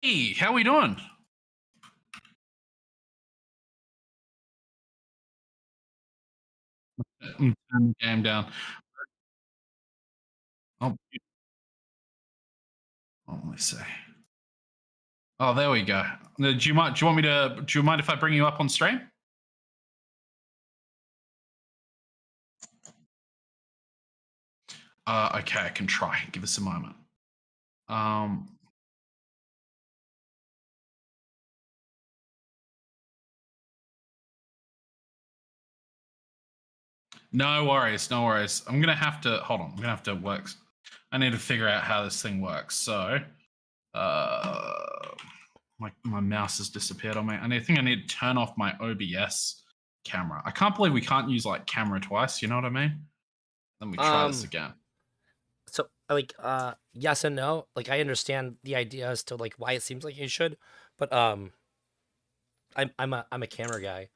Hey, how we doing? Turn the game down. Oh, let me see. Oh, there we go. Do you mind? Do you want me to? Do you mind if I bring you up on stream? Okay, I can try. Give us a moment. Um, no worries, no worries. I'm gonna have to hold on. I'm gonna have to work. I need to figure out how this thing works. So, uh, my mouse has disappeared on me. I think I need to turn off my OBS camera. I can't believe we can't use like camera twice. You know what I mean? Let me try this Um, again. so yes and no. Like I understand the idea as to like why it seems like you should, but I'm a camera guy.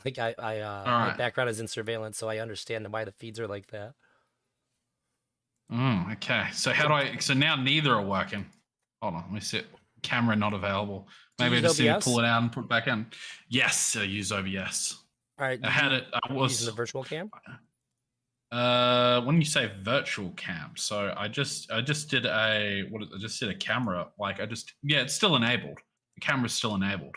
Like All my right. background is in surveillance, so I understand why the feeds are like that. Okay. So how So do I? So now neither are working. Hold on. Let me see. Camera not available. do you Maybe I use just need to OBS? pull it out and put it back in. Yes, I use OBS. All right, I had it. I you using the was. virtual cam? When you say virtual cam, so I just did a I just did a camera. It's still enabled. The camera's still enabled.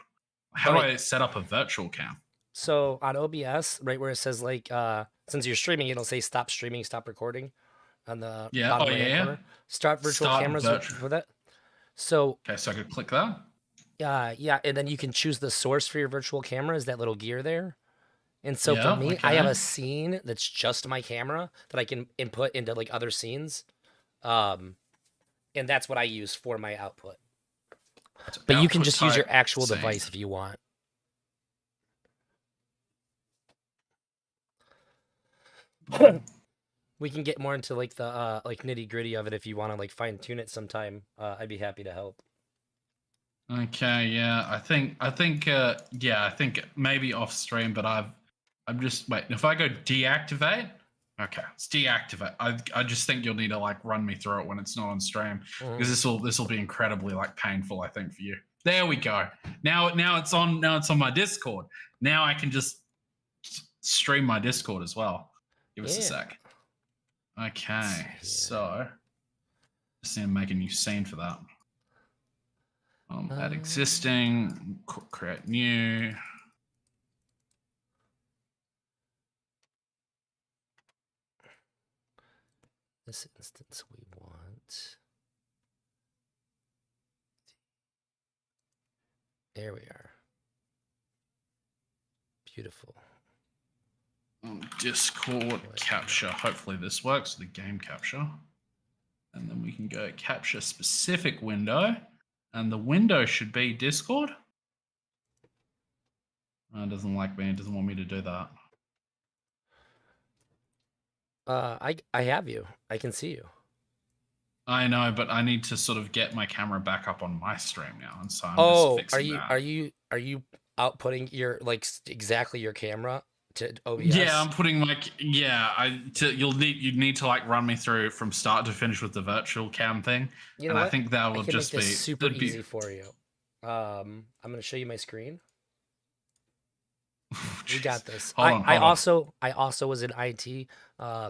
How All do right. I set up a virtual cam? So on OBS, right where it says like since you're streaming, it'll say stop streaming, stop recording on the Yeah. Oh bottom right yeah. hand Yeah. corner. Start virtual Start cameras virtual. with it. So Okay, so I could click that. yeah, and then you can choose the source for your virtual camera is that little gear there. And so for Yeah. me, I have Okay. a scene that's just my camera that I can input into like other scenes. Um, and that's what I use for my output. So But you can output just use your type actual scene. device if you want. We can get more into like the like nitty gritty of it if you want to like fine tune it sometime. I'd be happy to help. Okay, yeah, I think maybe off stream, but I'm just wait. If I go deactivate, okay, it's deactivate. I just think you'll need to like run me through it when it's not on stream because Mhm. this will be incredibly like painful. I think for you. There we go. Now it's on my Discord. Now I can just stream my Discord as well. Give us a Yeah. sec. Let's Okay, see here. so just need to make a new scene for that. Add existing, create new. This instance we want. There we are. Beautiful. Discord capture. Hopefully this works, the game capture. And then we can go capture specific window. And the window should be Discord. It doesn't like me. It doesn't want me to do that. I have you. I can see you. I know, but I need to sort of get my camera back up on my stream now. And so I'm just Oh, are fixing you that. are you are you outputting your like exactly your camera to Yeah, OBS? I'm putting like you need to like run me through from start to finish with the virtual cam thing, You know and I what? think that I will can make just this be super that'd be easy for you. I'm gonna show you my screen. We jeez. got this. Hold on, hold on. I also was in IT,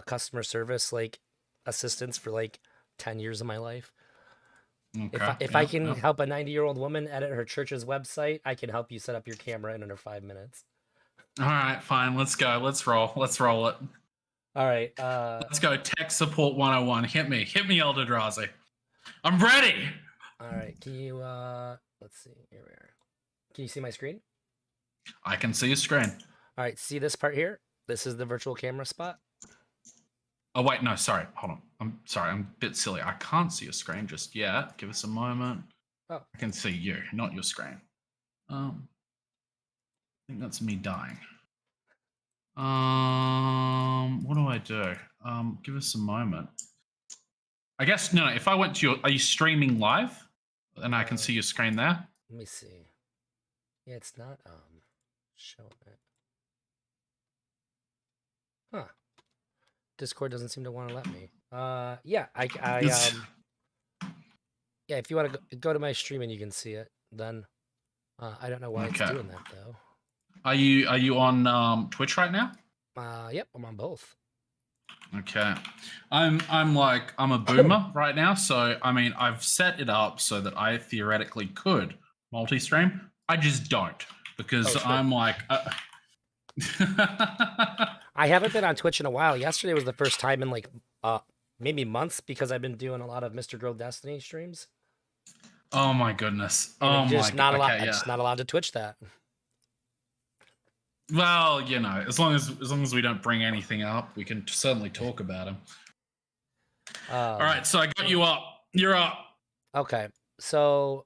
customer service like assistance for like 10 years of my life. Okay. If I Yeah, can yeah. help a 90-year-old woman edit her church's website, I can help you set up your camera in under 5 minutes. All right, fine. Let's go. Let's roll. Let's roll it. All right. Let's go. Tech support 101. Hit me. Hit me, Eldrazi. I'm ready. All right. Can you let's see. Here we are. Can you see my screen? I can see your screen. All right, see this part here? This is the virtual camera spot. Oh wait, no, sorry. Hold on. I'm sorry. I'm a bit silly. I can't see your screen just yet. Give us a moment. Oh. I can see you, not your screen. I think that's me dying. What do I do? Give us a moment. I guess no. If I went to your, are you streaming live? And I can see your screen there. Let me see. Yeah, it's not showing it. Huh. Discord doesn't seem to want to let me. Yeah, I Yeah, if you want to go to my stream and you can see it, then I don't know why it's Okay. doing that though. Are you on Twitch right now? Yep, I'm on both. Okay. I'm a boomer right now, so I mean I've set it up so that I theoretically could multi-stream. I just don't because Oh, sure. I'm like I haven't been on Twitch in a while. Yesterday was the first time in like maybe months because I've been doing a lot of Mr. Girl Destiny streams. Oh my goodness. And Oh I'm just my not allowed. okay, I'm yeah. just not allowed to Twitch that. Well, you know, as long as we don't bring anything up, we can certainly talk about them. All right, so I got you up. You're up. Okay, so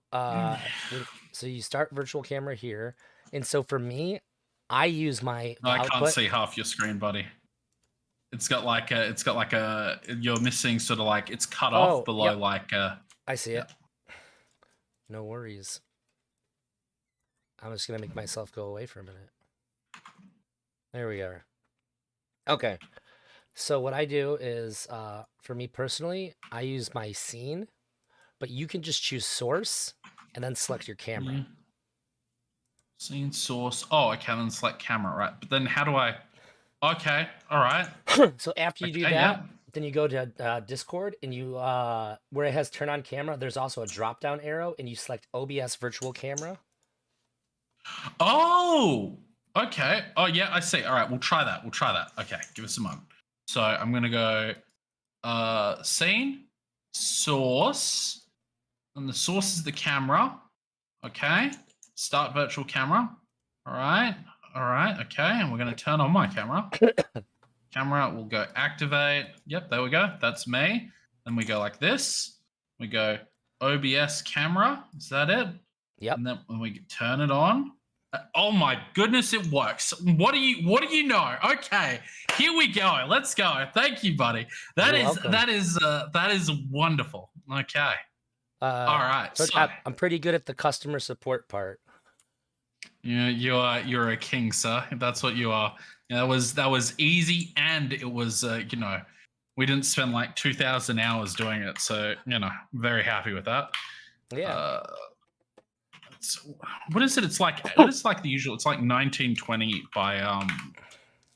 so you start virtual camera here, and so for me, I use my I output. can't see half your screen, buddy. It's got like a you're missing sort of like it's cut off below like I see it. No worries. I'm just gonna make myself go away for a minute. There we are. Okay. So what I do is, for me personally, I use my scene, but you can just choose source and then select your camera. Scene source. Oh, okay, then select camera, right? But then how do I? Okay, all right. So after you do that, yeah. then you go to Discord and you where it has turn on camera, there's also a drop down arrow and you select OBS virtual camera. Oh, okay. Oh yeah, I see. All right, we'll try that. Okay, give us a moment. So I'm gonna go scene, source, and the source is the camera. Okay. Start virtual camera. All right. Okay, and we're gonna turn on my camera. Camera will go activate. Yep, there we go. That's me. Then we go like this. We go OBS camera. Is that it? Yep. And then when we turn it on, oh my goodness, it works. What do you know? Okay, here we go. Let's go. Thank you, buddy. That is wonderful. Okay. All right. So I'm pretty good at the customer support part. Yeah, you're a king, sir. That's what you are. Yeah, that was easy, and it was we didn't spend like 2,000 hours doing it, so very happy with that. Yeah. What is it? It's like the usual. It's like 1920 by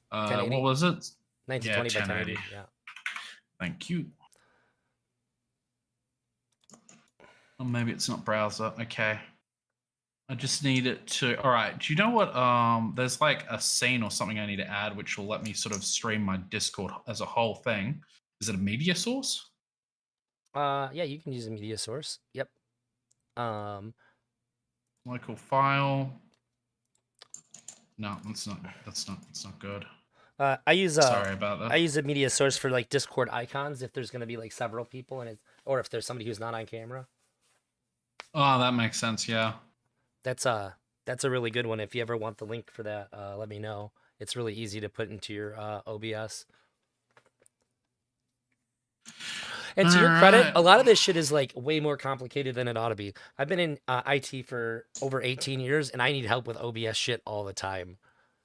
what was it? 1920 by 1080. Yeah. Thank you. Or maybe it's not browser. Okay. I just need it to. All right. Do you know what? There's like a scene or something I need to add, which will let me sort of stream my Discord as a whole thing. Is it a media source? Yeah, you can use a media source. Yep. Local file. No, that's not good. I use sorry about that. I use a media source for like Discord icons if there's gonna be like several people in it, or if there's somebody who's not on camera. Oh, that makes sense. Yeah. That's a really good one. If you ever want the link for that, let me know. It's really easy to put into your OBS. And to your credit, a lot of this shit is like way more complicated than it ought to be. I've been in IT for over 18 years, and I need help with OBS shit all the time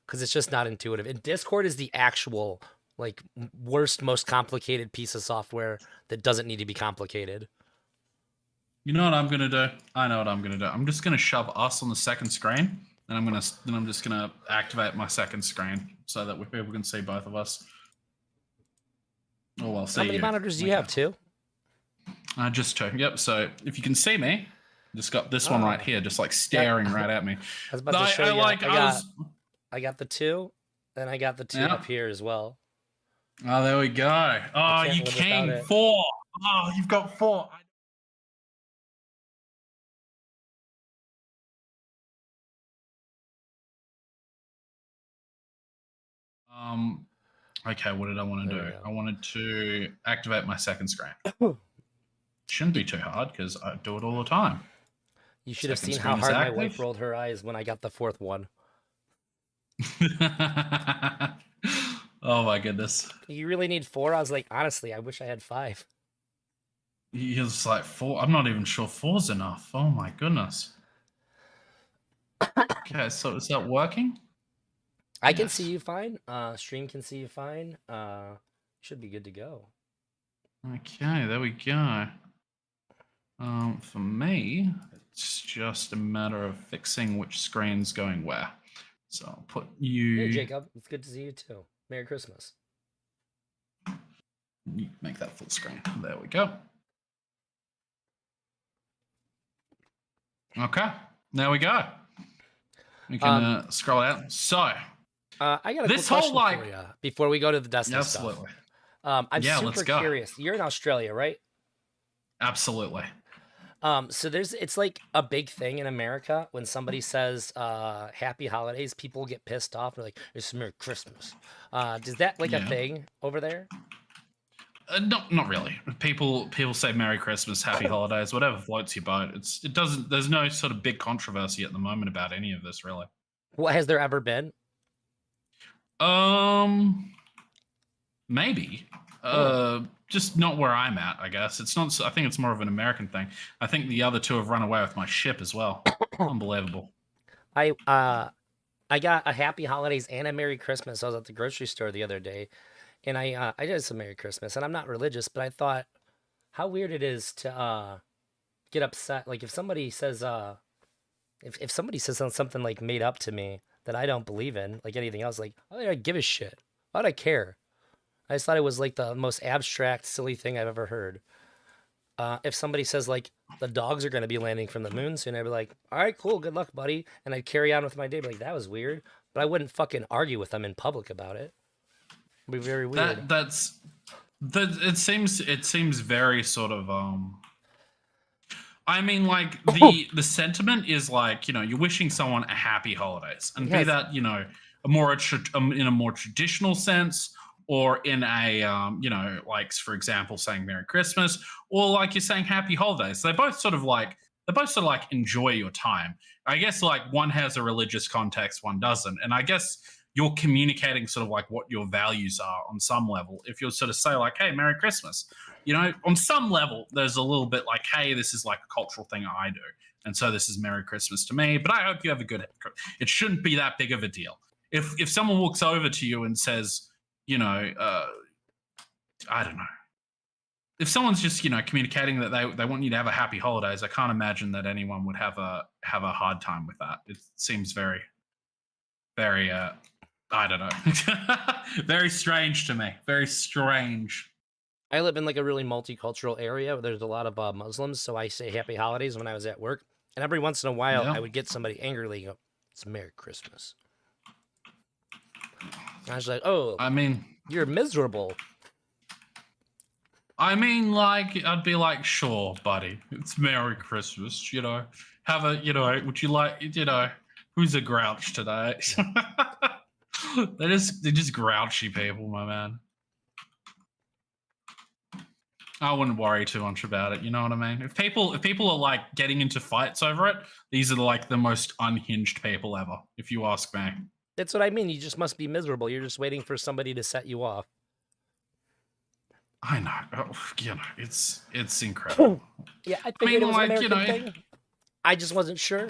because it's just not intuitive. And Discord is the actual like worst, most complicated piece of software that doesn't need to be complicated. You know what I'm gonna do? I know what I'm gonna do. I'm just gonna shove us on the second screen, and I'm just gonna activate my second screen so that people can see both of us. Oh well, see. How many monitors do you have? 2? Just 2. Yep. So if you can see me, just got this one right here, just like staring right at me. I was about to show you. I got the 2, and I got the 2 up here as well. Oh, there we go. Oh, you king 4. Oh, you've got 4. Okay, what did I want to do? I wanted to activate my second screen. Shouldn't be too hard because I do it all the time. You should have seen how hard my wife rolled her eyes when I got the 4th one. Oh my goodness. You really need 4? I was like, honestly, I wish I had 5. He was like 4. I'm not even sure 4's enough. Oh my goodness. Okay, so is that working? I can see you fine. Stream can see you fine. Should be good to go. Okay, there we go. For me, it's just a matter of fixing which screen's going where. So I'll put Hey, you. Jacob. It's good to see you too. Merry Christmas. Make that full screen. There we go. Okay, there we go. We can scroll out. So I got a this quick whole question for you before we go to the Destiny absolutely. stuff. I'm Yeah, let's super go. curious. You're in Australia, right? Absolutely. So it's like a big thing in America when somebody says happy holidays, people get pissed off. They're like, it's Merry Christmas. Is that like a Yeah. thing over there? Not really. People say Merry Christmas, Happy Holidays, whatever floats your boat. It doesn't. There's no sort of big controversy at the moment about any of this, really. What has there ever been? Maybe. Oh. Just not where I'm at, I guess. It's not. I think it's more of an American thing. I think the other two have run away with my ship as well. Unbelievable. I got a Happy Holidays and a Merry Christmas. I was at the grocery store the other day, and I did some Merry Christmas, and I'm not religious, but I thought how weird it is to get upset. Like if somebody says if somebody says something like made up to me that I don't believe in, like anything else, like I don't give a shit. Why would I care? I just thought it was like the most abstract, silly thing I've ever heard. If somebody says like the dogs are going to be landing from the moon soon, I'd be like, all right, cool, good luck, buddy, and I'd carry on with my day. Be like, that was weird, but I wouldn't fucking argue with them in public about it. It'd be very weird. It seems very sort of I mean, like the sentiment is like, you're wishing someone a happy holidays, and be Yes. that in a more traditional sense, or in a like for example saying Merry Christmas, or like you're saying Happy Holidays. They both sort of like enjoy your time. I guess like one has a religious context, one doesn't, and I guess you're communicating sort of like what your values are on some level. If you'll sort of say like, "Hey, Merry Christmas," on some level, there's a little bit like, hey, this is like a cultural thing I do. And so this is Merry Christmas to me, but I hope you have a good, it shouldn't be that big of a deal. If someone walks over to you and says, I don't know, if someone's just, communicating that they want you to have a happy holidays, I can't imagine that anyone would have a hard time with that. It seems very, very, I don't know, very strange to me. Very strange. I live in like a really multicultural area where there's a lot of Muslims, so I say Happy Holidays when I was at work, and every once in a while Yeah. I would get somebody angrily go, "It's Merry Christmas." And I was like, "Oh, I mean, you're miserable." like, I'd be like, sure, buddy, it's Merry Christmas, Have a, would you like, who's a grouch today? they're just grouchy people, my man. I wouldn't worry too much about it. You know what I mean? If people are like getting into fights over it, these are like the most unhinged people ever, if you ask me. That's what I mean. You just must be miserable. You're just waiting for somebody to set you off. I know. It's incredible. Yeah, I figured it was like, an American thing. I just wasn't sure.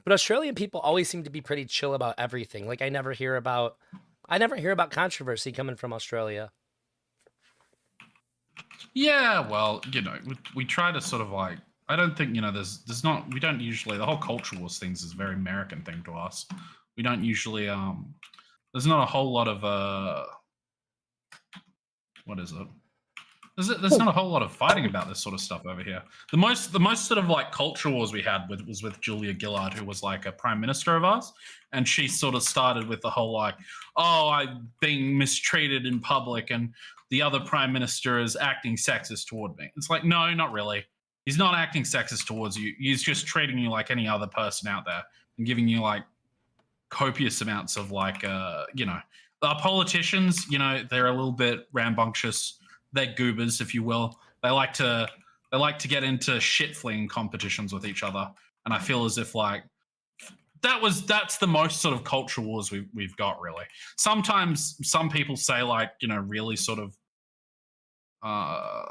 But Australian people always seem to be pretty chill about everything. Like I never hear about controversy coming from Australia. Yeah, well, we try to sort of like, I don't think, there's not, we don't usually, the whole culture wars things is a very American thing to us. We don't usually, there's not a whole lot of, what is it? There's not a whole lot of fighting about this sort of stuff over here. The most sort of like culture wars we had was with Julia Gillard, who was like a prime minister of ours, and she sort of started with the whole like, oh, I'm being mistreated in public, and the other prime minister is acting sexist toward me. It's like, no, not really. He's not acting sexist towards you. He's just treating you like any other person out there and giving you like copious amounts of like, our politicians, they're a little bit rambunctious. They're goobers, if you will. They like to get into shit flinging competitions with each other, and I feel as if like that's the most sort of culture wars we've got, really. Sometimes some people say like, really sort of I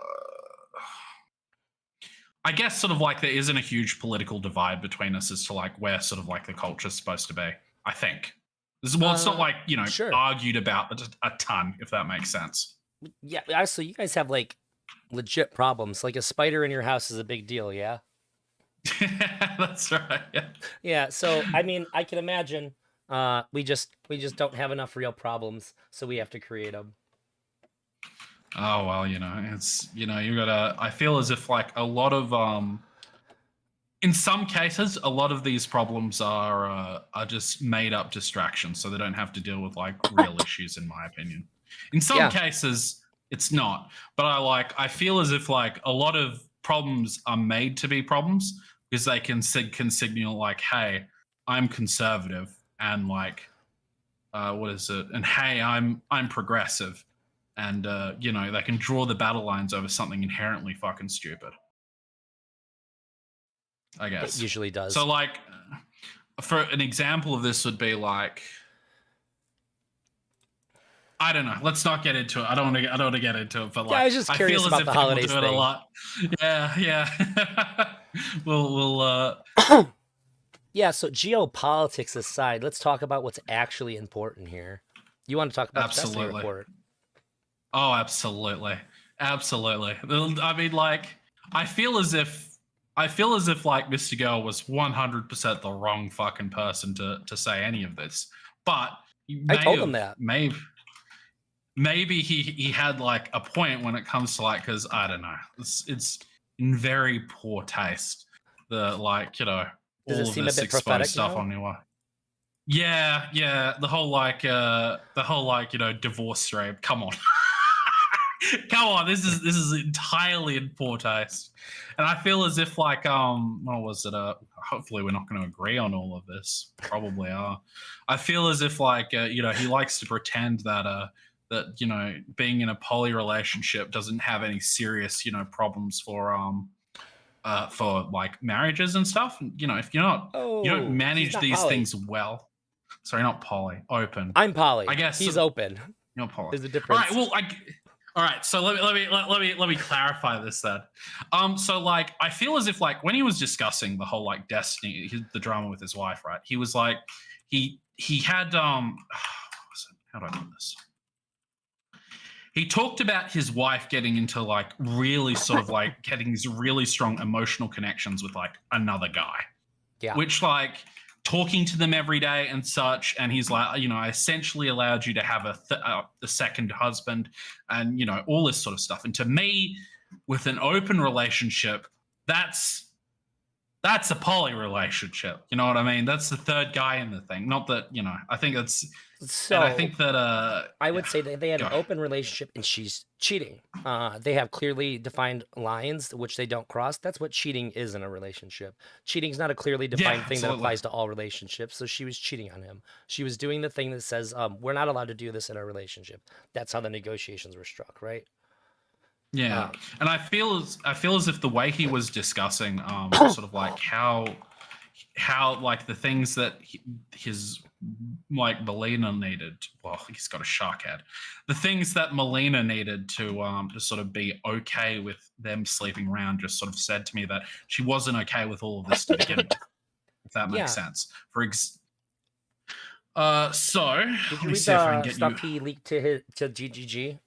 guess sort of like there isn't a huge political divide between us as to like where sort of like the culture's supposed to be, I think. It's not like, sure. argued about a ton, if that makes sense. Yeah, so you guys have like legit problems. Like a spider in your house is a big deal, yeah? That's right. Yeah. Yeah, so I mean, I can imagine we just don't have enough real problems, so we have to create them. Oh well, it's you gotta. I feel as if like a lot of in some cases, a lot of these problems are just made up distractions, so they don't have to deal with like real issues, in my opinion. In some Yeah. cases, it's not, but I feel as if like a lot of problems are made to be problems because they can signal like, hey, I'm conservative, and like, what is it? And hey, I'm progressive, and they can draw the battle lines over something inherently fucking stupid, I It guess. usually So does. like, for an example of this would be like, I don't know. Let's not get into it. I don't want to get into it, but Yeah, I like, was just I curious feel as about if the people holidays do it a thing. lot. Yeah, yeah. we'll Yeah, so geopolitics aside, let's talk about what's actually important here. You want to talk about the Destiny absolutely. report? Oh, absolutely, absolutely. I mean, like, I feel as if like Mr. Girl was 100% the wrong fucking person to say any of this, but he I may told him have that. maybe he had like a point when it comes to like, because I don't know, it's in very poor taste, the like, Does it all of seem a this bit exposed prophetic stuff now? on your. Yeah, the whole like divorce rape. Come on. Come on, this is entirely in poor taste. And I feel as if like what was it? Hopefully we're not going to agree on all of this. Probably are. I feel as if like he likes to pretend that being in a poly relationship doesn't have any serious problems for like marriages and stuff. If you don't Oh, he's manage not these poly. things well. Sorry, not poly, open. I'm I poly. guess He's open. you're poly. There's a All right. difference. Well, all right. So let me clarify this then. So like, I feel as if like when he was discussing the whole like Destiny, the drama with his wife, right? He was like, he had how do I put this? He talked about his wife getting into like really sort of like getting these really strong emotional connections with like another guy, Yeah. which like talking to them every day and such. And he's like, I essentially allowed you to have a second husband, and all this sort of stuff. And to me, with an open relationship, that's a poly relationship. You know what I mean? That's the third guy in the thing. Not that I think that's, and I So think that I yeah, would say that they have an go. open relationship and she's cheating. They have clearly defined lines which they don't cross. That's what cheating is in a relationship. Cheating is not a clearly Yeah, defined thing that absolutely. applies to all relationships. So she was cheating on him. She was doing the thing that says, we're not allowed to do this in a relationship. That's how the negotiations were struck, right? Yeah, Um, and I feel as if the way he was discussing, sort of like how like the things that his like Melina needed. Well, he's got a shark head. The things that Melina needed to sort of be okay with them sleeping around, just sort of said to me that she wasn't okay with all of this to begin with. If that makes yeah. sense. So Did let you me read see if I can the get you. stuff he leaked to GGG?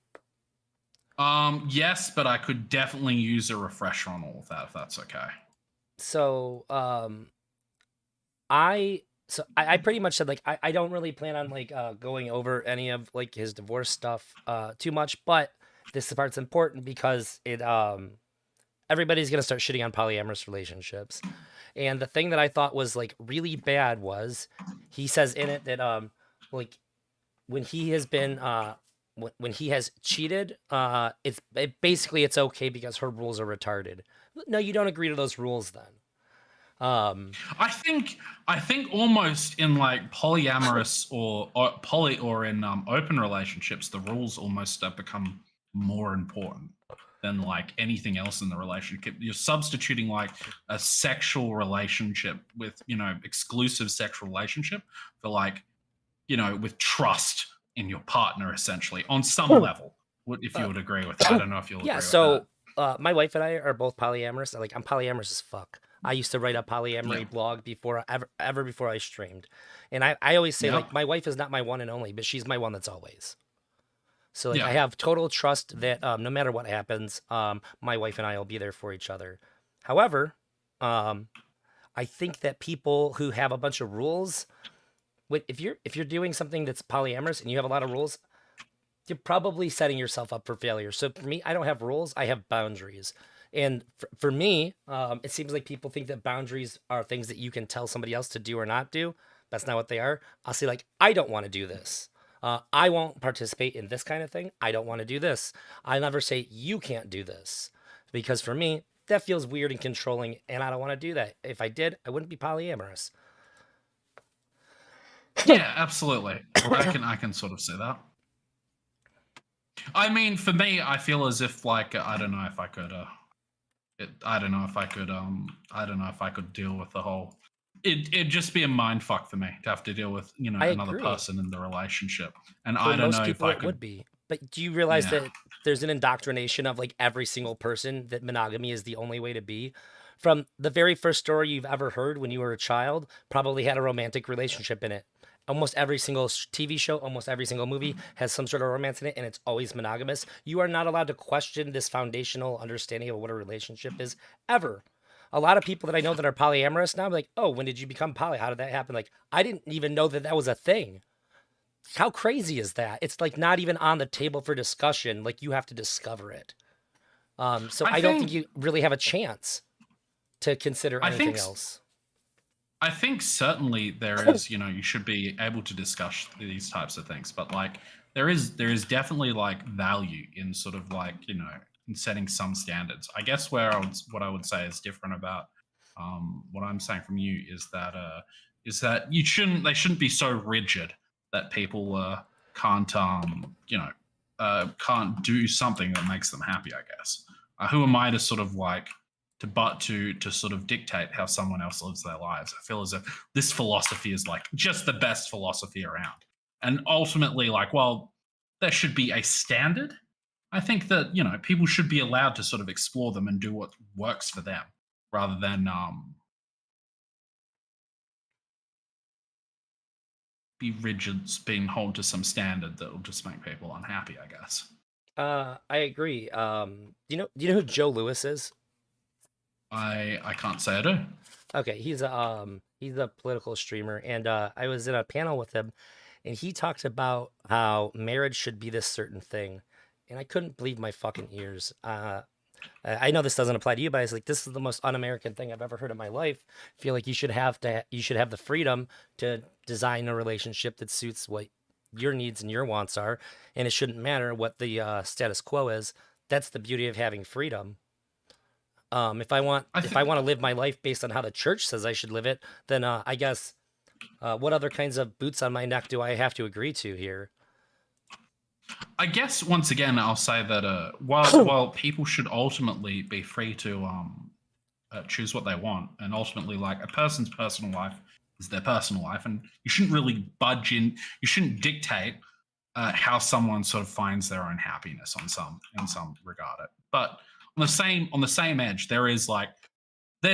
Yes, but I could definitely use a refresher on all of that if that's okay. So I pretty much said like I don't really plan on like going over any of like his divorce stuff too much, but this part's important because it everybody's gonna start shitting on polyamorous relationships. And the thing that I thought was like really bad was he says in it that like when he has been when he has cheated, basically it's okay because her rules are retarded. No, you don't agree to those rules then. I think almost in like polyamorous or poly or in open relationships, the rules almost have become more important than like anything else in the relationship. You're substituting like a sexual relationship with exclusive sexual relationship for like with trust in your partner essentially on some level. If you Uh, would agree with that, I don't know if you'll Yeah, agree with that. so my wife and I are both polyamorous. Like I'm polyamorous as fuck. I used to write a Yeah. polyamory blog before ever before I streamed. And I always say Yep. like my wife is not my one and only, but she's my one that's always. So like I Yeah. have total trust that no matter what happens, my wife and I will be there for each other. However, um, I think that people who have a bunch of rules, if you're doing something that's polyamorous and you have a lot of rules, you're probably setting yourself up for failure. So for me, I don't have rules, I have boundaries. And for me, it seems like people think that boundaries are things that you can tell somebody else to do or not do. That's not what they are. I'll say, like, I don't want to do this. I won't participate in this kind of thing. I don't want to do this. I never say, you can't do this. Because for me, that feels weird and controlling, and I don't want to do that. If I did, I wouldn't be polyamorous. Yeah, absolutely. I can sort of see that. I mean, for me, I feel as if like I don't know if I could I don't know if I could I don't know if I could deal with the whole it'd just be a mind fuck for me to have to deal with, I another agree. person in the relationship. And For I don't most know if people, I it could would be. But do you realize yeah. that there's an indoctrination of like every single person that monogamy is the only way to be? From the very first story you've ever heard when you were a child, probably had a romantic relationship in it. Almost every single TV show, almost every single movie has some sort of romance in it, and it's always monogamous. You are not allowed to question this foundational understanding of what a relationship is ever. A lot of people that I know that are polyamorous now, I'm like, oh, when did you become poly? How did that happen? Like, I didn't even know that that was a thing. How crazy is that? It's like not even on the table for discussion. Like you have to discover it. So I I don't think think you really have a chance to consider I think anything s- else. I think certainly there is, you should be able to discuss these types of things, but like there is definitely like value in sort of like, in setting some standards. I guess what I would say is different about what I'm saying from you is that they shouldn't be so rigid that people can't do something that makes them happy, I guess. Who am I to sort of like to sort of dictate how someone else lives their lives? I feel as if this philosophy is like just the best philosophy around. And ultimately, like, well, there should be a standard. I think that, people should be allowed to sort of explore them and do what works for them rather than be rigid, being held to some standard that will just make people unhappy, I guess. I agree. Do you know who Joe Lewis is? I can't say I do. Okay, he's a political streamer, and I was in a panel with him, and he talked about how marriage should be this certain thing, and I couldn't believe my fucking ears. I know this doesn't apply to you, but I was like, this is the most un-American thing I've ever heard in my life. I feel like you should have the freedom to design a relationship that suits what your needs and your wants are, and it shouldn't matter what the status quo is. That's the beauty of having freedom. If I want I if I think want to live my life based on how the church says I should live it, then I guess what other kinds of boots on my neck do I have to agree to here? I guess once again I'll say that while people should ultimately be free to choose what they want, and ultimately, like, a person's personal life is their personal life, and you shouldn't really budge in. You shouldn't dictate how someone sort of finds their own happiness in some regard. But on the same edge, there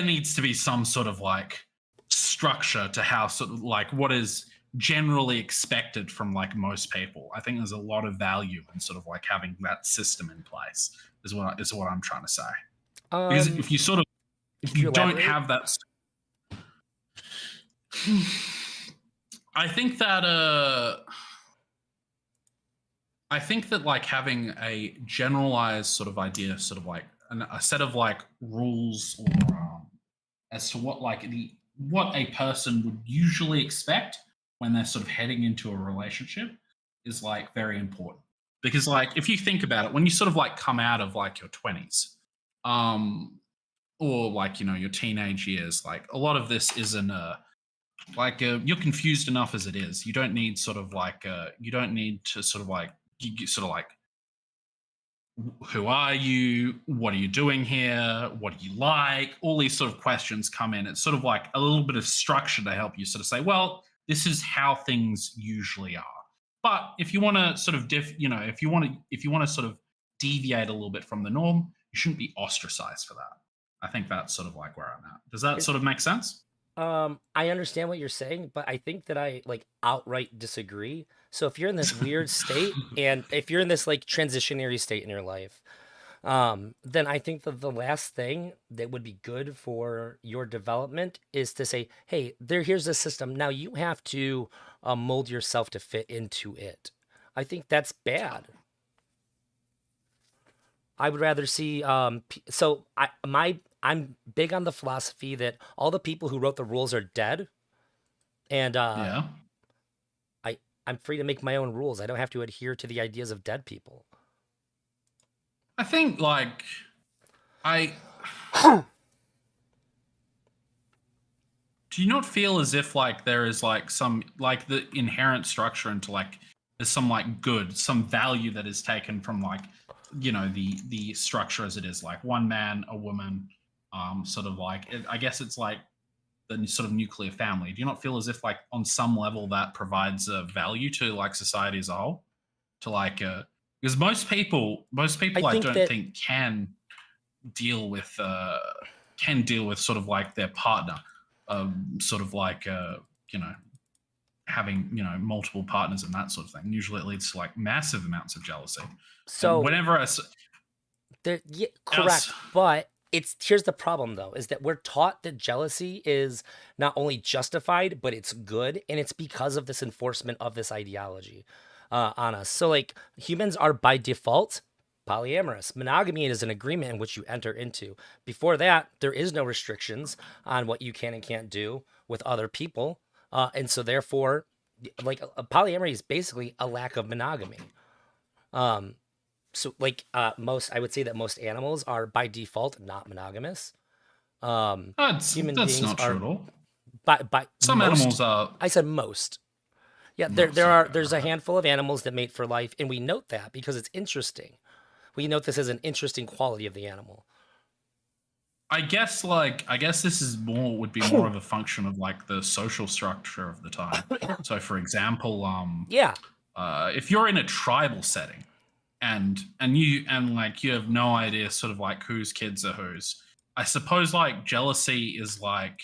needs to be some sort of like structure to how sort of like what is generally expected from like most people. I think there's a lot of value in sort of like having that system in place is what I'm trying to say. Because Um, if could you you don't elaborate? have that, I think that I think that like having a generalized sort of idea, sort of like a set of like rules or as to what a person would usually expect when they're sort of heading into a relationship is like very important. Because like if you think about it, when you sort of like come out of like your 20s, um, or like your teenage years, like a lot of this isn't you're confused enough as it is. You don't need sort of like you don't need to sort of like you sort of like who are you? What are you doing here? What do you like? All these sort of questions come in. It's sort of like a little bit of structure to help you sort of say, well, this is how things usually are. But if you want to sort of if you want to sort of deviate a little bit from the norm, you shouldn't be ostracized for that. I think that's sort of like where I'm at. Does that It- sort of make sense? I understand what you're saying, but I think that I like outright disagree So if you're in this weird state, and if you're in this like transitionary state in your life, then I think that the last thing that would be good for your development is to say, hey, here's a system. Now you have to mold yourself to fit into it. I think that's bad. I would rather see. I'm big on the philosophy that all the people who wrote the rules are dead, and Yeah. I I'm free to make my own rules. I don't have to adhere to the ideas of dead people. I think like I do you not feel as if like there is like some like the inherent structure into like there's some like good, some value that is taken from like the structure as it is, like one man, a woman, sort of like I guess it's like the sort of nuclear family. Do you not feel as if like on some level that provides a value to like society as a whole? To like because most I people I think don't that think deal with can deal with sort of like their partner, sort of like you know having multiple partners and that sort of thing. Usually it leads to like massive amounts of jealousy. And so. whenever Yeah, us correct. But here's the problem though, is that we're taught that jealousy is not only justified, but it's good, and it's because of this enforcement of this ideology on us. So like humans are by default polyamorous. Monogamy is an agreement in which you enter into. Before that, there is no restrictions on what you can and can't do with other people. And so therefore, like a polyamory is basically a lack of monogamy. Um, so like most I would say that most animals are by default not monogamous. Human that's beings not true are at all. by Some most. animals are I said most. Yeah, no, sorry. there's a handful of animals that mate for life, and we note that because it's interesting. We note this as an interesting quality of the animal. I guess this is more would be more of a function of like the social structure of the time. So for example, Yeah, if you're in a tribal setting and like you have no idea sort of like whose kids are whose, I suppose like jealousy is like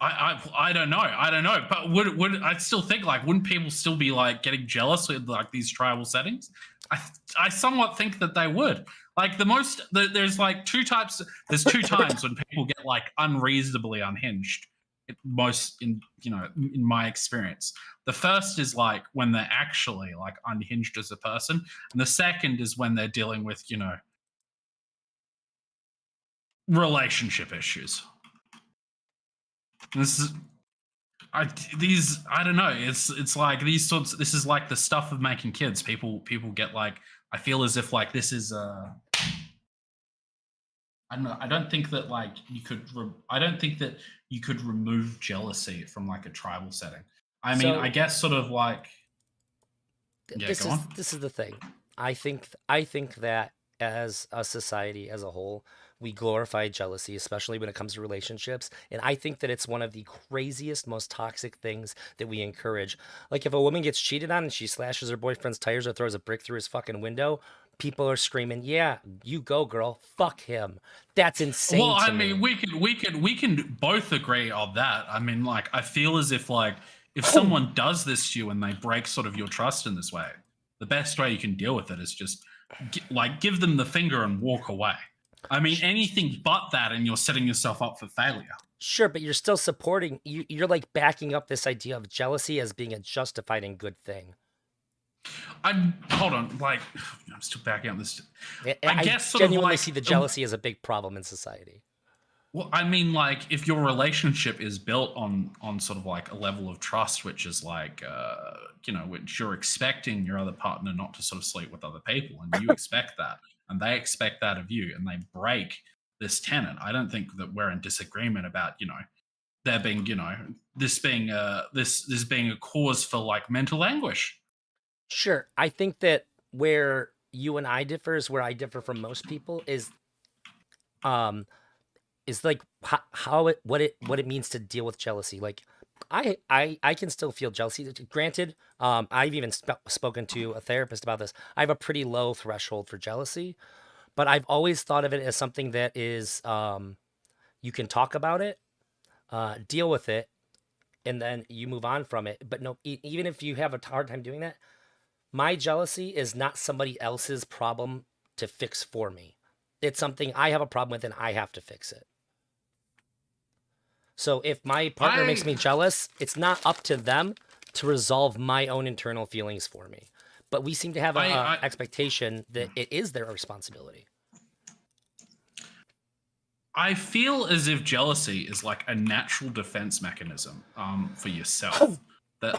I don't know. I don't know. But would I still think like wouldn't people still be like getting jealous with like these tribal settings? I I somewhat think that they would. Like there's like two types. There's two times when people get like unreasonably unhinged. Most in my experience, the first is like when they're actually like unhinged as a person, and the second is when they're dealing with relationship issues. This is I don't know. It's like these sorts. This is like the stuff of making kids. People get like. I feel as if like this is I don't know. I don't think that like you could. I don't think that you could remove jealousy from like a tribal setting. I mean, I so guess sort of like yeah. Go on. this is the thing. I think that as a society as a whole, we glorify jealousy, especially when it comes to relationships. And I think that it's one of the craziest, most toxic things that we encourage. Like if a woman gets cheated on and she slashes her boyfriend's tires or throws a brick through his fucking window, people are screaming, "Yeah, you go, girl. Fuck him." That's Well, insane I to mean, me. we can both agree on that. I mean, like, I feel as if like if someone does this to you and they break sort of your trust in this way, the best way you can deal with it is just like give them the finger and walk away. I mean, anything but that, and you're setting yourself up for failure. Sure, but you're still supporting you're like backing up this idea of jealousy as being a justified and good thing. I'm hold on, like I'm still backing up this. I I guess sort of genuinely like see the jealousy as a big problem in society. well, I mean, like if your relationship is built on sort of like a level of trust, which is like which you're expecting your other partner not to sort of sleep with other people, and you expect that, and they expect that of you, and they break this tenet. I don't think that we're in disagreement about there being this being a cause for like mental anguish. Sure, I think that where you and I differ is where I differ from most people um is like how it what it means to deal with jealousy. Like I can still feel jealousy. Granted, I've even spoken to a therapist about this. I have a pretty low threshold for jealousy, but I've always thought of it as something that is you can talk about it, deal with it, and then you move on from it. But no, even if you have a hard time doing that, my jealousy is not somebody else's problem to fix for me. It's something I have a problem with and I have to fix it. So if my partner makes me I jealous, it's not up to them to resolve my own internal feelings for me. But we seem to have a I expectation that it is their responsibility. I feel as if jealousy is like a natural defense mechanism for yourself. That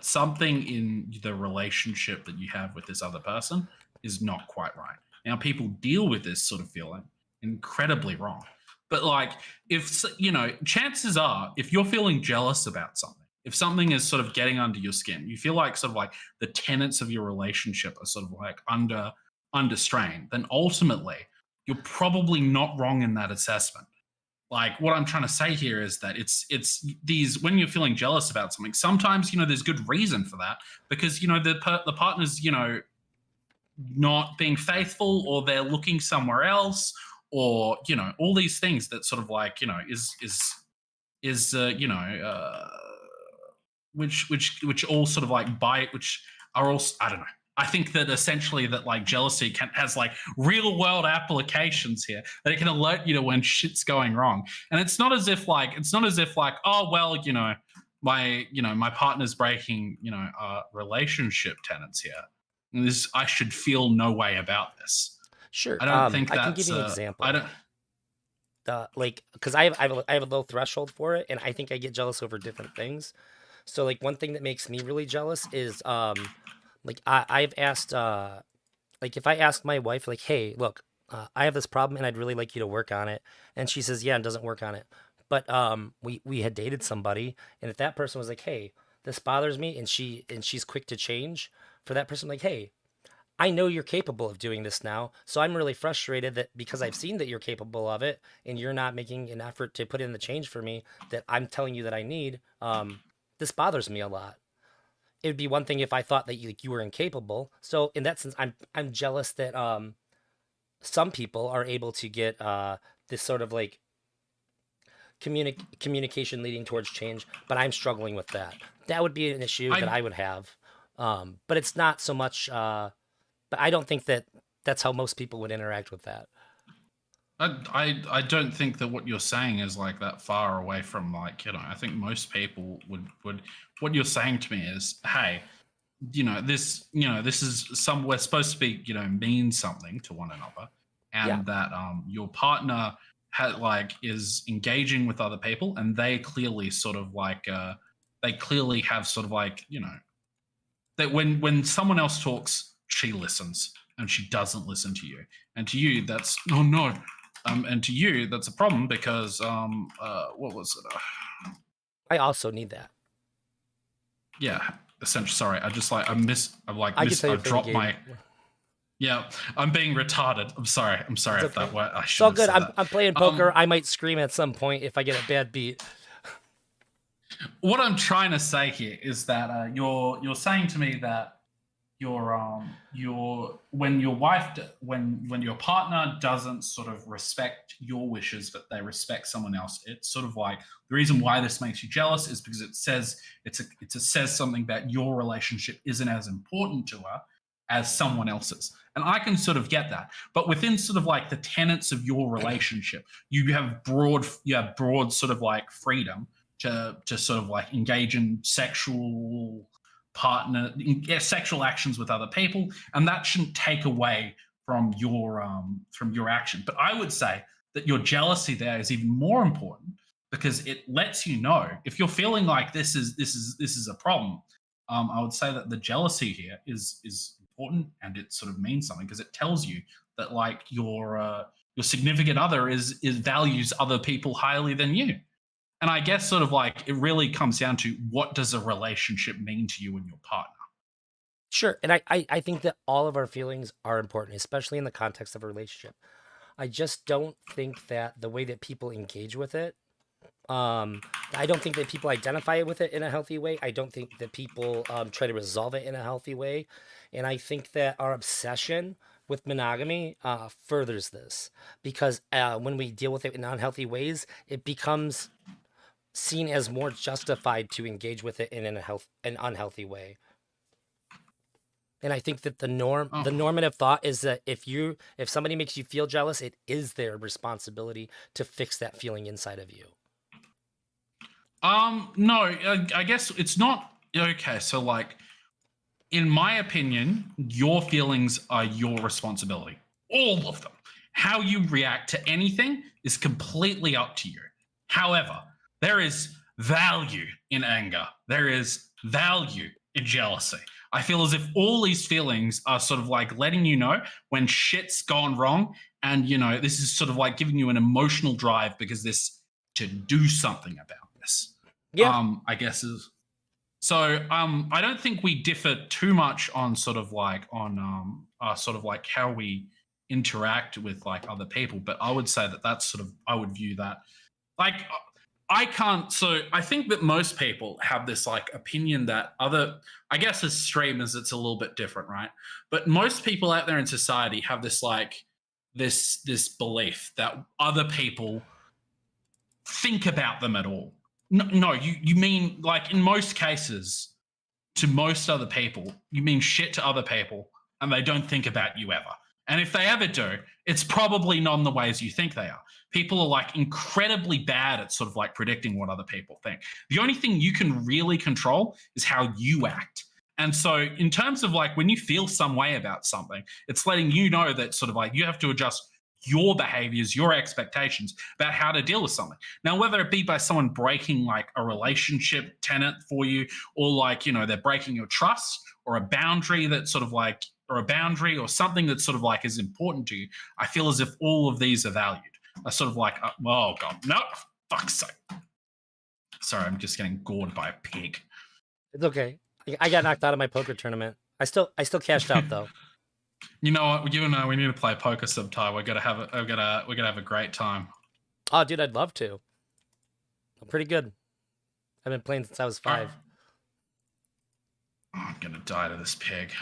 something in the relationship that you have with this other person is not quite right. Now people deal with this sort of feeling incredibly wrong. But like if chances are if you're feeling jealous about something, if something is sort of getting under your skin, you feel like sort of like the tenets of your relationship are sort of like under strain, then ultimately you're probably not wrong in that assessment. Like what I'm trying to say here is that it's these when you're feeling jealous about something, sometimes there's good reason for that because the partner's not being faithful or they're looking somewhere else or all these things that sort of like is which all sort of like by which are also I don't know. I think that essentially that like jealousy has like real world applications here that it can alert you to when shit's going wrong. And it's not as if like oh well my partner's breaking relationship tenets here. This I should feel no way about this. Sure. I don't think I can give that's you an I example. don't Like, because I have a low threshold for it, and I think I get jealous over different things. So like one thing that makes me really jealous is like I've asked like if I ask my wife like, hey, look, I have this problem and I'd really like you to work on it, and she says yeah and doesn't work on it, but we had dated somebody, and if that person was like, hey, this bothers me, and she's quick to change for that person, like, hey, I know you're capable of doing this now, so I'm really frustrated that because I've seen that you're capable of it and you're not making an effort to put in the change for me that I'm telling you that I need. This bothers me a lot. It would be one thing if I thought that you were incapable. So in that sense, I'm jealous that some people are able to get this sort of like communication leading towards change, but I'm struggling with that. That would be an issue that I I would have. But it's not so much. But I don't think that that's how most people would interact with that. I don't think that what you're saying is like that far away from like I think most people would what you're saying to me is hey this is some we're supposed to be mean something to one another Yeah, and that your partner is engaging with other people and they clearly sort of like they clearly have sort of like that when someone else talks she listens and she doesn't listen to you and to you that's oh no and to you that's a problem because what was it I also need that. yeah essentially sorry I just like I like I can miss tell I you're playing a dropped game. my yeah I'm being retarded I'm sorry It's if that okay. word I It's all shouldn't have good. said I'm that playing poker. um I might scream at some point if I get a bad beat. what I'm trying to say here is that you're saying to me that your when your when your partner doesn't sort of respect your wishes but they respect someone else it's sort of like the reason why this makes you jealous is because it says it says something that your relationship isn't as important to her as someone else's and I can sort of get that but within sort of like the tenets of your relationship you have broad sort of like freedom to sort of like engage in sexual actions with other people, and that shouldn't take away from your action. But I would say that your jealousy there is even more important because it lets you know if you're feeling like this is a problem. I would say that the jealousy here is important and it sort of means something because it tells you that like your significant other is values other people highly than you. And I guess sort of like it really comes down to what does a relationship mean to you and your partner? Sure. And I think that all of our feelings are important, especially in the context of a relationship. I just don't think that the way that people engage with it, um, I don't think that people identify with it in a healthy way. I don't think that people try to resolve it in a healthy way. And I think that our obsession with monogamy furthers this because when we deal with it in unhealthy ways, it becomes seen as more justified to engage with it in an unhealthy way. And I think that the Oh. normative thought is that if somebody makes you feel jealous, it is their responsibility to fix that feeling inside of you. No, I guess it's not okay. So, like, in my opinion, your feelings are your responsibility, all of them. How you react to anything is completely up to you. However, there is value in anger. There is value in jealousy. I feel as if all these feelings are sort of like letting you know when shit's gone wrong, and this is sort of like giving you an emotional drive because this to do something about this. Yeah. I guess is so. I don't think we differ too much on sort of like on sort of like how we interact with like other people, but I would say that that's sort of I would view that like I can't. So I think that most people have this like opinion that other. I guess as streamers, it's a little bit different, right? But most people out there in society have this like this belief that other people think about them at all. No, you mean like in most cases to most other people, you mean shit to other people, and they don't think about you ever. And if they ever do, it's probably not in the ways you think they are. People are like incredibly bad at sort of like predicting what other people think. The only thing you can really control is how you act. And so, in terms of like when you feel some way about something, it's letting you know that sort of like you have to adjust your behaviors, your expectations about how to deal with something. Now, whether it be by someone breaking like a relationship tenant for you, or like, they're breaking your trust or a boundary that sort of like, or a boundary or something that sort of like is important to you, I feel as if all of these are valued. I sort of like, oh God, no, fuck's sake. Sorry, I'm just getting gored by a pig. It's okay. I got knocked out of my poker tournament. I still cashed out though. You know what? You and I, we need to play poker sometime. We're gonna have a great time. Oh, dude, I'd love to. I'm pretty good. I've been playing since I was 5. Oh, I'm gonna die to this pig.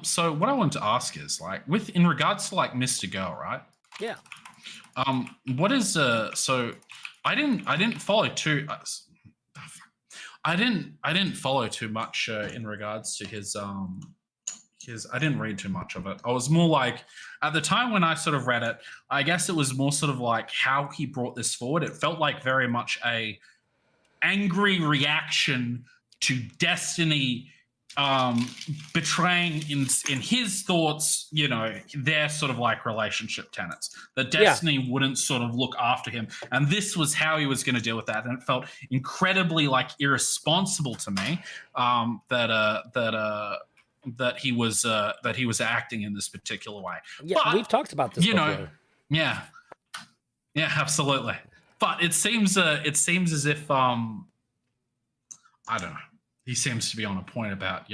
So what I wanted to ask is like, in regards to like Mr. Girl, right? Yeah. What is so I didn't follow too. I didn't follow too much in regards to his. I didn't read too much of it. I was more like at the time when I sort of read it, I guess it was more sort of like how he brought this forward. It felt like very much a angry reaction to Destiny betraying in his thoughts, their sort of like relationship tenets. That Destiny wouldn't sort of look after him, and this was how he was going to deal with that. And it felt incredibly like irresponsible to me that he was acting in this particular way. Yeah, but, we've talked about this before. Yeah, absolutely. But it seems as if I don't know. He seems to be on a point about,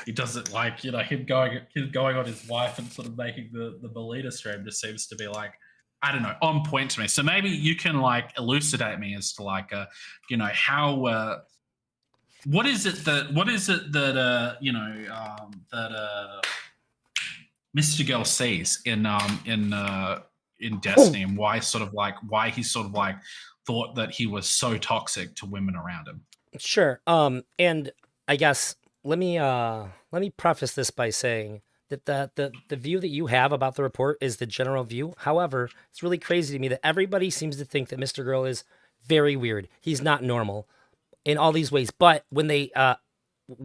he doesn't like, him going on his wife and sort of making the Belita stream just seems to be like, I don't know, on point to me. So maybe you can like elucidate me as to like, how, what is it that Mr. Girl sees in Destiny, and why he sort of like thought that he was so toxic to women around him. Sure. And I guess let me preface this by saying that the view that you have about the report is the general view. However, it's really crazy to me that everybody seems to think that Mr. Girl is very weird. He's not normal in all these ways. But when they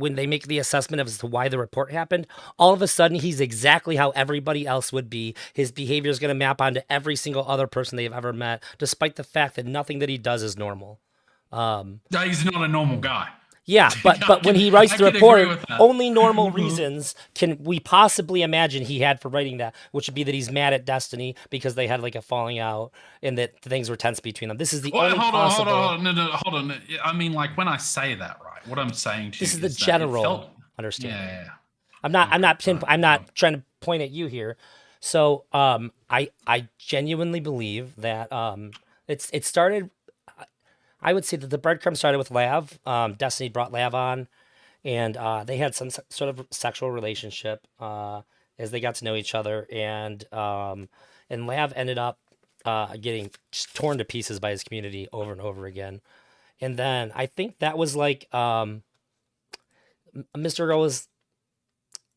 make the assessment as to why the report happened, all of a sudden he's exactly how everybody else would be. His behavior is going to map onto every single other person they've ever met, despite the fact that nothing that he does is normal. He's not a normal guy. Yeah, but when he writes the report, only normal reasons can we possibly imagine he had for writing that, which would be that he's mad at Destiny because they had like a falling out and that things were tense between them. This is the only possible. Hold on. I mean, like when I say that, right? What I'm saying to this you is the general understanding. Yeah. I'm not trying to point at you here. So I genuinely believe that it started. I would say that the breadcrumb started with Lav. Destiny brought Lav on, and they had some sort of sexual relationship as they got to know each other. And Lav ended up getting just torn to pieces by his community over and over again. And then I think that was like Mr. Girl was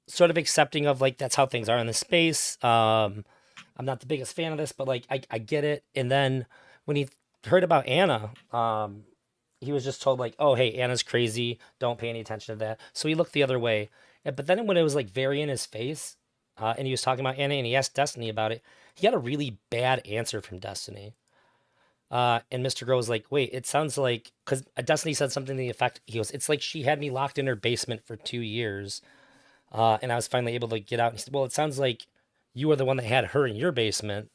sort of accepting of like that's how things are in the space. I'm not the biggest fan of this, but like I get it. And then when he heard about Anna, he was just told like, oh hey, Anna's crazy. Don't pay any attention to that. So he looked the other way. But then when it was like very in his face, and he was talking about Anna and he asked Destiny about it, he got a really bad answer from Destiny. And Mr. Grow was like, wait, it sounds like, because Destiny said something to the effect, he goes, it's like she had me locked in her basement for 2 years. And I was finally able to get out. And he said, well, it sounds like you were the one that had her in your basement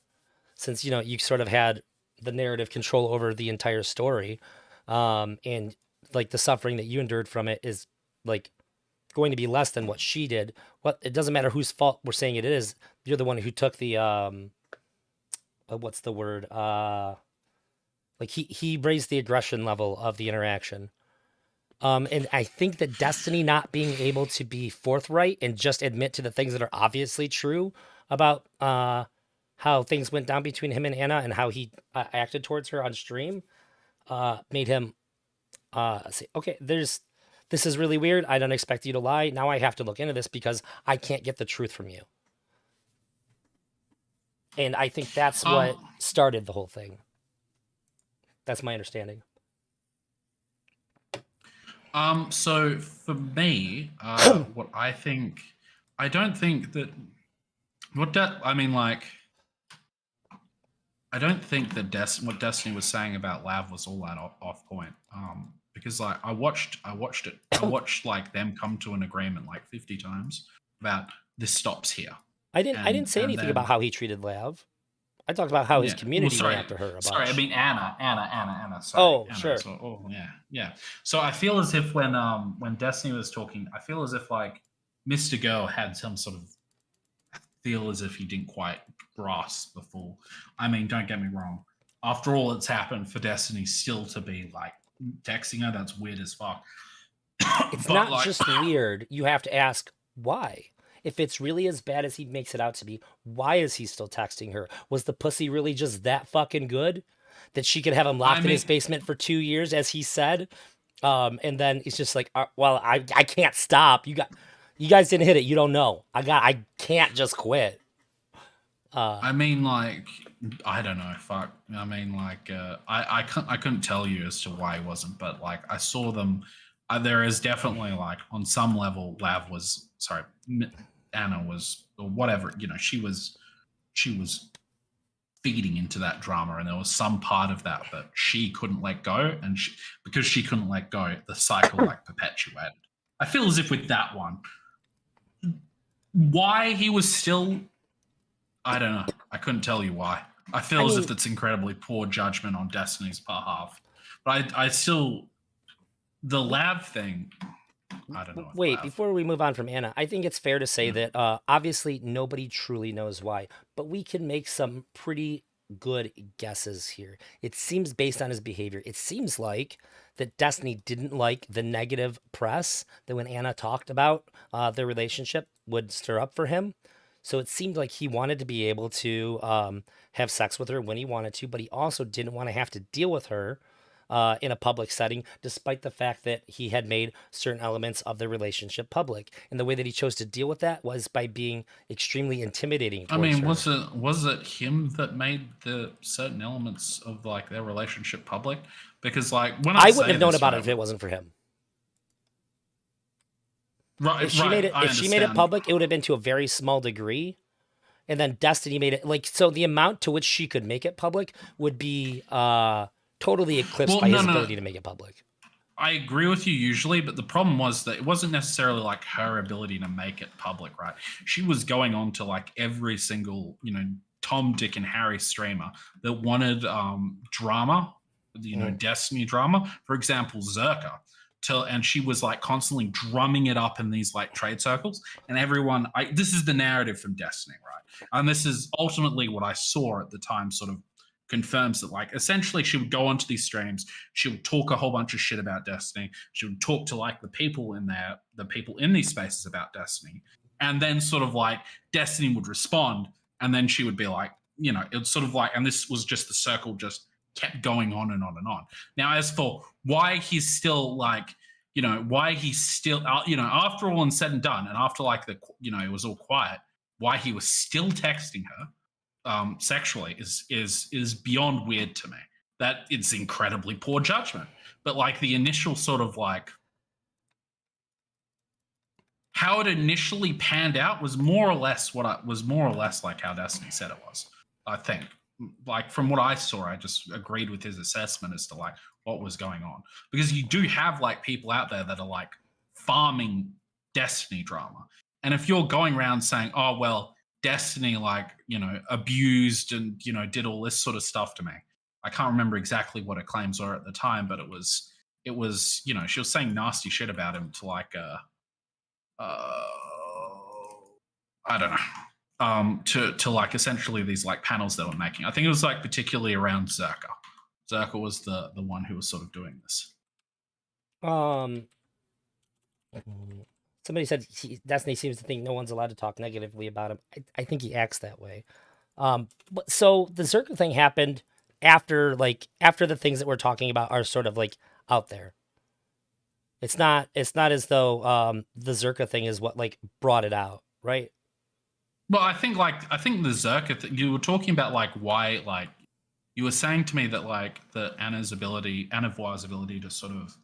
since, you know, you sort of had the narrative control over the entire story. And like the suffering that you endured from it is like going to be less than what she did. It doesn't matter whose fault we're saying it is. You're the one who took the, what's the word? Like he raised the aggression level of the interaction. And I think that Destiny not being able to be forthright and just admit to the things that are obviously true about how things went down between him and Anna and how he acted towards her on stream made him say, okay, this is really weird. I don't expect you to lie. Now I have to look into this because I can't get the truth from you. And I think that's what started the whole thing. That's my understanding. So for me, what I think, I don't think that I mean, like, I don't think that what Destiny was saying about Lav was all that off point. Because like I watched it. I watched like them come to an agreement like 50 times about this stops here. I didn't say anything about how he treated Lav. I talked about how his community went after her. Sorry, I mean Anna. Sorry, oh, Anna. sure. So, yeah. So I feel as if when Destiny was talking, I feel as if like Mr. Girl had some sort of feel as if he didn't quite grasp the full. I mean, don't get me wrong. After all that's happened, for Destiny still to be like texting her, that's weird as fuck. It's not like, just weird. You have to ask why. If it's really as bad as he makes it out to be, why is he still texting her? Was the pussy really just that fucking good that she could have him locked in his basement for 2 years, as he said? And then it's just like, well, I can't stop. You guys didn't hit it. You don't know. I can't just quit. I mean, like, I don't know. Fuck. I mean, like, I couldn't tell you as to why he wasn't, but like, I saw them. There is definitely like on some level, Anna was, or whatever, you know, she was feeding into that drama, and there was some part of that that she couldn't let go, and because she couldn't let go, the cycle like perpetuated. I feel as if with that one, why he was still, I don't know. I couldn't tell you why. I feel as if that's incredibly poor judgment on Destiny's behalf. But I still, the lab thing, I don't know. Wait, before we move on from Anna, I think it's fair to say that obviously nobody truly knows why, but we can make some pretty good guesses here. It seems based on his behavior. It seems like that Destiny didn't like the negative press that when Anna talked about their relationship would stir up for him. So it seemed like he wanted to be able to have sex with her when he wanted to, but he also didn't want to have to deal with her in a public setting, despite the fact that he had made certain elements of the relationship public. And the way that he chose to deal with that was by being extremely intimidating. I mean, was it him that made the certain elements of like their relationship public? Because like when I wouldn't have known about it if it wasn't for him. Right. If she made it public, it would have been to a very small degree. And then Destiny made it like, so the amount to which she could make it public would be totally eclipsed by his ability to make it public. I agree with you usually, but the problem was that it wasn't necessarily like her ability to make it public, right? She was going on to like every single, you know, Tom, Dick, and Harry streamer that wanted drama, you know, Destiny drama. For example, Zerka. And she was like constantly drumming it up in these like trade circles, and everyone, this is the narrative from Destiny, right? And this is ultimately what I saw at the time, sort of confirms that like essentially she would go onto these streams, she would talk a whole bunch of shit about Destiny, she would talk to like the people in these spaces about Destiny, and then sort of like Destiny would respond, and then she would be like, you know, it's sort of like, and this was just the circle just kept going on and on and on. Now, as for why he's still like, you know, why he's still, you know, after all and said and done, and after like the, you know, it was all quiet, why he was still texting her sexually is beyond weird to me. That it's incredibly poor judgment. But like the initial sort of like how it initially panned out was more or less like how Destiny said it was. I think, like from what I saw, I just agreed with his assessment as to like what was going on, because you do have like people out there that are like farming Destiny drama, and if you're going around saying, "Oh well, Destiny like you know abused and you know did all this sort of stuff to me," I can't remember exactly what her claims were at the time, but it was you know she was saying nasty shit about him to like I don't know, to like essentially these like panels they were making. I think it was like particularly around Zerka. Zerka was the one who was sort of doing this. Um, somebody said Destiny seems to think no one's allowed to talk negatively about him. I think he acts that way. But so the Zerka thing happened after the things that we're talking about are sort of like out there. It's not as though the Zerka thing is what like brought it out, right? Well, I think the Zerka thing, you were talking about like why, like you were saying to me that like the Anna Voir's ability to sort of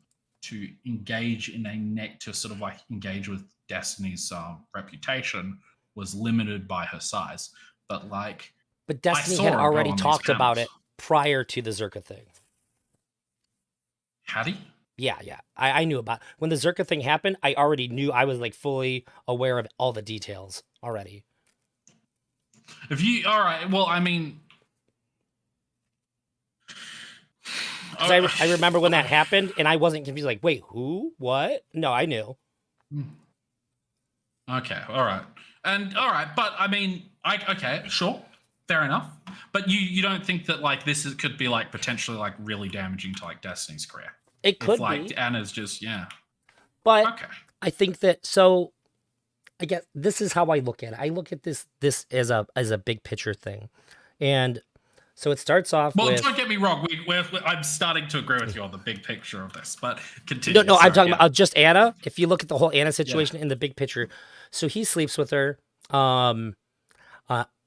to engage in a net to sort of like engage with Destiny's reputation was limited by her size. But like But Destiny had already talked about it prior to the Zerka thing. Had he? Yeah. I knew about when the Zerka thing happened. I already knew. I was like fully aware of all the details already. All right, well, I mean, I remember when that happened, and I wasn't confused. Like, wait, who? What? No, I knew. Okay, all right, but I mean, okay, sure, fair enough. But you don't think that like could be like potentially like really damaging to like Destiny's career? It could like be. Anna's just But okay. I think that so. I guess this is how I look at it. I look at this as a big picture thing, and so it starts off. Well, with, don't get me wrong. I'm starting to agree with you on the big picture of this, but continue. No, I'm talking about just Anna. If you look at the whole Anna situation in the big picture, so he sleeps with her.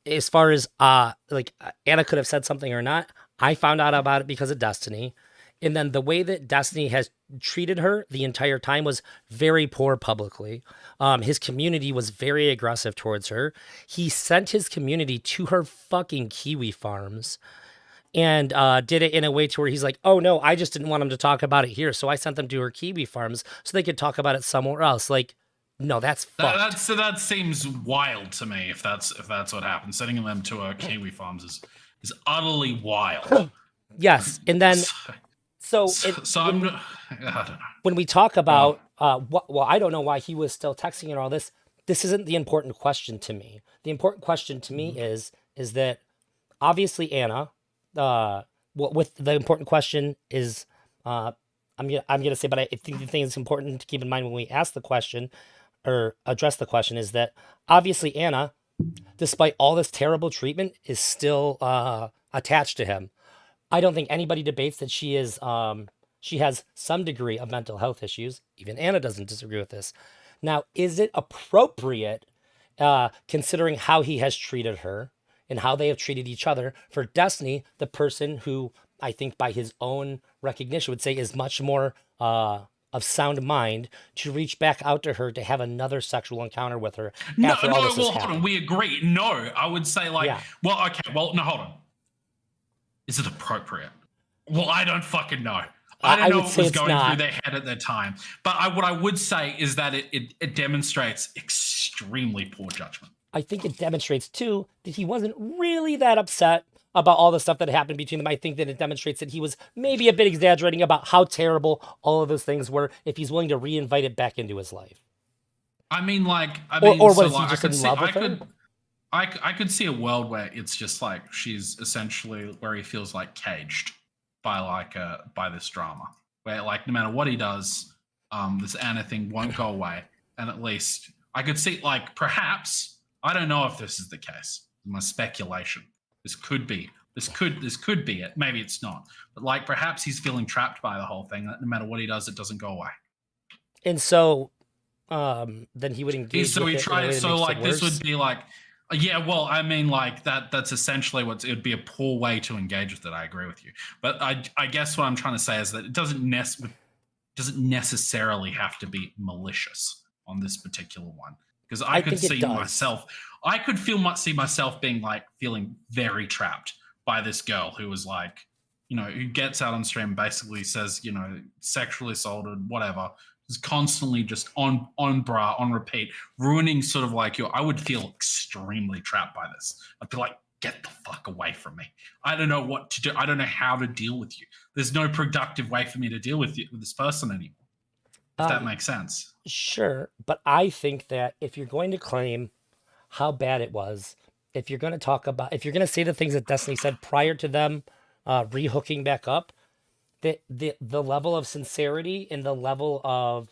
As far as like Anna could have said something or not, I found out about it because of Destiny. And then the way that Destiny has treated her the entire time was very poor publicly. His community was very aggressive towards her. He sent his community to her fucking kiwi farms and did it in a way to where he's like, oh no, I just didn't want them to talk about it here. So I sent them to her kiwi farms so they could talk about it somewhere else. Like, no, that's fucked. That seems wild to me. If that's what happened, sending them to her kiwi farms is utterly wild. Yes, and then I don't know. When we talk about well, I don't know why he was still texting and all this. This isn't the important question to me. The important question to me is that obviously Anna. With the important question is I'm gonna say, but I think the thing that's important to keep in mind when we ask the question or address the question is that obviously Anna, despite all this terrible treatment, is still attached to him. I don't think anybody debates that she has some degree of mental health issues. Even Anna doesn't disagree with this. Now, is it appropriate, considering how he has treated her and how they have treated each other, for Destiny, the person who I think by his own recognition would say is much more of sound mind, to reach back out to her to have another sexual encounter with her? Hold on. We agree. No, I would say no, hold on. Is it appropriate? Well, I don't fucking know. I don't know what was going through their head at the time. But what I would say is that it demonstrates extremely poor judgment. I think it demonstrates, too, that he wasn't really that upset about all the stuff that happened between them. I think that it demonstrates that he was maybe a bit exaggerating about how terrible all of those things were if he's willing to re-invite it back into his life. I mean, I could see a world where it's just like she's essentially where he feels like caged by this drama, where like no matter what he does, this Anna thing won't go away. And at least I could see like perhaps, I don't know if this is the case, my speculation This could be it. Maybe it's not. But like perhaps he's feeling trapped by the whole thing. That no matter what he does, it doesn't go away. And so then he would engage So with he it in a way tried. that So makes it like this worse. would be like, yeah. Well, I mean, like that's essentially what it would be, a poor way to engage with it. I agree with you. But I guess what I'm trying to say is that it doesn't necessarily have to be malicious on this particular one, because I could think it see does. myself. I could see myself being like feeling very trapped by this girl who was like, who gets out on stream and basically says, sexually assaulted, whatever, is constantly just on bra, on repeat, ruining sort of like I would feel extremely trapped by this. I'd be like, get the fuck away from me. I don't know what to do. I don't know how to deal with you. There's no productive way for me to deal with this person anymore. If that makes sense. Sure, but I think that if you're going to claim how bad it was, if you're going to say the things that Destiny said prior to them rehooking back up, the level of sincerity and the level of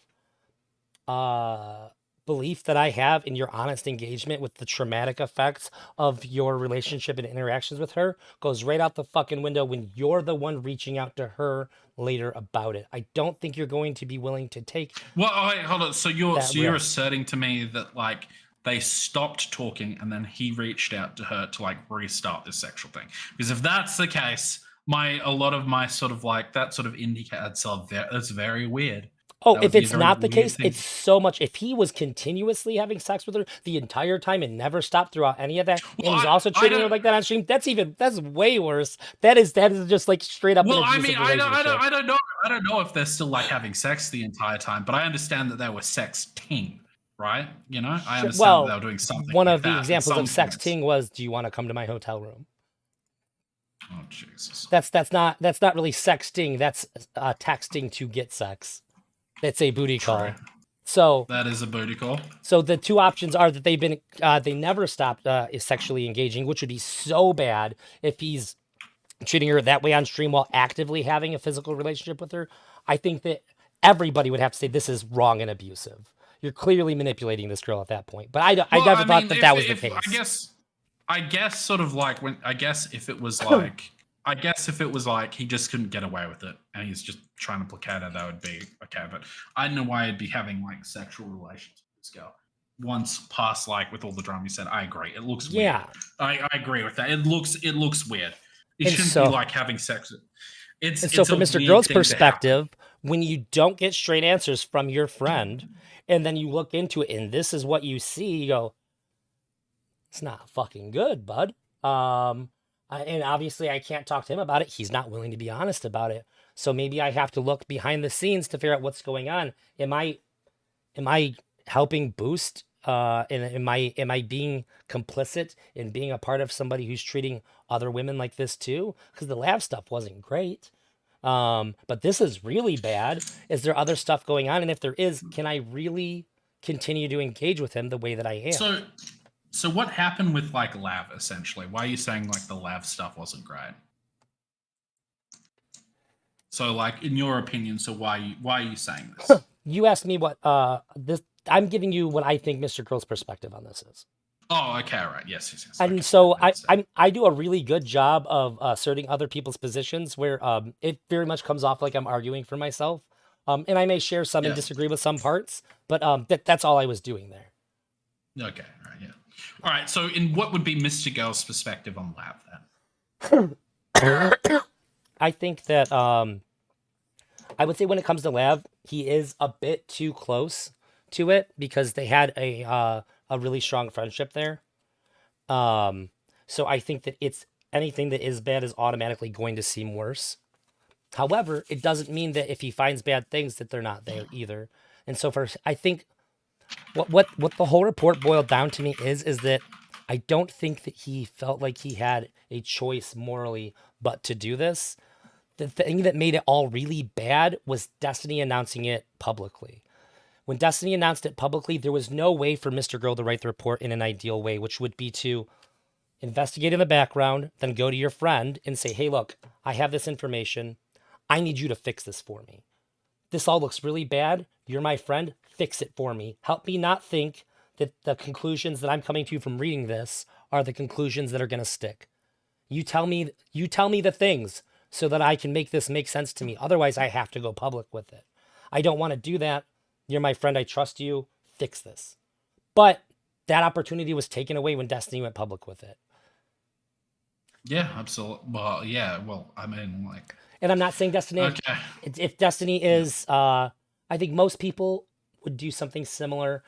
belief that I have in your honest engagement with the traumatic effects of your relationship and interactions with her goes right out the fucking window when you're the one reaching out to her later about it. I don't think you're going to be willing to take. Well, wait, hold on. So you're asserting to me that like they stopped talking and then he reached out to her to like restart this sexual thing? Because if that's the case, a lot of my sort of like that sort of indicates that's very weird. Oh, if it's not the case, it's so much. If he was continuously having sex with her the entire time and never stopped throughout any of that, and he's also treating her like that on stream, that's way worse. That is just like straight up. Well, I mean, I don't know. I don't know if they're still like having sex the entire time, but I understand that they were sexting, right? I understand that they were doing something. One of the examples of sexting was, "Do you want to come to my hotel room?" Oh Jesus! That's not really sexting. That's texting to get sex. It's a booty call. So that is a booty call. So the two options are that they never stopped sexually engaging, which would be so bad if he's treating her that way on stream while actively having a physical relationship with her. I think that everybody would have to say this is wrong and abusive. You're clearly manipulating this girl at that point. But I never thought that was the case. I guess sort of like if it was like he just couldn't get away with it and he's just trying to placate her, that would be okay. But I don't know why he'd be having like sexual relations with this girl. Once past like with all the drama you said, I agree. It looks weird. Yeah. I agree with that. It looks weird. It shouldn't be like having sex. So from Mr. Girl's perspective, when you don't get straight answers from your friend and then you look into it and this is what you see, you go, it's not fucking good, bud. And obviously I can't talk to him about it. He's not willing to be honest about it. So maybe I have to look behind the scenes to figure out what's going on. Am I helping boost? Am I being complicit in being a part of somebody who's treating other women like this too? Because the lab stuff wasn't great. But this is really bad. Is there other stuff going on? And if there is, can I really continue to engage with him the way that I am? So what happened with like Lav essentially? Why are you saying like the Lav stuff wasn't great? So like in your opinion, so why are you saying this? You asked me what this. I'm giving you what I think Mr. Girl's perspective on this is. Oh, okay, all right, yes. And okay, so I do a really good job of asserting other people's positions where it very much comes off like I'm arguing for myself, and I may share some and disagree with some parts, but that's all I was doing there. Okay, all right, yeah. All right, so in what would be Mr. Girl's perspective on Lav then? I think that I would say when it comes to Lav, he is a bit too close to it because they had a really strong friendship there. So I think that anything that is bad is automatically going to seem worse. However, it doesn't mean that if he finds bad things that they're not there either. And so I think what the whole report boiled down to me is that I don't think that he felt like he had a choice morally but to do this. The thing that made it all really bad was Destiny announcing it publicly. When Destiny announced it publicly, there was no way for Mr. Girl to write the report in an ideal way, which would be to investigate in the background, then go to your friend and say, hey, look, I have this information. I need you to fix this for me. This all looks really bad. You're my friend. Fix it for me. Help me not think that the conclusions that I'm coming to from reading this are the conclusions that are going to stick. You tell me the things so that I can make this make sense to me. Otherwise, I have to go public with it. I don't want to do that. You're my friend. I trust you. Fix this. But that opportunity was taken away when Destiny went public with it. Yeah, absolutely. Well, yeah. Well, I mean, like. And I'm not saying Destiny. Okay. If Destiny is, I think most people would do something similar.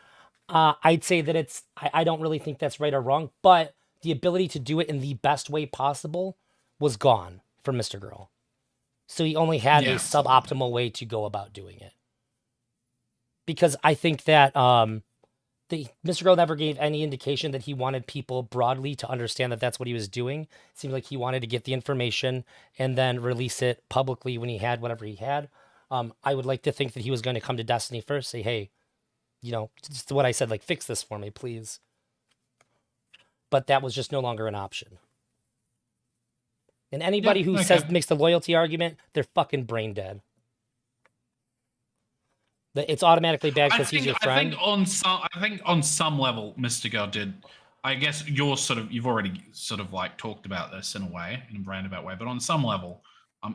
I'd say that it's. I don't really think that's right or wrong, but the ability to do it in the best way possible was gone from Mr. Girl. So he only had a suboptimal way to go about doing it. Because I think that Mr. Girl never gave any indication that he wanted people broadly to understand that that's what he was doing. It seemed like he wanted to get the information and then release it publicly when he had whatever he had. I would like to think that he was going to come to Destiny first, say, hey, you know, just what I said, like, fix this for me, please. But that was just no longer an option. And anybody who makes the loyalty argument, they're fucking brain dead. It's automatically bad because he's your friend. I think on some level, Mr. Girl did. I guess you've already sort of like talked about this in a way, in a roundabout way, but on some level,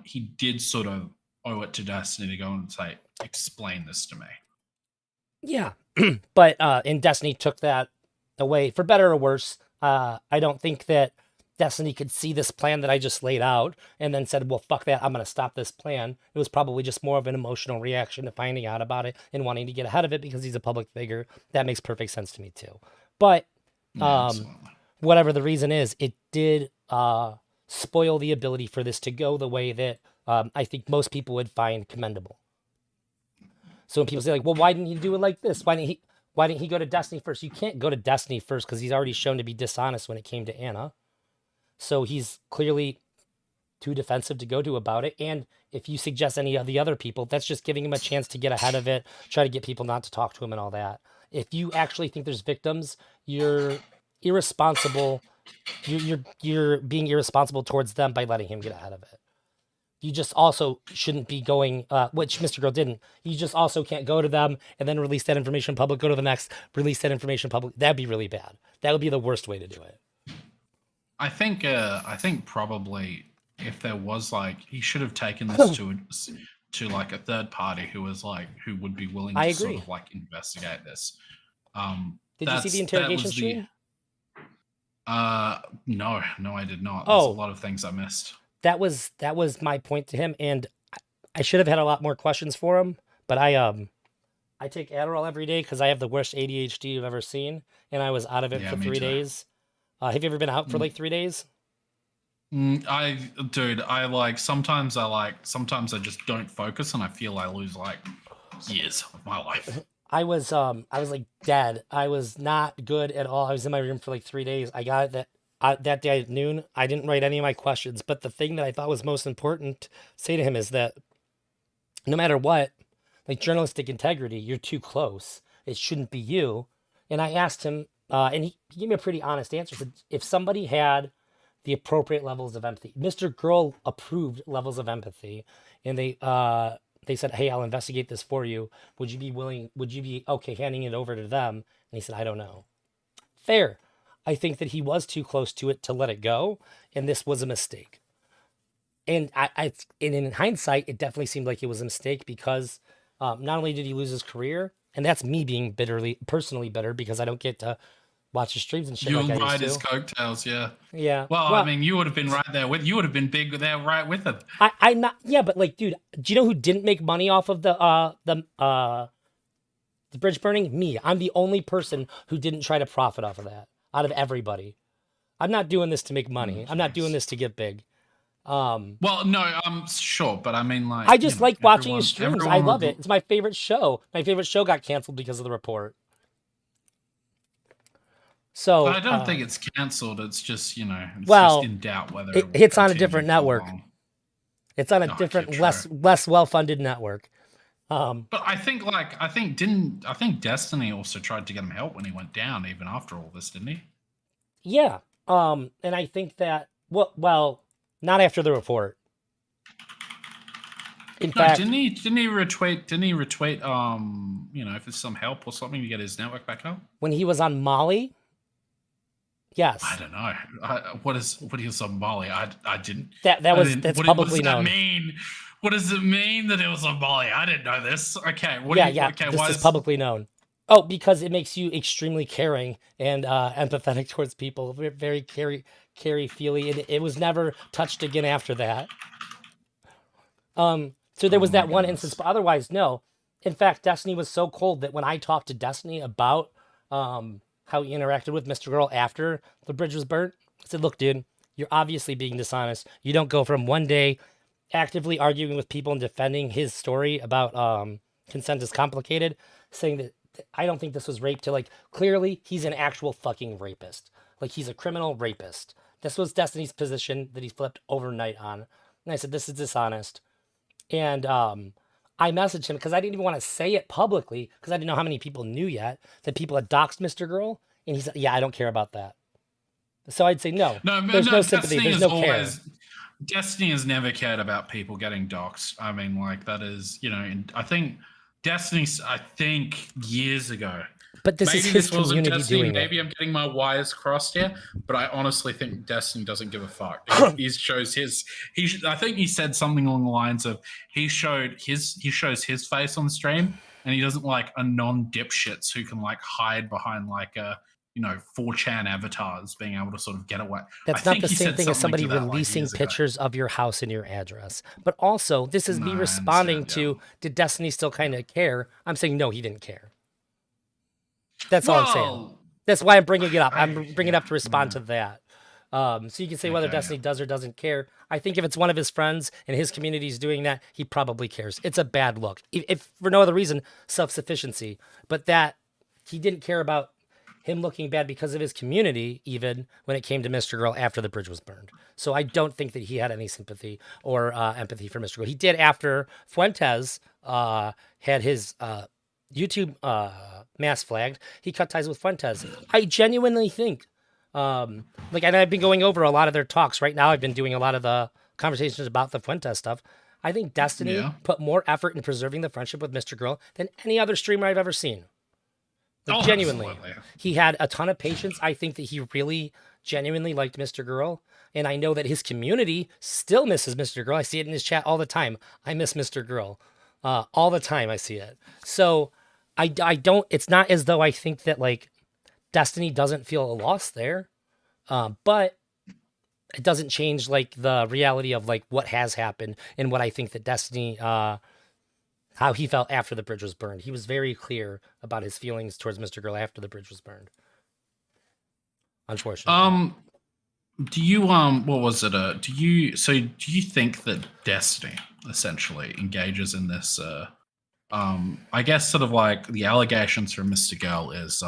he did sort of owe it to Destiny to go and say, explain this to me. Yeah, but and Destiny took that away for better or worse. I don't think that Destiny could see this plan that I just laid out and then said, well, fuck that, I'm going to stop this plan. It was probably just more of an emotional reaction to finding out about it and wanting to get ahead of it because he's a public figure. That makes perfect sense to me too. But whatever the reason is, it did spoil the ability for this to go the way that I think most people would find commendable. So when people say like, well, why didn't he do it like this? Why didn't he go to Destiny first? You can't go to Destiny first because he's already shown to be dishonest when it came to Anna. So he's clearly too defensive to go to about it. And if you suggest any of the other people, that's just giving him a chance to get ahead of it, try to get people not to talk to him and all that. If you actually think there's victims, you're irresponsible. You're being irresponsible towards them by letting him get ahead of it. You just also shouldn't be going, which Mr. Girl didn't. You just also can't go to them and then release that information public, go to the next, release that information public. That'd be really bad. That would be the worst way to do it. I think probably if there was like, he should have taken this to like a third party who would be willing to sort of like investigate this. Did you see the interrogation stream? No, I did not. There's a lot of things I missed. That was my point to him, and I should have had a lot more questions for him. But I take Adderall every day because I have the worst ADHD you've ever seen, and I was out of it for 3 days. Have you ever been out for like 3 days? Sometimes I just don't focus, and I feel I lose like years of my life. I was like dead. I was not good at all. I was in my room for like 3 days. I got it that day at noon. I didn't write any of my questions, but the thing that I thought was most important to say to him is that no matter what, like journalistic integrity, you're too close. It shouldn't be you. And I asked him, and he gave me a pretty honest answer. Said, if somebody had the appropriate levels of empathy, Mr. Girl approved levels of empathy, and they said, hey, I'll investigate this for you. Would you be okay handing it over to them? And he said, I don't know. Fair. I think that he was too close to it to let it go, and this was a mistake. And and in hindsight, it definitely seemed like it was a mistake because not only did he lose his career, and that's me being personally bitter because I don't get to watch his streams and shit. You like I ride used his coattails, yeah. Yeah. Well, I mean, you would have been right there you would have been big there right with him. I'm not. Yeah, but like, dude, do you know who didn't make money off of the bridge burning? Me. I'm the only person who didn't try to profit off of that out of everybody. I'm not doing this to make money. I'm not doing this to get big. Well, no, I'm sure, but I mean, like, I just like watching his streams. I love it. It's my favorite show. My favorite show got canceled because of the report. So I don't think it's canceled. It's just, it's just in doubt whether it hits on a different network. It's on a different, less well-funded network. But I think Destiny also tried to get him help when he went down, even after all this, didn't he? Yeah. And I think that well, not after the report. In fact, didn't he retweet? If it's some help or something to get his network back up? When he was on Molly, Yes. I don't know. What is on Molly? I didn't. That's What publicly does that known. mean? What does it mean that it was on Molly? I didn't know this. Okay. Okay. This Why is is publicly known. Oh, because it makes you extremely caring and empathetic towards people. Very carry feely, and it was never touched again after that. So there Oh was my that one instance, goodness. but otherwise, no. In fact, Destiny was so cold that when I talked to Destiny about how he interacted with Mr. Girl after the bridge was burnt, I said, "Look, dude, you're obviously being dishonest. You don't go from one day actively arguing with people and defending his story about consent is complicated, saying that I don't think this was rape, to like clearly he's an actual fucking rapist. Like he's a criminal rapist. This was Destiny's position that he flipped overnight on. And I said, this is dishonest. And I messaged him because I didn't even want to say it publicly because I didn't know how many people knew yet that people had doxed Mr. Girl. And he said, yeah, I don't care about that. So I'd say, no, there's no sympathy. There's no care. Destiny has never cared about people getting doxxed. I mean, like that is, I think Destiny's, years ago. But this is his community Destiny. doing Maybe it. I'm getting my wires crossed here, but I honestly think Destiny doesn't give a fuck. He shows his. I think he said something along the lines of he shows his face on stream, and he doesn't like a non-dipshits who can like hide behind like a 4chan avatars being able to sort of get away. That's not the same thing as somebody releasing pictures of your house and your address. But also, this is me responding to, did Destiny still kind of care? I'm saying, no, he didn't care. That's all I'm saying. That's why I'm bringing it up. I'm bringing it up to respond to that. So you can say whether Destiny does or doesn't care. I think if it's one of his friends and his community is doing that, he probably cares. It's a bad look. If for no other reason, self-sufficiency. But that he didn't care about him looking bad because of his community, even when it came to Mr. Girl after the bridge was burned. So I don't think that he had any sympathy or empathy for Mr. Girl. He did after Fuentes had his YouTube mass flagged. He cut ties with Fuentes. I genuinely think, and I've been going over a lot of their talks right now. I've been doing a lot of the conversations about the Fuentes stuff. I think Destiny put more effort in preserving the friendship with Mr. Girl than any other streamer I've ever seen. Genuinely. Absolutely. He had a ton of patience. I think that he really genuinely liked Mr. Girl. And I know that his community still misses Mr. Girl. I see it in his chat all the time. I miss Mr. Girl. All the time I see it. So I don't, it's not as though I think that like Destiny doesn't feel a loss there. But it doesn't change like the reality of like what has happened and what I think that Destiny, how he felt after the bridge was burned. He was very clear about his feelings towards Mr. Girl after the bridge was burned. Unfortunately. Do you what was it? Do you think that Destiny essentially engages in this I guess sort of like the allegations from Mr. Girl is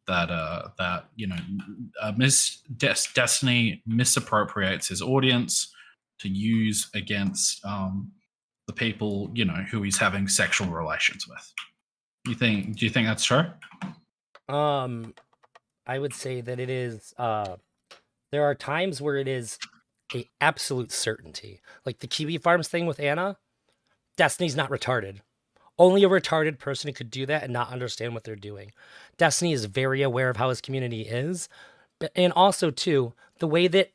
that Destiny misappropriates his audience to use against the people, who he's having sexual relations with. Do you think that's true? I would say that it is, there are times where it is a absolute certainty. Like the Kiwi Farms thing with Anna, Destiny's not retarded. Only a retarded person could do that and not understand what they're doing. Destiny is very aware of how his community is. And also, too, the way that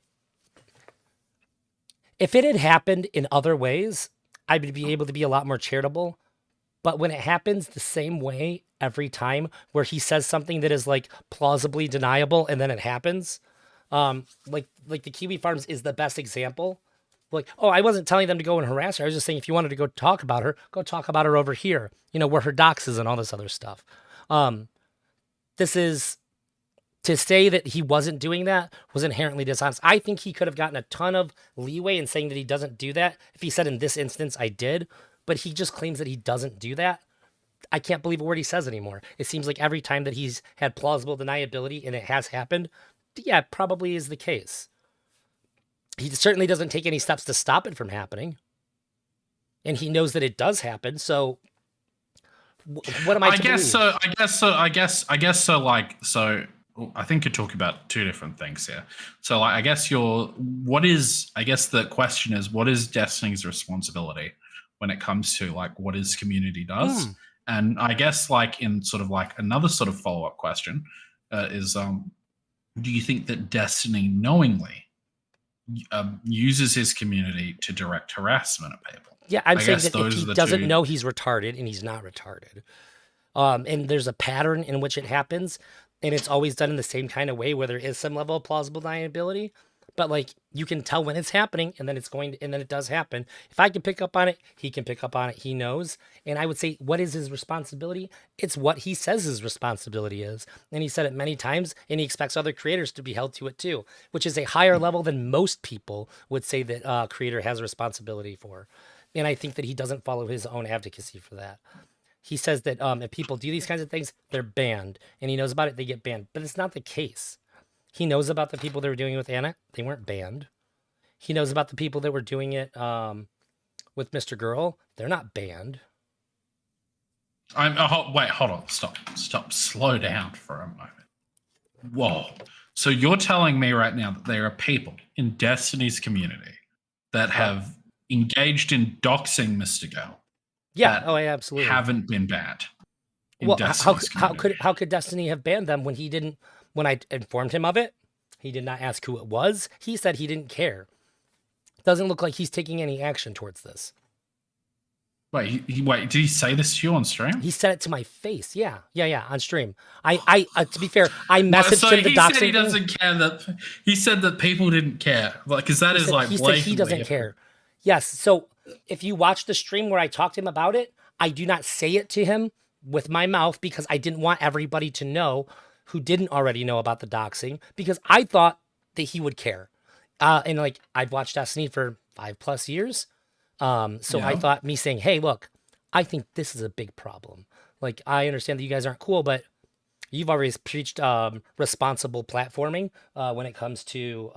if it had happened in other ways, I would be able to be a lot more charitable. But when it happens the same way every time, where he says something that is like plausibly deniable and then it happens, like the Kiwi Farms is the best example. Like, oh, I wasn't telling them to go and harass her. I was just saying if you wanted to go talk about her, go talk about her over here, where her docs is and all this other stuff. This is to say that he wasn't doing that was inherently dishonest. I think he could have gotten a ton of leeway in saying that he doesn't do that if he said in this instance, I did, but he just claims that he doesn't do that. I can't believe a word he says anymore. It seems like every time that he's had plausible deniability and it has happened, yeah, it probably is the case. He certainly doesn't take any steps to stop it from happening. And he knows that it does happen. So what am I to believe? I think you're talking about two different things here. So like, the question is, what is Destiny's responsibility when it comes to like what his community does? And I guess like in sort of like another sort of follow-up question is do you think that Destiny knowingly uses his community to direct harassment at people? Yeah, I'm I saying guess that if those he are the doesn't two. know he's retarded and he's not retarded, and there's a pattern in which it happens, and it's always done in the same kind of way where there is some level of plausible deniability, but like you can tell when it's happening, and then and then it does happen. If I can pick up on it, he can pick up on it. He knows, and I would say, what is his responsibility? It's what he says his responsibility is, and he said it many times, and he expects other creators to be held to it too, which is a higher level than most people would say that a creator has a responsibility for. And I think that he doesn't follow his own advocacy for that. He says that if people do these kinds of things, they're banned, and he knows about it, they get banned. But it's not the case. He knows about the people that were doing it with Anna; they weren't banned. He knows about the people that were doing it with Mr. Girl; they're not banned. Wait, hold on, stop, slow down for a moment. Whoa! So you're telling me right now that there are people in Destiny's community that have engaged in doxing Mr. Girl? Yeah. Oh, yeah, absolutely. Haven't been banned. Well, how could Destiny have banned them when he didn't? When I informed him of it, he did not ask who it was. He said he didn't care. Doesn't look like he's taking any action towards this. Wait, did he say this to you on stream? He said it to my face. Yeah, on stream. I to be fair, I messaged him the doxing. He said he doesn't care that. He said that people didn't care, like, because that is like he said he doesn't care. Yes. So if you watch the stream where I talked to him about it, I do not say it to him with my mouth because I didn't want everybody to know who didn't already know about the doxing, because I thought that he would care. And like, I've watched Destiny for 5+ years. So I thought me saying, hey, look, I think this is a big problem. Like, I understand that you guys aren't cool, but you've always preached responsible platforming when it comes to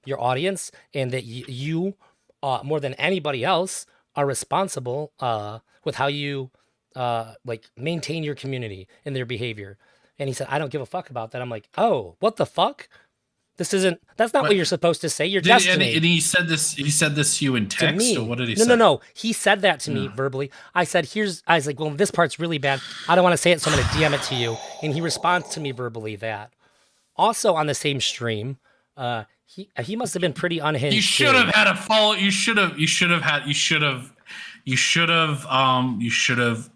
your audience, and that you more than anybody else are responsible with how you like maintain your community and their behavior. And he said, I don't give a fuck about that. I'm like, oh, what the fuck? That's not what you're supposed to say. You're Destiny. And he said this to you in text, or what did he say? No. He said that to me verbally. I said, I was like, well, this part's really bad. I don't want to say it, so I'm going to DM it to you. And he responds to me verbally that. Also on the same stream, he must have been pretty unhinged. You should have had a follow. You should have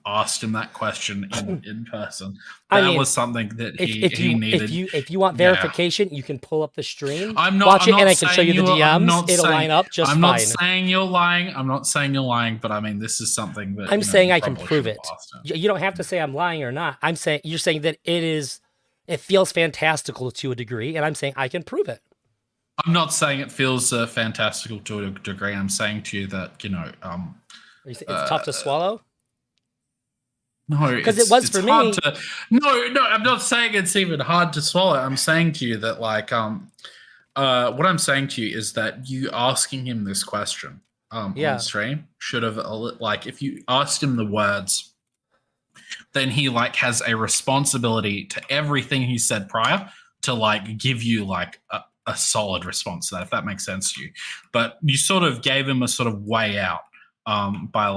asked him that question in person. That was something that he needed. If you want verification, you can pull up the stream, watch it, and I can show you the DMs. It'll line up just fine. I'm not saying you're lying. But I mean, this is something that I'm saying I can prove it. You don't have to say I'm lying or not. I'm saying you're saying that it feels fantastical to a degree, and I'm saying I can prove it. I'm not saying it feels fantastical to a degree. I'm saying to you that it's tough to swallow. No, because it was for me. No, I'm not saying it's even hard to swallow. I'm saying to you that, like, what I'm saying to you is that you asking him this question on stream should have, like, if you asked him the words, then he like has a responsibility to everything he said prior to like give you like a solid response to that, if that makes sense to you. But you sort of gave him a sort of way out by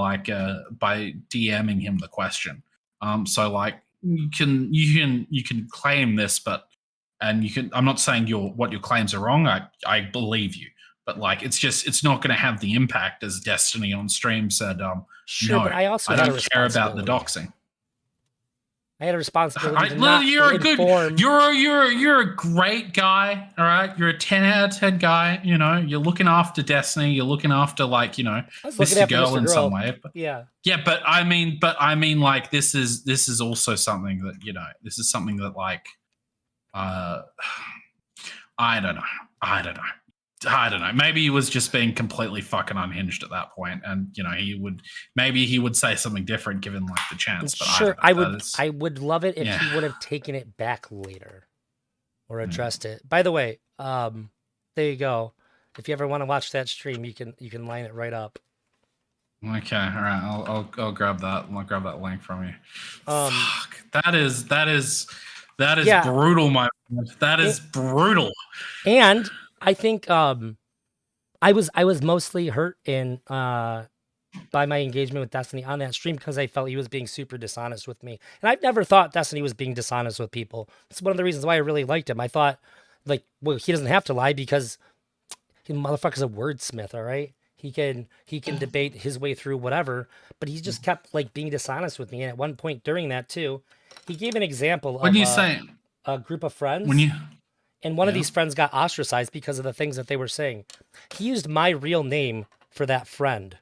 DMing him the question. So like you can claim this, and you can. I'm not saying what your claims are wrong. I believe you, but like it's not going to have the impact as Destiny on stream said. Sure, no, but I don't care about the doxing. I had a responsibility to not inform. You're a great guy, all right? You're a 10 out of 10 guy, you know. You're looking after Destiny. You're looking after, like, you know, Mr. Girl in some way. But, yeah, but I mean, like, this is also something that, you know, this is something that, like, I don't know. Maybe he was just being completely fucking unhinged at that point, and you know he would say something different given like the chance. But sure, I would love it if he would have taken it back later or addressed it. By the way, there you go. If you ever want to watch that stream, you can line it right up. Okay, all right. I'll grab that. I'll grab that link from you. Fuck, that is brutal, my friend. That is brutal. And I think I was mostly hurt by my engagement with Destiny on that stream because I felt he was being super dishonest with me. And I've never thought Destiny was being dishonest with people. It's one of the reasons why I really liked him. I thought like, well, he doesn't have to lie because he motherfucker's a wordsmith, all right? He can debate his way through whatever, but he just kept like being dishonest with me. And at one point during that too, he gave an example When of you say a group of when friends, you and one of yeah. these friends got ostracized because of the things that they were saying. He used my real name for that friend.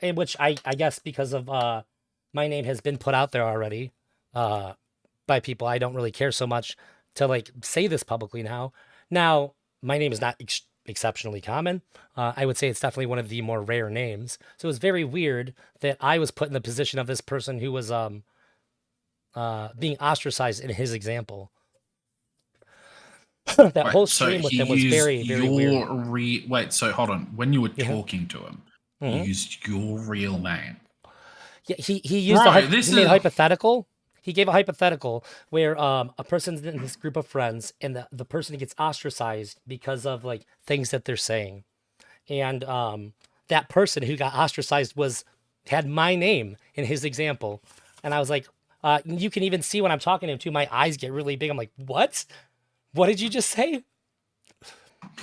In which I guess because of my name has been put out there already by people, I don't really care so much to like say this publicly now. Now, my name is not exceptionally common. I would say it's definitely one of the more rare names. So it was very weird that I was put in the position of this person who was being ostracized in his example. That whole Wait, so stream with he him was used very, very weird. wait, so hold on. When you were Yeah. talking to him, he Mhm. used your real name. Yeah, he used Bro, he made a hypothetical. He gave a hypothetical where a person's in this group of friends and the person gets ostracized because of like things that they're saying. And that person who got ostracized had my name in his example. And I was like, you can even see when I'm talking to him too, my eyes get really big. I'm like, what? What did you just say?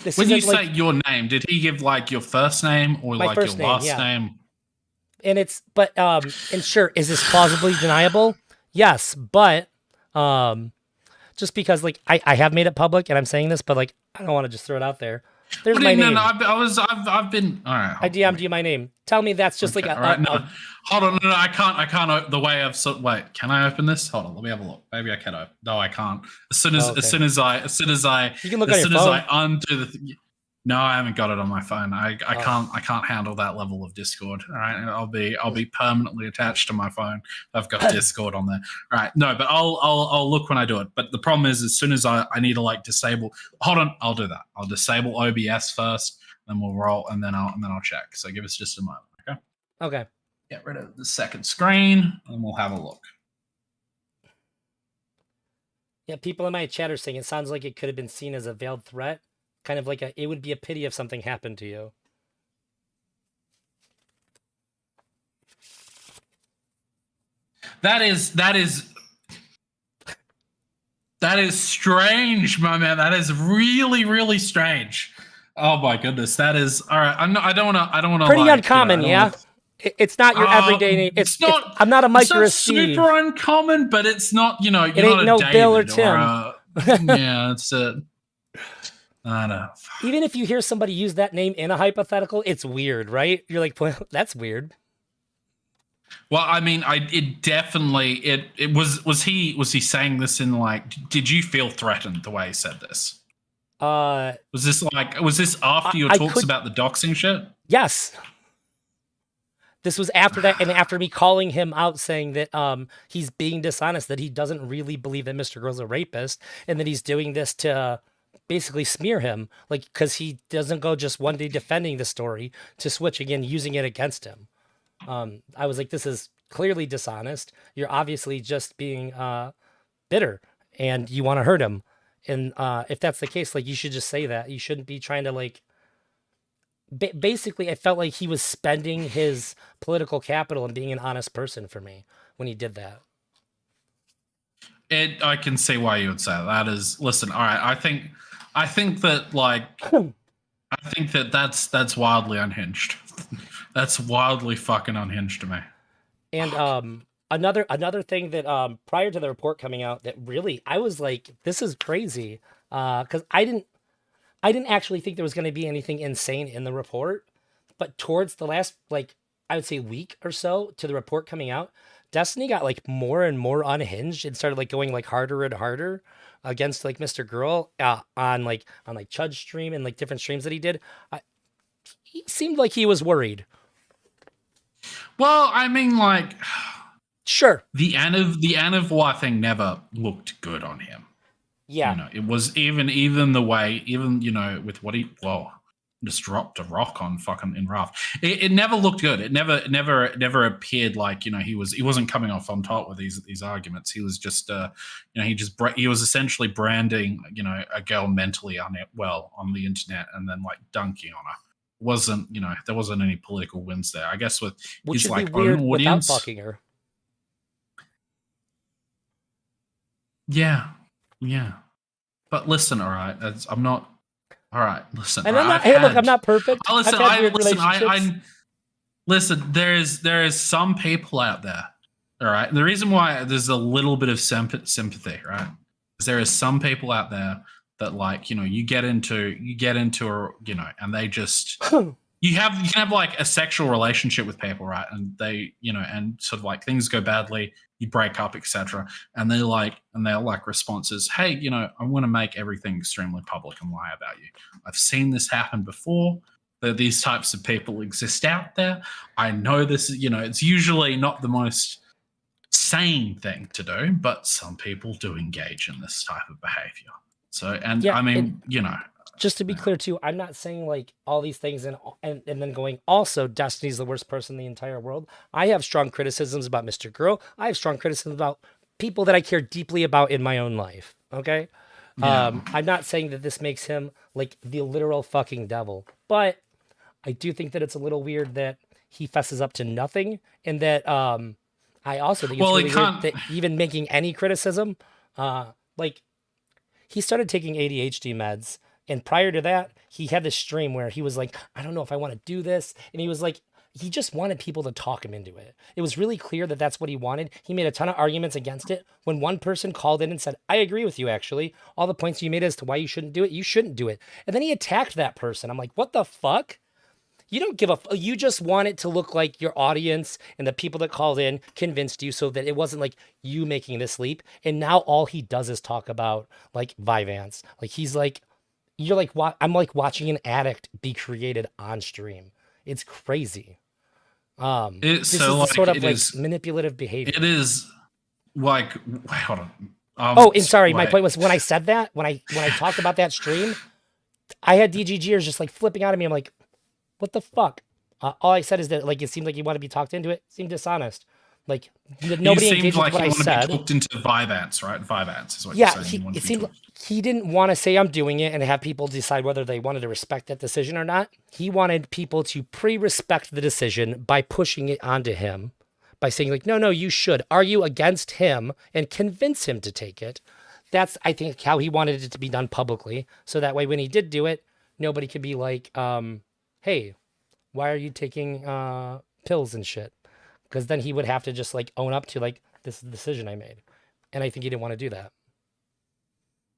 This when you isn't say like your name, did he give like your first name or my like your first name, last yeah. name? And sure, is this plausibly deniable? Yes, but just because like I have made it public and I'm saying this, but like I don't want to just throw it out there. There's What do my you, no, name. no, I've been, all right, I hold on, DM'd you my name. Tell me that's just like okay, all right, no, a hold on, no, I can't, the way I've, wait, can I open this? Hold on, let me have a look. Maybe I can open, no, I can't. As soon as, oh, okay. as You can look on your soon as I phone. undo no, I haven't got it on my phone. I Oh. can't handle that level of Discord. All right, I'll be permanently attached to my phone. I've got Discord on there. All right, no, but I'll look when I do it. But the problem is, as soon as I need to like disable. Hold on, I'll do that. I'll disable OBS first, then we'll roll, and then I'll check. So give us just a moment, okay? Okay. Get rid of the second screen, and we'll have a look. Yeah, people in my chat are saying it sounds like it could have been seen as a veiled threat. Kind of like it would be a pity if something happened to you. That is strange, my man. That is really, really strange. Oh my goodness, that is all right. I don't want to. Pretty like, uncommon, yeah. It's not your everyday name. It's not. I'm not a Mike It's or not a Steve. super uncommon, but it's not. You know, you're It ain't not a no David Bill or or Tim. a. Yeah, it's a. I know. Even if you hear somebody use that name in a hypothetical, it's weird, right? You're like, well, that's weird. Well, I mean, it definitely it was he saying this in like? Did you feel threatened the way he said this? Was this after your talks about the doxing shit? Yes. This was after that, and after me calling him out saying that he's being dishonest, that he doesn't really believe that Mr. Girl's a rapist, and that he's doing this to basically smear him, like because he doesn't go just one day defending the story to switch again, using it against him. I was like, this is clearly dishonest. You're obviously just being bitter, and you want to hurt him. And if that's the case, like you should just say that. You shouldn't be trying to like. Basically, I felt like he was spending his political capital and being an honest person for me when he did that. I can see why you would say that. That is, listen, all right. I think that like, I think that that's wildly unhinged. That's wildly fucking unhinged to me. And another thing that prior to the report coming out that really I was like, this is crazy, because I didn't actually think there was going to be anything insane in the report, but towards the last, like, I would say week or so to the report coming out, Destiny got like more and more unhinged and started like going like harder and harder against like Mr. Girl on Chud's stream and like different streams that he did. He seemed like he was worried. Well, I mean, like, sure, the Anavoir thing never looked good on him. Yeah, you know, it was even the way, even you know, with what he just dropped a rock on fucking in Raft. It never looked good. It never appeared like, you know, he wasn't coming off on top with these arguments. He was just you know, he was essentially branding, you know, a girl mentally unwell on the internet and then like dunking on her. Wasn't, you know, there wasn't any political wins there. I guess with which his would like be weird own without audience. fucking her. Yeah. But listen, all right, I'm not. All right, listen. And all I'm right, not. Hey, look, I'm not perfect. Listen, I've had weird listen. relationships. Listen. There is some people out there. All right. The reason why there's a little bit of sympathy, right? Is there is some people out there that like you get into and they just you can have like a sexual relationship with people, right? And they and sort of like things go badly, you break up, etc. And they're like responses, hey, I want to make everything extremely public and lie about you. I've seen this happen before. That these types of people exist out there. I know this is it's usually not the most sane thing to do, but some people do engage in this type of behavior. So, and Yeah, I mean, just to be clear too, I'm not saying like all these things and then going also Destiny's the worst person in the entire world. I have strong criticisms about Mr. Girl. I have strong criticisms about people that I care deeply about in my own life. Okay. Yeah. I'm not saying that this makes him like the literal fucking devil, but I do think that it's a little weird that he fesses up to nothing, and that I also think it's really weird that even making any criticism, like he started taking ADHD meds, and prior to that, he had this stream where he was like, I don't know if I want to do this, and he was like, he just wanted people to talk him into it. It was really clear that that's what he wanted. He made a ton of arguments against it. When one person called in and said, I agree with you, actually. All the points you made as to why you shouldn't do it, you shouldn't do it. And then he attacked that person. I'm like, what the fuck? You don't give a you just want it to look like your audience and the people that called in convinced you, so that it wasn't like you making this leap. And now all he does is talk about like Vyvanse. Like he's like, you're like, I'm like watching an addict be created on stream. It's crazy. This is like, sort of like manipulative behavior. It is like, wait, hold on. And sorry, my point was when I said that, when I talked about that stream, I had DGGers just like flipping out at me. I'm like, what the fuck? All I said is that like it seemed like you want to be talked into it. It seemed dishonest. Like nobody engaged with what I said. To be talked into Vyvanse, right? Vyvanse is what you're saying. It seemed like he didn't want to say I'm doing it and have people decide whether they wanted to respect that decision or not. He wanted people to pre-respect the decision by pushing it onto him, by saying like, no, you should argue against him and convince him to take it. That's, I think, how he wanted it to be done publicly. So that way, when he did do it, nobody could be like, hey, why are you taking pills and shit? Because then he would have to just like own up to like, this is the decision I made. And I think he didn't want to do that.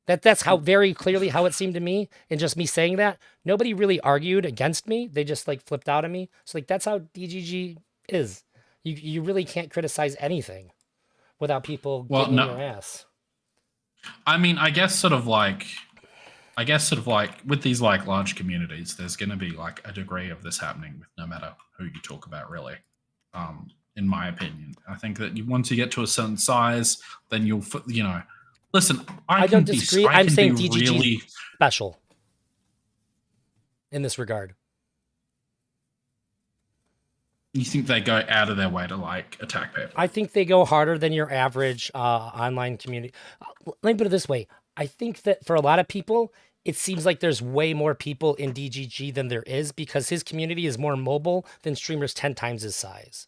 That's how very clearly how it seemed to me. And just me saying that, nobody really argued against me. They just like flipped out at me. So like, that's how DGG is. You really can't criticize anything without people getting in your ass. I mean, I guess sort of like with these like large communities, there's going to be like a degree of this happening with no matter who you talk about, really. In my opinion, I think that once you get to a certain size, then you'll, listen. I don't disagree. I'm saying DGG really special in this regard. You think they go out of their way to like attack people? I think they go harder than your average online community. Let me put it this way. I think that for a lot of people, it seems like there's way more people in DGG than there is because his community is more mobile than streamers 10 times his size.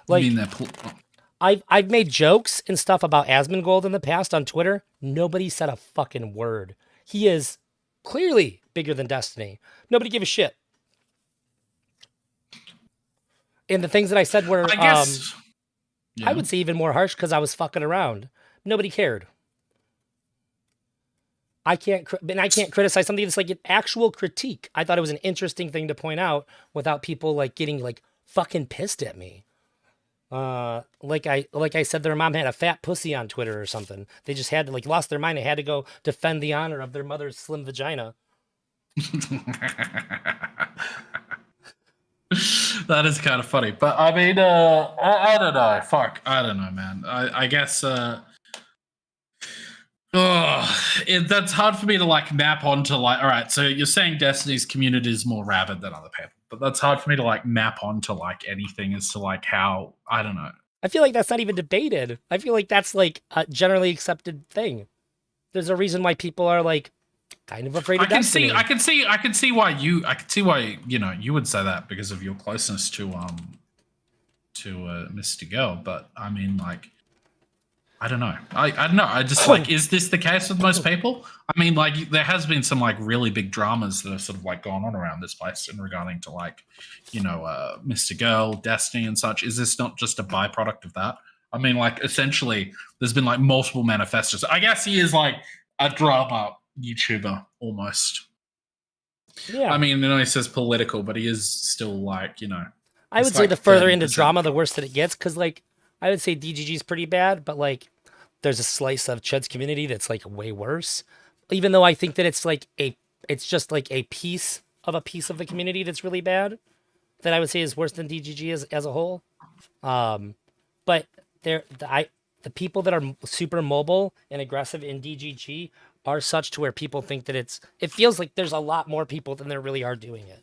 Like, I've made jokes and stuff about Asmongold in the past on Twitter. Nobody said a fucking word. He is clearly bigger than Destiny. Nobody gave a shit. And the things that I said were, I guess, I would say even more harsh because I was fucking around. Nobody cared. I can't criticize something that's like an actual critique. I thought it was an interesting thing to point out without people like getting like fucking pissed at me. Like I said, their mom had a fat pussy on Twitter or something. They just had to like lost their mind. They had to go defend the honor of their mother's slim vagina. That is kind of funny, but I mean, I don't know. Fuck, I don't know, man. I guess, that's hard for me to like map onto like. All right, so you're saying Destiny's community is more rabid than other people, but that's hard for me to like map onto like anything as to like how, I don't know. I feel like that's not even debated. I feel like that's like a generally accepted thing. There's a reason why people are like kind of afraid of Destiny. I can see why you would say that because of your closeness to Mr. Girl, but I mean like I don't know. I don't know. I just like, is this the case with most people? I mean, like, there has been some like really big dramas that have sort of like gone on around this place in regarding to like, Mr. Girl, Destiny, and such. Is this not just a byproduct of that? I mean, like, essentially, there's been like multiple manifestos. I guess he is like a drama YouTuber almost. Yeah. I mean, he says political, but he is still like, I would say the further into drama, the worse that it gets. Because like, I would say DGG is pretty bad, but like, there's a slice of Chud's community that's like way worse. Even though I think that it's just like a piece of the community that's really bad, that I would say is worse than DGG as a whole. But the people that are super mobile and aggressive in DGG are such to where people think that it feels like there's a lot more people than there really are doing it,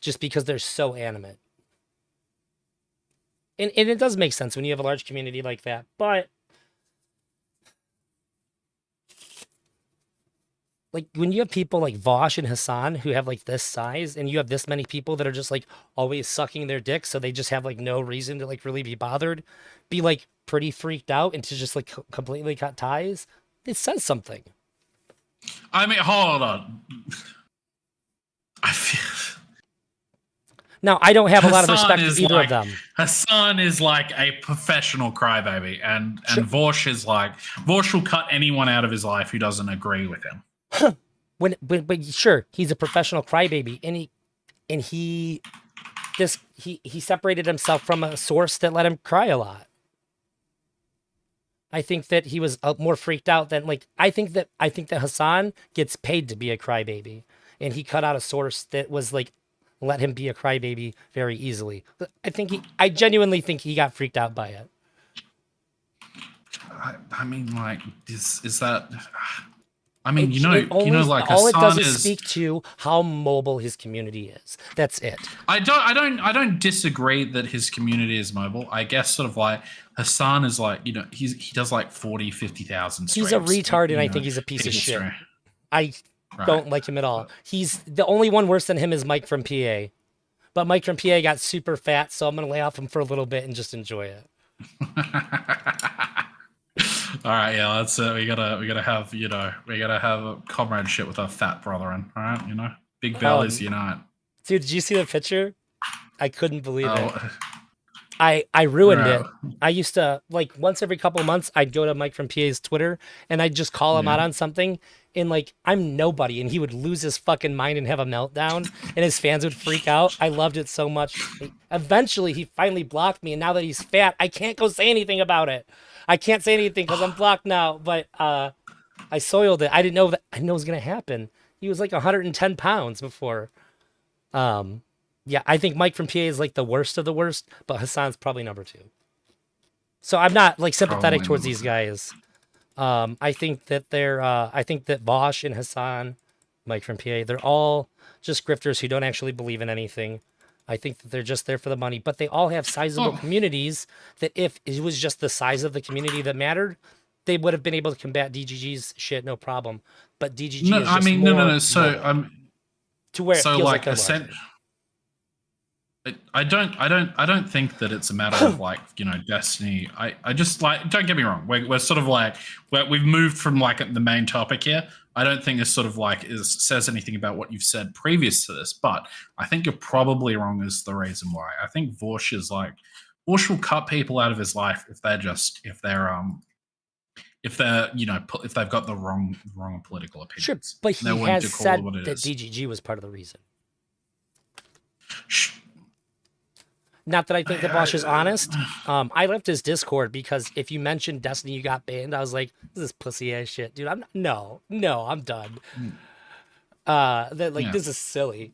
just because they're so animate. And it does make sense when you have a large community like that, but like when you have people like Vosh and Hassan who have like this size, and you have this many people that are just like always sucking their dick, so they just have like no reason to like really be bothered, be like pretty freaked out, and to just like completely cut ties, it says something. I mean, hold on. I feel. Now, I don't have a lot of respect for either of them. Hassan is like a professional crybaby, and Vosh is like, Vosh will cut anyone out of his life who doesn't agree with him. But sure, he's a professional crybaby, and he separated himself from a source that let him cry a lot. I think that he was more freaked out than like, I think that Hassan gets paid to be a crybaby, and he cut out a source that was like, let him be a crybaby very easily. I genuinely think he got freaked out by it. I mean, like, is that? I mean, like all it does is speak to how mobile his community is. That's it. I don't disagree that his community is mobile. I guess sort of like Hassan is like, he does like 40, 50,000 streams. He's a retard, and I think he's a piece of shit. I don't like him at all. He's the only one worse than him is Mike from PA. But Mike from PA got super fat, so I'm going to lay off him for a little bit and just enjoy it. All right, yeah, that's it. We gotta have a comradeship with our fat brethren. All right, big bellies unite. Dude, did you see the picture? I couldn't believe it. I ruined it. I used to, like, once every couple of months, I'd go to Mike from PA's Twitter, and I'd just call him out on something, and, like, I'm nobody, and he would lose his fucking mind and have a meltdown, and his fans would freak out. I loved it so much. Eventually, he finally blocked me, and now that he's fat, I can't go say anything about it. I can't say anything because I'm blocked now, but I soiled it. I didn't know it was going to happen. He was, like, 110 pounds before. Yeah, I think Mike from PA is like the worst of the worst, but Hassan's probably number 2. So I'm not like sympathetic towards these guys. I think that I think that Vosh and Hassan, Mike from PA, they're all just grifters who don't actually believe in anything. I think that they're just there for the money, but they all have sizable communities that if it was just the size of the community that mattered, they would have been able to combat DGG's shit, no problem. But DGG is just no. So to where it feels like I don't think that it's a matter of like, Destiny. I just like, don't get me wrong. We're sort of like, we've moved from like the main topic here. I don't think this sort of like says anything about what you've said previous to this, but I think you're probably wrong is the reason why. I think Vosh will cut people out of his life if they've got the wrong political opinions. Sure, but he has said that DGG was part of the reason. Not that I think that Vosh is honest. I left his Discord because if you mentioned Destiny, you got banned. I was like, this is pussy ass shit, dude. I'm done. This is silly.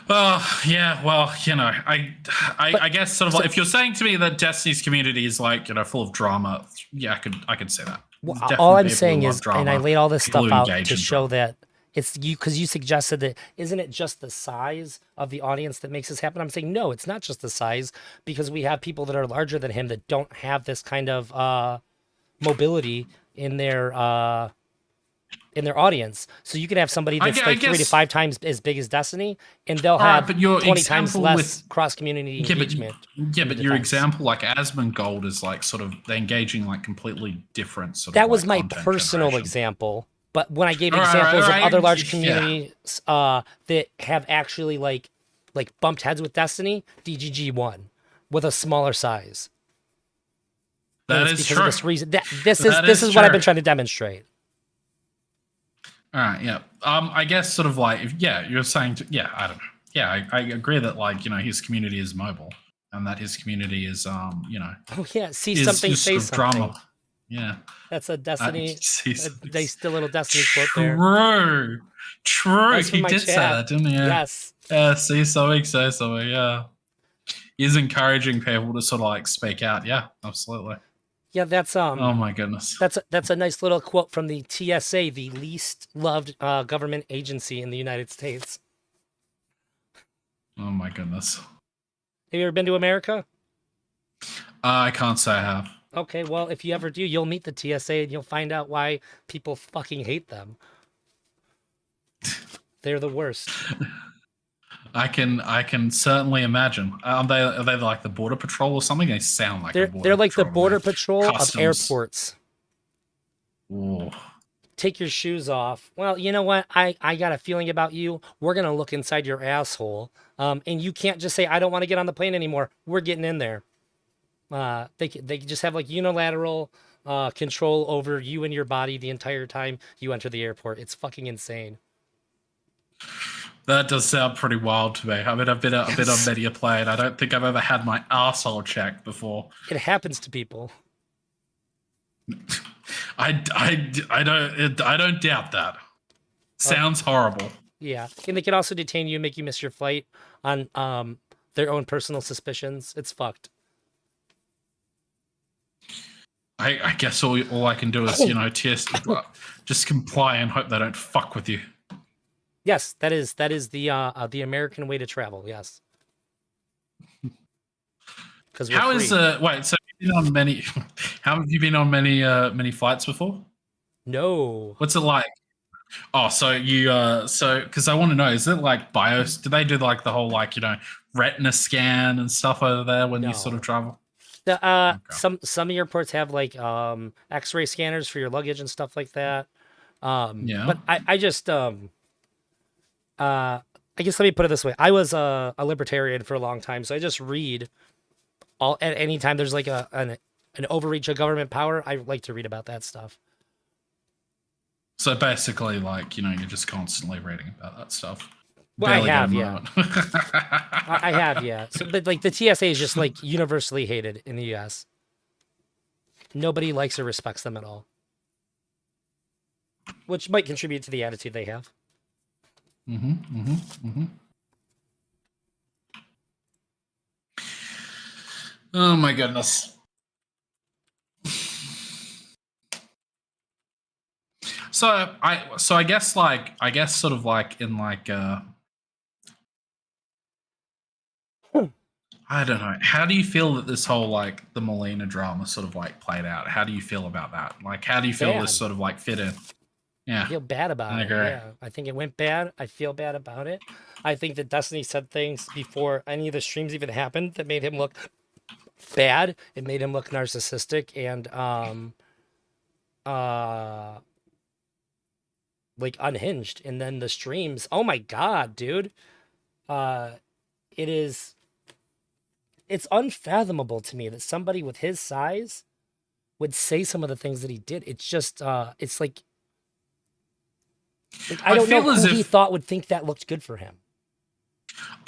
Well, yeah. Well, I guess sort of like, if you're saying to me that Destiny's community is like, full of drama, yeah, I could say that. Well, all I'm saying is, and I laid all this stuff out to show that. It's you, because you suggested that, isn't it just the size of the audience that makes this happen? I'm saying, no, it's not just the size, because we have people that are larger than him that don't have this kind of mobility in their in their audience. So you could have somebody that's like 3 to 5 times as big as Destiny, and they'll have but your 20 times example less cross-community engagement. But your example, like Asmongold, is like sort of they're engaging like completely different sort of. That was like, my content personal generation. example. But when I gave examples of other large communities that have actually like bumped heads with Destiny, DGG won with a smaller size. That is true. Of this reason. This is what I've been trying to demonstrate. All right, yeah. I guess sort of like you're saying I don't know. Yeah, I agree that like, his community is mobile and that his community is Oh yeah, see something, say something. Drama. Yeah. That's a Destiny nice little Destiny quote there. True. He did say that, didn't he? Yeah. Yes. Yeah, see something, say something, yeah. He's encouraging people to sort of like speak out. Yeah, absolutely. Yeah, that's oh my goodness. That's a nice little quote from the TSA, the least loved government agency in the United States. Oh my goodness. Have you ever been to America? I can't say I have. Okay, well, if you ever do, you'll meet the TSA and you'll find out why people fucking hate them. They're the worst. I can certainly imagine. Are they like the border patrol or something? They sound like they're like the border patrol of airports. Ooh. Take your shoes off. Well, you know what? I got a feeling about you. We're gonna look inside your asshole. And you can't just say I don't want to get on the plane anymore. We're getting in there. They just have like unilateral control over you and your body the entire time you enter the airport. It's fucking insane. That does sound pretty wild to me. I mean, I've been on many a plane. I don't think I've ever had my arsehole checked before. It happens to people. I don't doubt that. Sounds horrible. Yeah, and they can also detain you and make you miss your flight on their own personal suspicions. It's fucked. I guess all I can do is just comply and hope they don't fuck with you. Yes, that is the American way to travel. Yes. Because how is wait? So you've been on many? How have you been on many flights before? No. What's it like? Oh, so you because I want to know, is it like BIOS? Do they do like the whole retina scan and stuff over there when you sort of travel? The some airports have like X-ray scanners for your luggage and stuff like that. Yeah. But I just I guess let me put it this way. I was a libertarian for a long time, so I just read at any time there's like an overreach of government power. I like to read about that stuff. So basically, you're just constantly reading about that stuff. Well, I have, yeah. I have, yeah. So, but the TSA is just universally hated in the U.S. Nobody likes or respects them at all, which might contribute to the attitude they have. Oh my goodness. So I guess sort of in I don't know. How do you feel that this whole the Molina drama sort of played out? How do you feel about that? How do you feel this sort of fit in? Yeah. I feel bad about it. Yeah. I think it went bad. I feel bad about it. I think that Destiny said things before any of the streams even happened that made him look bad. It made him look narcissistic and unhinged. And then the streams, oh my god, dude. It's unfathomable to me that somebody with his size would say some of the things that he did. It's just it's I don't know who he thought would think that looked good for him.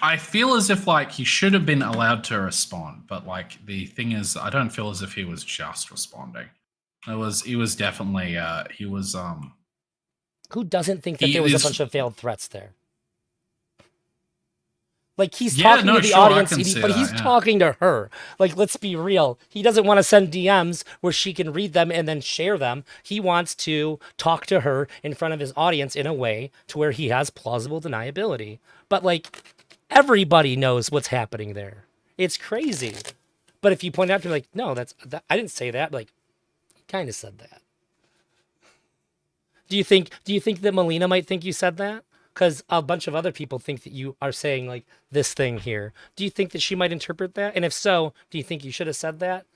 I feel as if he should have been allowed to respond, but the thing is, I don't feel as if he was just responding. He was definitely he was Who doesn't think that there was a bunch of veiled threats there? He's talking to the audience, but he's talking to her. Let's be real. He doesn't want to send DMs where she can read them and then share them. He wants to talk to her in front of his audience in a way to where he has plausible deniability. But everybody knows what's happening there. It's crazy. But if you point out to me, no, I didn't say that. Kind of said that. Do you think that Melina might think you said that? Because a bunch of other people think that you are saying like this thing here. Do you think that she might interpret that? And if so, do you think you should have said that?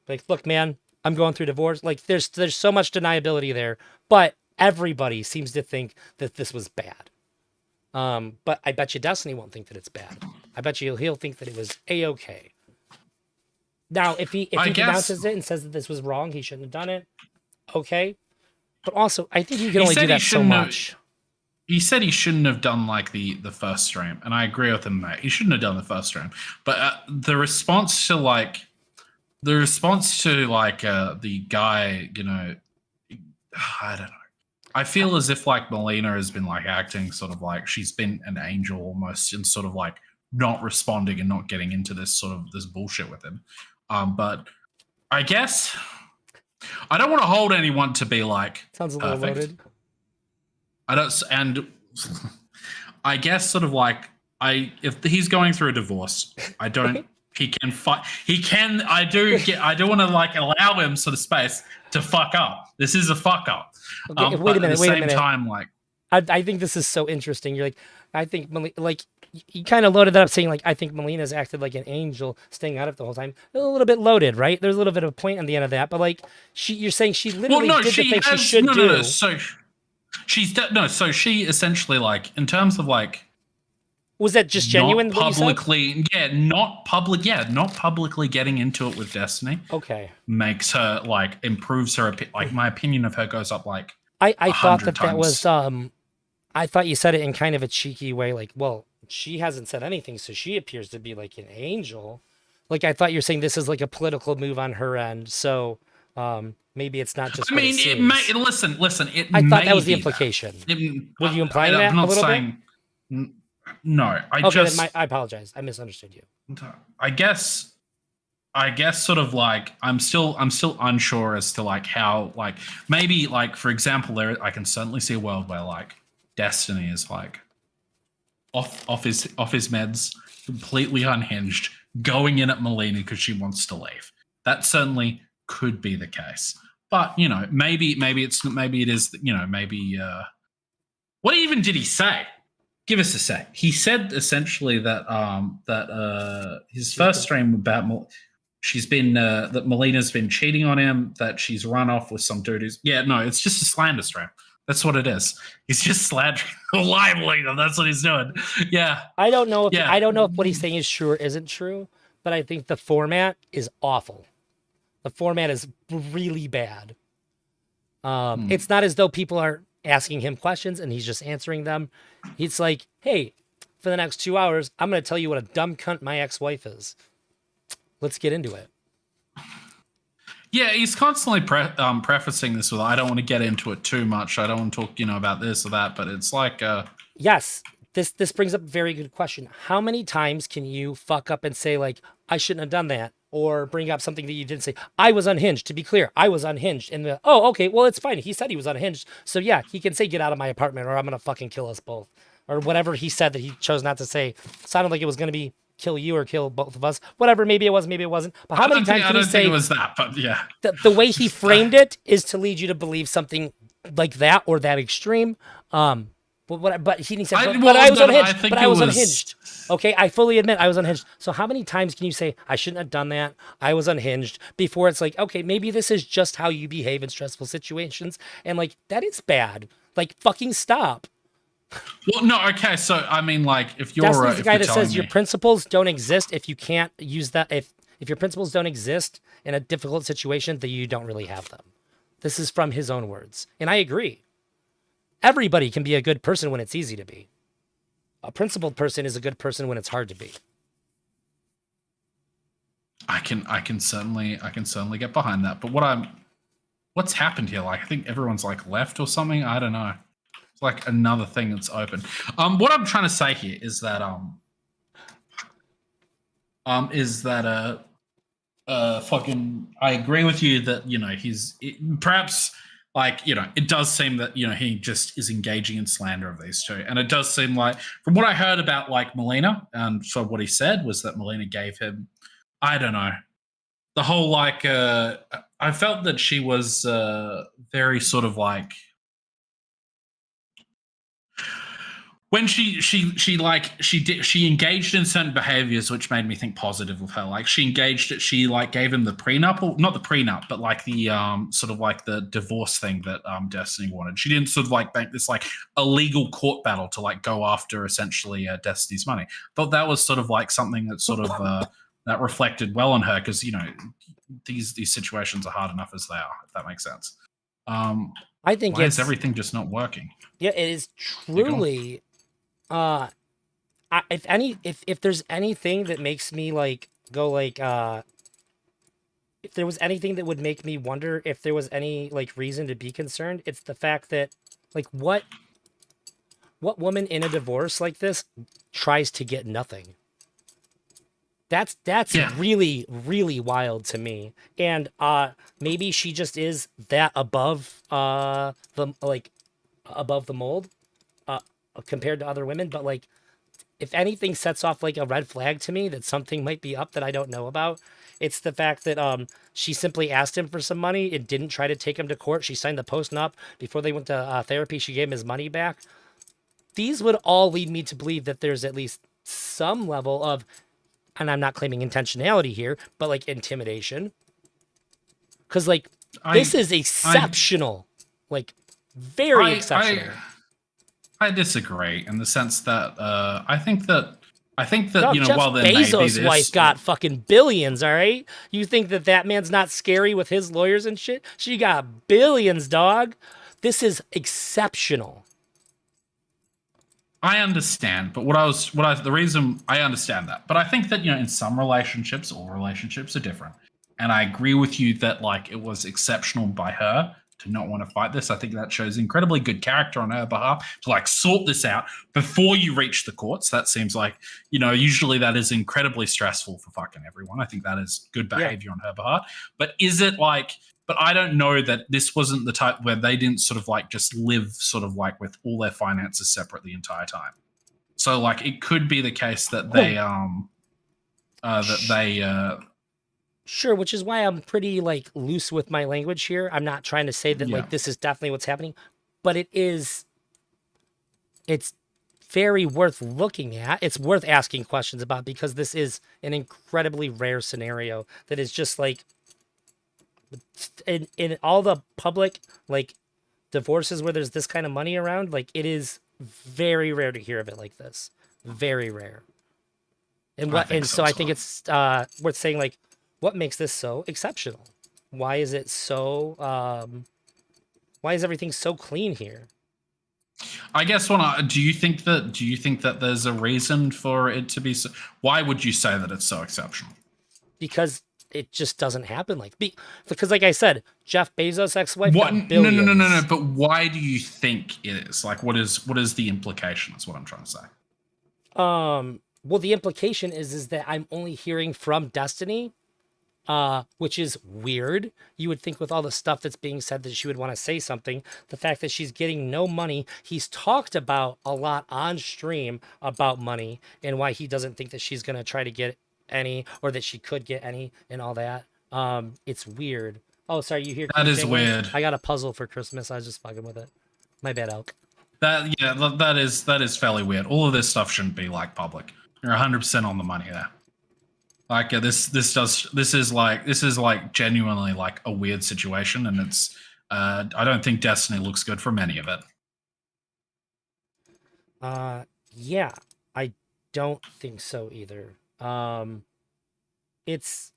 Like, look, man, I'm going through divorce. Like, there's so much deniability there, but everybody seems to think that this was bad. But I bet you Destiny won't think that it's bad. I bet you he'll think that it was a-okay. Now, if he denounces it and says that this was wrong, he shouldn't have done it. Okay, but also I think you can only do that so much. He said he shouldn't have done like the first stream, and I agree with him, mate. He shouldn't have done the first stream. But the response to the guy, you know, I don't know. I feel as if like Melina has been like acting sort of like she's been an angel almost, and sort of like not responding and not getting into this sort of this bullshit with him. But I guess I don't want to hold anyone to be like sounds a little loaded. I don't, and I guess sort of like if he's going through a divorce, I don't. He can fight. He can. I do want to like allow him sort of space to fuck up. This is a fuck up. Okay, wait a minute. At the same time, like I think this is so interesting. You're like, I think like you kind of loaded that up saying like I think Melina's acted like an angel, staying out of it the whole time. A little bit loaded, right? There's a little bit of a point at the end of that, but like you're saying she literally did the thing she should do. No. So so she essentially like in terms of like. Was that just genuine? Not publicly, not publicly getting into it with Destiny. Okay. Makes her like improves her like my opinion of her goes up like. I thought that was I thought you said it in kind of a cheeky way, like, well, she hasn't said anything, so she appears to be like an angel. Like I thought you're saying this is like a political move on her end, so maybe it's not just. I mean, it may listen. I thought that was the implication. Were you implying that? I'm not saying. No, I apologize. I misunderstood you. I guess sort of like I'm still unsure as to like how like maybe like for example I can certainly see a world where like Destiny is like off his meds, completely unhinged, going in at Melina because she wants to leave. That certainly could be the case. But you know, maybe it is, you know, maybe what even did he say? Give us a sec. He said essentially that his first stream about that Melina's been cheating on him, that she's run off with some dude who's it's just a slander stream. That's what it is. He's just slandering live Melina. That's what he's doing. Yeah. I don't know if what he's saying is true or isn't true, but I think the format is awful. The format is really bad. It's not as though people are asking him questions and he's just answering them. He's like, hey, for the next 2 hours, I'm going to tell you what a dumb cunt my ex-wife is. Let's get into it. Yeah, he's constantly prefacing this with, I don't want to get into it too much. I don't want to talk, you know, about this or that, but it's like... Yes, this brings up a very good question. How many times can you fuck up and say, like, I shouldn't have done that? Or bring up something that you didn't say. I was unhinged. To be clear, I was unhinged. And okay, well, it's fine. He said he was unhinged. So yeah, he can say, get out of my apartment or I'm going to fucking kill us both. Or whatever he said that he chose not to say. Sounded like it was going to be kill you or kill both of us. Whatever, maybe it was, maybe it wasn't. But how many times can he say... I don't think it was that, but yeah. The way he framed it is to lead you to believe something like that or that extreme. But he said, I was unhinged. But I was unhinged. Okay, I fully admit I was unhinged. So how many times can you say, I shouldn't have done that, I was unhinged, before it's like, okay, maybe this is just how you behave in stressful situations, and like, that is bad. Like, fucking stop. Well, no, okay, so, I mean, like, if you're... That's the guy that says your principles don't exist if you can't use that, if your principles don't exist in a difficult situation, then you don't really have them. This is from his own words, and I agree. Everybody can be a good person when it's easy to be. A principled person is a good person when it's hard to be. I can certainly get behind that. But what's happened here? Like, I think everyone's like left or something. I don't know. It's like another thing that's open. What I'm trying to say here is that fucking I agree with you that, you know, perhaps. Like, you know, it does seem that, you know, he just is engaging in slander of these two. And it does seem like, from what I heard about, like, Melina, and so what he said was that Melina gave him, I don't know, the whole, like, I felt that she was very sort of, like, when she engaged in certain behaviors which made me think positive of her. Like she gave him the prenup, or not the prenup, but like the sort of like the divorce thing that Destiny wanted. She didn't sort of like make this like a legal court battle to like go after essentially Destiny's money. Thought that was sort of like something that sort of that reflected well on her, because these situations are hard enough as they are, if that makes sense. I think why is everything just not working? Yeah, it is truly. If there's anything that makes me like go like if there was anything that would make me wonder if there was any like reason to be concerned, it's the fact that like what woman in a divorce like this tries to get nothing? That's really, really wild to me. And maybe she just is that above above the mold compared to other women, but like if anything sets off like a red flag to me that something might be up that I don't know about, it's the fact that she simply asked him for some money and didn't try to take him to court. She signed the post-nup before they went to therapy. She gave him his money back. These would all lead me to believe that there's at least some level of, and I'm not claiming intentionality here, but like intimidation. Because like this is exceptional, like very exceptional. I disagree in the sense that I think that no, Jeff while there Bezos' may be this, wife got fucking billions. All right, you think that man's not scary with his lawyers and shit? She got billions, dog. This is exceptional. I understand, but the reason I understand that, but I think that in some relationships, all relationships are different, and I agree with you that like it was exceptional by her to not want to fight this. I think that shows incredibly good character on her behalf to like sort this out before you reach the courts. That seems like usually that is incredibly stressful for fucking everyone. I think that is good behavior on her behalf. But is it like? But I don't know that this wasn't the type where they didn't sort of like just live sort of like with all their finances separate the entire time. So like it could be the case that they Sure, which is why I'm pretty like loose with my language here. I'm not trying to say that like this is definitely what's happening, but it's very worth looking at. It's worth asking questions about, because this is an incredibly rare scenario that is just like in all the public like divorces where there's this kind of money around, like it is very rare to hear of it like this. Very rare. And so I think it's worth saying like, what makes this so exceptional? Why is it so why is everything so clean here? I guess do you think that there's a reason for it to be so? Why would you say that it's so exceptional? Because it just doesn't happen because like I said, Jeff Bezos' ex-wife got billions. No. But why do you think it is? Like, what is the implication? Is what I'm trying to say. Well, the implication is that I'm only hearing from Destiny, which is weird. You would think with all the stuff that's being said that she would want to say something. The fact that she's getting no money, he's talked about a lot on stream about money and why he doesn't think that she's going to try to get any, or that she could get any, and all that. It's weird. Oh, sorry, you hear that is weird. I got a puzzle for Christmas. I was just fucking with it. My bad, Elk. That is fairly weird. All of this stuff shouldn't be like public. You're 100% on the money there. Like this is like genuinely like a weird situation, and it's I don't think Destiny looks good from any of it. Yeah, I don't think so either. It's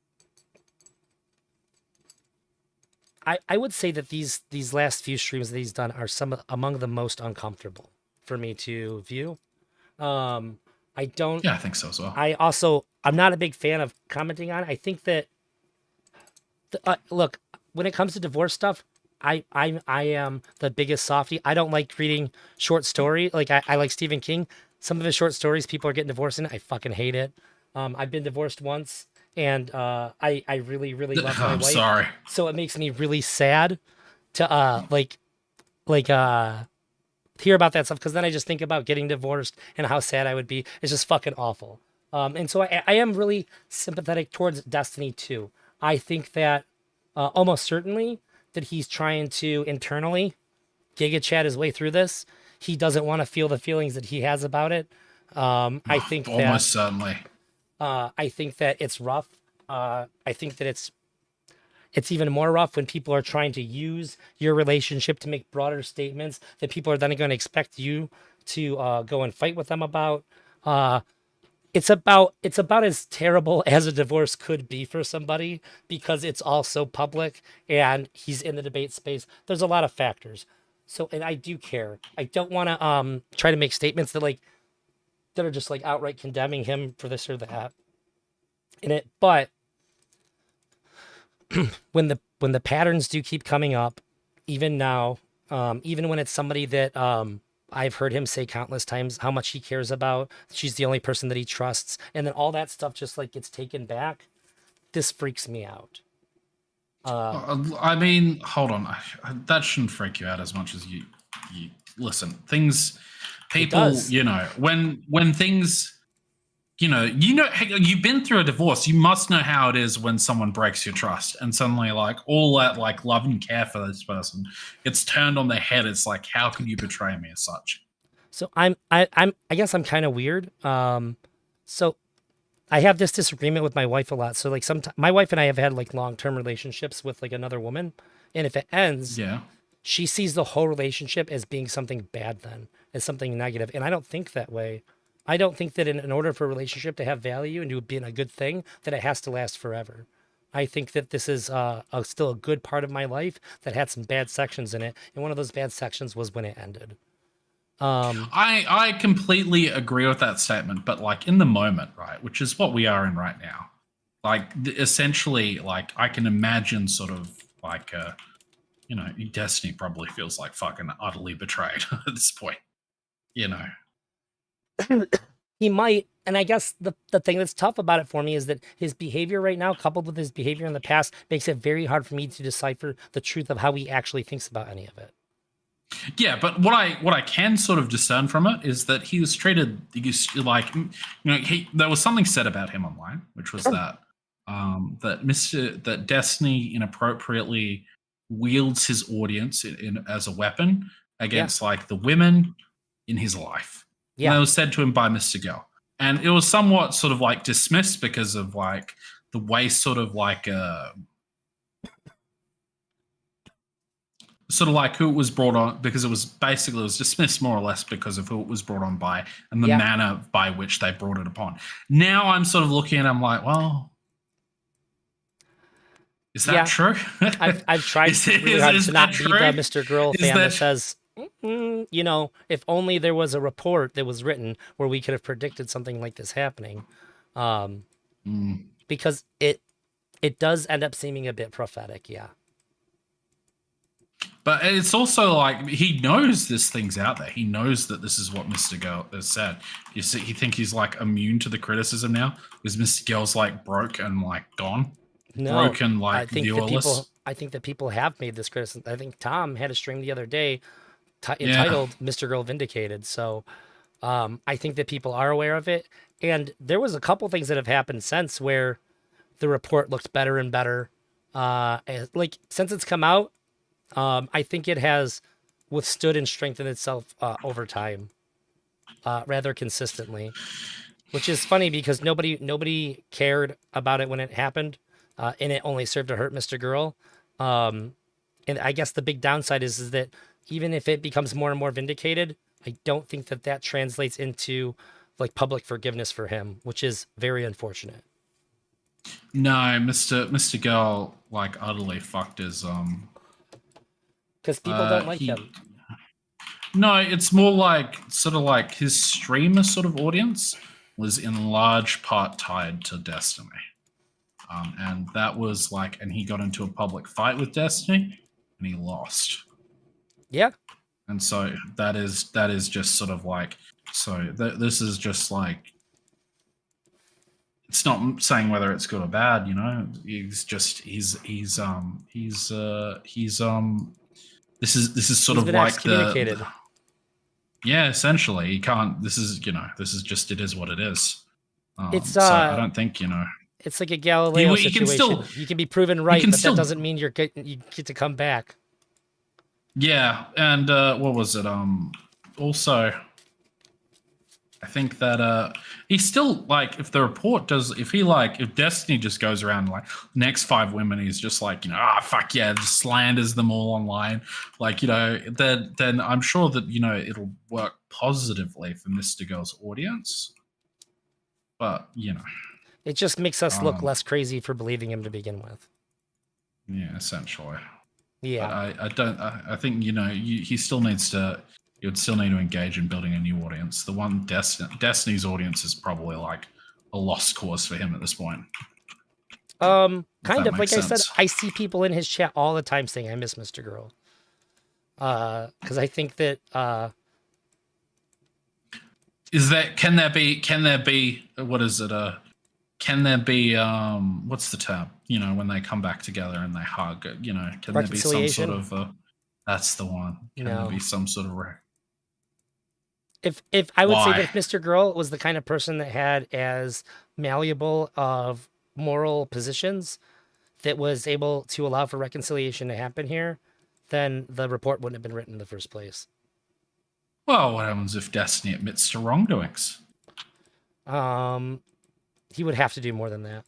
I would say that these last few streams that he's done are among the most uncomfortable for me to view. I don't. Yeah, I think so as well. I'm not a big fan of commenting on it. I think that look, when it comes to divorce stuff, I am the biggest softie. I don't like reading short story. Like I like Stephen King. Some of his short stories, people are getting divorced in. I fucking hate it. I've been divorced once, and I really, really love my wife. I'm sorry. So it makes me really sad to hear about that stuff, because then I just think about getting divorced and how sad I would be. It's just fucking awful. And so I am really sympathetic towards Destiny too. I think that almost certainly that he's trying to internally Giga Chat his way through this, he doesn't want to feel the feelings that he has about it. I think that Almost certainly. I think that it's rough. I think that it's even more rough when people are trying to use your relationship to make broader statements that people are then going to expect you to go and fight with them about. It's about as terrible as a divorce could be for somebody because it's all so public and he's in the debate space. There's a lot of factors. So, and I do care. I don't want to try to make statements that are just like outright condemning him for this or that in it. But when the patterns do keep coming up, even now, even when it's somebody that I've heard him say countless times how much he cares about, she's the only person that he trusts, and then all that stuff just like gets taken back. This freaks me out. I mean, hold on. That shouldn't freak you out as much as you listen. Things, people, does. when things, hey, you've been through a divorce. You must know how it is when someone breaks your trust, and suddenly, like all that, like love and care for this person, gets turned on their head. It's like, how can you betray me as such? So I guess I'm kind of weird. So I have this disagreement with my wife a lot. So like sometimes my wife and I have had like long-term relationships with like another woman, and if it ends, Yeah. she sees the whole relationship as being something bad then, as something negative. And I don't think that way. I don't think that in order for a relationship to have value and to be a good thing, that it has to last forever. I think that this is still a good part of my life that had some bad sections in it. And one of those bad sections was when it ended. I completely agree with that statement, but like in the moment, right, which is what we are in right now, like essentially, like I can imagine sort of like Destiny probably feels like fucking utterly betrayed at this point, you know. He might. And I guess the thing that's tough about it for me is that his behavior right now, coupled with his behavior in the past, makes it very hard for me to decipher the truth of how he actually thinks about any of it. Yeah, but what I can sort of discern from it is that he was treated like there was something said about him online, which was that that Destiny inappropriately wields his audience as a weapon against like the women in his life. Yeah. And that was said to him by Mr. Girl, and it was somewhat sort of like dismissed because of like the way sort of like who it was brought on, because it was dismissed more or less because of who it was brought on by and the manner by which they brought it upon. Now I'm sort of looking and I'm like, well, is that true? I've tried really hard to not be the Mr. Girl fan that says, if only there was a report that was written where we could have predicted something like this happening. Because it does end up seeming a bit prophetic, yeah. But it's also like he knows this thing's out there. He knows that this is what Mr. Girl has said. You think he's like immune to the criticism now because Mr. Girl's like broke and like gone, broken, like viewerless. I think that people have made this criticism. I think Tom had a stream the other day entitled "Mr. Girl Vindicated." So I think that people are aware of it, and there was a couple things that have happened since where the report looked better and better. Like since it's come out. I think it has withstood and strengthened itself over time, rather consistently, which is funny because nobody cared about it when it happened, and it only served to hurt Mr. Girl. And I guess the big downside is that even if it becomes more and more vindicated, I don't think that translates into like public forgiveness for him, which is very unfortunate. No, Mr. Girl like utterly fucked his because people don't like him. No, it's more like sort of like his streamer sort of audience was in large part tied to Destiny. And that was like, and he got into a public fight with Destiny and he lost. Yeah. And so that is just sort of like, this is just like, it's not saying whether it's good or bad, he's this is sort of like essentially he can't. This is just it is what it is. So I don't think It's like a Galileo situation. You can be proven right, but that doesn't mean you get to come back. Yeah, and what was it? also, I think that he's still like, if the report does, if Destiny just goes around like next 5 women, he's just like, fuck yeah, just slanders them all online, like, then I'm sure that it'll work positively for Mr. Girl's audience, but it just makes us look less crazy for believing him to begin with. Yeah, essentially. Yeah, but I don't. I think he still needs to. You would still need to engage in building a new audience. The one Destiny's audience is probably like a lost cause for him at this point. Kind of like sense. I said, I see people in his chat all the time saying I miss Mr. Girl. Because I think that can there be what is it? Can there be what's the term? When they come back together and they hug. Can there be some sort of that's the one? Can there be some sort of if I would say that if Mr. Girl was the kind of person that had as malleable of moral positions that was able to allow for reconciliation to happen here, then the report wouldn't have been written in the first place. Well, what happens if Destiny admits to wrongdoings? He would have to do more than that,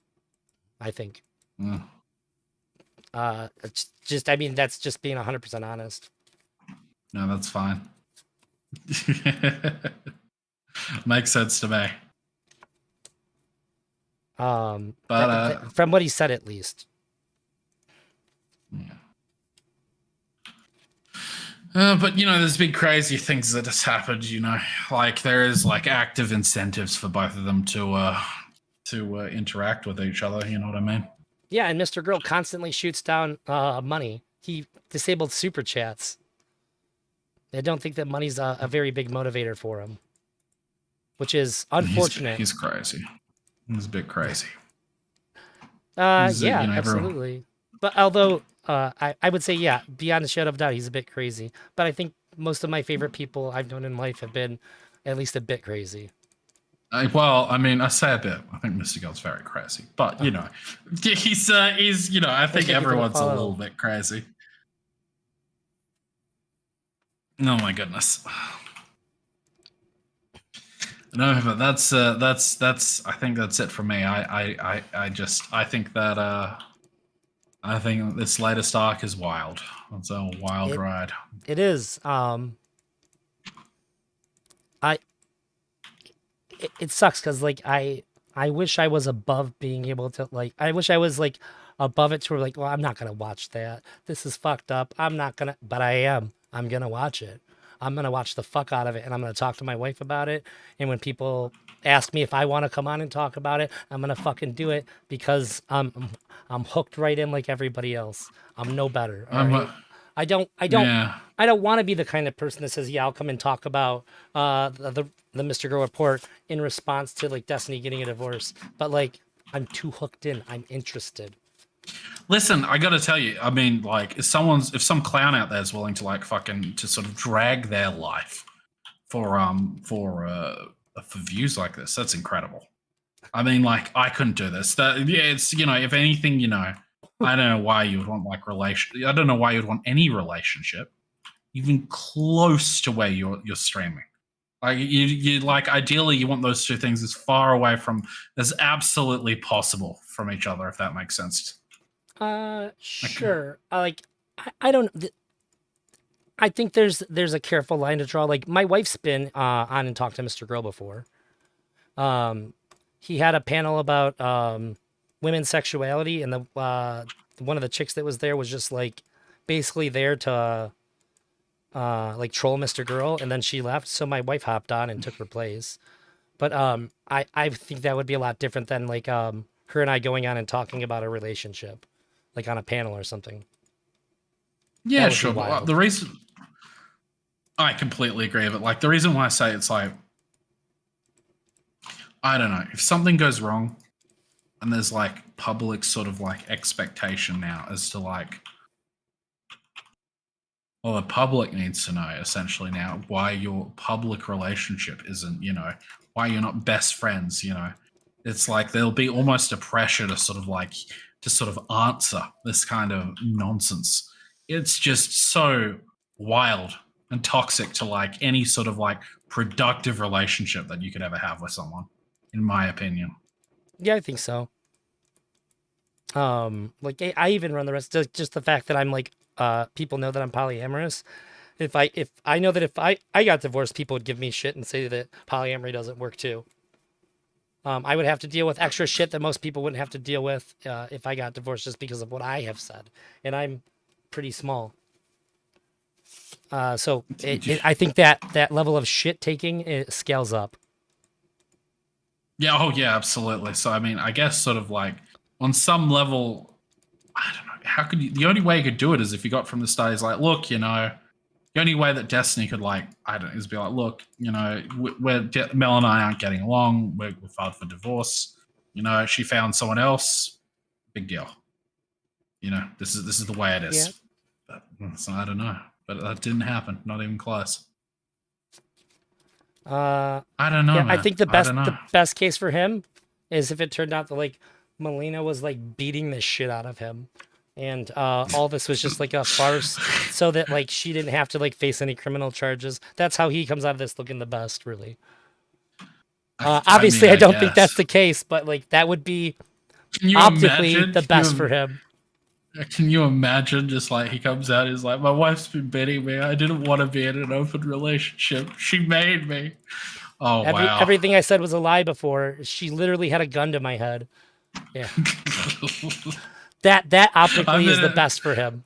I think. I mean, that's just being 100% honest. No, that's fine. Makes sense to me. But from what he said, at least. Yeah. But there's been crazy things that has happened. Like there is like active incentives for both of them to interact with each other. You know what I mean? Yeah, and Mr. Girl constantly shoots down money. He disabled super chats. I don't think that money's a very big motivator for him, which is unfortunate. He's crazy. He's a bit crazy. Yeah, absolutely. But although I would say, yeah, beyond a shadow of a doubt, he's a bit crazy. But I think most of my favorite people I've known in life have been at least a bit crazy. Well, I mean, I say a bit. I think Mr. Girl's very crazy, but he's I think everyone's a little bit crazy. Oh my goodness. No, but that's I think that's it for me. I think that I think this latest arc is wild. It's a wild ride. It is. It sucks because like I wish I was above being able to like I wish I was like above it to where like, well, I'm not gonna watch that. This is fucked up. I'm not gonna, but I am. I'm gonna watch it. I'm gonna watch the fuck out of it, and I'm gonna talk to my wife about it. And when people ask me if I want to come on and talk about it, I'm gonna fucking do it because I'm hooked right in like everybody else. I'm no better. Right? I don't want to be the kind of person that says, yeah, I'll come and talk about the Mr. Girl report in response to like Destiny getting a divorce. But like, I'm too hooked in. I'm interested. Listen, I got to tell you, I mean, like, if some clown out there is willing to like fucking to sort of drag their life for views like this, that's incredible. I mean, like, I couldn't do this. It's if anything, I don't know why you would want like I don't know why you'd want any relationship even close to where you're streaming. Like you like ideally you want those two things as far away from as absolutely possible from each other, if that makes sense. Sure. Like I don't. I think there's a careful line to draw. Like my wife's been on and talked to Mr. Girl before. He had a panel about women's sexuality, and the one of the chicks that was there was just like basically there to like troll Mr. Girl, and then she left. So my wife hopped on and took her place. But I think that would be a lot different than like her and I going on and talking about a relationship, like on a panel or something. Yeah, sure. But the reason I completely agree, but like the reason why I say it's like I don't know if something goes wrong, and there's like public sort of like expectation now as to like. Well, the public needs to know essentially now why your public relationship isn't, why you're not best friends, It's like there'll be almost a pressure to sort of answer this kind of nonsense. It's just so wild and toxic to like any sort of like productive relationship that you could ever have with someone, in my opinion. Yeah, I think so. Like I even run the rest. Just the fact that I'm like, people know that I'm polyamorous. If I know that if I got divorced, people would give me shit and say that polyamory doesn't work too. I would have to deal with extra shit that most people wouldn't have to deal with if I got divorced just because of what I have said, and I'm pretty small. So I think that level of shit taking it scales up. Yeah. Oh, yeah. Absolutely. So, I mean, I guess sort of like on some level, I don't know. How could you? The only way you could do it is if you got from the start. Is like, look, you know, the only way that Destiny could like, I don't know, is be like, look, you know, Mel and I aren't getting along. We're filed for divorce. You know, she found someone else. Big deal. You know, this is the way it is. Yeah. But, so I don't know, but that didn't happen. Not even close. I don't know. Yeah, man. I think the best case for him is if it turned out that like Melina was like beating the shit out of him, and all this was just like a farce, so that like she didn't have to like face any criminal charges. That's how he comes out of this looking the best, really. Obviously, I don't think that's the case, but like that would be optically the best for him. Can you imagine just like he comes out, he's like, my wife's been beating me. I didn't want to be in an open relationship. She made me. Oh, wow. Everything I said was a lie before. She literally had a gun to my head. Yeah. that optically is the best for him.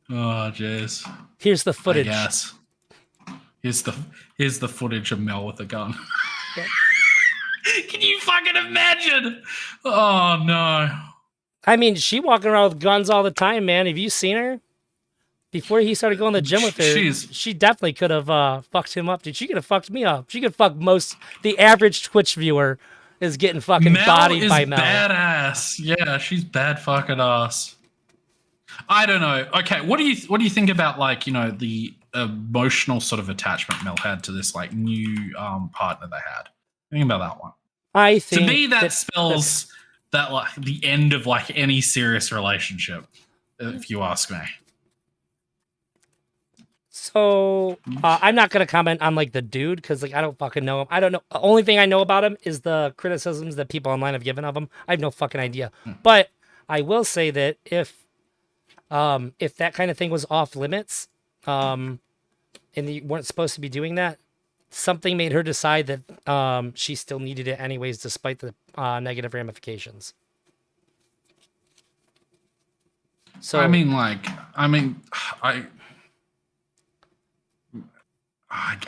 Oh, jeez. Here's the footage. Yes. Here's the footage of Mel with a gun. Yeah. Can you fucking imagine? Oh, no. I mean, she walking around with guns all the time, man. Have you seen her? Before he started going to the gym with her, she definitely could have fucked him up, dude. She could have fucked me up. She could fuck the average Twitch viewer is getting fucking bodied by Mel. Badass. Yeah, she's bad fucking ass. I don't know. Okay, what do you think about like, you know, the emotional sort of attachment Mel had to this like new partner they had? Think about that one. I think to me that spells that like the end of like any serious relationship, if you ask me. So I'm not gonna comment on like the dude because like I don't fucking know him. I don't know. The only thing I know about him is the criticisms that people online have given of him. I have no fucking idea. But I will say that if that kind of thing was off limits, and you weren't supposed to be doing that, something made her decide that she still needed it anyways, despite the negative ramifications. So I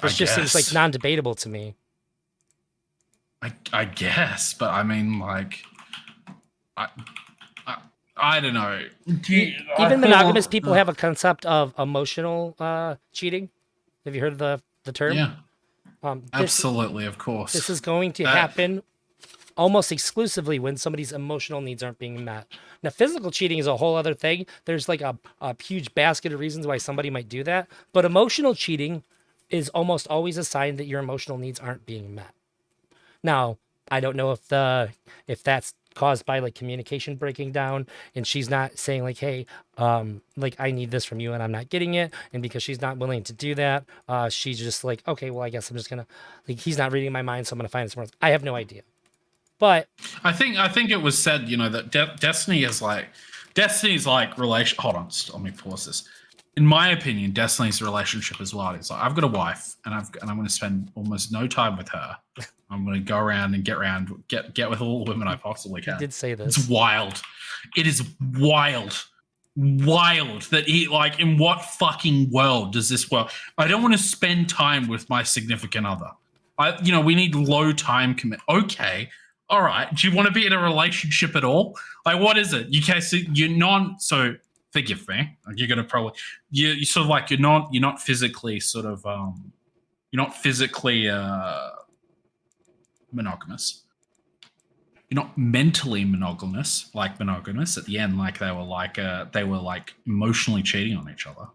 this just seems like non-debatable to me. I guess, but I mean, like, I don't know. Even monogamous people have a concept of emotional cheating. Have you heard of the term? Yeah. Absolutely, of course. This is going to happen almost exclusively when somebody's emotional needs aren't being met. Now, physical cheating is a whole other thing. There's like a huge basket of reasons why somebody might do that. But emotional cheating is almost always a sign that your emotional needs aren't being met. Now, I don't know if that's caused by like communication breaking down and she's not saying like, hey, like I need this from you and I'm not getting it. And because she's not willing to do that, she's just like, okay, well, I guess I'm just gonna, like, he's not reading my mind, so I'm gonna find it somewhere else. I have no idea. But I think it was said, you know, that Destiny's like relation. Hold on, let me pause this. In my opinion, Destiny's relationship as well. It's like I've got a wife, and I'm going to spend almost no time with her. I'm going to go around and get with all the women I possibly can. I did say this. It's wild. It is wild that he like. In what fucking world does this work? I don't want to spend time with my significant other. We need low time commit. Okay. All right. Do you want to be in a relationship at all? Like, what is it? So forgive me. You're gonna probably you sort of like you're not physically sort of you're not physically monogamous. You're not mentally monogamous. At the end, like they were like emotionally cheating on each other.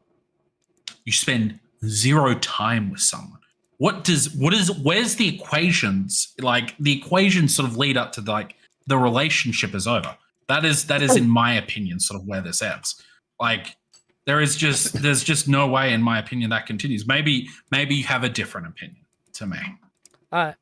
You spend zero time with someone. Where's the equations? Like the equations sort of lead up to like the relationship is over. That is in my opinion sort of where this ends. Like there's just no way, in my opinion, that continues. Maybe you have a different opinion to me. Yeah,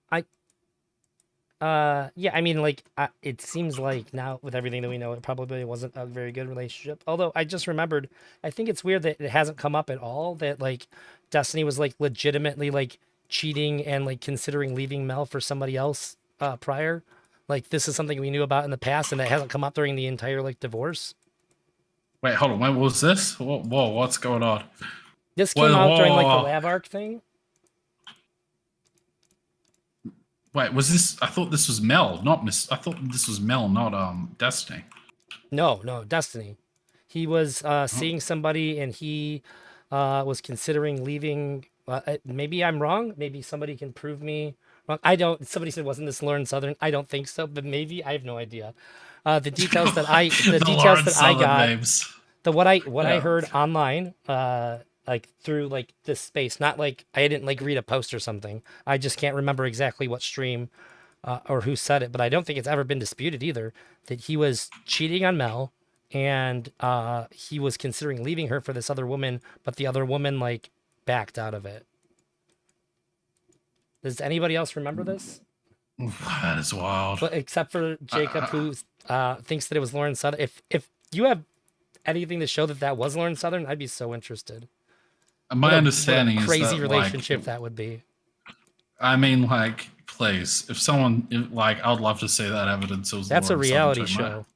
I mean, like, it seems like now with everything that we know, it probably wasn't a very good relationship. Although I just remembered, I think it's weird that it hasn't come up at all that like Destiny was like legitimately like cheating and like considering leaving Mel for somebody else prior. Like this is something we knew about in the past, and that hasn't come up during the entire like divorce. Wait, hold on. When was this? Whoa, what's going on? This came out during like the whoa. lab arc thing. Wait, was this? I thought this was Mel, not Miss. I thought this was Mel, not Destiny. No, Destiny. He was seeing somebody, and he was considering leaving. Maybe I'm wrong. Maybe somebody can prove me wrong. I don't. Somebody said, "Wasn't this Lauren Southern?" I don't think so, but maybe I have no idea. The details that I got, names. what I heard online, like through like this space, not like I didn't like read a post or something. I just can't remember exactly what stream or who said it, but I don't think it's ever been disputed either that he was cheating on Mel, and he was considering leaving her for this other woman, but the other woman like backed out of it. Does anybody else remember this? That is wild. But except for Jacob, who thinks that it was Lauren Southern. If you have anything to show that that was Lauren Southern, I'd be so interested. My understanding is that crazy relationship that would be. I mean, like, please, if someone like, I would love to see that evidence. That's a reality show.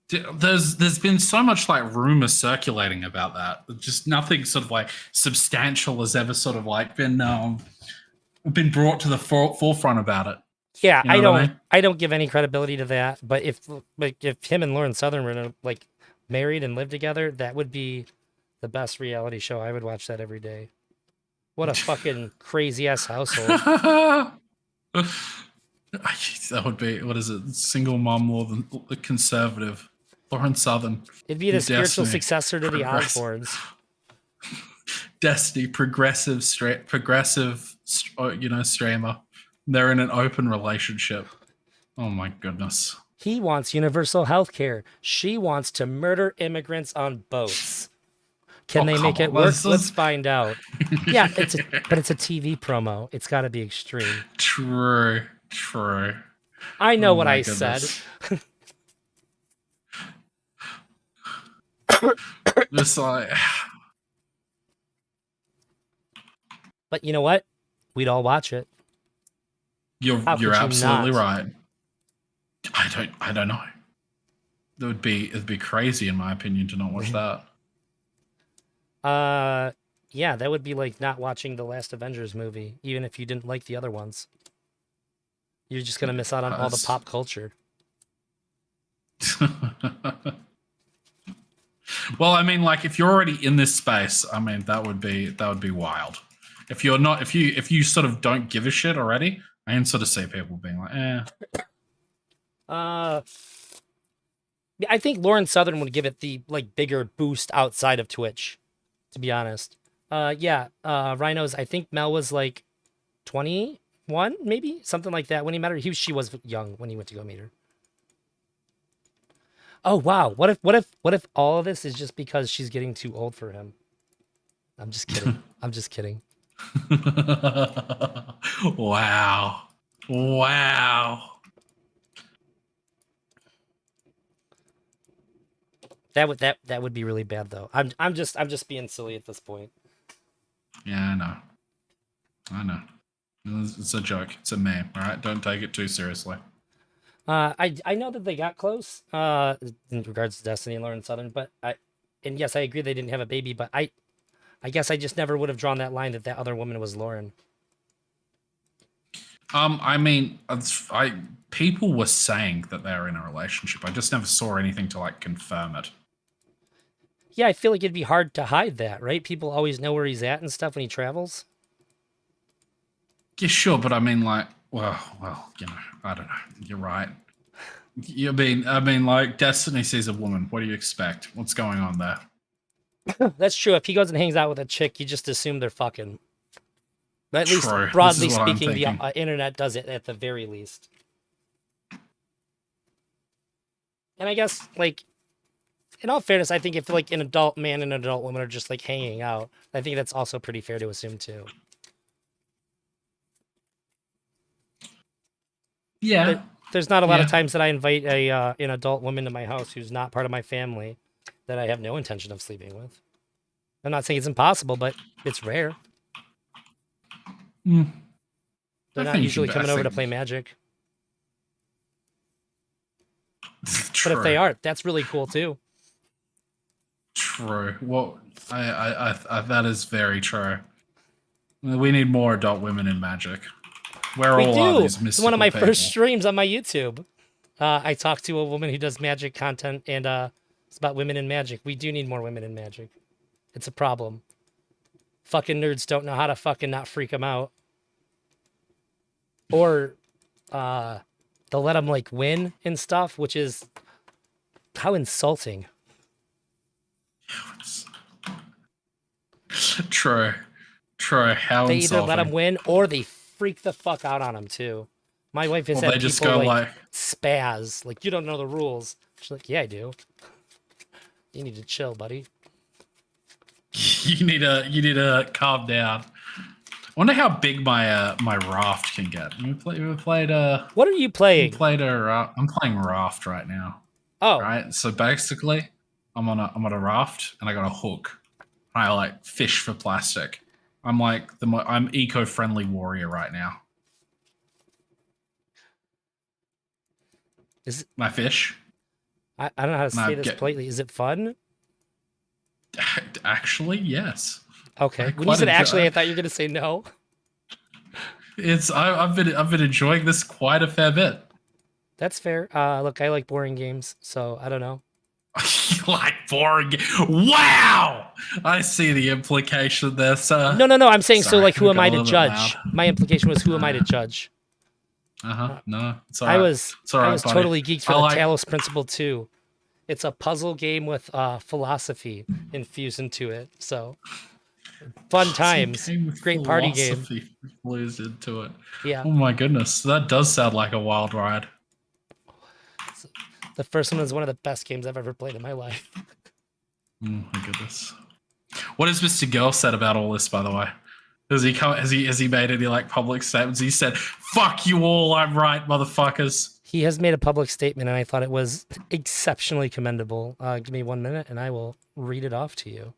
There's been so much like rumor circulating about that. Just nothing sort of like substantial has ever sort of like been brought to the forefront about it. Yeah, you know I don't give any credibility to that. But if him and Lauren Southern were like married and lived together, that would be the best reality show. I would watch that every day. What a fucking crazy ass household. That would be, what is it? Single mom, more than conservative. Lauren Southern. It'd be the spiritual successor to the Osbournes. Destiny, progressive, streamer. They're in an open relationship. Oh my goodness. He wants universal health care. She wants to murder immigrants on boats. Can they make it work? Let's find out. Yeah, but it's a TV promo. It's got to be extreme. True. I know what I said. Just like, but you know what? We'd all watch it. You're absolutely right. I don't know. It'd be crazy in my opinion to not watch that. Yeah, that would be like not watching the last Avengers movie, even if you didn't like the other ones. You're just gonna miss out on all the pop culture. Well, I mean, like if you're already in this space, I mean that would be wild. If you're not, if you sort of don't give a shit already, I can sort of see people being like, I think Lauren Southern would give it the like bigger boost outside of Twitch, to be honest. Rhinos. I think Mel was like 21, maybe something like that when he met her. She was young when he went to go meet her. Oh wow! What if all of this is just because she's getting too old for him? I'm just kidding. I'm just kidding. Wow. That would be really bad though. I'm just being silly at this point. Yeah, I know. It's a joke. It's a meme. All right, don't take it too seriously. I know that they got close in regards to Destiny and Lauren Southern, but yes, I agree they didn't have a baby, but I guess I just never would have drawn that line that other woman was Lauren. I mean, people were saying that they're in a relationship. I just never saw anything to like confirm it. Yeah, I feel like it'd be hard to hide that, right? People always know where he's at and stuff when he travels. Yeah, sure, but I mean, like, well, you know, I don't know. You're right. I mean, like, Destiny sees a woman. What do you expect? What's going on there? That's true. If he goes and hangs out with a chick, you just assume they're fucking. At least, True. broadly speaking, the internet does it at the very least. And I guess, like, in all fairness, I think if like an adult man and an adult woman are just like hanging out, I think that's also pretty fair to assume too. Yeah. There's not a lot of Yeah. times that I invite a an adult woman to my house who's not part of my family that I have no intention of sleeping with. I'm not saying it's impossible, but it's rare. Mm. They're I not think usually I coming over to think- play Magic. True. But if they are, that's really cool too. True. Well, I that is very true. We need more adult women in Magic. Where We all are do. these It's mystical one of my people? first streams on my YouTube. I talked to a woman who does Magic content, and it's about women in Magic. We do need more women in Magic. It's a problem. Fucking nerds don't know how to fucking not freak them out. Or they'll let them like win and stuff, which is how insulting. True. True. How They either insulting. let them win or they freak the fuck out on them too. My wife has Well, had they just people go like like, spaz, like you don't know the rules. She's like, yeah, I do. You need to chill, buddy. you need to calm down. I wonder how big my my raft can get. We played What are you playing? I'm playing raft right now. Oh, Right. So basically, I'm on a raft and I got a hook. I like fish for plastic. I'm like I'm eco-friendly warrior right now. is My fish. I don't know how to No, say this get- politely. Is it fun? Actually, yes. Okay. I When you quite said enjoy- actually, I thought you were gonna say no. I've been enjoying this quite a fair bit. That's fair. Look, I like boring games, so I don't know. Like boring. Wow! I see the implication there, sir. No. I'm saying so. Sorry, Like, who I am got I a to little bit judge? loud. My implication was, who am I to judge? No, it's all I right. was It's all right, I was buddy. totally geeked for I the like- Talos Principle 2. It's a puzzle game with philosophy infused into it. So fun times. Game with Great party game. philosophy flews into it. Yeah. Oh my goodness, that does sound like a wild ride. The first one was one of the best games I've ever played in my life. Oh my goodness. What has Mr. Girl said about all this, by the way? Has he made any like public statements? He said, "Fuck you all, I'm right, motherfuckers." He has made a public statement, and I thought it was exceptionally commendable. Give me 1 minute, and I will read it off to you.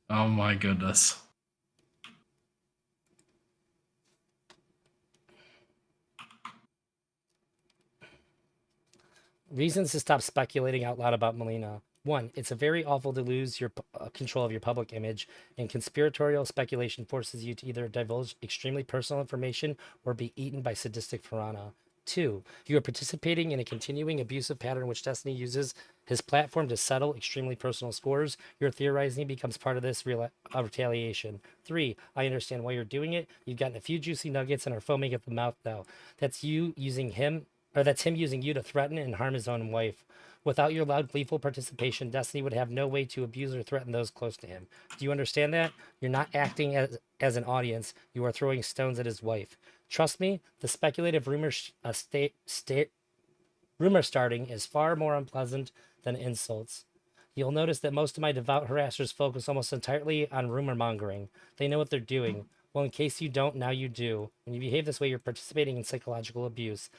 Oh my goodness. Reasons to stop speculating out loud about Melina. 1. It's a very awful to lose your control of your public image, and conspiratorial speculation forces you to either divulge extremely personal information or be eaten by sadistic piranha. 2. You are participating in a continuing abusive pattern in which Destiny uses his platform to settle extremely personal scores. Your theorizing becomes part of this retaliation. 3. I understand why you're doing it. You've gotten a few juicy nuggets and are foaming at the mouth now. That's him using you to threaten and harm his own wife. Without your loud, gleeful participation, Destiny would have no way to abuse or threaten those close to him. Do you understand that? You're not acting as an audience. You are throwing stones at his wife. Trust me, the speculative rumor starting is far more unpleasant than insults. You'll notice that most of my devout harassers focus almost entirely on rumor mongering. They know what they're doing. Well, in case you don't, now you do. When you behave this way, you're participating in psychological abuse.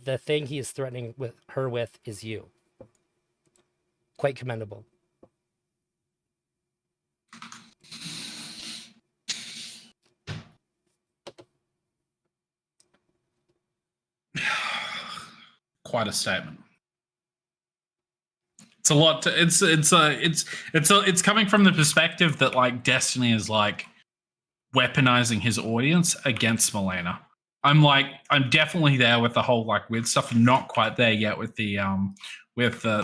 The thing he is threatening her with is you. Quite commendable. Quite a statement. It's a lot. It's coming from the perspective that like Destiny is like weaponizing his audience against Melina. I'm definitely there with the whole like weird stuff. I'm not quite there yet with the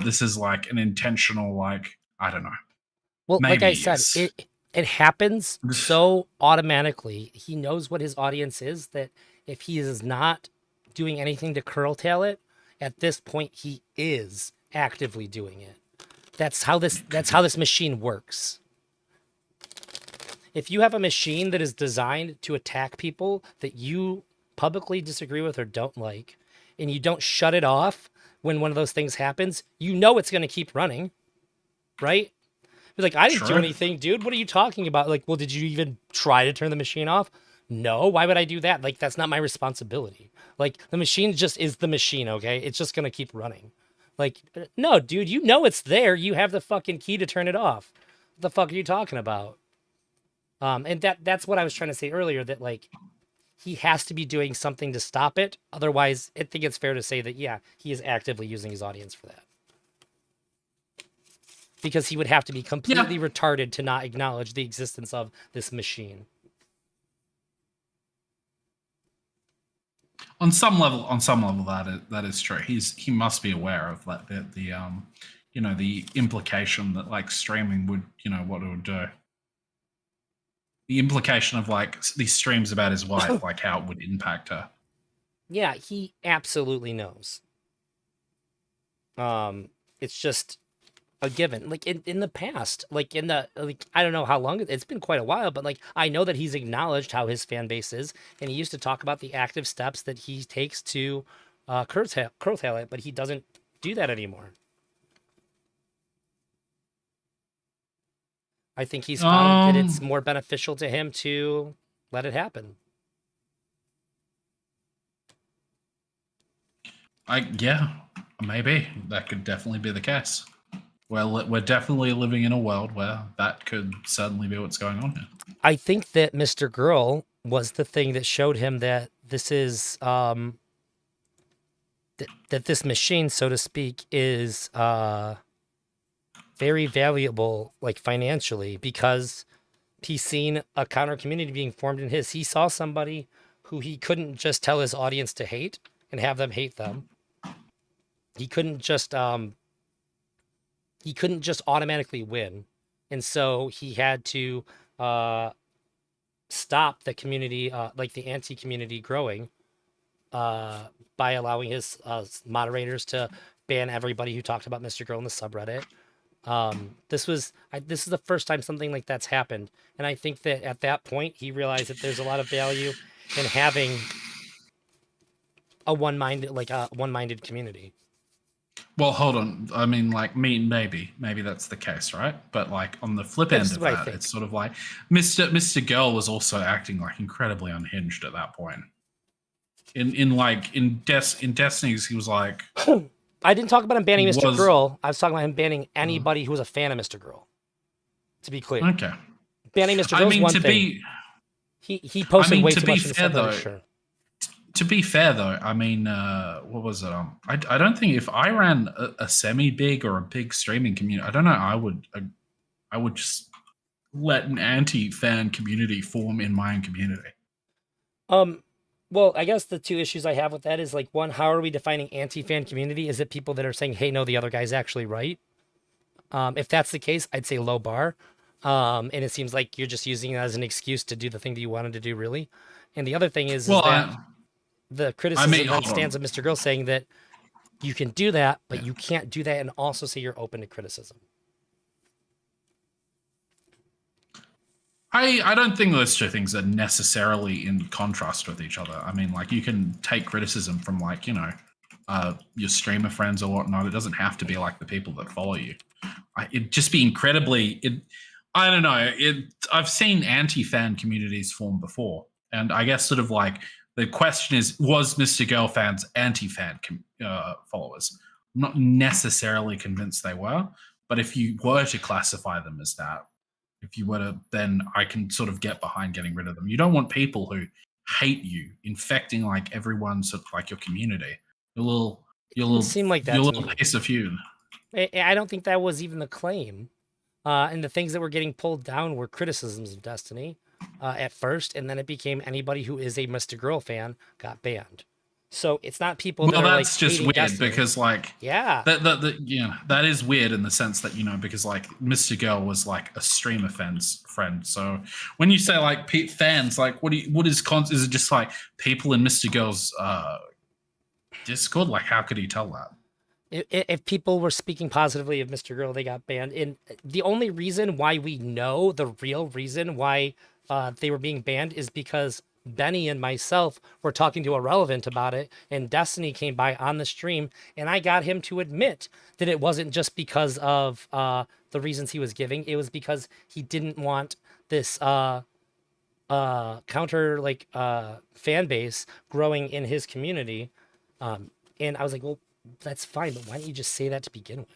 this is like an intentional like I don't know. Well, like I Maybe, said, yes. it happens so automatically. He knows what his audience is that if he is not doing anything to curtail it, at this point he is actively doing it. That's how this machine works. If you have a machine that is designed to attack people that you publicly disagree with or don't like, and you don't shut it off when one of those things happens, you know it's going to keep running. right? He's like, I didn't do True. anything, dude. What are you talking about? Like, well, did you even try to turn the machine off? No. Why would I do that? Like, that's not my responsibility. Like, the machine just is the machine, okay? It's just gonna keep running. Like, no, dude, you know it's there. You have the fucking key to turn it off. What the fuck are you talking about? And that's what I was trying to say earlier, that like he has to be doing something to stop it. Otherwise, I think it's fair to say that, yeah, he is actively using his audience for that. Because he would have to be completely retarded to not acknowledge the existence of this machine. On some level, that is true. He must be aware of that, the the implication that like streaming would, what it would do. The implication of like these streams about his wife, like how it would impact her. Yeah, he absolutely knows. It's just a given. Like in the past, like I don't know how long it's been, quite a while, but like I know that he's acknowledged how his fan base is, and he used to talk about the active steps that he takes to curtail it, but he doesn't do that anymore. I think he's found that it's more beneficial to him to let it happen. Maybe that could definitely be the case. Well, we're definitely living in a world where that could certainly be what's going on here. I think that Mr. Girl was the thing that showed him that this is that this machine, so to speak, is very valuable, like financially, because he's seen a counter community being formed in his. He saw somebody who he couldn't just tell his audience to hate and have them hate them. He couldn't just automatically win. And so he had to stop the community, like the anti-community growing, by allowing his moderators to ban everybody who talked about Mr. Girl in the subreddit. This is the first time something like that's happened. And I think that at that point, he realized that there's a lot of value in having a one-minded community. Well, hold on. I mean, like, maybe that's the case, right? But like on the flip end of that, it's sort of like Mr. Girl was also acting like incredibly unhinged at that point. In Destiny's, he was like, I didn't talk about him banning Mr. Girl. I was talking about him banning anybody who was a fan of Mr. Girl. To be clear, okay, banning Mr. Girl is one thing. He posted way too much in the subreddit. Sure. To be fair, though, I mean, what was it? I don't think if I ran a semi-big or a big streaming community, I don't know. I would just let an anti-fan community form in my own community. Well, I guess the two issues I have with that is like, one, how are we defining anti-fan community? Is it people that are saying, "Hey, no, the other guy's actually right"? If that's the case, I'd say low bar. And it seems like you're just using it as an excuse to do the thing that you wanted to do, really. And the other thing is that the criticism that stands of Mr. Girl saying that you can do that, but you can't do that and also say you're open to criticism. I don't think those two things are necessarily in contrast with each other. I mean, like, you can take criticism from like, your streamer friends or whatnot. It doesn't have to be like the people that follow you. It'd just be I don't know. I've seen anti-fan communities form before. And I guess sort of like, the question is, was Mr. Girl fans anti-fan followers? I'm not necessarily convinced they were, but if you were to classify them as that, then I can sort of get behind getting rid of them. You don't want people who hate you infecting like everyone, sort of like your community. Your little seem like that your little piece of you. I don't think that was even the claim. And the things that were getting pulled down were criticisms of Destiny at first, and then it became anybody who is a Mr. Girl fan got banned. So it's not people that are like that's just weird Destiny. Because like that is weird in the sense that because like Mr. Girl was like a streamer friend. So when you say like fans, like is it just like people in Mr. Girl's Discord? Like how could he tell that? If people were speaking positively of Mr. Girl, they got banned. And the only reason why we know the real reason why they were being banned is because Benny and myself were talking to Irrelevant about it, and Destiny came by on the stream, and I got him to admit that it wasn't just because of the reasons he was giving. It was because he didn't want this counter fan base growing in his community. And I was like, well, that's fine, but why don't you just say that to begin with?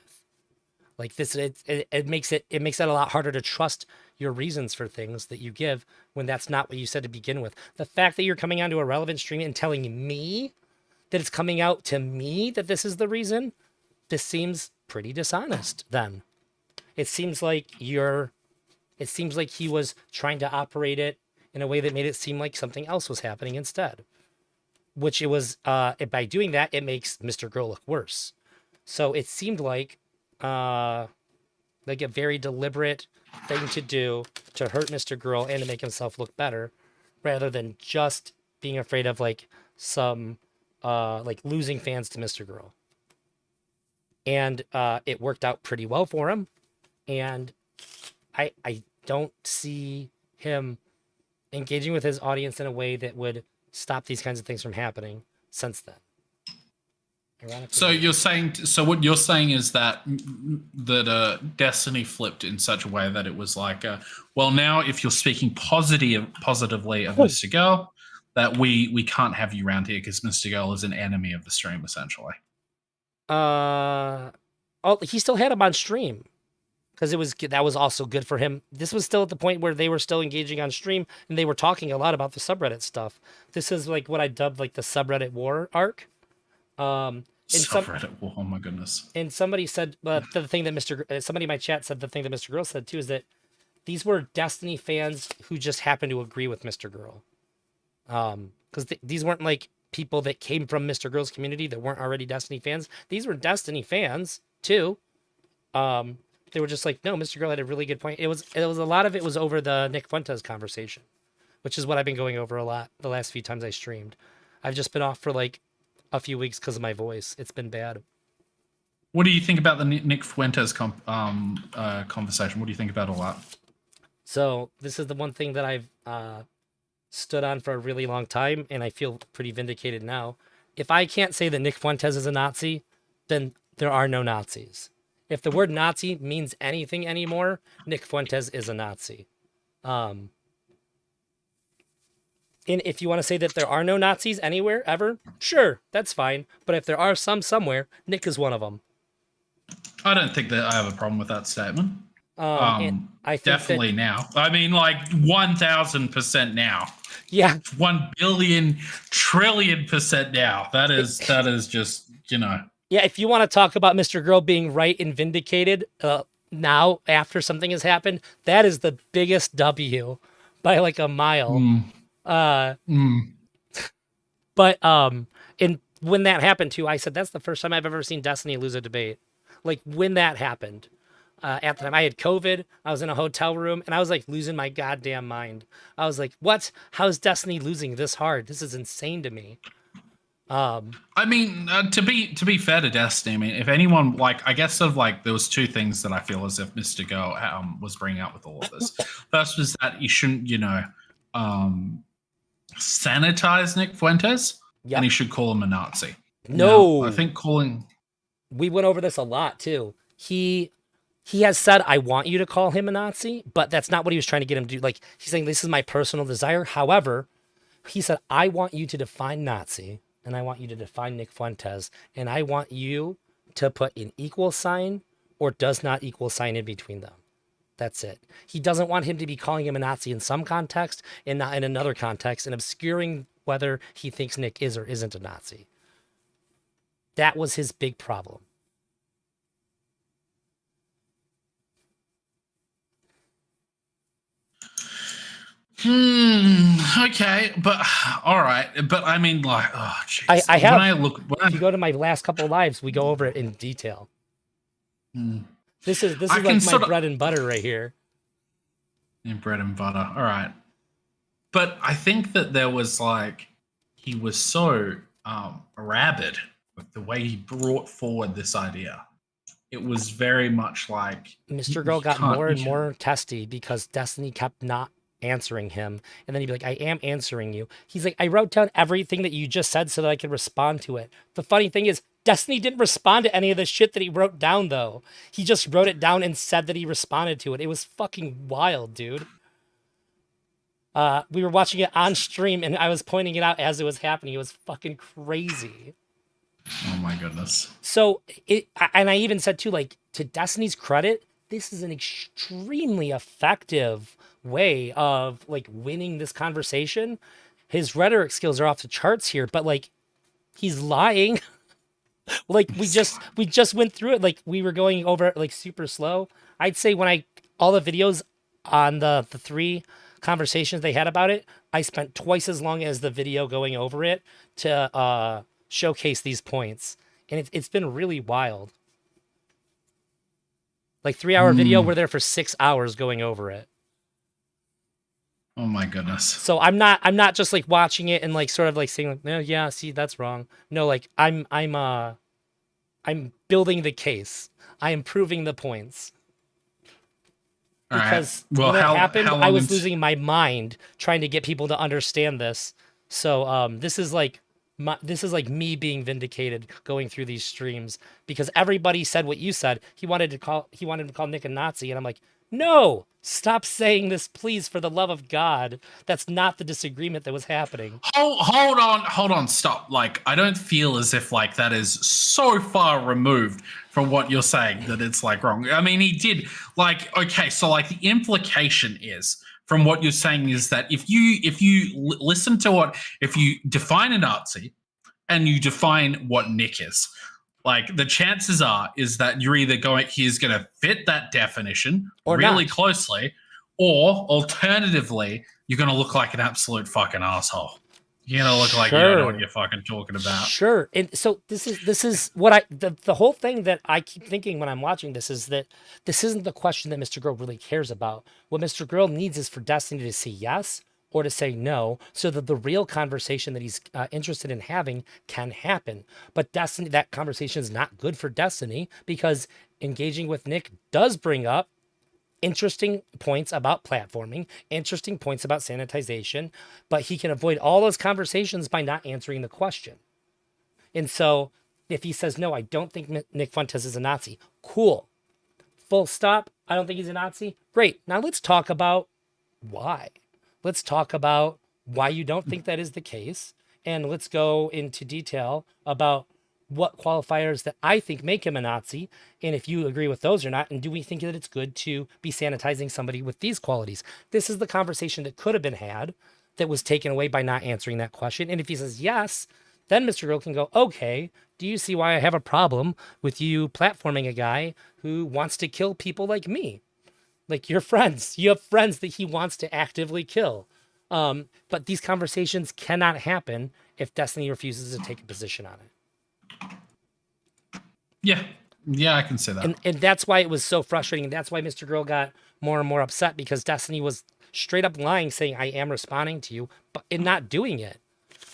Like this, it makes it a lot harder to trust your reasons for things that you give when that's not what you said to begin with. The fact that you're coming onto a relevant stream and telling me that it's coming out to me that this is the reason, this seems pretty dishonest. Then it seems like he was trying to operate it in a way that made it seem like something else was happening instead. Which it was, by doing that, it makes Mr. Girl look worse. So it seemed like a very deliberate thing to do to hurt Mr. Girl and to make himself look better, rather than just being afraid of some losing fans to Mr. Girl. And it worked out pretty well for him. And I don't see him engaging with his audience in a way that would stop these kinds of things from happening since then. So what you're saying is that Destiny flipped in such a way that it was like, well, now if you're speaking positively of Mr. Girl, that we can't have you around here because Mr. Girl is an enemy of the stream, essentially. He still had him on stream because that was also good for him. This was still at the point where they were still engaging on stream and they were talking a lot about the subreddit stuff. This is like what I dubbed like the subreddit war arc. Subreddit war, oh my goodness. And somebody said the thing that somebody in my chat said the thing that Mr. Girl said too is that these were Destiny fans who just happened to agree with Mr. Girl. Because these weren't like people that came from Mr. Girl's community that weren't already Destiny fans. These were Destiny fans too. They were just like, no, Mr. Girl had a really good point. It was a lot of it was over the Nick Fuentes conversation, which is what I've been going over a lot the last few times I streamed. I've just been off for like a few weeks because of my voice. It's been bad. What do you think about the Nick Fuentes conversation? What do you think about all that? So this is the one thing that I've stood on for a really long time, and I feel pretty vindicated now. If I can't say that Nick Fuentes is a Nazi, then there are no Nazis. If the word Nazi means anything anymore, Nick Fuentes is a Nazi. And if you want to say that there are no Nazis anywhere, ever, sure, that's fine. But if there are some somewhere, Nick is one of them. I don't think that I have a problem with that statement. And I think definitely now. I mean, like 1,000% now. Yeah. 1 billion trillion % now. That is just, you know. Yeah, if you want to talk about Mr. Girl being right and vindicated now after something has happened, that is the biggest W by like a mile. But and when that happened too, I said that's the first time I've ever seen Destiny lose a debate. Like when that happened, at the time I had COVID, I was in a hotel room and I was like losing my goddamn mind. I was like, what? How's Destiny losing this hard? This is insane to me. I mean, to be fair to Destiny, I mean, if anyone, like, I guess there was two things that I feel as if Mr. Girl was bringing up with all of this. First was that you shouldn't, sanitize Nick Fuentes, and he should call him a Nazi. No, I think we went over this a lot too. He has said, I want you to call him a Nazi, but that's not what he was trying to get him to do. Like, he's saying, this is my personal desire. However, he said, I want you to define Nazi, and I want you to define Nick Fuentes, and I want you to put an equal sign or does not equal sign in between them. That's it. He doesn't want him to be calling him a Nazi in some context and not in another context and obscuring whether he thinks Nick is or isn't a Nazi. That was his big problem. Okay, but all right, but I mean, like, oh, jeez. If you go to my last couple of lives, we go over it in detail. This is like my bread and butter right here. Your bread and butter, all right. But I think that there was he was so rabid with the way he brought forward this idea. It was very much like Mr. Girl got more and more testy because Destiny kept not answering him. And then he'd be like, I am answering you. He's like, I wrote down everything that you just said so that I could respond to it. The funny thing is, Destiny didn't respond to any of the shit that he wrote down, though. He just wrote it down and said that he responded to it. It was fucking wild, dude. We were watching it on stream, and I was pointing it out as it was happening. It was fucking crazy. Oh my goodness. So and I even said too, like, to Destiny's credit, this is an extremely effective way of like winning this conversation. His rhetoric skills are off the charts here, but like, he's lying. Like we just went through it. Like we were going over it like super slow. I'd say when all the videos on the 3 conversations they had about it, I spent twice as long as the video going over it to showcase these points. And it's been really wild. Like 3-hour video, we're there for 6 hours going over it. Oh my goodness. So I'm not just like watching it and like sort of like saying like, no, yeah, see, that's wrong. No, like I'm building the case. I am proving the points. Because well, when it happened, I was losing my mind trying to get people to understand this. So this is like me being vindicated going through these streams because everybody said what you said. He wanted to call Nick a Nazi, and I'm like, no, stop saying this, please, for the love of God. That's not the disagreement that was happening. Hold on, stop. Like, I don't feel as if like that is so far removed from what you're saying that it's like wrong. I mean, he did like, okay, so like the implication is from what you're saying is that if you listen to if you define a Nazi and you define what Nick is, like the chances is that you're either he's going to fit that definition or really closely, or alternatively, you're going to look like an absolute fucking asshole. You're going to look like you don't know what you're fucking talking about. Sure. And so this is what the whole thing that I keep thinking when I'm watching this is that this isn't the question that Mr. Girl really cares about. What Mr. Girl needs is for Destiny to say yes or to say no, so that the real conversation that he's interested in having can happen. But Destiny, that conversation is not good for Destiny because engaging with Nick does bring up interesting points about platforming, interesting points about sanitization, but he can avoid all those conversations by not answering the question. And so if he says, no, I don't think Nick Fuentes is a Nazi, cool. Full stop. I don't think he's a Nazi. Great. Now let's talk about why. Let's talk about why you don't think that is the case. And let's go into detail about what qualifiers that I think make him a Nazi, and if you agree with those or not, and do we think that it's good to be sanitizing somebody with these qualities? This is the conversation that could have been had that was taken away by not answering that question. And if he says yes, then Mr. Girl can go, okay, do you see why I have a problem with you platforming a guy who wants to kill people like me? Like your friends. You have friends that he wants to actively kill. But these conversations cannot happen if Destiny refuses to take a position on it. Yeah, I can say that. And that's why it was so frustrating. And that's why Mr. Girl got more and more upset because Destiny was straight up lying, saying, I am responding to you, but in not doing it.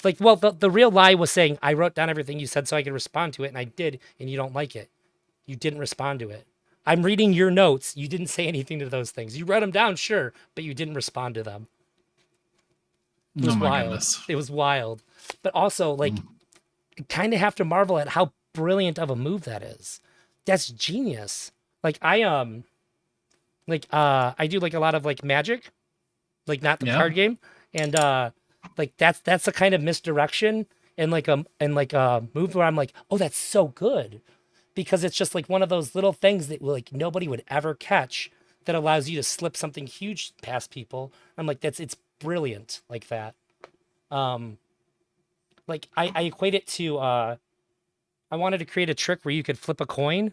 Like, well, the real lie was saying, I wrote down everything you said so I could respond to it, and I did, and you don't like it. You didn't respond to it. I'm reading your notes. You didn't say anything to those things. You wrote them down, sure, but you didn't respond to them. It was wild. Goodness. It was wild. But also, like, you kind of have to marvel at how brilliant of a move that is. That's genius. Like I do like a lot of like Magic, like not the card game, and like that's a kind of misdirection and like a move where I'm like, oh, that's so good, because it's just like one of those little things that like nobody would ever catch that allows you to slip something huge past people. I'm like, it's brilliant like that. Like I equate it to I wanted to create a trick where you could flip a coin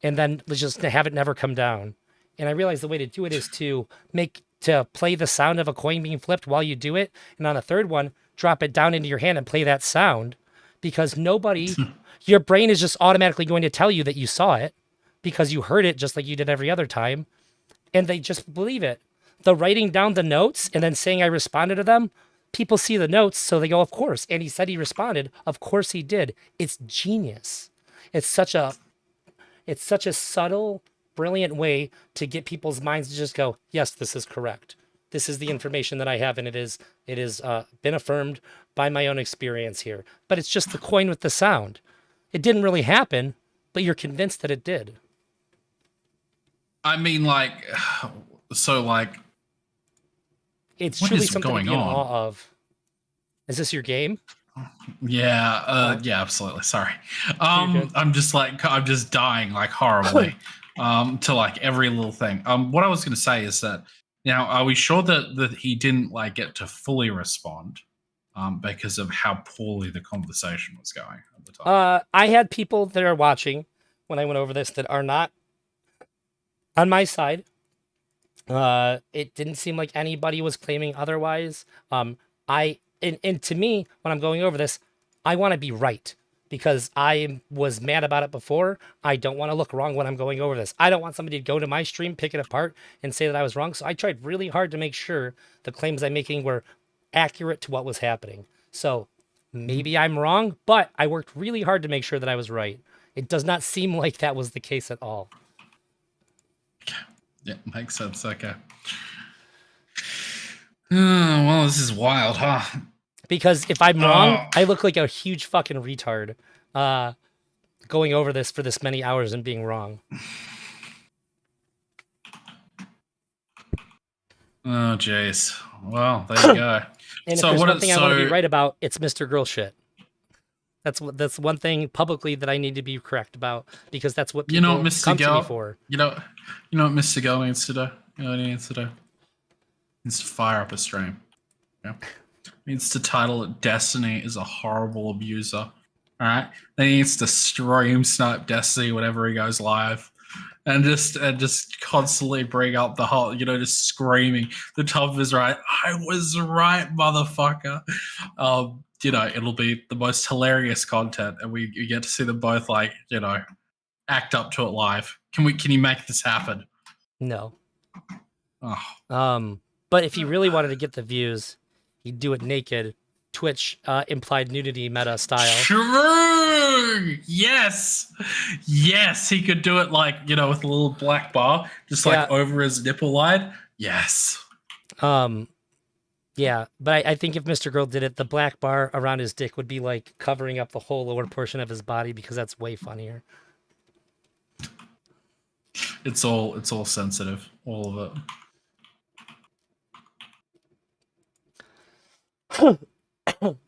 and then just have it never come down. And I realized the way to do it is to play the sound of a coin being flipped while you do it. And on a third one, drop it down into your hand and play that sound, because your brain is just automatically going to tell you that you saw it because you heard it just like you did every other time. And they just believe it. The writing down the notes and then saying I responded to them, people see the notes, so they go, of course. And he said he responded. Of course he did. It's genius. It's such a subtle, brilliant way to get people's minds to just go, yes, this is correct. this is the information that I have, and it is been affirmed by my own experience here. But it's just the coin with the sound. It didn't really happen, but you're convinced that it did. I mean, like, so like, It's what truly is something to going be in on? awe of. Is this your game? Yeah, yeah, absolutely. Sorry. good. I'm just dying like horribly. To like every little thing. What I was going to say is that now, are we sure that he didn't like get to fully respond, because of how poorly the conversation was going at the time? I had people that are watching when I went over this that are not on my side. It didn't seem like anybody was claiming otherwise. And to me, when I'm going over this, I want to be right because I was mad about it before. I don't want to look wrong when I'm going over this. I don't want somebody to go to my stream, pick it apart, and say that I was wrong. So I tried really hard to make sure the claims I'm making were accurate to what was happening. So maybe I'm wrong, but I worked really hard to make sure that I was right. It does not seem like that was the case at all. Yeah, makes sense. Okay. Oh, well, this is wild, huh? Because if I'm wrong, I look like a huge fucking retard going over this for this many hours and being wrong. Oh, jeez. Well, there you go. And if there's one thing I want to be right about, it's Mr. Girl shit. That's one thing publicly that I need to be correct about because that's what people come to me for. You know what Mr. Girl needs to do? You know what he needs to do? He needs to fire up a stream. Yeah. He needs to title it Destiny is a horrible abuser. All right. Then he needs to stream snipe Destiny whenever he goes live. And just constantly bring up the whole, just screaming. The top of his right. I was right, motherfucker. It'll be the most hilarious content, and we get to see them both act up to it live. Can you make this happen? No. Oh. But if he really wanted to get the views, he'd do it naked, Twitch implied nudity meta style. True. Yes. He could do it with a little black bar, just over his nipple line. Yes. Yeah, but I think if Mr. Girl did it, the black bar around his dick would be like covering up the whole lower portion of his body because that's way funnier. It's all sensitive, all of it.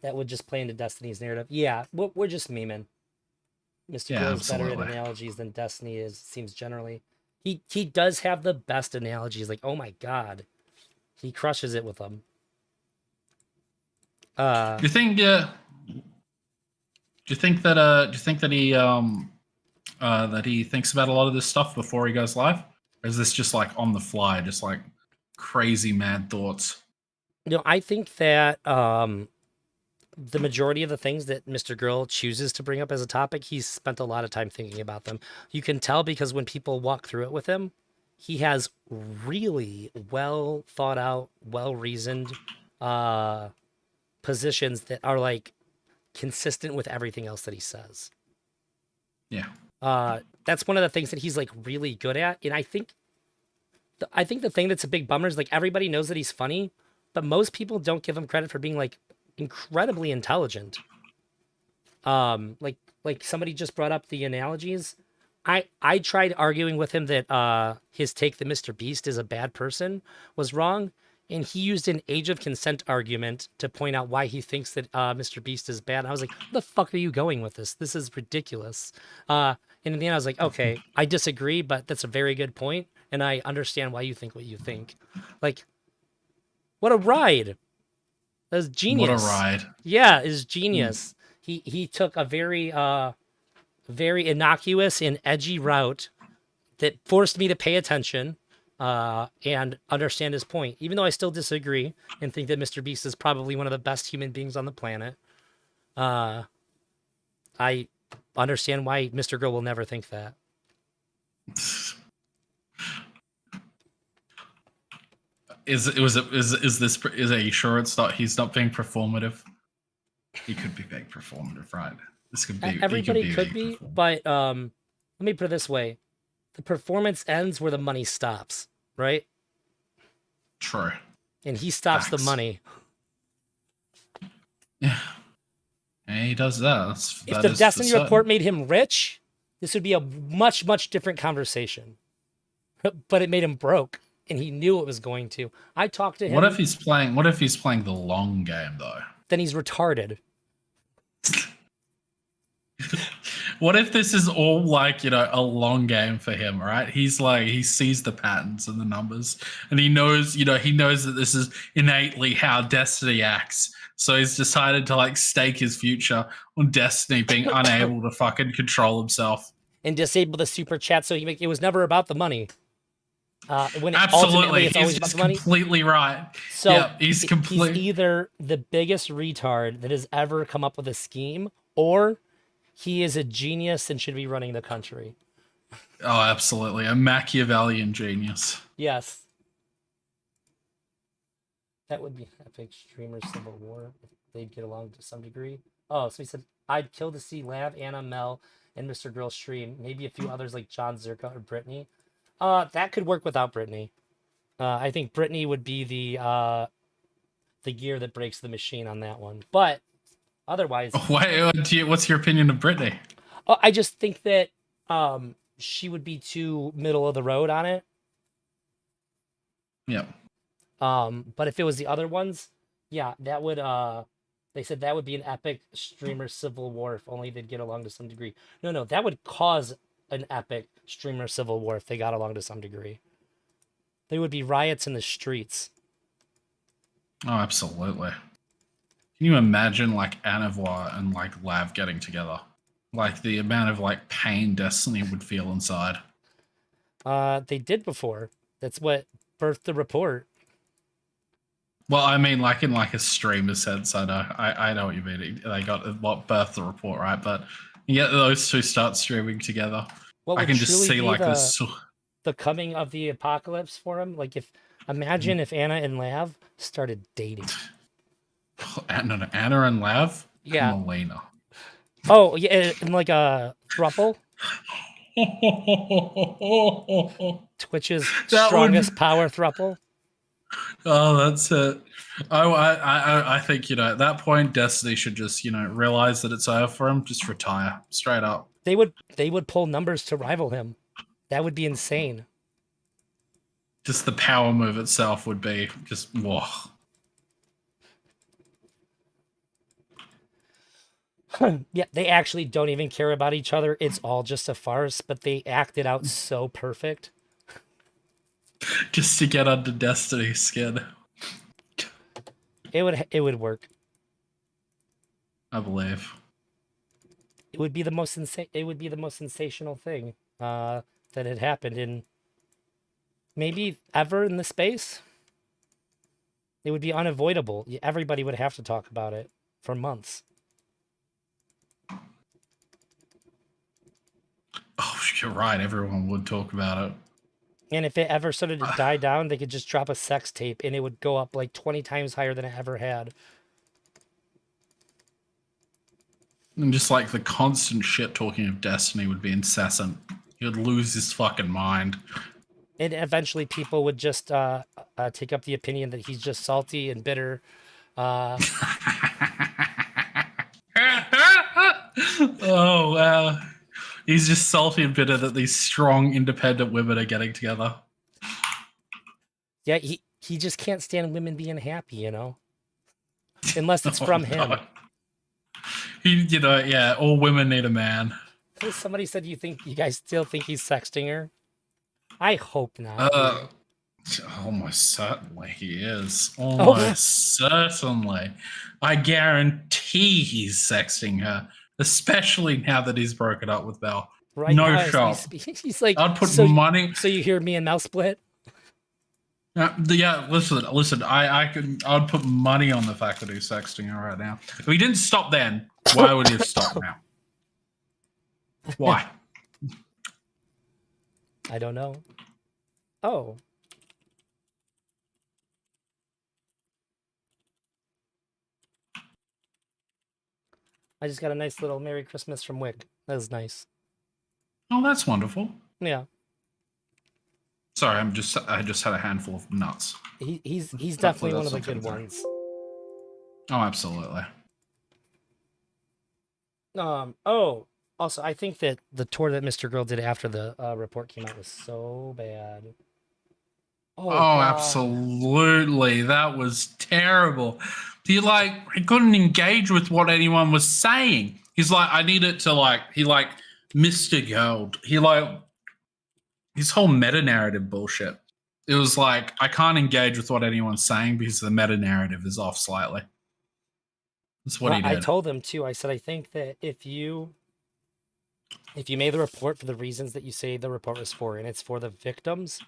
That would just play into Destiny's narrative. Yeah, we're just memeing. Mr. Girl is better at analogies than Destiny is, seems generally. He does have the best analogies. Like, oh my god, he crushes it with them. Do you think that he thinks about a lot of this stuff before he goes live, or is this just on the fly, just crazy mad thoughts? No, I think that the majority of the things that Mr. Girl chooses to bring up as a topic, he's spent a lot of time thinking about them. You can tell because when people walk through it with him, he has really well thought out, well reasoned positions that are consistent with everything else that he says. Yeah. That's one of the things that he's really good at. And I think the thing that's a big bummer is everybody knows that he's funny, but most people don't give him credit for being incredibly intelligent. Like somebody just brought up the analogies. I tried arguing with him that his take that Mr. Beast is a bad person was wrong, and he used an age of consent argument to point out why he thinks that Mr. Beast is bad. And I was like, where the fuck are you going with this? This is ridiculous. And in the end, I was like, okay, I disagree, but that's a very good point, and I understand why you think what you think. What a ride. That's genius. What a ride. Yeah, is genius. He took a very very innocuous and edgy route that forced me to pay attention and understand his point. Even though I still disagree and think that Mr. Beast is probably one of the best human beings on the planet, I understand why Mr. Girl will never think that. Are you sure it's not? He's not being performative. He could be being performative, right? This could be. Everybody could be, but let me put it this way: the performance ends where the money stops, right? True. And he stops the Facts. money. Yeah. And he does that. If the Destiny report made him rich, this would be a much, much different conversation. But it made him broke, and he knew it was going to. I talked to him. What if he's playing the long game though? Then he's retarded. What if this is all like, a long game for him, right? He's like, he sees the patterns and the numbers, and he knows that this is innately how Destiny acts. So he's decided to like stake his future on Destiny being unable to fucking control himself. And disable the super chat so it was never about the money. When Absolutely, it's always about the money. Completely right. So yeah, he's either the biggest retard that has ever come up with a scheme, or he is a genius and should be running the country. Oh, absolutely. A Machiavellian genius. Yes. That would be epic streamer civil war if they'd get along to some degree. Oh, so he said, I'd kill to see Lav, Anna, Mel, and Mr. Grill stream. Maybe a few others like John Zerka or Brittany. That could work without Brittany. I think Brittany would be the gear that breaks the machine on that one. But otherwise, what's your opinion of Brittany? Oh, I just think that she would be too middle of the road on it. Yeah. But if it was the other ones, yeah, that would they said that would be an epic streamer civil war if only they'd get along to some degree. No, that would cause an epic streamer civil war if they got along to some degree. There would be riots in the streets. Oh, absolutely. Can you imagine like Anavois and like Lav getting together? Like the amount of like pain Destiny would feel inside. They did before. That's what birthed the report. Well, I mean, like in like a streamer sense, I know what you mean. They got what birthed the report, right? But you get those two start streaming together. I can just see like this. The coming of the apocalypse for him. Like imagine if Anna and Lav started dating. Anna and Lav? Yeah. Melina. Oh, yeah, and like a throuple. Twitch's strongest power throuple. Oh, that's it. I think, at that point, Destiny should just, realize that it's over for him. Just retire. Straight up. They would pull numbers to rival him. That would be insane. Just the power move itself would be just, whoa. Yeah, they actually don't even care about each other. It's all just a farce, but they act it out so perfect. Just to get under Destiny's skin. It would work. I believe. It would be the most sensational thing that had happened in maybe ever in the space. It would be unavoidable. Everybody would have to talk about it for months. Oh, you're right. Everyone would talk about it. And if it ever started to die down, they could just drop a sex tape and it would go up like 20 times higher than it ever had. And just like the constant shit talking of Destiny would be incessant. He would lose his fucking mind. And eventually people would just take up the opinion that he's just salty and bitter. Oh, wow. He's just salty and bitter that these strong, independent women are getting together. Yeah, he just can't stand women being happy, unless it's from him. God. Yeah, all women need a man. Somebody said you guys still think he's sexting her? I hope not. Almost certainly he is. Almost certainly. I guarantee he's sexting her, especially now that he's broken up with Belle. Right, no shot. He's like, I'd put money. So you hear me and Mel split? Yeah, listen. I'd put money on the fact that he's sexting her right now. If he didn't stop then, why would he have stopped now? Why? I don't know. Oh. I just got a nice little Merry Christmas from Wick. That was nice. Oh, that's wonderful. Yeah. Sorry, I just had a handful of nuts. He's Hopefully definitely one that's of the not coming good through. ones. Oh, absolutely. Oh, also, I think that the tour that Mr. Girl did after the report came out was so bad. Oh Oh, God. absolutely. That was terrible. He couldn't engage with what anyone was saying. He's like, I need it to Mr. Gold. His whole meta narrative bullshit. It was like, I can't engage with what anyone's saying because the meta narrative is off slightly. That's what Well, he I did. told him too. I said I think that if you made the report for the reasons that you say the report was for, and it's for the victims,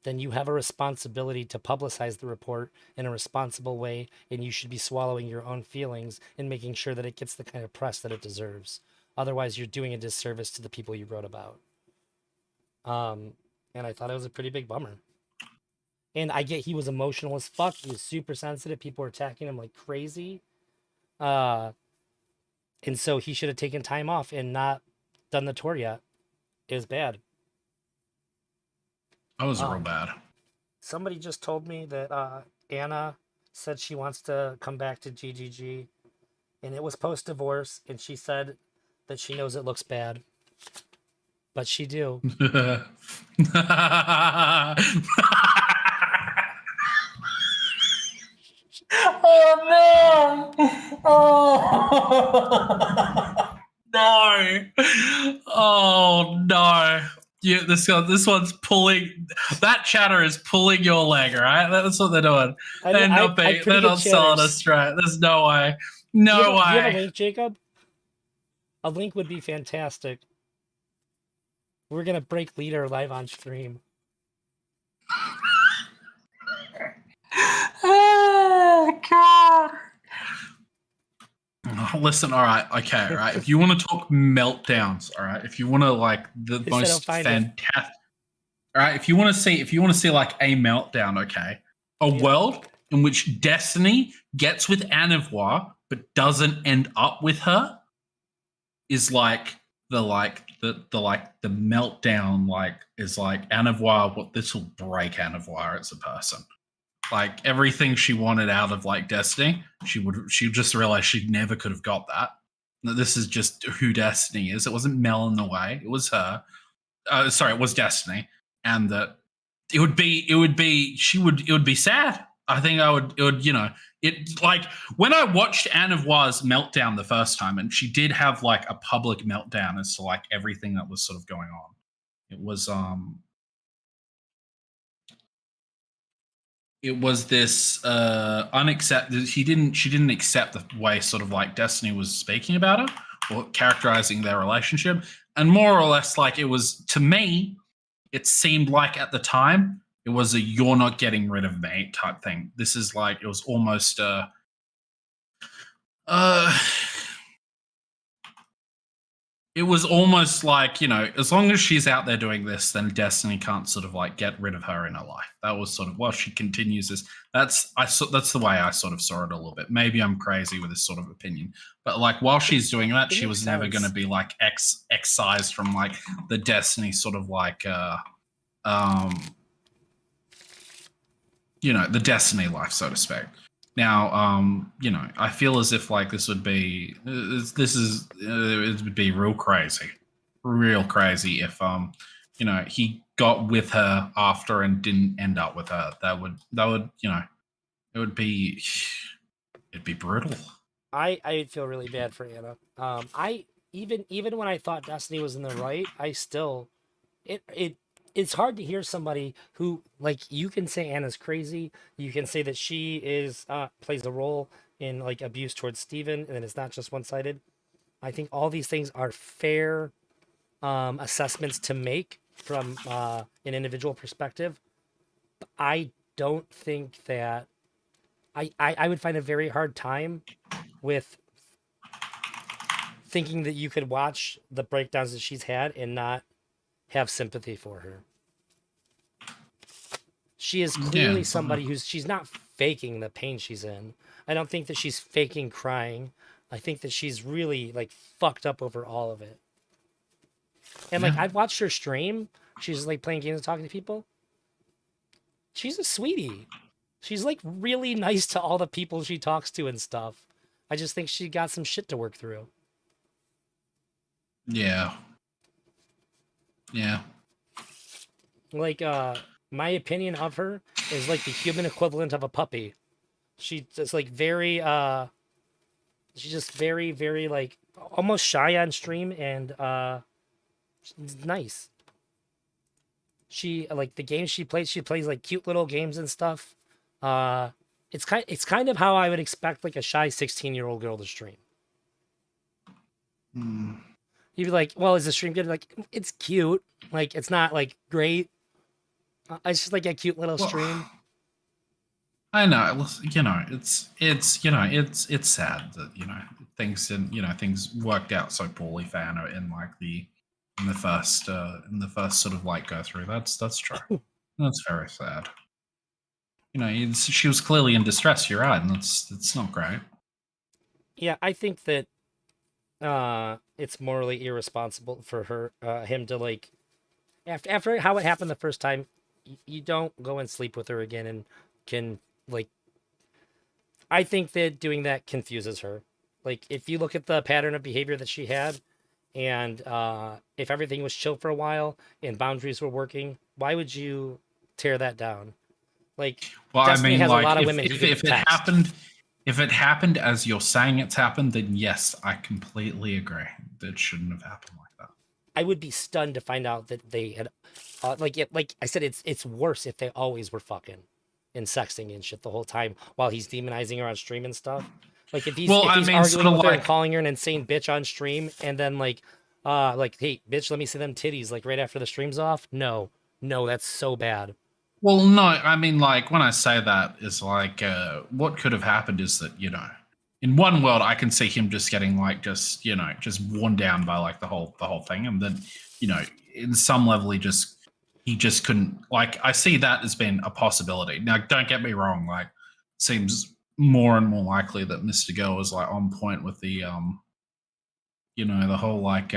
then you have a responsibility to publicize the report in a responsible way, and you should be swallowing your own feelings and making sure that it gets the kind of press that it deserves. Otherwise, you're doing a disservice to the people you wrote about. And I thought it was a pretty big bummer. And I get he was emotional as fuck. He was super sensitive. People were attacking him like crazy. Uh, and so he should have taken time off and not done the tour yet. It was bad. That was real Um, bad. Somebody just told me that Anna said she wants to come back to GGG, and it was post divorce, and she said that she knows it looks bad, but she do. Oh no! Oh no! Oh no! Yeah, this one's pulling. That chatter is pulling your leg, right? That's what they're doing. I'm pretty They're good not selling chatters. us straight. There's no way. No Do you have a way. link, Jacob? A link would be fantastic. We're gonna break Lead3r live on stream. Oh god. Listen, all right, okay, all right. If you want to talk meltdowns, all right. If you want to the I said I'll most find it. fantastic, all right. If you want to see like a meltdown, okay, a Yeah. world in which Destiny gets with Anivoir but doesn't end up with her is the meltdown. Is like Anivoir. What this will break Anivoir as a person. Like everything she wanted out of Destiny, she just realized she never could have got that. This is just who Destiny is. It wasn't Mel in the way. It was her. Sorry, it was Destiny, and that it would be it would be sad. I think it would it like when I watched Anne of Wars meltdown the first time, and she did have a public meltdown as to everything that was sort of going on. It was this unaccepted. She didn't accept the way sort of Destiny was speaking about her or characterizing their relationship, and more or less it was to me. It seemed like at the time it was a "you're not getting rid of me" type thing. This is it was almost uh it was almost as long as she's out there doing this, then Destiny can't sort of get rid of her in her life. That was sort of while she continues this. That's the way I sort of saw it a little bit. Maybe I'm crazy with this sort of opinion, but while she's doing that, It she makes was never going to sense. be excised from the Destiny sort of um the Destiny life, so to speak. Now, I feel as if this would be it would be real crazy if he got with her after and didn't end up with her. That would it would be it'd be brutal. I feel really bad for Anna. I even when I thought Destiny was in the right, I still it's hard to hear somebody who you can say Anna's crazy. You can say that she is plays a role in abuse towards Steven, and then it's not just one sided. I think all these things are fair assessments to make from an individual perspective. I don't think that I would find a very hard time with thinking that you could watch the breakdowns that she's had and not have sympathy for her. She is Yeah, clearly somebody she's not faking the pain she's in. I don't think that she's faking crying. I think that she's really fucked up over all of it. And yeah. I've watched her stream. She's playing games and talking to people. she's a sweetie. She's like really nice to all the people she talks to and stuff. I just think she got some shit to work through. Yeah. Yeah. Like, my opinion of her is like the human equivalent of a puppy. She's just like very, she's just very, very like almost shy on stream and she's nice. She like the games she plays like cute little games and stuff. Uh, it's kind of how I would expect like a shy 16-year-old girl to stream. Hmm. You'd be like, well, is the stream good? Like, it's cute. Like, it's not like great. It's just like a cute little Well, stream. I know, you know, it's sad that things worked out so poorly for Anna in like in the first sort of like go through. That's true. That's very sad. You know, she was clearly in distress. You're right, and that's not great. Yeah, I think that it's morally irresponsible for him to like after how it happened the first time, you don't go and sleep with her again and can like I think that doing that confuses her. Like if you look at the pattern of behavior that she had and if everything was chill for a while and boundaries were working, why would you tear that down? Like Well, Destiny I mean, has a like lot of women he could if it text. happened, if it happened as you're saying it's happened, then yes, I completely agree. That shouldn't have happened like that. I would be stunned to find out that they had like I said it's worse if they always were fucking and sexting and shit the whole time while he's demonizing her on stream and stuff. Like if he's Well, I he's mean, arguing sort of with her and like, calling her an insane bitch on stream and then like hey bitch let me see them titties like right after the stream's off. No, that's so bad. well, no, I mean, like when I say that is like, what could have happened is that in one world I can see him just getting like just worn down by like the whole thing, and then in some level he just couldn't, like, I see that as being a possibility. Now, don't get me wrong, like, seems more and more likely that Mr. Girl is like on point with the the whole like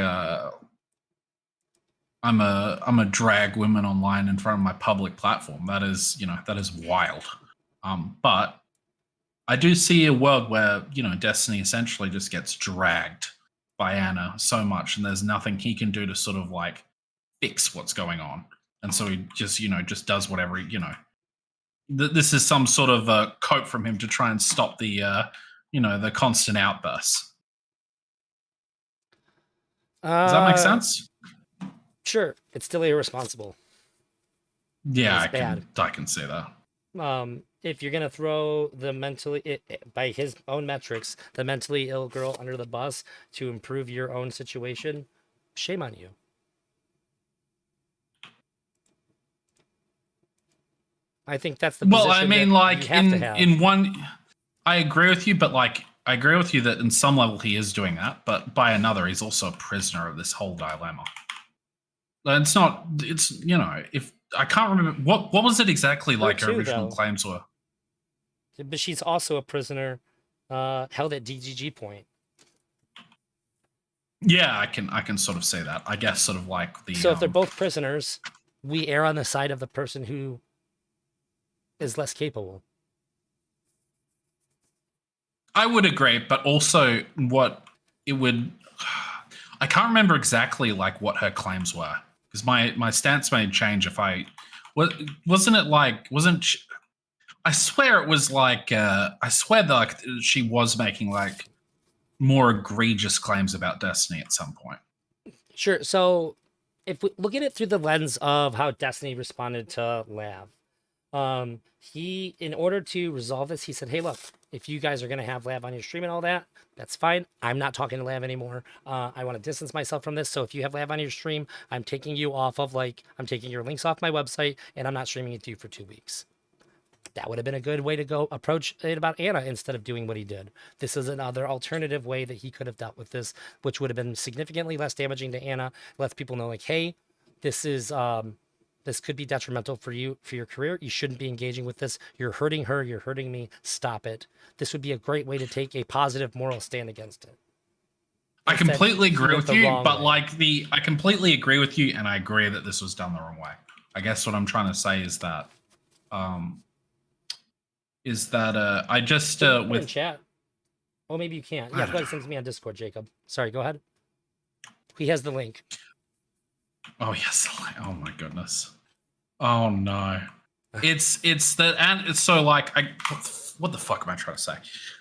I'm a drag women online in front of my public platform. That is wild. But I do see a world where Destiny essentially just gets dragged by Anna so much, and there's nothing he can do to sort of like fix what's going on, and so he just does whatever this is some sort of cope from him to try and stop the constant outbursts. Does that make sense? Sure, it's still irresponsible. Yeah, It's bad. I can see that. If you're gonna throw the by his own metrics, the mentally ill girl under the bus to improve your own situation, shame on you. I think that's the well. I mean, like in one, I agree with you, but like I agree with you that in some level he is doing that, but by another, he's also a prisoner of this whole dilemma. It's not. It's if I can't remember what was it exactly like her original claims were. But she's also a prisoner, held at DGG point. Yeah, I can sort of say that. I guess sort of like the. So if they're both prisoners, we err on the side of the person who is less capable. I would agree, but also what it would. I can't remember exactly like what her claims were, because my stance may change if I. Wasn't it like wasn't. I swear it was like I swear that like she was making like more egregious claims about Destiny at some point. Sure. So if we look at it through the lens of how Destiny responded to Lav, he, in order to resolve this, he said, hey, look, if you guys are going to have Lav on your stream and all that, that's fine. I'm not talking to Lav anymore. I want to distance myself from this. So if you have Lav on your stream, I'm taking you off of I'm taking your links off my website and I'm not streaming it to you for 2 weeks. That would have been a good way to go approach it about Anna instead of doing what he did. This is another alternative way that he could have dealt with this, which would have been significantly less damaging to Anna. Lets people know like, hey, this is this could be detrimental for you, for your career. You shouldn't be engaging with this. You're hurting her. You're hurting me. Stop it. This would be a great way to take a positive moral stand against it. I completely agree with you, but I completely agree with you, and I agree that this was done the wrong way. I guess what I'm trying to say is that is that I just Can you put it in with chat. Oh, maybe you can't. I Yeah, don't go ahead and send it to me on Discord, Jacob. Sorry, go ahead. He has the link. oh yes, oh my goodness, oh no, it's that, and it's so like what the fuck am I trying to say?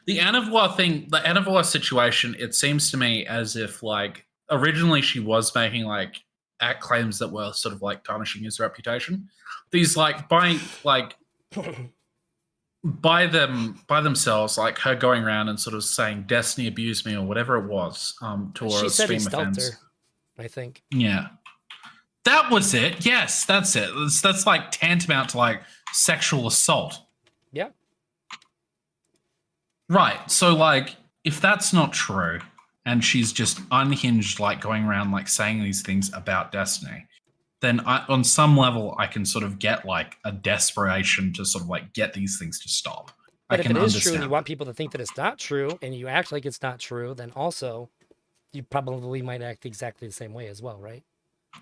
The Anavois thing, the Anavois situation. It seems to me as if like originally she was making like act claims that were sort of like tarnishing his reputation. These like by themselves, like her going around and sort of saying Destiny abused me or whatever it was, to She a said he stream stalked offense. her, I think. Yeah. That was it. Yes, that's it. That's like tantamount to like sexual assault. Yeah. Right. So like if that's not true and she's just unhinged, like going around like saying these things about Destiny, then on some level I can sort of get like a desperation to sort of like get these things to stop. But I if can it is true and understand you want people to think that it's not true and you act like it's not true, then also you probably might act exactly the same way as well, right?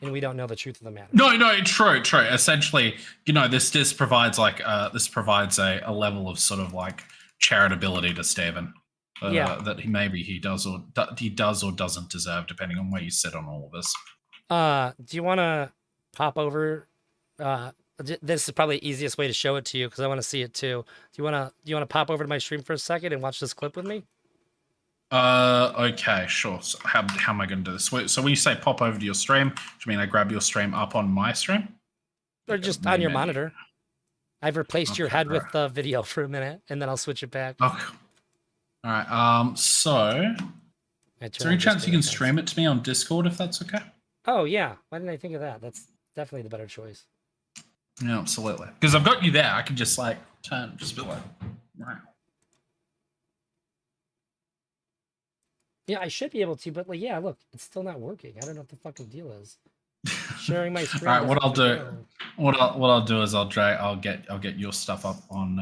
And we don't know the truth of the matter. No, true. Essentially, this provides like this provides a level of sort of like charitability to Steven. Yeah. That he does or doesn't deserve, depending on where you sit on all of this. Do you want to pop over? This is probably the easiest way to show it to you because I want to see it too. Do you want to pop over to my stream for a second and watch this clip with me? Okay, sure. So how am I going to do this? So when you say pop over to your stream, do you mean I grab your stream up on my stream? Or just on your monitor? I've replaced your head right. with the video for a minute, and then I'll switch it back. Okay. All right. So, is there any chance you can stream it to me on Discord if that's okay? Oh yeah. Why didn't I think of that? That's definitely the better choice. Yeah, absolutely. Because I've got you there. I can just like just be like, wow. Yeah, I should be able to, but like, yeah, look, it's still not working. I don't know what the fucking deal is. Sharing my screen. All right, what I'll do is I'll get your stuff up on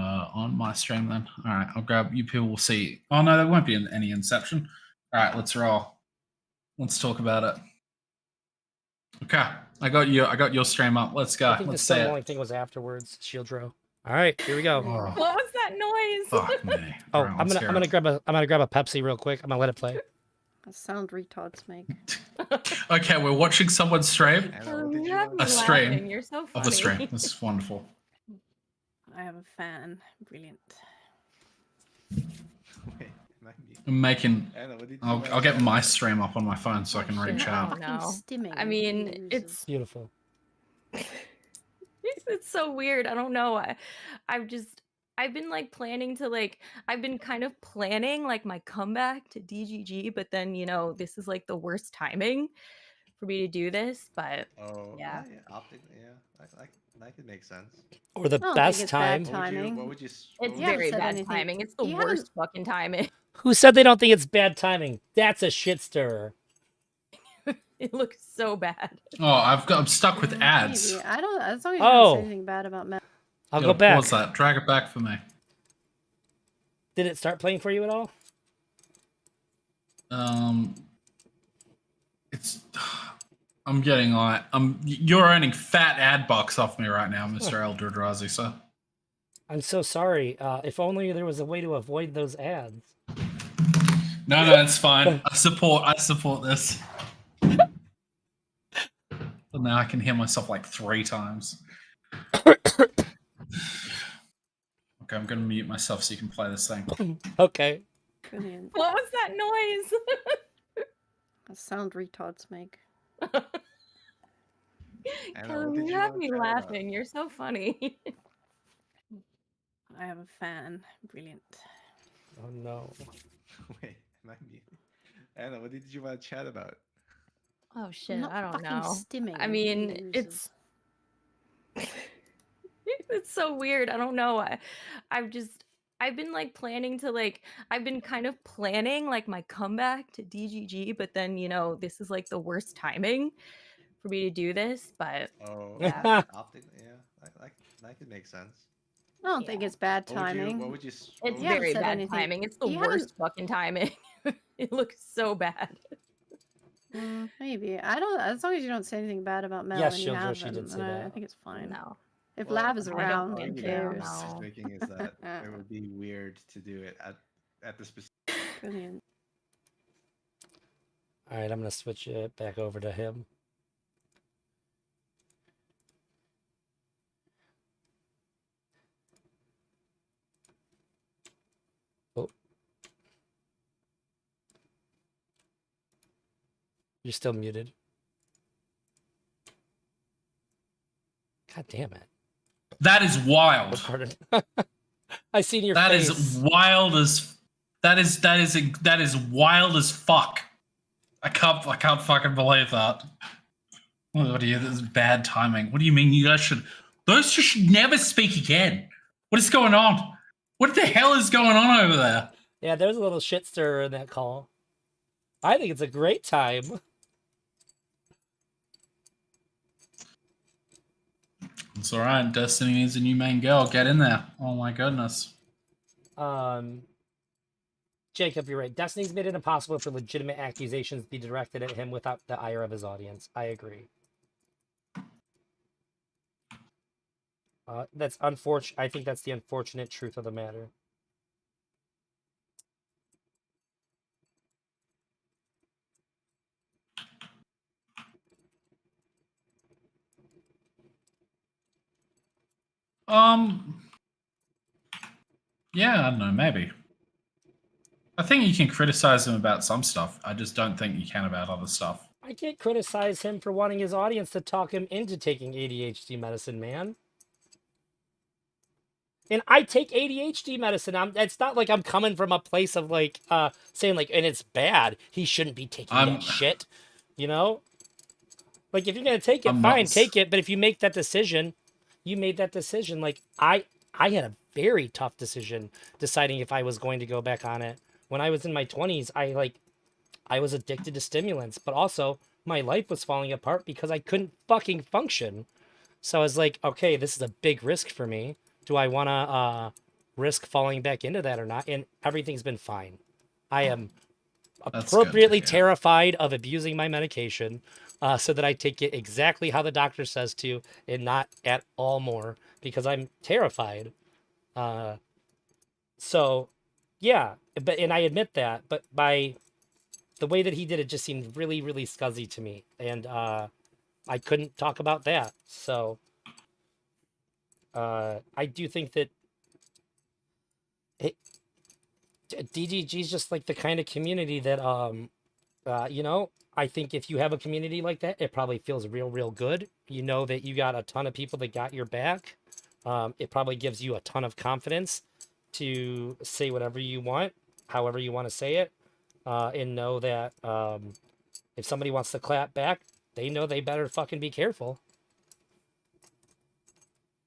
my stream then. All right, I'll grab you people will see. Oh no, there won't be any Inception. All right, let's roll. Let's talk about it. Okay, I got your stream up. Let's go. I think Let's the see it. only thing was afterwards. Shield row. All right, here we go. Oh, What was that noise? fuck me. Oh, Right, I'm gonna grab a Pepsi real quick. I'm gonna let it play. A sound retards make. Okay, we're watching someone stream. You have me A stream laughing. You're so funny. Of a stream. This is wonderful. I have a fan. Brilliant. I'm making. I'll get my stream up on my phone so I can read shit. chat. Oh, no. Stimming. I mean, it's Beautiful. it's so weird. I don't know. I've been like planning to I've been kind of planning like my comeback to DGG, but then this is like the worst timing for me to do this. But yeah, that could make sense. Or the I don't best think it's time. bad timing. What would you? it's You haven't very said bad anything. timing. It's the You worst fucking timing. Who said they don't think it's bad timing? That's a shit stirrer. It looks so bad. Oh, I'm stuck with ads. Maybe. I don't. As long as you Oh. don't say anything bad about Mel. I'll You go gotta back. Pause that. Drag it back for me. Did it start playing for you at all? It's. I'm getting like you're earning fat ad bucks off me right now, Mr. Eldrazi, sir. I'm so sorry. If only there was a way to avoid those ads. No, it's fine. I support this. But now I can hear myself like 3 times. Okay, I'm gonna mute myself so you can play this thing. Okay. Brilliant. What was that noise? A sound retards make. Callum, you have me laughing. You're so funny. I have a fan. Brilliant. Oh no. Wait, Anna, what did you want to chat about? Oh shit, Not I don't fucking know. Stimming. I mean, it's it's so weird. I don't know. I've been like planning to I've been kind of planning like my comeback to DGG, but then this is like the worst timing for me to do this. But Yeah, that could make sense. I don't think it's bad timing. What would you? it's You haven't very said bad anything. timing. It's the You worst fucking timing. It looks so bad. Maybe. I don't. As long as you don't say anything bad about Mel Yes, and you Shield have Joshi them, did say then I that. think it's fine. No. If Well, Lav is I don't around, who think the they're argument cares? he's no. making is that it would be weird to do it at the specific. Brilliant. All right, I'm gonna switch it back over to him. Oh, you're still muted. God damn it! That is Oh, wild. pardon. I seen your That face. is wild as that is wild as fuck. I can't fucking believe that. What do you? This is bad timing. What do you mean? You guys should. Those two should never speak again. What is going on? What the hell is going on over there? Yeah, there's a little shit stirrer in that call. I think it's a great time. It's all right. Destiny needs a new main girl. Get in there. Oh my goodness. Jacob, you're right. Destiny's made it impossible for legitimate accusations to be directed at him without the ire of his audience. I agree. That's unfortunate. I think that's the unfortunate truth of the matter. Yeah, I don't know. Maybe. I think you can criticize him about some stuff. I just don't think you can about other stuff. I can't criticize him for wanting his audience to talk him into taking ADHD medicine, man. And I take ADHD medicine. It's not like I'm coming from a place of like saying like, and it's bad. He shouldn't be taking that shit. You know? Like if you're gonna take it, fine, take it. But if you make that decision, you made that decision. Like I had a very tough decision deciding if I was going to go back on it. When I was in my 20s, I was addicted to stimulants, but also my life was falling apart because I couldn't fucking function. So I was like, okay, this is a big risk for me. Do I want to risk falling back into that or not? And everything's been fine. I am appropriately terrified of abusing my medication so that I take it exactly how the doctor says to and not at all more because I'm terrified. So, yeah, and I admit that, but by the way that he did it just seemed really, really scuzzy to me. And I couldn't talk about that. So I do think that DGG is just like the kind of community that, you know, I think if you have a community like that, it probably feels real, real good. You know that you got a ton of people that got your back. It probably gives you a ton of confidence to say whatever you want, however you want to say it, and know that if somebody wants to clap back, they know they better fucking be careful.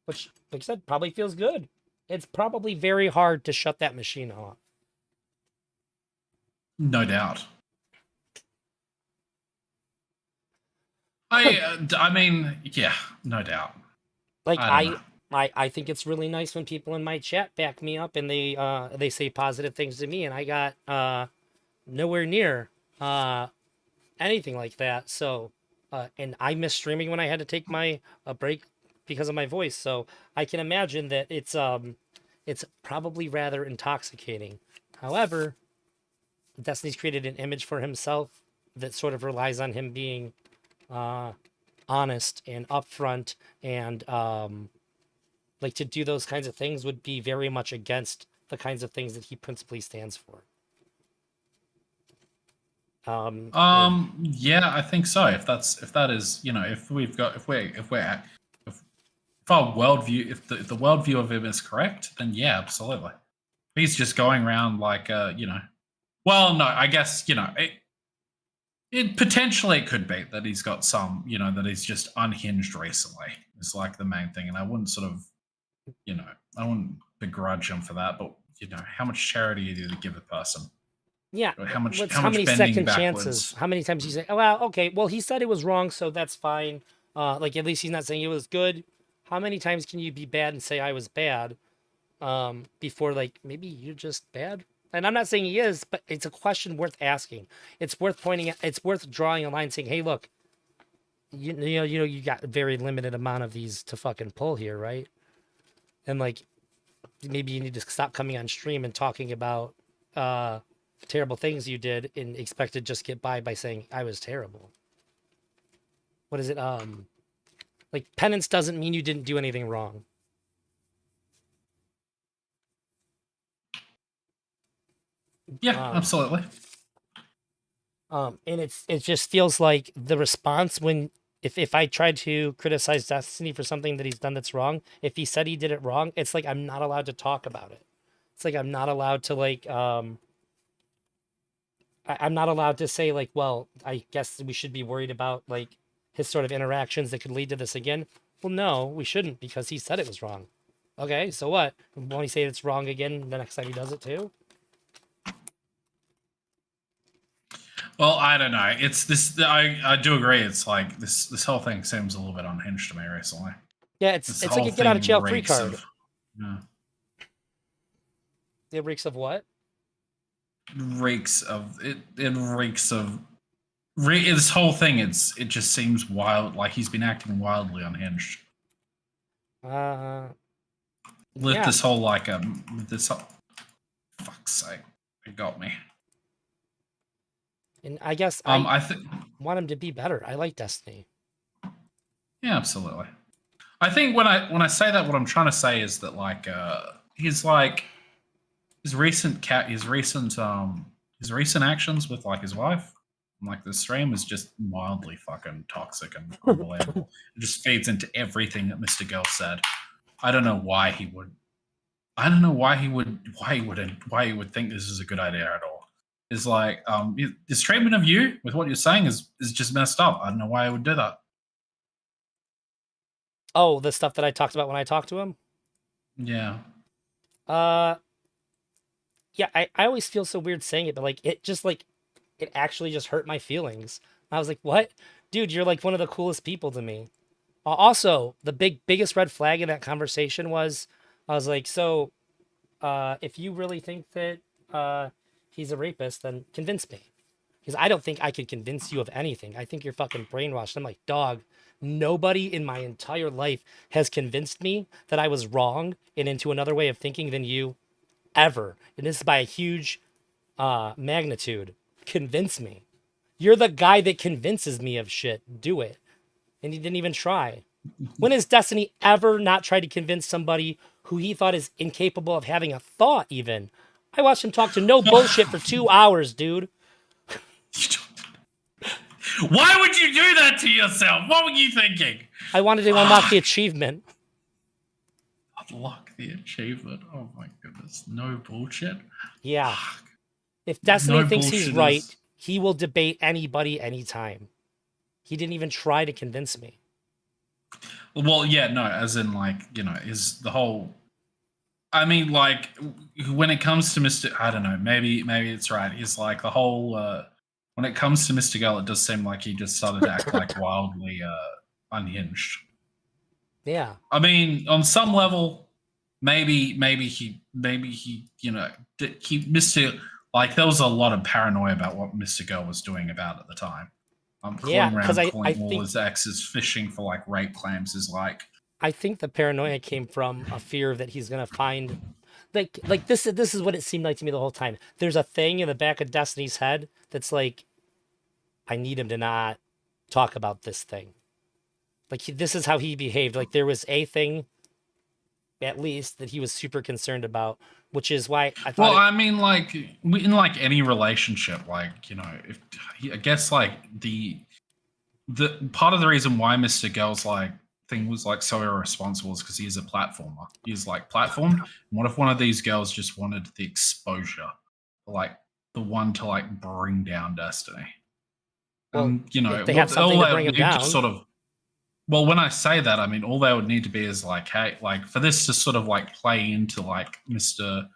Which, like I said, probably feels good. It's probably very hard to shut that machine off. No doubt. I mean, yeah, no doubt. Like I think it's really nice when people in my chat back me up and they say positive things to me, and I got nowhere near anything like that. So and I missed streaming when I had to take a break because of my voice. So I can imagine that it's probably rather intoxicating. However, Destiny's created an image for himself that sort of relies on him being honest and upfront, and like to do those kinds of things would be very much against the kinds of things that he principally stands for. Yeah, I think so. If that is, you know, if our worldview, if the worldview of him is correct, then yeah, absolutely. He's just going around like, you know, well, no, I guess, you know, it potentially it could be that he's got some, you know, that he's just unhinged recently. It's like the main thing, and I wouldn't sort of, you know, I wouldn't begrudge him for that. But you know, how much charity do you give a person? Yeah, How much many bending second backwards? chances? How many times you say, "Oh, well, okay, well, he said it was wrong, so that's fine." Like at least he's not saying it was good. How many times can you be bad and say I was bad before like maybe you're just bad? And I'm not saying he is, but it's a question worth asking. It's worth pointing at. It's worth drawing a line saying, "Hey, look, you got a very limited amount of these to fucking pull here, right? And like, maybe you need to stop coming on stream and talking about terrible things you did and expect to just get by saying I was terrible. What is it? Like, penance doesn't mean you didn't do anything wrong. Yeah, absolutely. And it just feels like the response when if I tried to criticize Destiny for something that he's done that's wrong, if he said he did it wrong, it's like I'm not allowed to talk about it. It's like I'm not allowed to like I'm not allowed to say like, well, I guess we should be worried about like his sort of interactions that could lead to this again. Well, no, we shouldn't because he said it was wrong. Okay, so what? Won't he say it's wrong again the next time he does it too? Well, I don't know. It's this. I do agree. It's like this whole thing seems a little bit unhinged to me recently. Yeah, it's This like whole a get out of thing jail free reeks card. of- yeah. It reeks of what? Reeks of it. It reeks of. This whole thing. It just seems wild. Like he's been acting wildly unhinged. With Yeah. this whole like this whole, fuck's sake, it got me. And I guess I think want him to be better. I like Destiny. yeah, absolutely. I think when I say that, what I'm trying to say is that like his recent actions with like his wife, like the stream is just wildly fucking toxic and unbelievable. It just feeds into everything that Mr. Girl said. I don't know why he would. I don't know why he would think this is a good idea at all. Is like his treatment of you with what you're saying is just messed up. I don't know why he would do that. Oh, the stuff that I talked about when I talked to him? Yeah. Yeah, I always feel so weird saying it, but like it actually just hurt my feelings. I was like, what? Dude, you're like one of the coolest people to me. Also, the biggest red flag in that conversation was, I was like, so if you really think that he's a rapist, then convince me. Because I don't think I could convince you of anything. I think you're fucking brainwashed. I'm like, dog, nobody in my entire life has convinced me that I was wrong and into another way of thinking than you ever. And this is by a huge magnitude. Convince me. You're the guy that convinces me of shit. Do it. And he didn't even try. When has Destiny ever not tried to convince somebody who he thought is incapable of having a thought even? I watched him talk to no bullshit for 2 hours, dude. Why would you do that to yourself? What were you thinking? I wanted to unlock the achievement. Unlock the achievement. Oh my goodness. No bullshit. Yeah. If Destiny No thinks he's bullshit right, is- he will debate anybody anytime. He didn't even try to convince me. Well, yeah, no, as in like, is the whole I mean, like when it comes to Mr. I don't know, maybe it's right. He's like the whole when it comes to Mr. Gull, it does seem like he just started to act like wildly unhinged. Yeah. I mean, on some level, maybe he Mr. Like there was a lot of paranoia about what Mr. Gull was doing about at the time. Yeah, Calling 'cause around, I calling all think- his exes fishing for like rape claims is like I think the paranoia came from a fear that he's gonna find, like this is what it seemed like to me the whole time. There's a thing in the back of Destiny's head that's like, I need him to not talk about this thing. Like this is how he behaved. Like there was a thing, at least, that he was super concerned about, which is why I thought. Well, I mean, like in like any relationship, like if I guess like the part of the reason why Mr. Gell's like thing was like so irresponsible is because he's a platformer. He's like platformed. What if one of these girls just wanted the exposure, like the one to like bring down Destiny? Well, if they what- have something all to they bring him would need to down. sort of. Well, when I say that, I mean all they would need to be is like, hey, like for this to sort of like play into like Mr.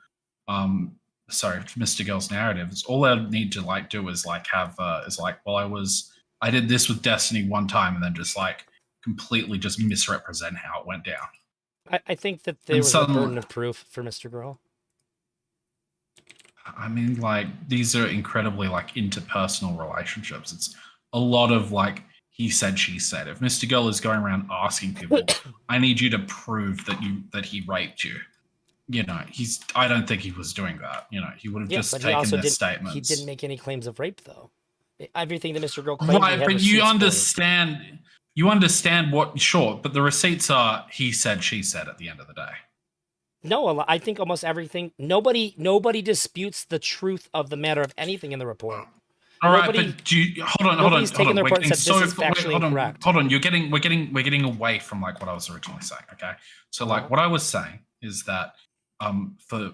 Gell's narrative, is all they would need to like do is like have is like, well, I did this with Destiny one time, and then just like completely just misrepresent how it went down. I think that there And was a burden of proof for Mr. Girl. I mean, like these are incredibly like interpersonal relationships. It's a lot of like he said, she said. If Mr. Girl is going around asking people, I need you to prove that he raped you. You know, I don't think he was doing that. You know, he would have just but taken their he statements. didn't make any claims of rape, though. Everything that Mr. Girl claimed, he Right, had but you receipts for. understand what, sure, but the receipts are he said, she said at the end of the day. No, I think almost everything. Nobody disputes the truth of the matter of anything in the report. All right, Nobody- but hold on. nobody's taken the We're report and getting said this is factually incorrect. Hold on. We're getting away from like what I was originally saying. Okay, so like what I was saying is that for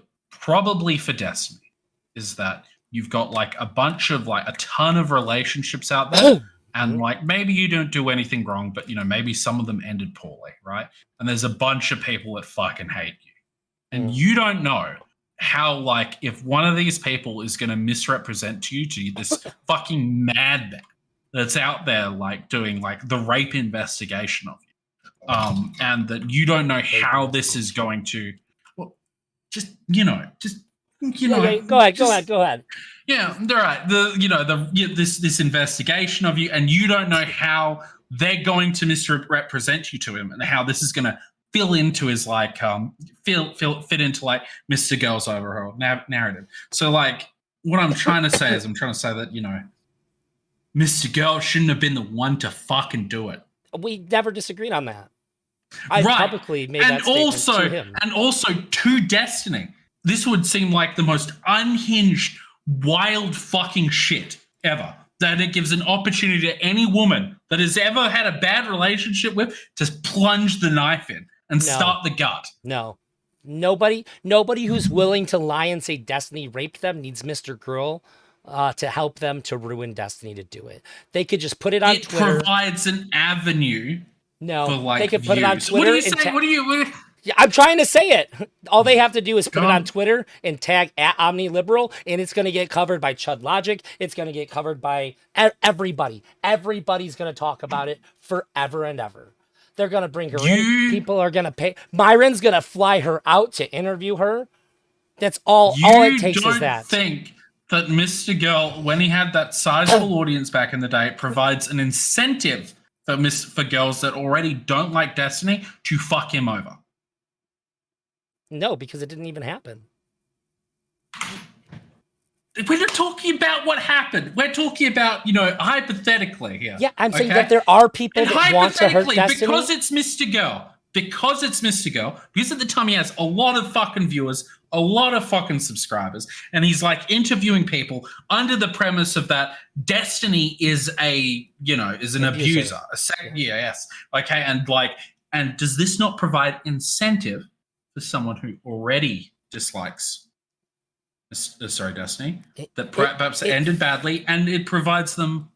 Destiny is that you've got like a ton of relationships out there. And like maybe you don't do anything wrong, but you know, maybe some of them ended poorly, right? And there's a bunch of people that fucking hate you. And you don't know how, like, if one of these people is going to misrepresent to you this fucking madman that's out there, like, doing, like, the rape investigation of you. And that you don't know how this is going to, well, go ahead. Yeah, they're right. This investigation of you, and you don't know how they're going to misrepresent you to him, and how this is going to fit into his like fit into like Mr. Girl's overall narrative. So like, what I'm trying to say is, that Mr. Girl shouldn't have been the one to fucking do it. We never disagreed on that. I publicly made that statement to him. And also to Destiny, this would seem like the most unhinged, wild fucking shit ever. That it gives an opportunity to any woman that has ever had a bad relationship with to plunge the knife in and start the gut. No. Nobody who's willing to lie and say Destiny raped them needs Mr. Girl to help them to ruin Destiny to do it. They could just put it on Twitter. It provides an avenue for like they could views. put it on Twitter. What do you say? Yeah, I'm trying to say it. All they have to do is put it on Twitter and tag @OmniLiberal, and it's going to get covered by Chud Logic. It's going to get covered by everybody. Everybody's going to talk about it forever and ever. They're going to bring her in. People are going to pay. Myron's going to fly her out to interview her. That's all. All it takes is that. You don't think that Mr. Girl, when he had that sizable audience back in the day, provides an incentive for girls that already don't like Destiny to fuck him over? No, because it didn't even happen. We're not talking about what happened. We're talking about, hypothetically here. Yeah, I'm saying that there are people that want to hurt Destiny. Because it's Mr. Girl. Because at the time he has a lot of fucking viewers, a lot of fucking subscribers, and he's like interviewing people under the premise of that Destiny is an abuser. Yes. Okay, and does this not provide incentive for someone who already dislikes Destiny, that perhaps ended badly, and it provides them.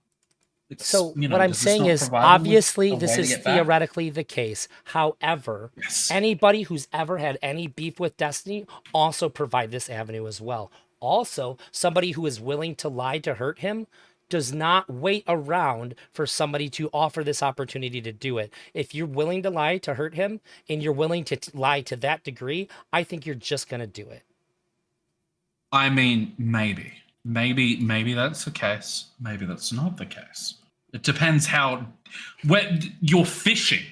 So what I'm saying is, obviously, this is theoretically the case. However, anybody who's ever had any beef with Destiny also provide this avenue as well. Also, somebody who is willing to lie to hurt him does not wait around for somebody to offer this opportunity to do it. If you're willing to lie to hurt him, and you're willing to lie to that degree, I think you're just going to do it. I mean, maybe that's the case. Maybe that's not the case. It depends where you're fishing.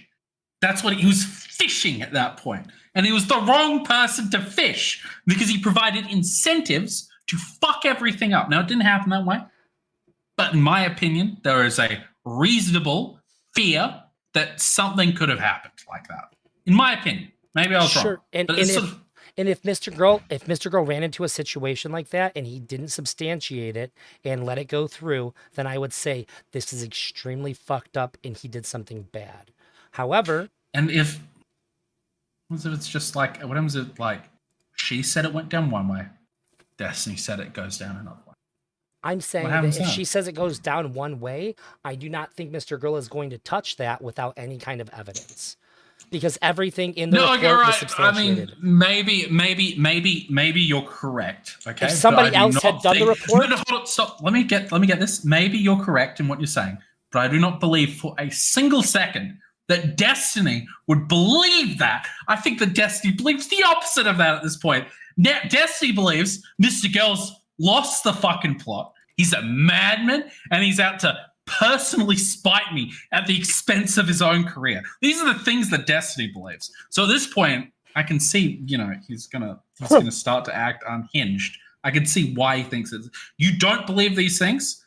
That's what he was fishing at that point. And he was the wrong person to fish because he provided incentives to fuck everything up. Now, it didn't happen that way. But in my opinion, there is a reasonable fear that something could have happened like that. In my opinion. Maybe I was wrong. And if Mr. Girl ran into a situation like that and he didn't substantiate it and let it go through, then I would say this is extremely fucked up and he did something bad. However, and if it's just like, what happens if like she said it went down one way, Destiny said it goes down another way? I'm saying that if she says it goes down one way, I do not think Mr. Girl is going to touch that without any kind of evidence. Because everything in the report was substantiated. I mean, maybe you're correct. Okay. If somebody else had done the report, no, hold on, stop. Let me get this. Maybe you're correct in what you're saying, but I do not believe for a single second that Destiny would believe that. I think that Destiny believes the opposite of that at this point. Destiny believes Mr. Girl's lost the fucking plot. He's a madman, and he's out to personally spite me at the expense of his own career. These are the things that Destiny believes. So at this point, I can see, he's gonna start to act unhinged. I can see why he thinks it. You don't believe these things?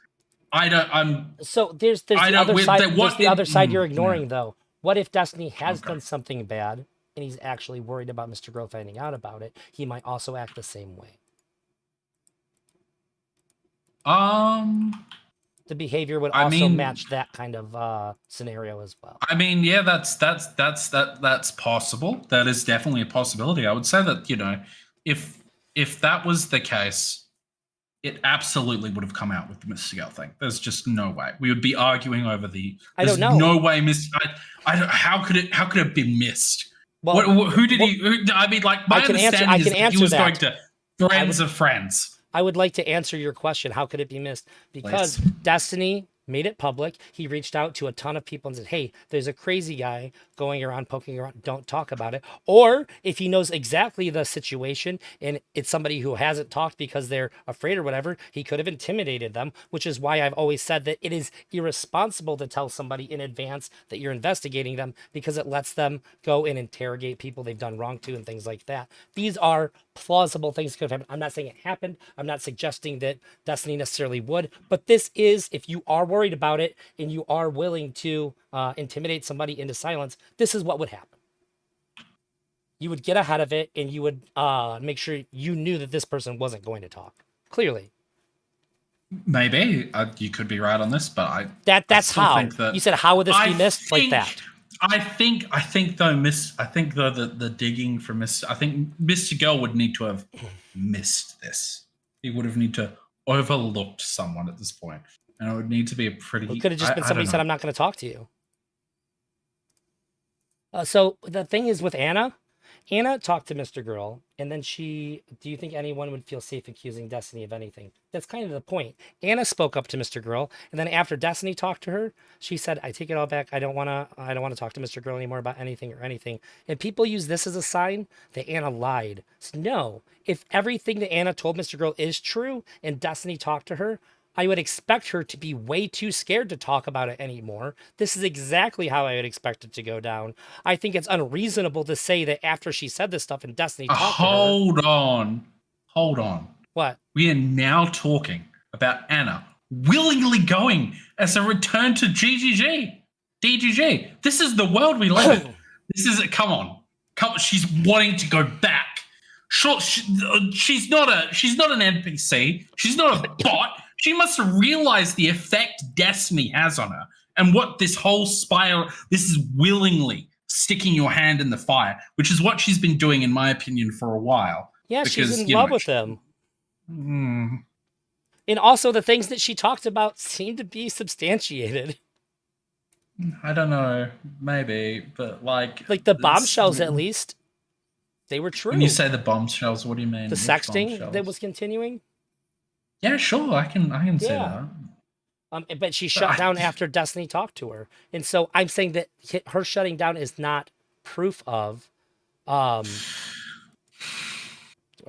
I don't. So there's the other side. There's the other side you're ignoring, yeah. though. What if Destiny has Okay. done something bad and he's actually worried about Mr. Girl finding out about it? He might also act the same way. The behavior would also match that kind of scenario as well. I mean, yeah, that's possible. That is definitely a possibility. I would say that, if that was the case, it absolutely would have come out with the Mr. Girl thing. There's just no way. We would be arguing over the. I don't know. No way, I don't. How could it have been missed? Well, who did he? I mean, like my understanding is that he was going to friends of friends. I would like to answer your question. How could it be missed? Because Destiny made it public. He reached out to a ton of people and said, hey, there's a crazy guy going around, poking around. Don't talk about it. Or if he knows exactly the situation and it's somebody who hasn't talked because they're afraid or whatever, he could have intimidated them, which is why I've always said that it is irresponsible to tell somebody in advance that you're investigating them, because it lets them go and interrogate people they've done wrong to and things like that. These are plausible things could have happened. I'm not saying it happened. I'm not suggesting that Destiny necessarily would, but this is, if you are worried about it and you are willing to intimidate somebody into silence, this is what would happen. You would get ahead of it and you would make sure you knew that this person wasn't going to talk. Clearly. Maybe you could be right on this, but that's how you said. How would this be missed like that? I think though the digging for Mr. I think Mr. Girl would need to have missed this. He would have need to overlooked someone at this point, and it would need to be a pretty. It could have just been somebody said, "I'm not going to talk to you." So the thing is with Anna talked to Mr. Girl, and then do you think anyone would feel safe accusing Destiny of anything? That's kind of the point. Anna spoke up to Mr. Girl, and then after Destiny talked to her, she said, I take it all back. I don't want to talk to Mr. Girl anymore about anything. And people use this as a sign that Anna lied. So no, if everything that Anna told Mr. Girl is true and Destiny talked to her, I would expect her to be way too scared to talk about it anymore. This is exactly how I would expect it to go down. I think it's unreasonable to say that after she said this stuff and Destiny talked to her. Hold on. What? We are now talking about Anna willingly going as a return to DGG. This is the world we live in. This is it. Come on. She's wanting to go back. Sure, she's not an NPC. She's not a bot. She must realize the effect Destiny has on her and what this whole spiral, this is willingly sticking your hand in the fire, which is what she's been doing, in my opinion, for a while. Yeah, she's in love with him. And also the things that she talked about seem to be substantiated. I don't know, maybe, but like the bombshells, at least, they were true. When you say the bombshells, what do you mean? The sexting that was continuing? Yeah, sure, I can say that. But she shut down after Destiny talked to her. And so I'm saying that her shutting down is not proof of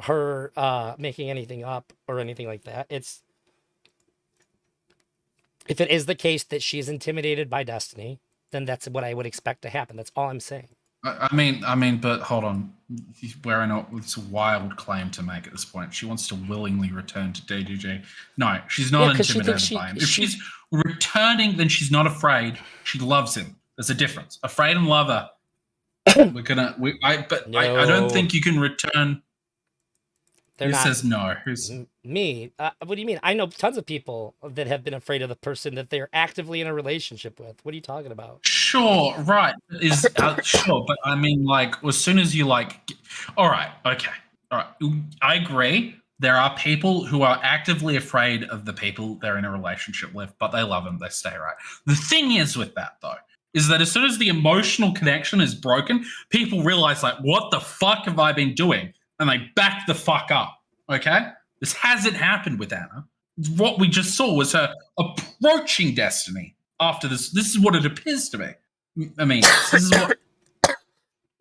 her making anything up or anything like that. It's if it is the case that she's intimidated by Destiny, then that's what I would expect to happen. That's all I'm saying. I mean, but hold on. It's a wild claim to make at this point. She wants to willingly return to DGG. No, she's not intimidated by him. If she's returning, then she's not afraid. She loves him. There's a difference. Afraid and lover. I don't think you can return. Who says no? Who's me? What do you mean? I know tons of people that have been afraid of the person that they're actively in a relationship with. What are you talking about? Sure, right. Sure, but I mean, like, as soon as you all right, okay, all right. I agree. There are people who are actively afraid of the people they're in a relationship with, but they love them. They stay, right. The thing is with that, though, is that as soon as the emotional connection is broken, people realize, like, what the fuck have I been doing? And they back the fuck up, okay? This hasn't happened with Anna. What we just saw was her approaching Destiny after this. This is what it appears to be. I mean, this is what...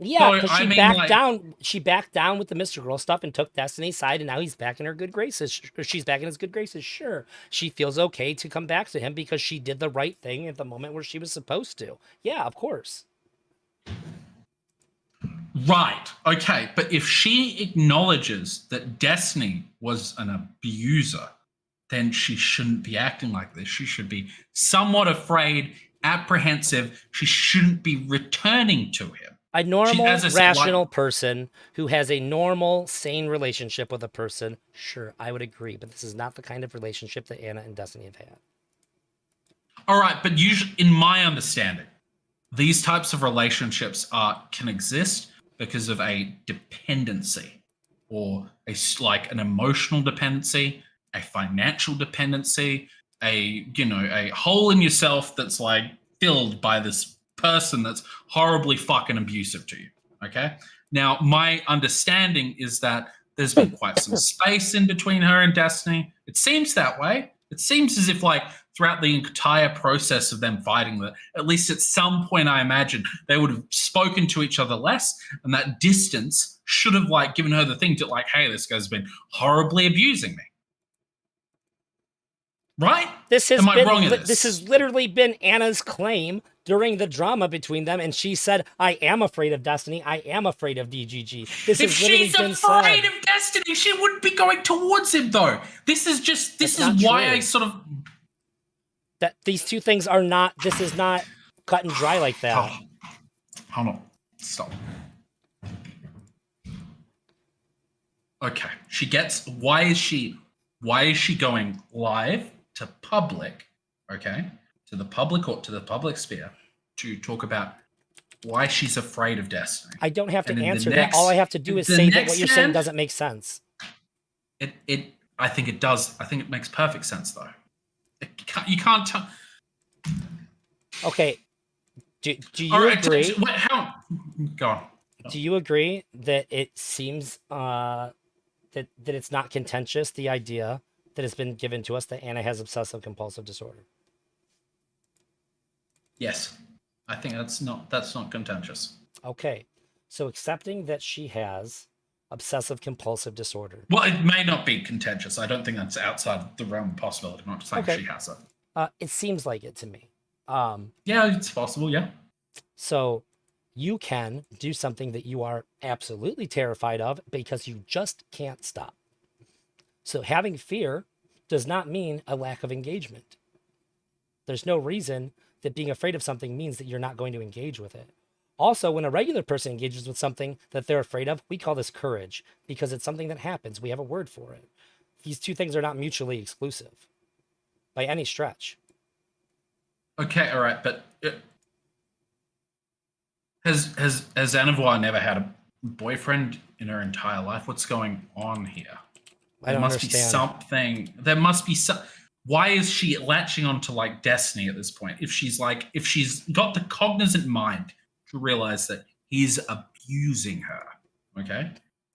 Yeah, No, because I she mean, backed like- down. She backed down with the Mr. Girl stuff and took Destiny's side, and now he's back in her good graces. Or she's back in his good graces. Sure, she feels okay to come back to him because she did the right thing at the moment where she was supposed to. Yeah, of course. Right. Okay. But if she acknowledges that Destiny was an abuser, then she shouldn't be acting like this. She should be somewhat afraid, apprehensive. She shouldn't be returning to him. A normal, as I said, like- rational person who has a normal, sane relationship with a person, sure, I would agree. But this is not the kind of relationship that Anna and Destiny have had. All right. But usually, in my understanding, these types of relationships can exist because of a dependency, or like an emotional dependency, a financial dependency, a hole in yourself that's like filled by this person that's horribly fucking abusive to you. Okay. Now, my understanding is that there's been quite some space in between her and Destiny. It seems that way. It seems as if, like, throughout the entire process of them fighting, that at least at some point, I imagine they would have spoken to each other less, and that distance should have, like, given her the thing to, like, hey, this guy's been horribly abusing me. Right? This has Am I been wrong in this this? has literally been Anna's claim during the drama between them, and she said, "I am afraid of Destiny. I am afraid of DGG." This If has literally she's been afraid said. of Destiny, she wouldn't be going towards him, though. This is That's not why true. I sort of. That these two things are not. This is not cut and dry like that. Hold on. Stop. Okay. She gets. Why is she going live to public? Okay. To the public, or to the public sphere, to talk about why she's afraid of Destiny. I don't have to And in the answer that. next- All I have to do is the say that next what you're saying hand- doesn't make sense. I think it does. I think it makes perfect sense, though. You can't tell. Okay. Do you All right, agree? wait, how? Go on. Do you agree that it seems that it's not contentious, the idea that has been given to us that Anna has obsessive compulsive disorder? Yes, I think that's not contentious. Okay. So accepting that she has obsessive compulsive disorder. Well, it may not be contentious. I don't think that's outside the realm of possibility. I'm not saying Okay. she has it. It seems like it to me. Yeah, it's possible. Yeah. So you can do something that you are absolutely terrified of because you just can't stop. So having fear does not mean a lack of engagement. There's no reason that being afraid of something means that you're not going to engage with it. Also, when a regular person engages with something that they're afraid of, we call this courage because it's something that happens. We have a word for it. These two things are not mutually exclusive by any stretch. Okay. All right. But has Anavois never had a boyfriend in her entire life? What's going on here? I don't understand. Be something. There must be some. Why is she latching onto, like, Destiny at this point? If she's got the cognizant mind to realize that he's abusing her, okay,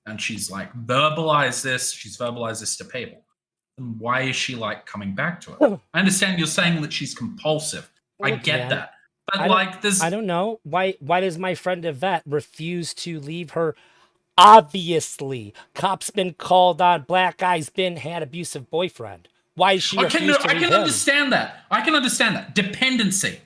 and she's like verbalized this to people, then why is she, like, coming back to it? I understand you're saying that she's compulsive. I Look, get man, that, but I don't know why does my friend Yvette refuse to leave her? Obviously, cops been called on, black guy's had abusive boyfriend. Why is she refused to leave him? Understand that. I can understand that. Dependency.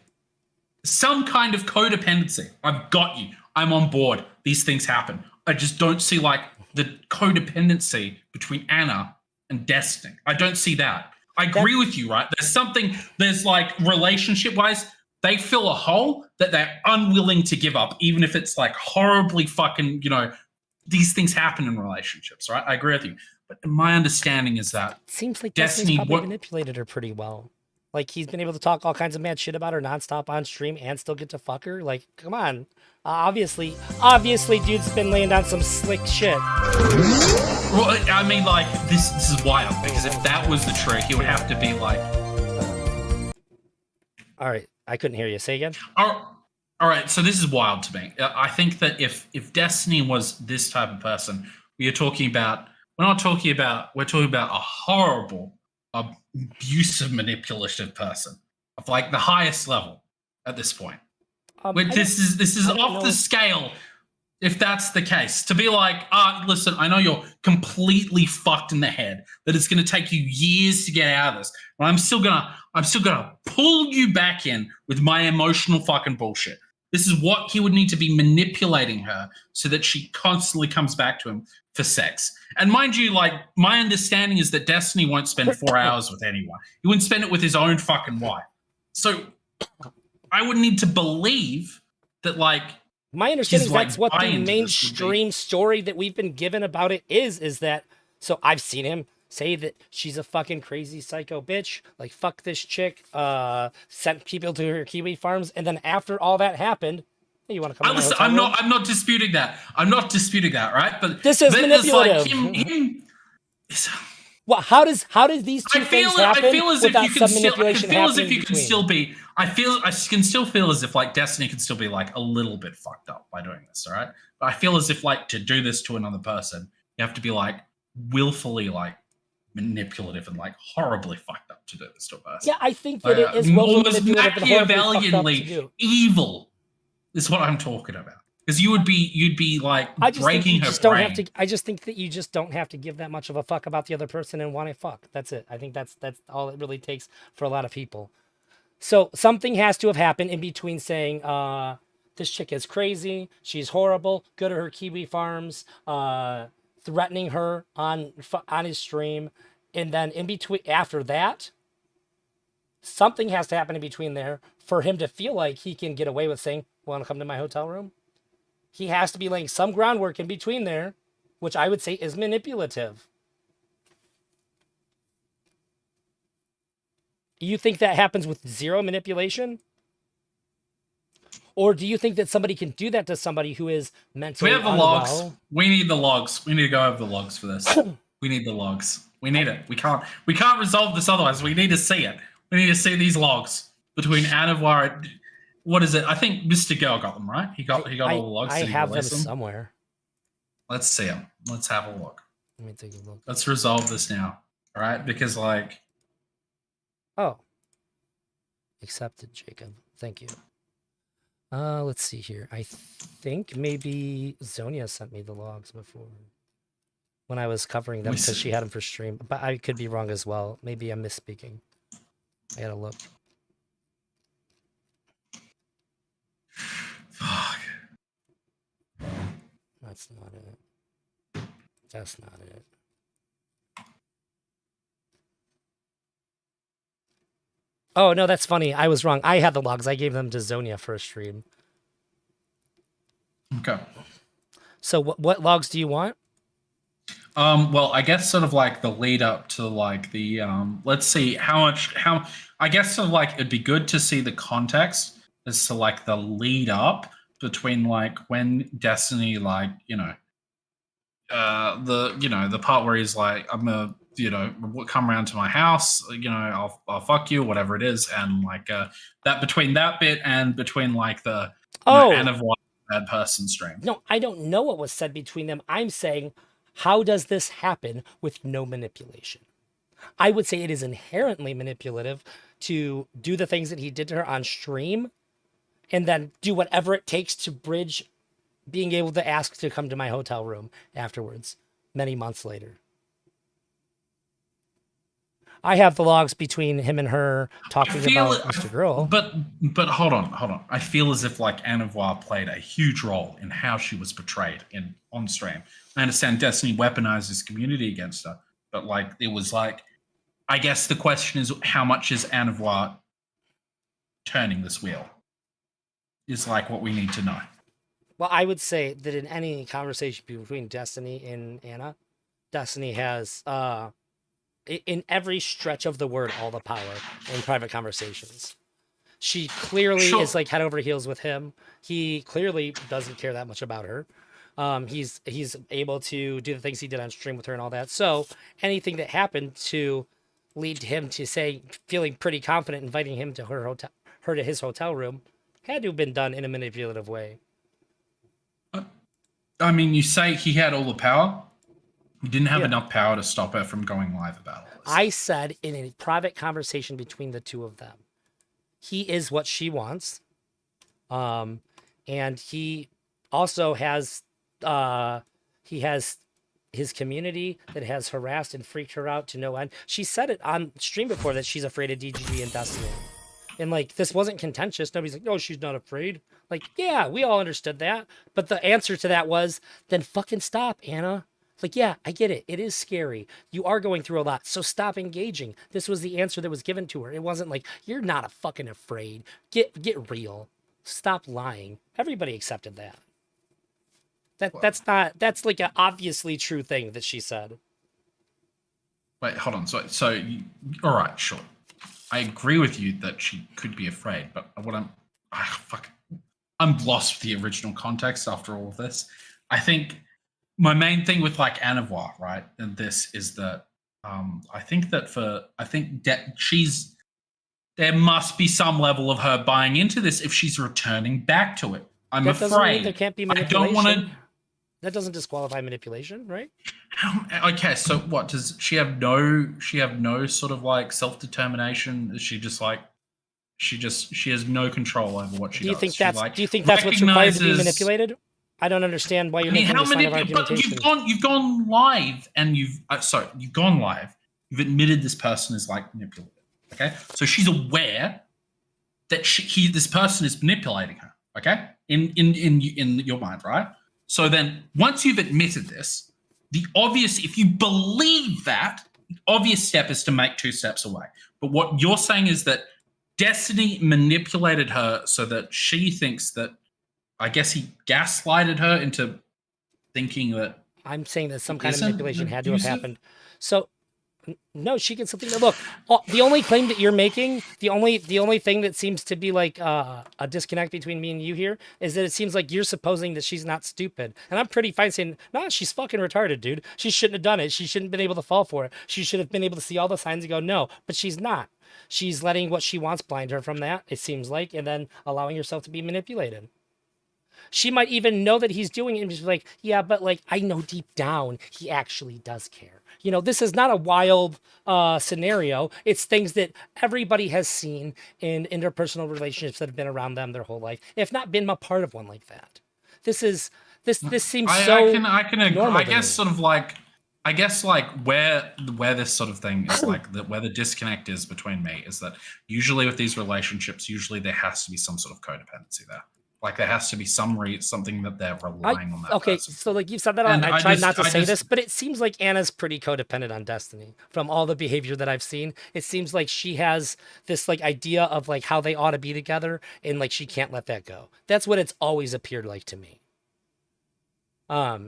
Some kind of codependency. I've got you. I'm on board. These things happen. I just don't see, like, the codependency between Anna and Destiny. I don't see that. I agree with you, right? There's like, relationship-wise, they fill a hole that they're unwilling to give up, even if it's, like, horribly fucking, these things happen in relationships, right? I agree with you. But my understanding is that It seems like Destiny Destiny's probably manipulated her pretty well. Like, he's been able to talk all kinds of mad shit about her nonstop on stream and still get to fuck her. Like, come on. Obviously, dude's been laying down some slick shit. Well, I mean, like, this is wild, because if that was the truth, he would have to be like... All right, I couldn't hear you. Say again? All right, so this is wild to me. I think that if Destiny was this type of person, we're talking about a horrible, abusive, manipulative person of, like, the highest level at this point. This is off the scale if that's the case, to be like, listen, I know you're completely fucked in the head, that it's going to take you years to get out of this, but I'm still gonna pull you back in with my emotional fucking bullshit. This is what he would need to be manipulating her so that she constantly comes back to him for sex. And mind you, like, my understanding is that Destiny won't spend 4 hours with anyone. He wouldn't spend it with his own fucking wife. So I would need to believe that, like, my understanding is like, that's what buy the into this would be- mainstream story that we've been given about it is that, so I've seen him say that she's a fucking crazy psycho bitch, like, fuck this chick, sent people to her kiwi farms, and then after all that happened, hey, you want to come to my hotel room? I'm not disputing that. I'm not disputing that, right? But This is but it's manipulative. Like Well, how does these two things happen I feel as if without you can some still. I manipulation feel as if happening you can between? still be. I can still feel as if, like, Destiny can still be, like, a little bit fucked up by doing this. All right, but I feel as if, like, to do this to another person, you have to be, like, willfully, like, manipulative and, like, horribly fucked up to do this to a person. Yeah, I think that it is willful almost manipulative and horribly fucked up to Machiavellianly do. evil is what I'm talking about. Because you'd be like I just think breaking you her just don't brain. have to. I just think that you just don't have to give that much of a fuck about the other person and want to fuck. That's it. I think that's all it really takes for a lot of people. So something has to have happened in between saying, this chick is crazy, she's horrible, go to her kiwi farms, threatening her on his stream, and then in between after that, something has to happen in between there for him to feel like he can get away with saying, "Want to come to my hotel room?" He has to be laying some groundwork in between there, which I would say is manipulative. You think that happens with zero manipulation? Or do you think that somebody can do that to somebody who is mentally We have the unwell? logs. We need the logs. We need to go over the logs for this. We need the logs. We need it. We can't resolve this otherwise. We need to see it. We need to see these logs between Anavar and what is it? I think Mr. Girl got them, right? He got all the logs. I Did he have them release somewhere. Let's see them. Let's have a look. Let me take a look. Let's resolve this now. All right? Because, like, Oh. Accepted, Jacob. Thank you. Let's see here. I think maybe Zonia sent me the logs before when I was covering them because she had them for stream. But I could be wrong as well. Maybe I'm misspeaking. I gotta look. fuck. That's not it. That's not it. Oh, no, that's funny. I was wrong. I had the logs. I gave them to Zonia for a stream. Okay. So what logs do you want? Well, I guess sort of like the lead up to like the let's see how I guess sort of like it'd be good to see the context as to like the lead up between like when Destiny, like, the part where he's like, I'm gonna, come around to my house, I'll fuck you, whatever it is, and like that between that bit and between like the Anne of One bad person stream. No, I don't know what was said between them. I'm saying, how does this happen with no manipulation? I would say it is inherently manipulative to do the things that he did to her on stream and then do whatever it takes to bridge being able to ask to come to my hotel room afterwards, many months later. I have the logs between him and her talking about Mr. Girl. But hold on. I feel as if like Anavar played a huge role in how she was portrayed on stream. I understand Destiny weaponized his community against her, but like it was like, I guess the question is, how much is Anavar turning this wheel? Is like what we need to know. Well, I would say that in any conversation between Destiny and Anna, Destiny has in every stretch of the word all the power in private conversations. She clearly is like head over heels with him. He clearly doesn't care that much about her. He's able to do the things he did on stream with her and all that. So anything that happened to lead to him to say, feeling pretty confident, inviting him to her to his hotel room, had to have been done in a manipulative way. I mean, you say he had all the power. He didn't have enough power to stop her from going live about all this. I said in a private conversation between the two of them, he is what she wants. And he also has he has his community that has harassed and freaked her out to no end. She said it on stream before that she's afraid of DGG and Destiny. And like, this wasn't contentious. Nobody's like, no, she's not afraid. Like, yeah, we all understood that. But the answer to that was, then fucking stop, Anna. Like, yeah, I get it. It is scary. You are going through a lot. So stop engaging. This was the answer that was given to her. It wasn't like, you're not a fucking afraid. Get real. Stop lying. Everybody accepted that. That's like an obviously true thing that she said. Wait, hold on. So all right, sure. I agree with you that she could be afraid, but I'm lost with the original context after all of this. I think my main thing with like Anavoir, right, and this is that I think that there must be some level of her buying into this if she's returning back to it. I'm That doesn't mean afraid. there can't be I don't manipulation. want to. That doesn't disqualify manipulation, right? Okay, so what does she have? No sort of like self-determination? Is she just like she has no control over what she Do you does? think She, that's like, do you think that's what's required to be recognizes- manipulated? I don't understand why you're making this line of argumentation. But you've gone live and you've gone live. You've admitted this person is like manipulated. Okay, so she's aware that this person is manipulating her. Okay, in your mind, right? So then, once you've admitted this, if you believe that, the obvious step is to make 2 steps away. But what you're saying is that Destiny manipulated her so that she thinks that, I guess he gaslighted her into thinking that. I'm saying that some kind of isn't manipulation had to have abusive? happened. So, no, she can something. Look, the only claim that you're making, the only thing that seems to be like a disconnect between me and you here is that it seems like you're supposing that she's not stupid, and I'm pretty fine saying, no, she's fucking retarded, dude. She shouldn't have done it. She shouldn't have been able to fall for it. She should have been able to see all the signs and go, no, but she's not. She's letting what she wants blind her from that, it seems like, and then allowing herself to be manipulated. She might even know that he's doing it and just like, yeah, but like, I know deep down he actually does care. You know, this is not a wild scenario. It's things that everybody has seen in interpersonal relationships that have been around them their whole life, if not been a part of one like that. This seems so I can agree. normal I to guess me. sort of like, where this sort of thing is like where the disconnect is between me is that usually with these relationships, usually there has to be some sort of codependency there. Like there has to be something that they're relying on that Okay, person. so like you've said that a lot, And and I tried not to say just- this, but it seems like Anna's pretty codependent on Destiny from all the behavior that I've seen. It seems like she has this like idea of like how they ought to be together, and like she can't let that go. That's what it's always appeared like to me.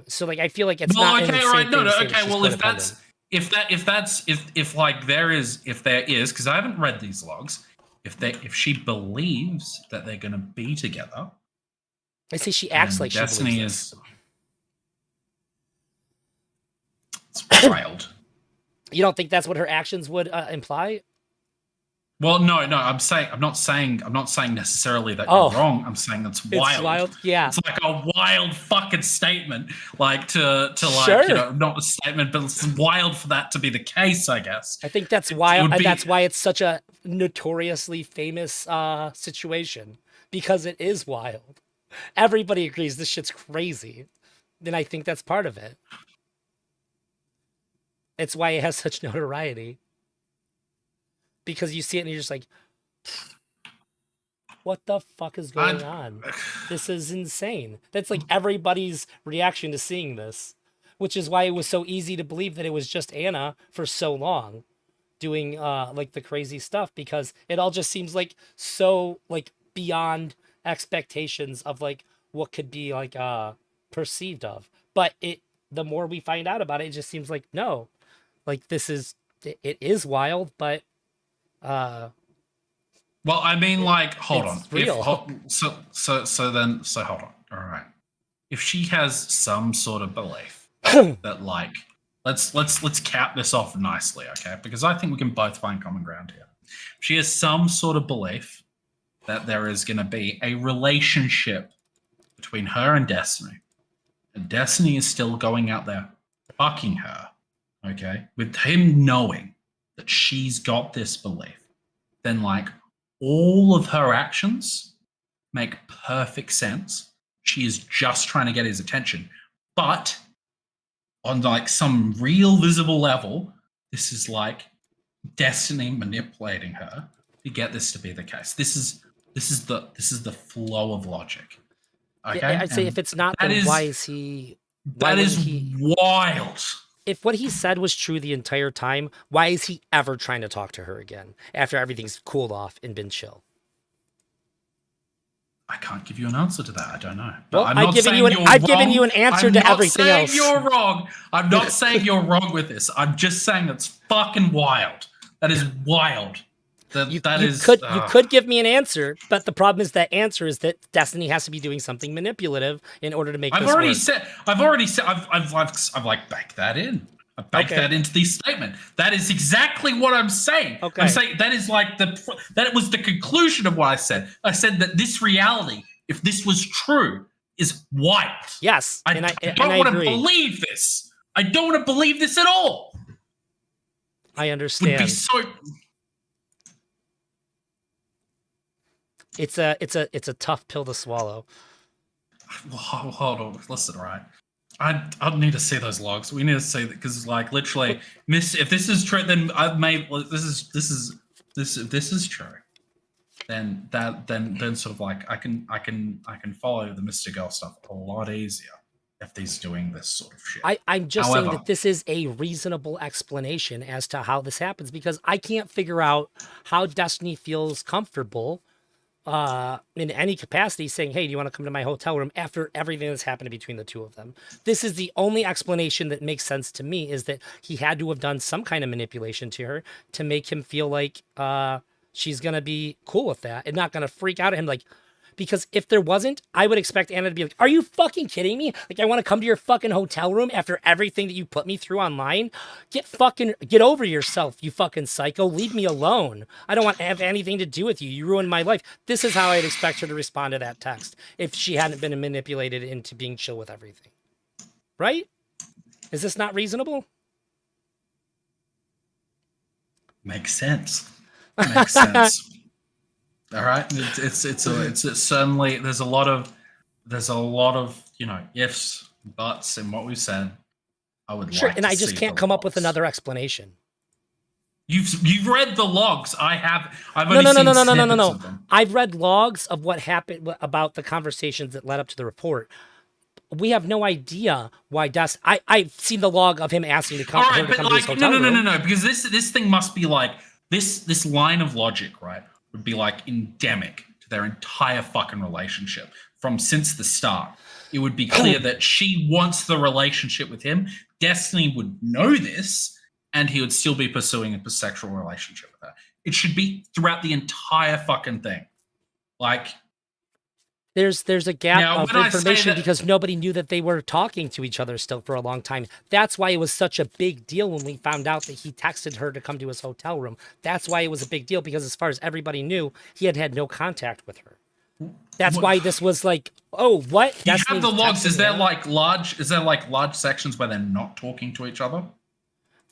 So like I feel like it's not an insane thing to say that she's codependent. if there is, because I haven't read these logs, if she believes that they're going to be together. I say she acts and like Destiny she believes it's wild. You don't think that's what her actions would imply? Well, no, I'm not saying necessarily that Oh. you're wrong. I'm saying that's wild. It's wild, yeah. It's like a wild fucking statement, like to Sure. like not a statement, but it's wild for that to be the case, I guess. I think that's It why would be- that's why it's such a notoriously famous situation, because it is wild. Everybody agrees this shit's crazy. Then I think that's part of it. It's why it has such notoriety. Because you see it and you're just like, what the fuck is going on? This is insane. That's like everybody's reaction to seeing this, which is why it was so easy to believe that it was just Anna for so long doing like the crazy stuff, because it all just seems like so like beyond expectations of like what could be like perceived of. But the more we find out about it, it just seems like no, like this is it is wild, but well, I mean, like, hold on. It's real. So hold on. All right. If she has some sort of belief that, like, let's cap this off nicely, okay? Because I think we can both find common ground here. She has some sort of belief that there is going to be a relationship between her and Destiny, and Destiny is still going out there fucking her, okay? With him knowing that she's got this belief, then like all of her actions make perfect sense. She is just trying to get his attention. But on like some real visible level, this is like Destiny manipulating her to get this to be the case. This is the flow of logic. Okay, Yeah, I'd say And if it's not, that then is- why is he? Why that is wouldn't he? wild. If what he said was true the entire time, why is he ever trying to talk to her again after everything's cooled off and been chill? I can't give you an answer to that. I don't know. But Well, I'm I've not given saying you an- you're I've given wrong. you an answer I'm to not everything saying else. You're wrong. I'm not saying you're wrong with this. I'm just saying it's fucking wild. That is wild. You could give me an answer, but the problem is that answer is that Destiny has to be doing something manipulative in order to make I've this already work. said. I've like baked that in. I've baked Okay. that into the statement. That is exactly what I'm saying. Okay. I'm saying that is like that was the conclusion of what I said. I said that this reality, if this was true, is wild. Yes, I don't want to agree. believe this. I don't want to believe this at all. I Would understand. be so. It's a tough pill to swallow. Well, hold on, listen, right? I'd need to see those logs. We need to see that because, like, literally, if this is true, then I've made if this is true, then sort of like I can follow the Mr. Girl stuff a lot easier if he's doing this sort of shit. I'm just saying However- that this is a reasonable explanation as to how this happens because I can't figure out how Destiny feels comfortable in any capacity saying, hey, do you want to come to my hotel room after everything that's happened between the two of them? This is the only explanation that makes sense to me is that he had to have done some kind of manipulation to her to make him feel like she's going to be cool with that and not going to freak out at him like, because if there wasn't, I would expect Anna to be like, are you fucking kidding me? Like, I want to come to your fucking hotel room after everything that you put me through online? Get over yourself, you fucking psycho. Leave me alone. I don't want to have anything to do with you. You ruined my life. This is how I'd expect her to respond to that text if she hadn't been manipulated into being chill with everything. Right? Is this not reasonable? Makes sense. Makes sense. All right, it's certainly there's a lot of ifs, buts in what we said. I would Sure, like and to I just see can't the come up with logs. another explanation. You've read the logs. I have. I've No, only no, no, seen no, no, no, no, snippets no. of them. I've read logs of what happened about the conversations that led up to the report. We have no idea why I've seen the log of him asking to come, All her right, to but come to his like hotel room. no, because this thing must be like this line of logic, right? Would be like endemic to their entire fucking relationship from since the start. It would be clear that she wants the relationship with him. Destiny would know this, and he would still be pursuing a sexual relationship with her. It should be throughout the entire fucking thing. Like, There's a gap Now, of when I say information that- because nobody knew that they were talking to each other still for a long time. That's why it was such a big deal when we found out that he texted her to come to his hotel room. That's why it was a big deal because as far as everybody knew, he had had no contact with her. That's What- why this was like, oh, what? you have Destiny's the logs. texting Is there her? like large sections where they're not talking to each other?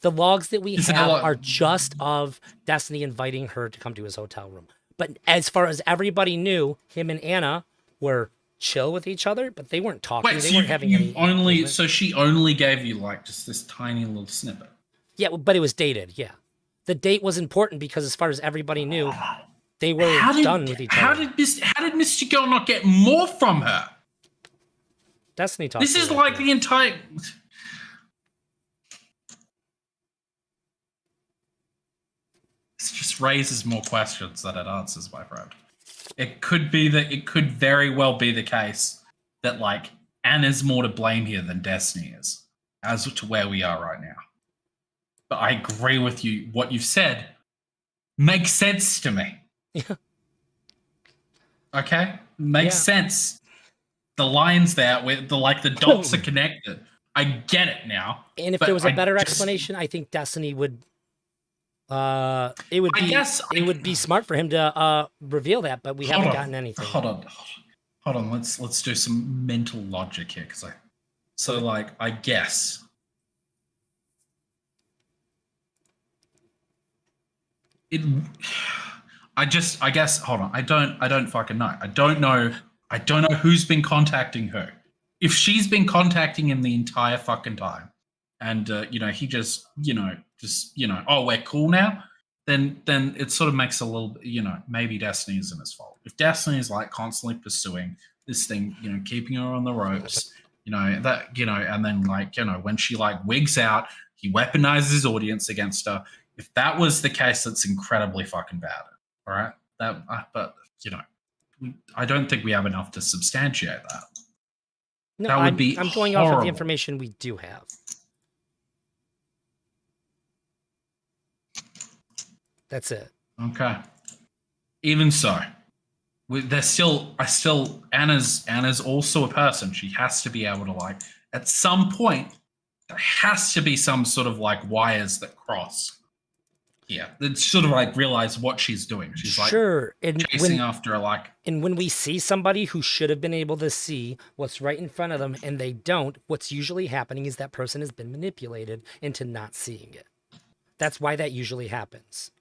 The logs that we Is it a have log- are just of Destiny inviting her to come to his hotel room. But as far as everybody knew, him and Anna were chill with each other, but they weren't talking. Wait, they so weren't having any. so she only gave you like just this tiny little snippet. Yeah, but it was dated. Yeah, the date was important because as far as everybody knew, they were done with each how other. did Mr. Girl not get more from her? Destiny talks. This to is her like that. the entire. This just raises more questions than it answers, my friend. It could very well be the case that like Anna's more to blame here than Destiny is, as to where we are right now. But I agree with you. What you've said makes sense to me. Yeah. Okay, makes Yeah. sense. The lines there, with the dots are connected. I get it now. And if but there was a I better just- explanation, I think Destiny would. It would I be. guess it would be smart for him to reveal that, but we Hold haven't on, gotten anything. Hold on. Let's do some mental logic here, I guess. I guess hold on. I don't fucking know. I don't know who's been contacting her. if she's been contacting him the entire fucking time, and he just oh, we're cool now, then it sort of makes a little, maybe Destiny isn't his fault. If Destiny is like constantly pursuing this thing, keeping her on the ropes, and then when she like wigs out, he weaponizes his audience against her. If that was the case, that's incredibly fucking bad. All right, but I don't think we have enough to substantiate that. No, That would be I'm going off of horrible. the information we do have. That's it. Okay. Even so, Anna's also a person. She has to be able to, like, at some point, there has to be some sort of like wires that cross. Yeah, that sort of like realize what she's doing. She's like Sure. And chasing after her, like. And when we see somebody who should have been able to see what's right in front of them and they don't, what's usually happening is that person has been manipulated into not seeing it. That's why that usually happens.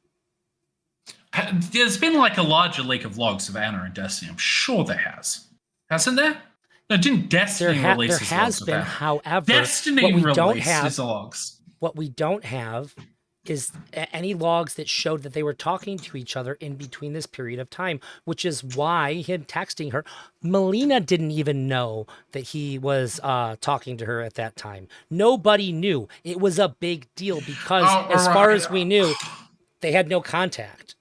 There's been like a larger leak of logs of Anna and Destiny. I'm sure there has. Hasn't there? No, didn't Destiny release there his has logs been, of Anna? however, Destiny what we released don't have, his logs. What we don't have is any logs that showed that they were talking to each other in between this period of time, which is why him texting her. Melina didn't even know that he was talking to her at that time. Nobody knew. It was a big deal because as far as we knew, they had no contact.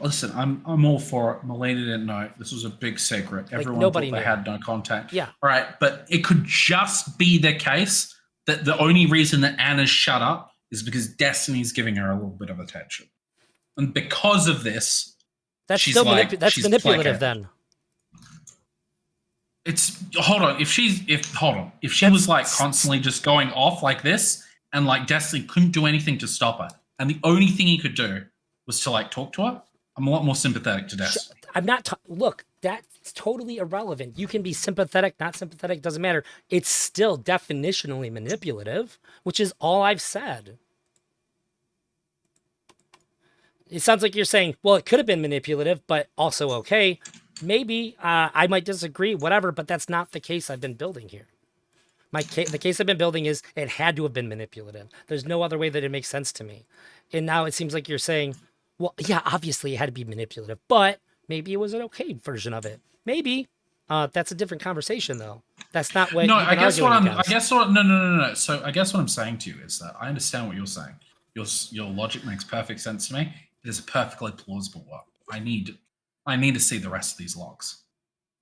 Listen, I'm all for it. Melina didn't know. This was a big secret. Everyone thought they had no contact. Yeah. All right, but it could just be the case that the only reason that Anna's shut up is because Destiny's giving her a little bit of attention. And because of this, she's that's manipulative then. Hold on. If she was like constantly just going off like this and like Destiny couldn't do anything to stop her, and the only thing he could do was to like talk to her, I'm a lot more sympathetic to Destiny. I'm not, look, that's totally irrelevant. You can be sympathetic, not sympathetic, doesn't matter. It's still definitionally manipulative, which is all I've said. It sounds like you're saying, well, it could have been manipulative, but also okay. Maybe I might disagree, whatever, but that's not the case I've been building here. The case I've been building is it had to have been manipulative. There's no other way that it makes sense to me. And now it seems like you're saying, well, yeah, obviously it had to be manipulative, but maybe it was an okay version of it. Maybe. That's a different conversation, though. That's not what. No, I guess what no. So I guess what I'm saying to you is that I understand what you're saying. Your logic makes perfect sense to me. It is a perfectly plausible one. I need to see the rest of these logs.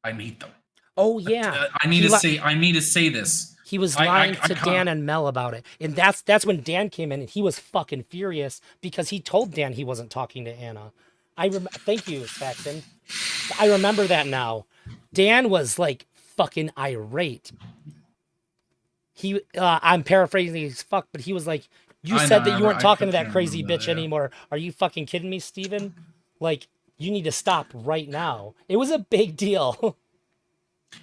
I need them. Oh yeah. I need to see this. He was lying to Dan and Mel about it. And that's when Dan came in and he was fucking furious because he told Dan he wasn't talking to Anna. Thank you, Saxon. I remember that now. Dan was like fucking irate. I'm paraphrasing as fuck, but he was like, you said that you weren't talking to that crazy bitch anymore. Are you fucking kidding me, Steven? Like, you need to stop right now. It was a big deal.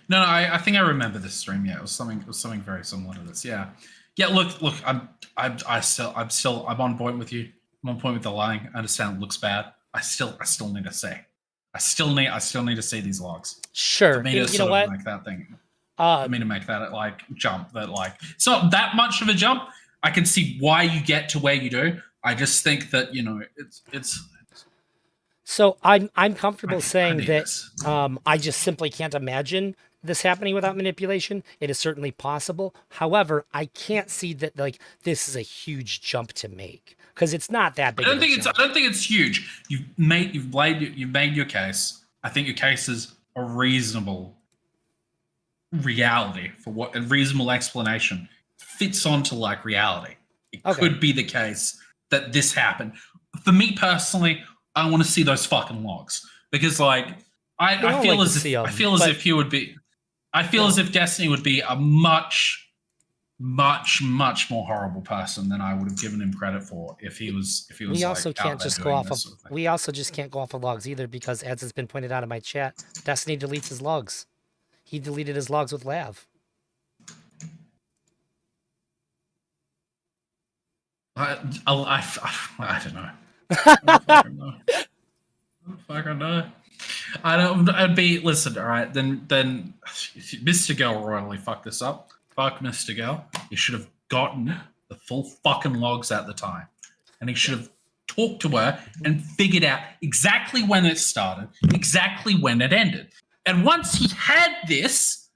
No, I think I remember this stream. Yeah, it was something very similar to this. Yeah. Look, I'm on point with you. I'm on point with the lying. I understand it looks bad. I still need to see. I still need to see these logs. Sure. For me to sort of make that thing. For me to make that like jump. That like it's not that much of a jump. I can see why you get to where you do. I just think that it's. So I'm comfortable saying that I just simply can't imagine this happening without manipulation. It is certainly possible. However, I can't see that like this is a huge jump to make because it's not that big. I don't think it's huge. You've made your case. I think your case is a reasonable reality for what a reasonable explanation fits onto like reality. It could be the case that this happened. For me personally, I want to see those fucking logs because like I feel as if Destiny would be a much more horrible person than I would have given him credit for if he was. We also can't just go off of. We also just can't go off of logs either because, as has been pointed out in my chat, Destiny deletes his logs. He deleted his logs with Lav. I don't know. I don't fucking know. I don't. I'd be listen. All right, then Mr. Girl royally fucked this up. Fuck Mr. Girl. He should have gotten the full fucking logs at the time, and he should have talked to her and figured out exactly when it started, exactly when it ended. And once he had this,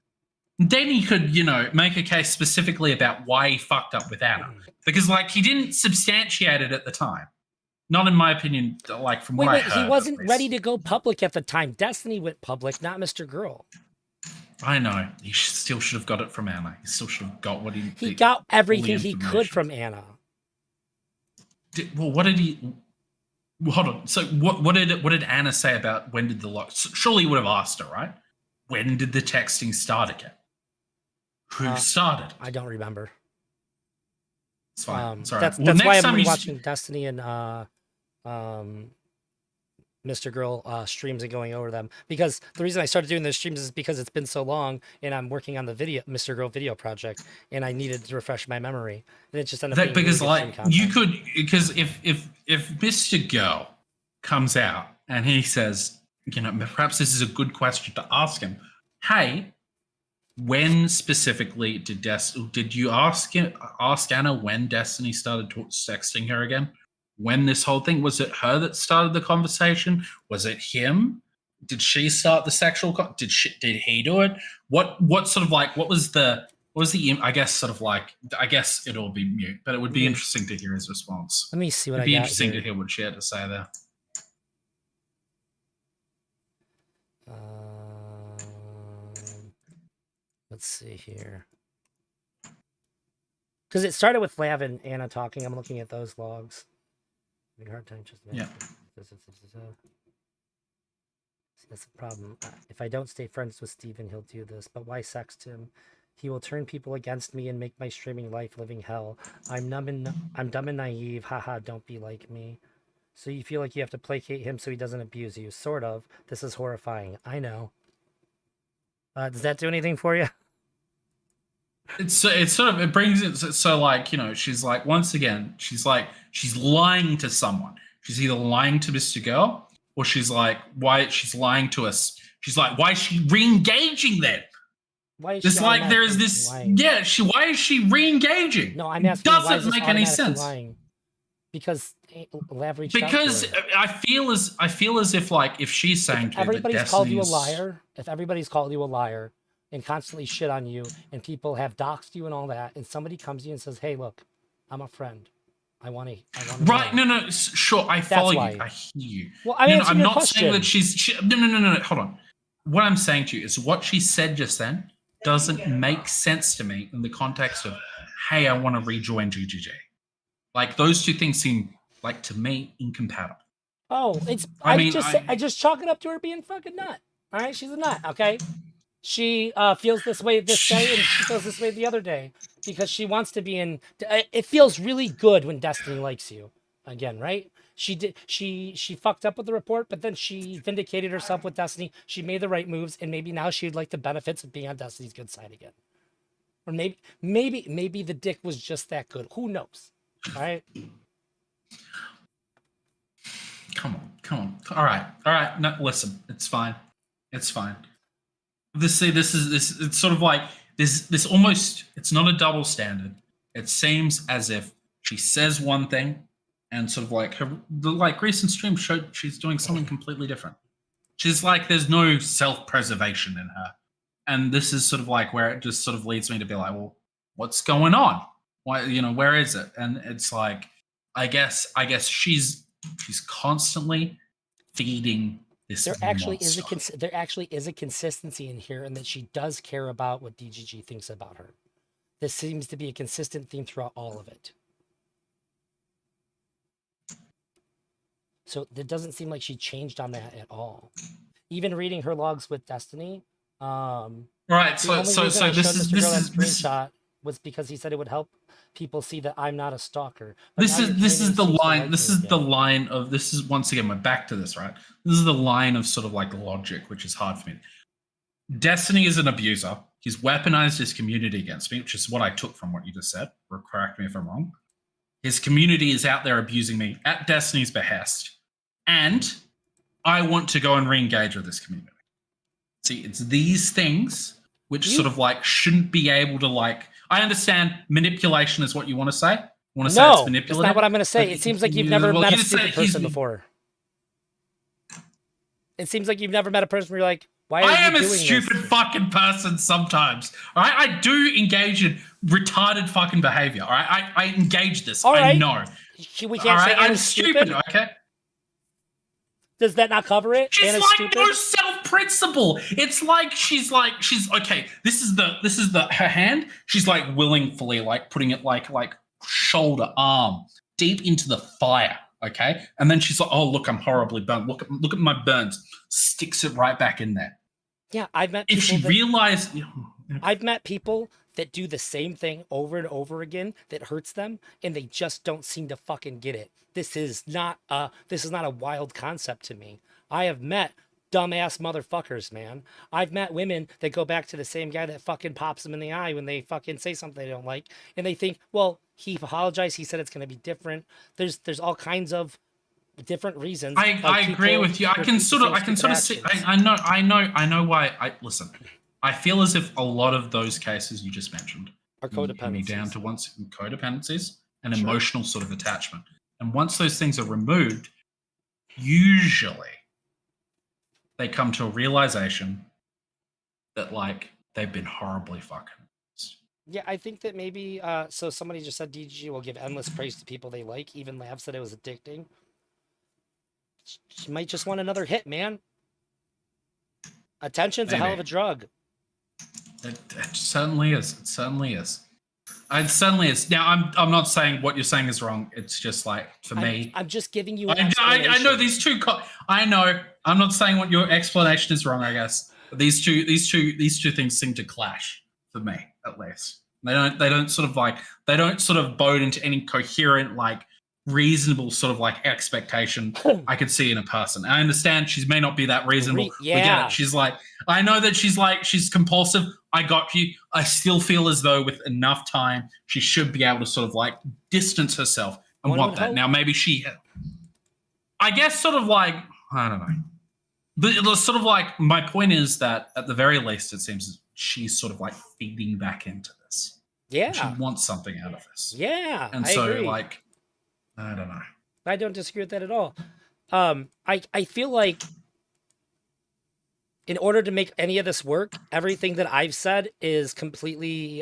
then he could, make a case specifically about why he fucked up with Anna, because like he didn't substantiate it at the time. Not in my opinion, like from what I heard. He wasn't ready to go public at the time. Destiny went public, not Mr. Girl. I know. He still should have got it from Anna. He still should have got what he got everything he could from Anna. What did he? Hold on. So what did Anna say about when did the lock? Surely he would have asked her, right? When did the texting start again? Who started? I don't remember. It's fine. Sorry. That's why I'm watching Destiny and Mr. Girl streams and going over them, because the reason I started doing those streams is because it's been so long and I'm working on the Mr. Girl video project and I needed to refresh my memory, and it just ended up being because really like you could, because if Mr. Girl comes out and he says, perhaps this is a good question to ask him. Hey, when specifically did you ask Anna when Destiny started texting her again? When this whole thing, was it her that started the conversation? Was it him? Did she start the sexual? Did he do it? What sort of like? What was the? I guess sort of like. I guess it'll be mute, but it would be interesting to hear his response. Let me see what It'd I be got interesting here. to hear what she had to say there. Let's see here. Because it started with Lav and Anna talking. I'm looking at those logs. Having a hard time just. Yeah. See, that's the problem. If I don't stay friends with Steven, he'll do this. But why sext him? He will turn people against me and make my streaming life living hell. I'm dumb and naive. Haha, don't be like me. So you feel like you have to placate him so he doesn't abuse you. Sort of. This is horrifying. I know. Does that do anything for you? It brings it so like, she's like, once again, she's lying to someone. She's either lying to Mr. Girl, or she's like, why she's lying to us. She's like, why is she re-engaging then? Why is it's like there is this lying? Why is she re-engaging? No, I'm asking, doesn't make any sense. Lying? Because Lav reached because out to her. I feel as if like if she's saying to everybody's called you a liar, if everybody's called you a liar and constantly shit on you and people have doxed you and all that, and somebody comes to you and says, hey, look, I'm a friend. I want to right. No, sure. I follow you. I hear you. Well, I'm not saying that no. Hold on. What I'm saying to you is what she said just then doesn't make sense to me in the context of, hey, I want to rejoin GGG. Like those two things seem like to me incompatible. Oh, I just chalk it up to her being fucking nut. All right, she's a nut. Okay, she feels this way this day and she feels this way the other day because she wants to be in. It feels really good when Destiny likes you again, right? She fucked up with the report, but then she vindicated herself with Destiny. She made the right moves, and maybe now she'd like the benefits of being on Destiny's good side again. Or maybe the dick was just that good. Who knows? All right. Come on. All right. No, listen, it's fine. It's sort of like this almost, it's not a double standard. It seems as if she says one thing and sort of like like recent stream showed she's doing something completely different. She's like, there's no self-preservation in her. And this is sort of like where it just sort of leads me to be like, well, what's going on? Why, where is it? And it's like, I guess she's constantly feeding this. There actually is a consistency in here, and that she does care about what DGG thinks about her. This seems to be a consistent theme throughout all of it. So it doesn't seem like she changed on that at all. Even reading her logs with Destiny. Right. So this screenshot was because he said it would help people see that I'm not a stalker. This is the line. This is the line of this is once again we're back to this, right? This is the line of sort of like logic, which is hard for me. Destiny is an abuser. He's weaponized his community against me, which is what I took from what you just said. Or correct me if I'm wrong. His community is out there abusing me at Destiny's behest. And I want to go and re-engage with this community. See, it's these things which sort of like shouldn't be able to like. I understand manipulation is what you want to say. You want to say it's No, manipulative. that's not what I'm going to say. but It seems like you've never well, met you a just said stupid he's- person before. It seems like you've never met a person where you're like, why are I you am a doing stupid this? fucking person sometimes. All right, I do engage in retarded fucking behavior. All right, I engage this. All I right. know. We All can't say right, I'm Anna's stupid. Okay. Does that not cover it? She's Anna's like stupid. no self-principle. It's like she's okay. This is her hand. She's like willingly like putting it like shoulder arm deep into the fire. Okay, and then she's like, oh look, I'm horribly burned. Look at my burns. Sticks it right back in there. Yeah, I've met If people she realized, I've met people that do the same thing over and over again that hurts them, and they just don't seem to fucking get it. This is not a wild concept to me. I have met dumbass motherfuckers, man. I've met women that go back to the same guy that fucking pops them in the eye when they fucking say something they don't like, and they think, well, he apologized. He said it's going to be different. There's all kinds of different reasons. I agree with you. I can sort of see. I know why. Listen. I feel as if a lot of those cases you just mentioned are me codependencies. down to codependencies and Sure. emotional sort of attachment. And once those things are removed, usually they come to a realization that like they've been horribly fucking. Yeah, I think that maybe, so somebody just said DG will give endless praise to people they like. Even Lab said it was addicting. She might just want another hit, man. Attention's a hell of a drug. It certainly is. It certainly is. It certainly is. Now, I'm not saying what you're saying is wrong. It's just like, for me. I'm just giving you an I know these two. I know. I'm not saying what your explanation is wrong, I guess. But these two things seem to clash for me, at least. They don't sort of bode into any coherent, like reasonable sort of like expectation I could see in a person. I understand she may not be that reasonable. Yeah. We get it. She's like, I know that she's compulsive. I got you. I still feel as though with enough time, she should be able to sort of like distance herself and want that. Now, maybe I guess sort of like, I don't know. But sort of like, my point is that at the very least, it seems she's sort of like feeding back into this. Yeah. And she wants something out of this. Yeah. And I so agree. like, I don't know. I don't disagree with that at all. I feel like in order to make any of this work, everything that I've said is completely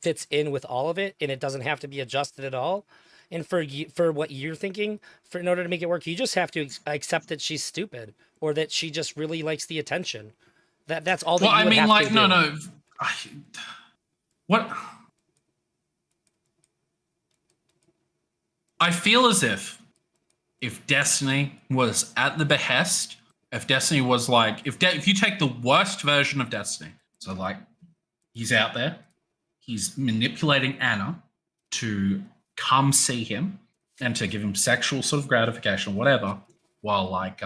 fits in with all of it, and it doesn't have to be adjusted at all. And for what you're thinking, in order to make it work, you just have to accept that she's stupid or that she just really likes the attention. That's all that you would have to do. no. What? I feel as if Destiny was at the behest, if Destiny was like, if you take the worst version of Destiny, so like he's out there, he's manipulating Anna to come see him and to give him sexual sort of gratification or whatever, while like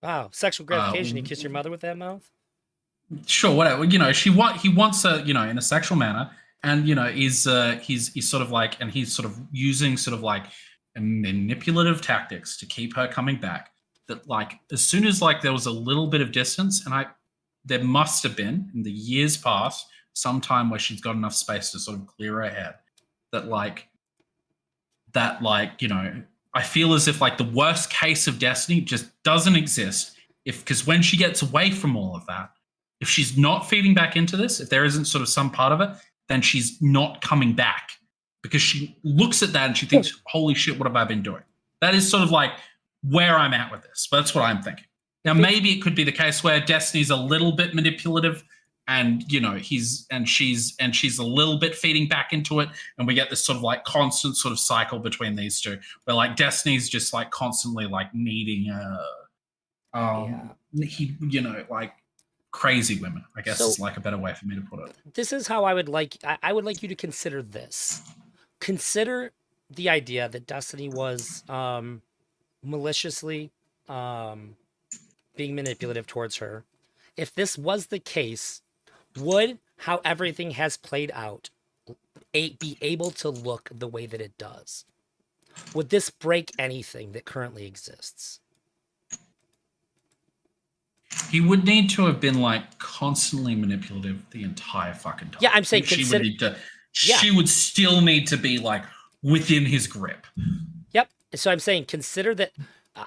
wow, sexual gratification. You kiss your mother with that mouth? Sure, whatever. You know, he wants her, you know, in a sexual manner, and you know, he's sort of like, and he's sort of using sort of like manipulative tactics to keep her coming back. That like as soon as like there was a little bit of distance, and there must have been in the years past some time where she's got enough space to sort of clear her head. That you know, I feel as if like the worst case of Destiny just doesn't exist. Because when she gets away from all of that, if she's not feeding back into this, if there isn't sort of some part of it, then she's not coming back, because she looks at that and she thinks, holy shit, what have I been doing? That is sort of like where I'm at with this. But that's what I'm thinking. Now, maybe it could be the case where Destiny's a little bit manipulative, and you know, she's a little bit feeding back into it, and we get this sort of like constant sort of cycle between these two, where like Destiny's just like constantly like needing you know, like crazy women, I guess is like a better way for me to put it. This is how I would like you to consider this. Consider the idea that Destiny was maliciously being manipulative towards her. If this was the case, would how everything has played out be able to look the way that it does? Would this break anything that currently exists? He would need to have been like constantly manipulative the entire fucking time. Yeah, I'm saying she consider- would need to. Yeah. She would still need to be like within his grip. Yep. So I'm saying consider that.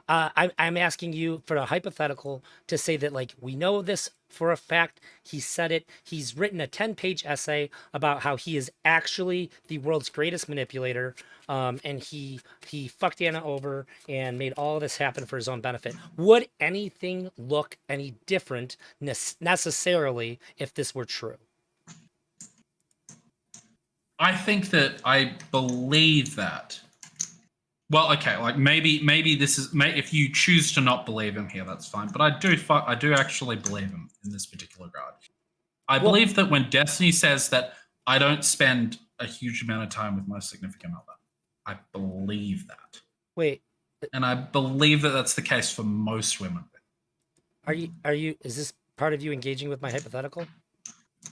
I'm asking you for a hypothetical to say that, like, we know this for a fact. He said it. He's written a 10-page essay about how he is actually the world's greatest manipulator. And he fucked Anna over and made all of this happen for his own benefit. Would anything look any different necessarily if this were true? I think that I believe that. Well, okay, like maybe this is if you choose to not believe him here, that's fine. But I do actually believe him in this particular regard. I believe that when Destiny says that I don't spend a huge amount of time with my significant other, I believe that. Wait. And I believe that that's the case for most women. Are you? Is this part of you engaging with my hypothetical?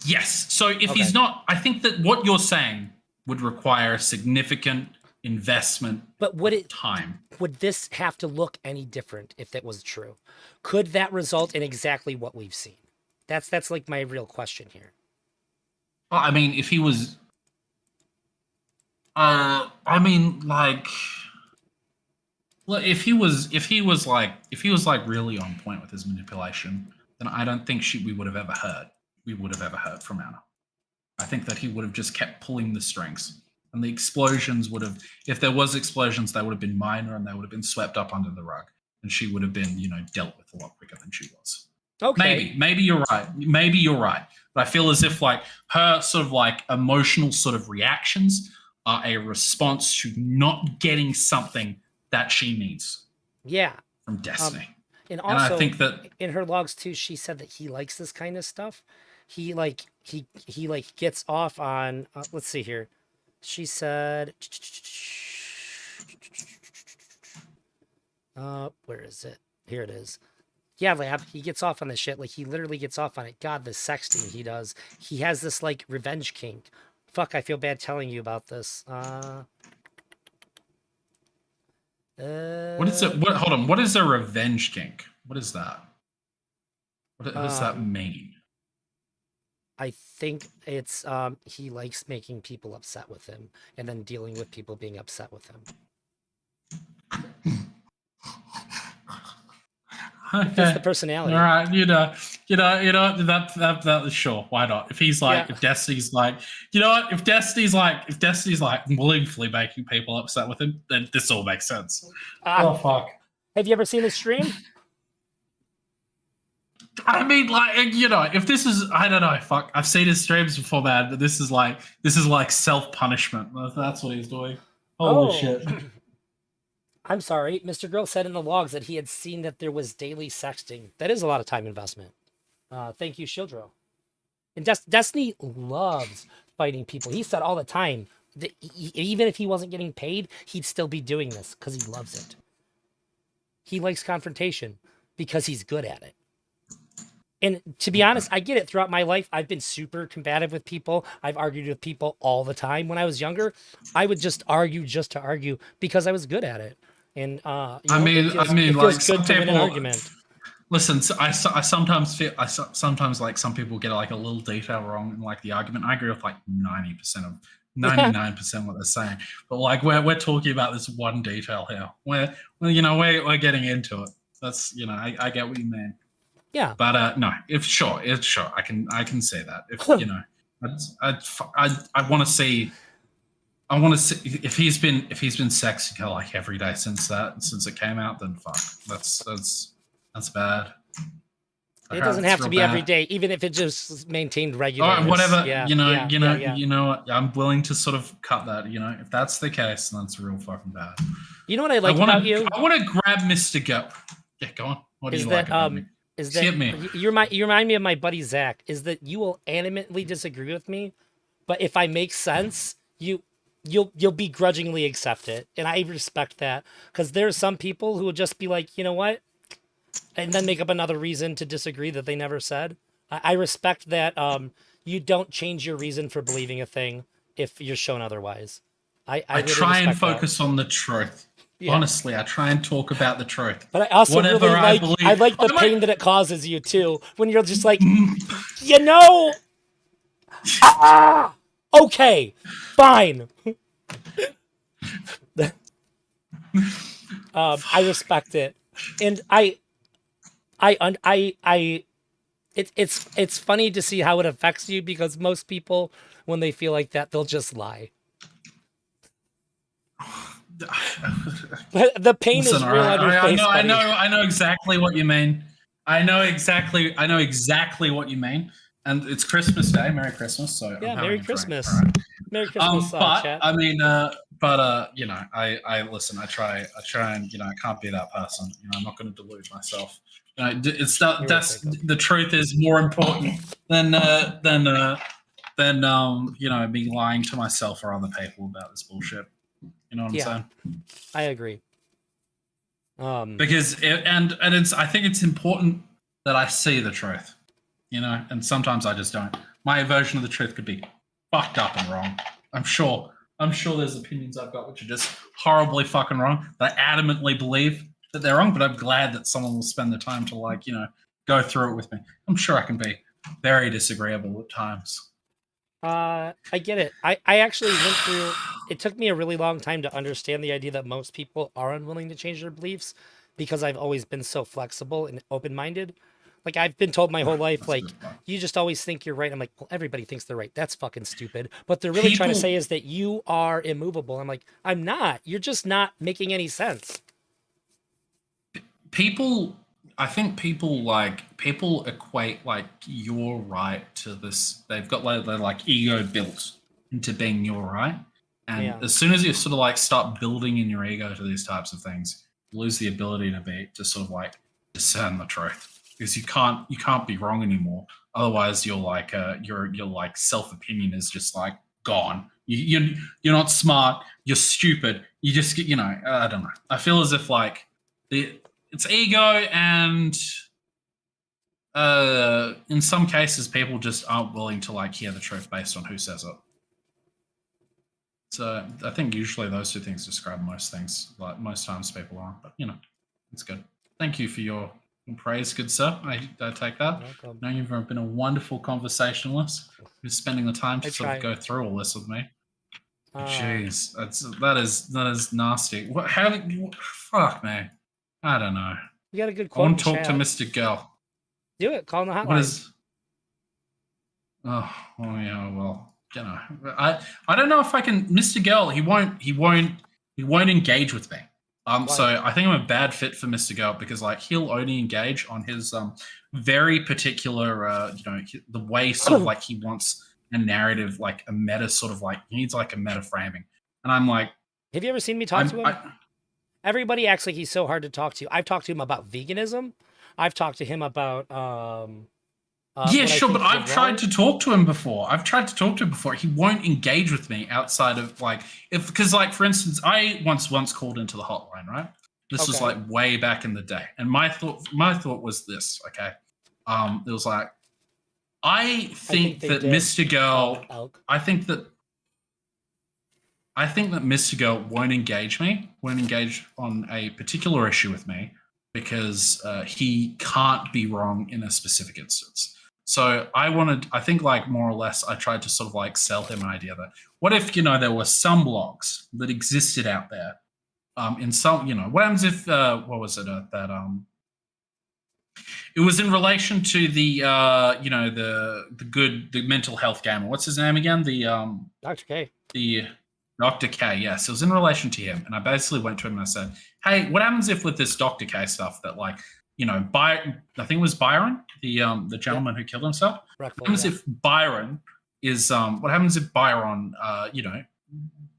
Yes. So if he's not, I think that what you're saying would require a significant investment. But would it time? Would this have to look any different if that was true? Could that result in exactly what we've seen? That's like my real question here. Well, I mean, if he was, I mean, like, well, if he was like really on point with his manipulation, then I don't think we would have ever heard from Anna. I think that he would have just kept pulling the strings, and the explosions would have, if there was explosions, they would have been minor and they would have been swept up under the rug, and she would have been, dealt with a lot quicker than she was. Okay. Maybe you're right. Maybe you're right. But I feel as if like her sort of like emotional sort of reactions are a response to not getting something that she needs. Yeah. From Destiny. And also, and I think that in her logs too, she said that he likes this kind of stuff. He gets off on. Let's see here. She said, where is it? Here it is. Yeah, Lab, he gets off on this shit. Like, he literally gets off on it. God, the sexting he does. He has this, like, revenge kink. Fuck, I feel bad telling you about this. what is it? Hold on. What is a revenge kink? What is that? What does that mean? I think it's, he likes making people upset with him and then dealing with people being upset with him. Okay. That's the personality. All right, that sure, why not? If he's like, if Destiny's like, if Destiny's like willingly making people upset with him, then this all makes sense. Oh fuck! Have you ever seen his stream? I mean, like, if this is, I don't know, fuck. I've seen his streams before, man, but this is like self-punishment. That's what he's doing. Holy shit. I'm sorry. Mr. Girl said in the logs that he had seen that there was daily sexting. That is a lot of time investment. Thank you, Shildro. And Destiny loves fighting people. He said all the time that even if he wasn't getting paid, he'd still be doing this because he loves it. He likes confrontation because he's good at it. And to be honest, I get it. Throughout my life, I've been super combative with people. I've argued with people all the time. When I was younger, I would just argue just to argue because I was good at it. And it feels good to win an argument. Listen, I sometimes feel sometimes like some people get like a little detail wrong in like the argument. I agree with like 99% what they're saying, but like we're talking about this one detail here. We're getting into it. That's I get what you mean. Yeah. But no, it's sure I can say that if I want to see. I want to see if he's been sexing her like every day since it came out. Then fuck, that's bad. It doesn't have to be every day, even if it just maintained regular. All right, whatever. Yeah, you know what? I'm willing to sort of cut that. If that's the case, then it's real fucking bad. You know what I like about you? I want to grab Mr. Go. Yeah, go on. What do you like about me? Is that you remind me of my buddy Zach? Is that you will animately disagree with me, but if I make sense, you'll begrudgingly accept it, and I respect that because there's some people who will just be like, you know what, and then make up another reason to disagree that they never said. I respect that. You don't change your reason for believing a thing if you're shown otherwise. I I really try and respect that. focus on the truth. Yeah. Honestly, I try and talk about the truth. But I also Whatever really I like believe. I like the I'm like- pain that it causes you too. When you're just like, you know, okay, fine. I respect it, and it's funny to see how it affects you because most people, when they feel like that, they'll just lie. But the pain Listen, is all real right, on your face, buddy. I know exactly what you mean. I know exactly what you mean. And it's Christmas Day. Merry Christmas. So Yeah, I'm Merry having a Christmas. drink, all right? Merry Christmas, But chat. I mean, you know, I listen. I try, and you know, I can't be that person. You know, I'm not going to delude myself. You know, it's not. You're That's welcome. the truth is more important than you know, me lying to myself or other people about this bullshit. You know what I'm saying? I agree. Because it's I think it's important that I see the truth, you know, and sometimes I just don't. My version of the truth could be fucked up and wrong. I'm sure there's opinions I've got which are just horribly fucking wrong that I adamantly believe that they're wrong, but I'm glad that someone will spend the time to, like, you know, go through it with me. I'm sure I can be very disagreeable at times. I get it. I actually went through, it took me a really long time to understand the idea that most people are unwilling to change their beliefs because I've always been so flexible and open-minded. Like, I've been told my whole life, That's like, good point. you just always think you're right. I'm like, well, everybody thinks they're right. That's fucking stupid. What they're really trying to People- say is that you are immovable. I'm like, I'm not. You're just not making any sense. I think people equate like you're right to this. They've got like their like ego built into being you're right, and Yeah. as soon as you sort of like start building in your ego to these types of things, you lose the ability to sort of like discern the truth because you can't be wrong anymore. Otherwise, your like self opinion is just like gone. You're not smart. You're stupid. You just get, you know, I don't know. I feel as if like it's ego, and in some cases people just aren't willing to like hear the truth based on who says it. So I think usually those two things describe most things. Like most times people aren't, but you know, it's good. Thank you for your praise, good sir. I take that. Welcome. No, you've been a wonderful conversationalist who's spending the time to I sort of try. go through all this with me. Uh, Jeez, that is nasty. What? How? Fuck, man. I don't know. we got a good I quote in want to talk to chat. Mr. Girl. Do it. Call in the hotline. What is? Oh, well, yeah. Well, you know, I don't know if I can. Mr. Girl, he won't engage with me. Why? So I think I'm a bad fit for Mr. Girl because like he'll only engage on his very particular you know, the way sort of like he wants a narrative, like a meta sort of like he needs like a meta framing, and I'm like, Have you ever seen me talk to him? Everybody acts like he's so hard to talk to. I've talked to him about veganism. I've talked to him about yeah, what I sure, think but he I've did tried wrong. to talk to him before. He won't engage with me outside of like because like for instance, I once called into the hotline, right? This was Okay. like way back in the day, and my thought was this. Okay, it was like I think they that did. Mr. Girl, Elk. I think that Mr. Girl won't engage on a particular issue with me because he can't be wrong in a specific instance. So I think like more or less, I tried to sort of like sell him an idea that what if, you know, there were some blogs that existed out there in some, you know, what happens if, what was it, it was in relation to the, you know, the mental health gamer. What's his name again? Dr. K. The Dr. K, yes. It was in relation to him. And I basically went to him and I said, hey, what happens if with this Dr. K stuff that like, you know, I think it was Byron, the gentleman who killed himself. What happens if Byron is, what happens if Byron, you know,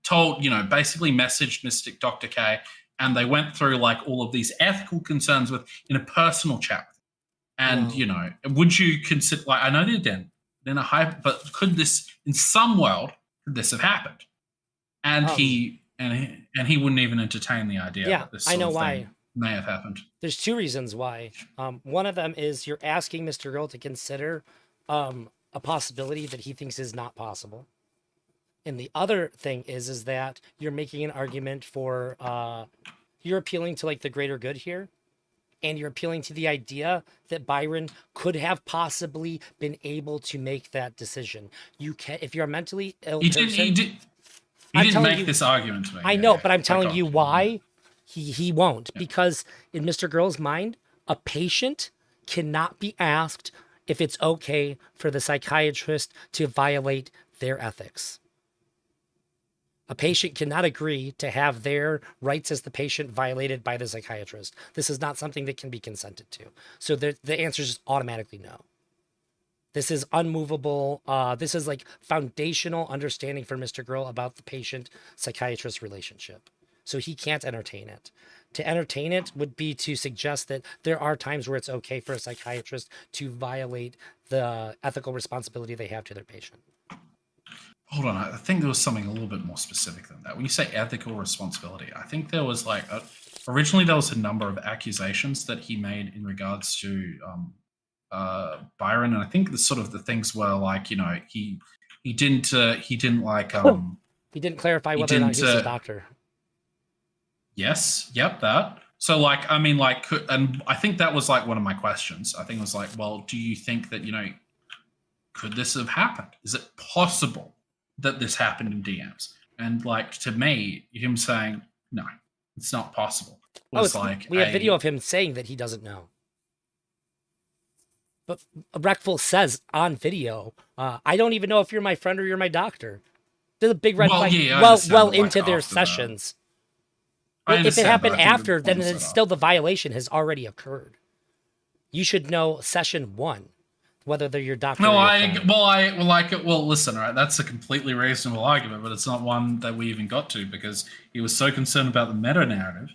told, you know, basically messaged Mr. Dr. K and they went through like all of these ethical concerns with in a personal chat. And, you know, would you consider, like, I know they're dead, but could this, in some world, could this have happened? And he wouldn't even entertain the idea that this sort of thing may have happened. There's two reasons why. One of them is you're asking Mr. Girl to consider a possibility that he thinks is not possible. And the other thing is that you're making an argument for you're appealing to like the greater good here, and you're appealing to the idea that Byron could have possibly been able to make that decision. You can, if you're a mentally ill person. He I'm didn't telling make you- this argument to me. I Yeah, know, yeah. but I'm I telling got you yeah. why he won't. Yeah. Because in Mr. Girl's mind, a patient cannot be asked if it's okay for the psychiatrist to violate their ethics. A patient cannot agree to have their rights as the patient violated by the psychiatrist. This is not something that can be consented to. So the answer is just automatically no. This is unmovable. This is like foundational understanding for Mr. Girl about the patient-psychiatrist relationship. So he can't entertain it. To entertain it would be to suggest that there are times where it's okay for a psychiatrist to violate the ethical responsibility they have to their patient. Hold on, I think there was something a little bit more specific than that. When you say ethical responsibility, I think there was like originally there was a number of accusations that he made in regards to Byron, and I think the sort of the things were like, you know, he didn't like He didn't clarify whether or not he was a doctor. Yes, yep, that. So like, I mean, like, and I think that was like one of my questions. I think it was like, well, do you think that, you know, could this have happened? Is it possible that this happened in DMs? And like, to me, him saying, no, it's not possible. Was like we have video of him saying that he doesn't know. But Reckful says on video, I don't even know if you're my friend or you're my doctor. There's a big red flag well into their sessions. If it happened after, then it's still the violation has already occurred. You should know session 1, whether they're your doctor. No, or your friend. well, listen, right? That's a completely reasonable argument, but it's not one that we even got to because he was so concerned about the meta narrative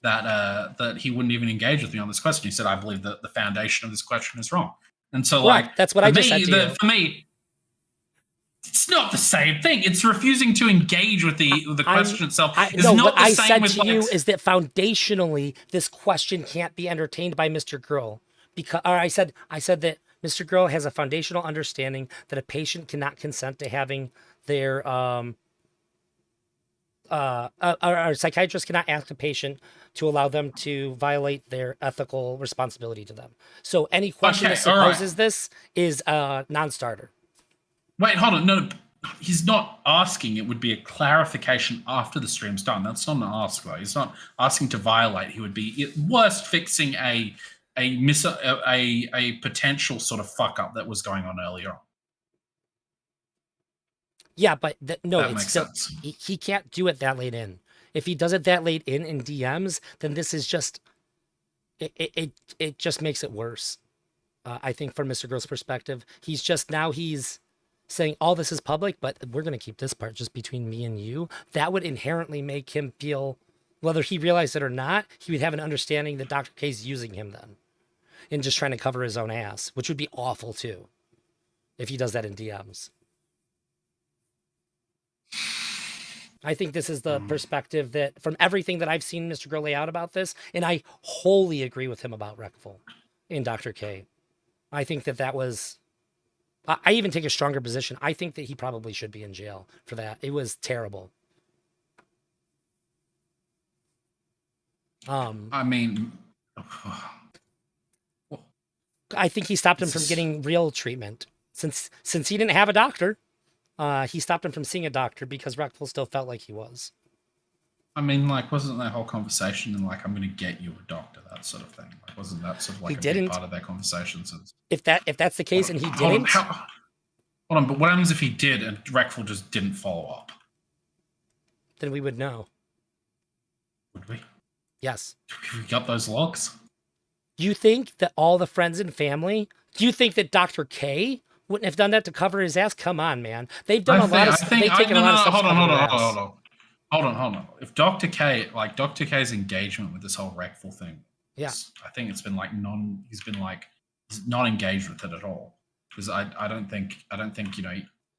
that that he wouldn't even engage with me on this question. He said, "I believe that the foundation of this question is wrong," and so like that's what I just said to you. For me, it's not the same thing. It's refusing to engage with the question itself. What I said to you is that foundationally, this question can't be entertained by Mr. Girl because, or I said that Mr. Girl has a foundational understanding that a patient cannot consent to having their a psychiatrist cannot ask a patient to allow them to violate their ethical responsibility to them. So any question that supposes this is a non-starter. Wait, hold on. No, he's not asking. It would be a clarification after the stream's done. That's not an ask, though. He's not asking to violate. He would be at worst fixing a potential sort of fuck up that was going on earlier on. Yeah, but no, that it's makes still sense. He can't do it that late in. If he does it that late in DMs, then this is just it just makes it worse. I think from Mr. Girl's perspective, he's saying all this is public, but we're going to keep this part just between me and you. That would inherently make him feel, whether he realized it or not, he would have an understanding that Dr. K's using him then and just trying to cover his own ass, which would be awful too if he does that in DMs. I think this is the perspective that, from everything that I've seen Mr. Girl lay out about this, and I wholly agree with him about Reckful in Dr. K. I think that was... I even take a stronger position. I think that he probably should be in jail for that. It was terrible. I mean... I think he stopped him from getting real treatment. Since he didn't have a doctor, he stopped him from seeing a doctor because Reckful still felt like he was. I mean, like, wasn't that whole conversation and like, I'm going to get you a doctor, that sort of thing? Like, wasn't that sort of like big part of that conversation? So if that's the case and he didn't... Hold on, but what happens if he did and Reckful just didn't follow up? Then we would know. Would we? Yes. We got those logs? You think that all the friends and family... Do you think that Dr. K wouldn't have done that to cover his ass? Come on, man. They've done a lot of stuff. They've taken a lot of stuff. Hold on. If Dr. K's engagement with this whole Reckful thing, I think it's been like he's not engaged with it at all. Because I don't think, you know,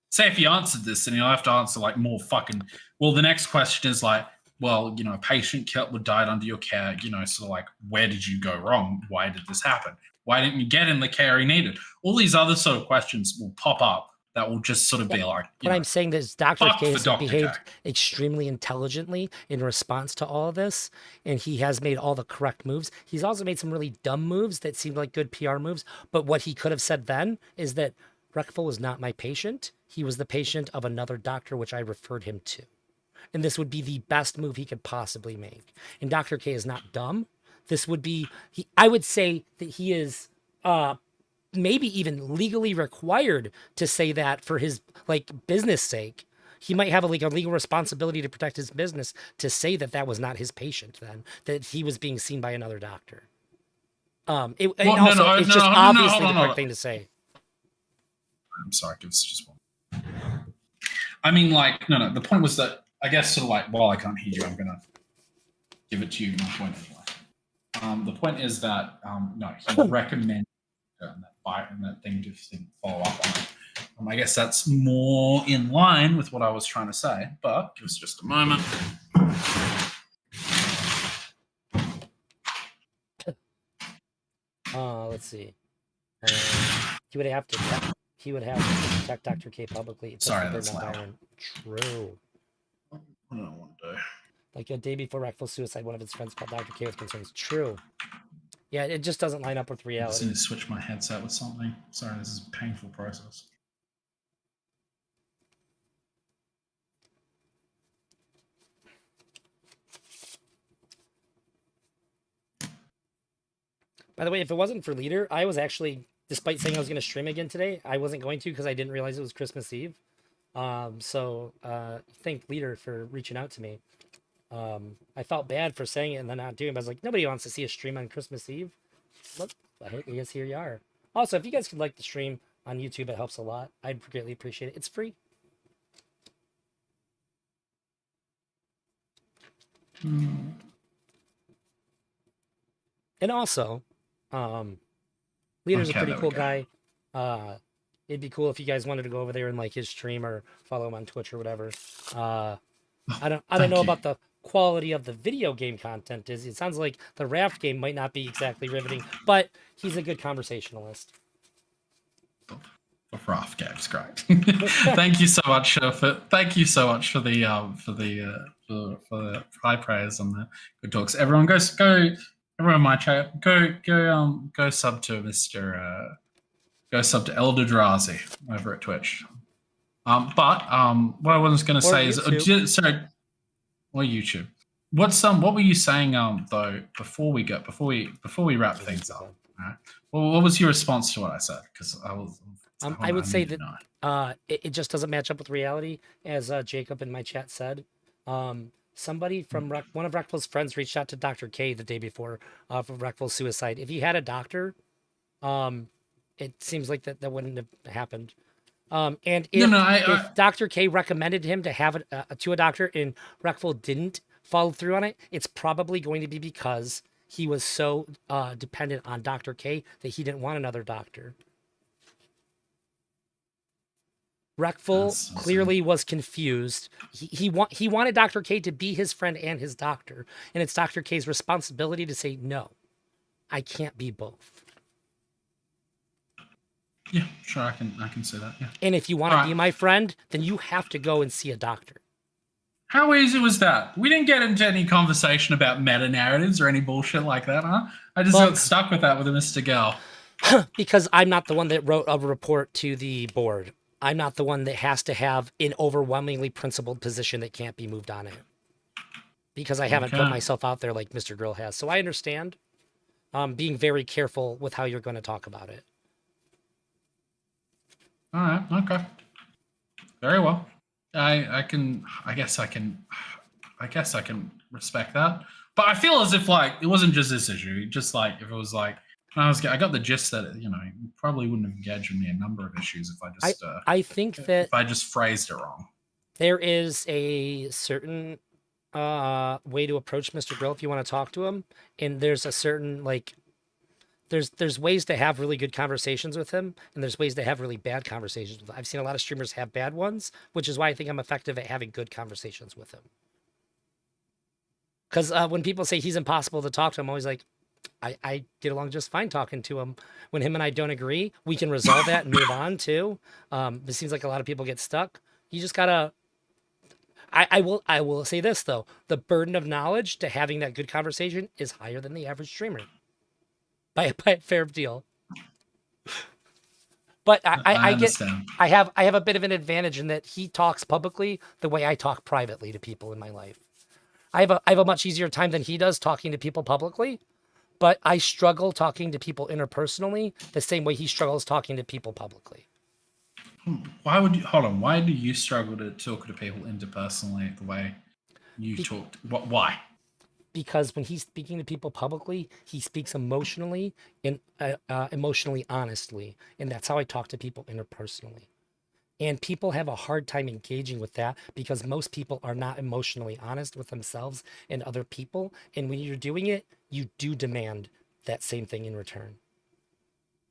say if he answered this, then he'll have to answer like more fucking, well, the next question is like, well, you know, a patient died under your care, you know, so like, where did you go wrong? Why did this happen? Why didn't you get him the care he needed? All these other sort of questions will pop up that will just sort of be like, you What know, I'm saying is Dr. fuck K for has Dr. behaved K. extremely intelligently in response to all of this, and he has made all the correct moves. He's also made some really dumb moves that seemed like good PR moves, but what he could have said then is that Reckful was not my patient. He was the patient of another doctor, which I referred him to. And this would be the best move he could possibly make. And Dr. K is not dumb. This would be, I would say that he is maybe even legally required to say that for his like business sake. He might have a legal responsibility to protect his business to say that that was not his patient then, that he was being seen by another doctor. It's just obviously the correct thing to say. I'm sorry, give us just one. I mean, like, no. The point was that I guess sort of like, while I can't hear you, I'm gonna give it to you. My point anyway. The point is that no, he recommended that thing to follow up on it. I guess that's more in line with what I was trying to say. But give us just a moment. Let's see. He would have to protect Dr. K publicly. Sorry, that's loud. Byron. True. What do I want to do? Like a day before Reckful's suicide, one of his friends called Dr. K with concerns. True. Yeah, it just doesn't line up with I reality. just need to switch my headset with something. Sorry, this is a painful process. By the way, if it wasn't for Lead3r, I was actually, despite saying I was going to stream again today, I wasn't going to because I didn't realize it was Christmas Eve. So thank Lead3r for reaching out to me. I felt bad for saying it and then not doing it. But I was like, nobody wants to see a stream on Christmas Eve. Look, I guess here you are. Also, if you guys could like the stream on YouTube, it helps a lot. I'd greatly appreciate it. It's free. And also, Lead3r's a pretty cool guy. It'd be cool if you guys wanted to go over there and like his stream or follow him on Twitch or whatever. I don't know about the quality of the video game content. It sounds like the Raft game might not be exactly riveting, but he's a good conversationalist. The Raft game's great. Thank you so much for the high praise and the good talks. Everyone everyone in my chat, go sub to Elder Drazi over at Twitch. But what I was going to say YouTube. is, sorry, or YouTube. What were you saying though before we wrap things up? Right? Well, what was your response to what I said? Because I would say that it just doesn't match up with reality, as Jacob in my chat said. Somebody from one of Reckful's friends reached out to Dr. K the day before for Reckful's suicide. If he had a doctor, it seems like that wouldn't have happened. And if Dr. K recommended him to have to a doctor and Reckful didn't follow through on it, it's probably going to be because he was so dependent on Dr. K that he didn't want another doctor. Reckful clearly was confused. He wanted Dr. K to be his friend and his doctor, and it's Dr. K's responsibility to say, no, I can't be both. Yeah, sure, I can say that. Yeah. And if you want to be my friend, then you have to go and see a doctor. How easy was that? We didn't get into any conversation about meta narratives or any bullshit like that, huh? I just got stuck with that with a Mr. Gal. Because I'm not the one that wrote a report to the board. I'm not the one that has to have an overwhelmingly principled position that can't be moved on it. Because I haven't put myself out there like Mr. Grill has. So I understand being very careful with how you're going to talk about it. All right. Okay. Very well. I guess I can respect that. But I feel as if like it wasn't just this issue. Just like if it was like I got the gist that you probably wouldn't have engaged with me a number of issues if I just I think that if I just phrased it wrong. There is a certain way to approach Mr. Grill if you want to talk to him, and there's a certain like there's ways to have really good conversations with him, and there's ways to have really bad conversations with him. I've seen a lot of streamers have bad ones, which is why I think I'm effective at having good conversations with him. Because when people say he's impossible to talk to, I'm always like, I get along just fine talking to him. When him and I don't agree, we can resolve that and move on too. It seems like a lot of people get stuck. You just gotta. I will say this though: the burden of knowledge to having that good conversation is higher than the average streamer by a fair deal. But I I get understand. I have a bit of an advantage in that he talks publicly the way I talk privately to people in my life. I have a much easier time than he does talking to people publicly, but I struggle talking to people interpersonally the same way he struggles talking to people publicly. Why would you hold on? Why do you struggle to talk to people interpersonally the way you Be- talked? What? Why? Because when he's speaking to people publicly, he speaks emotionally and emotionally honestly, and that's how I talk to people interpersonally. And people have a hard time engaging with that because most people are not emotionally honest with themselves and other people. And when you're doing it, you do demand that same thing in return.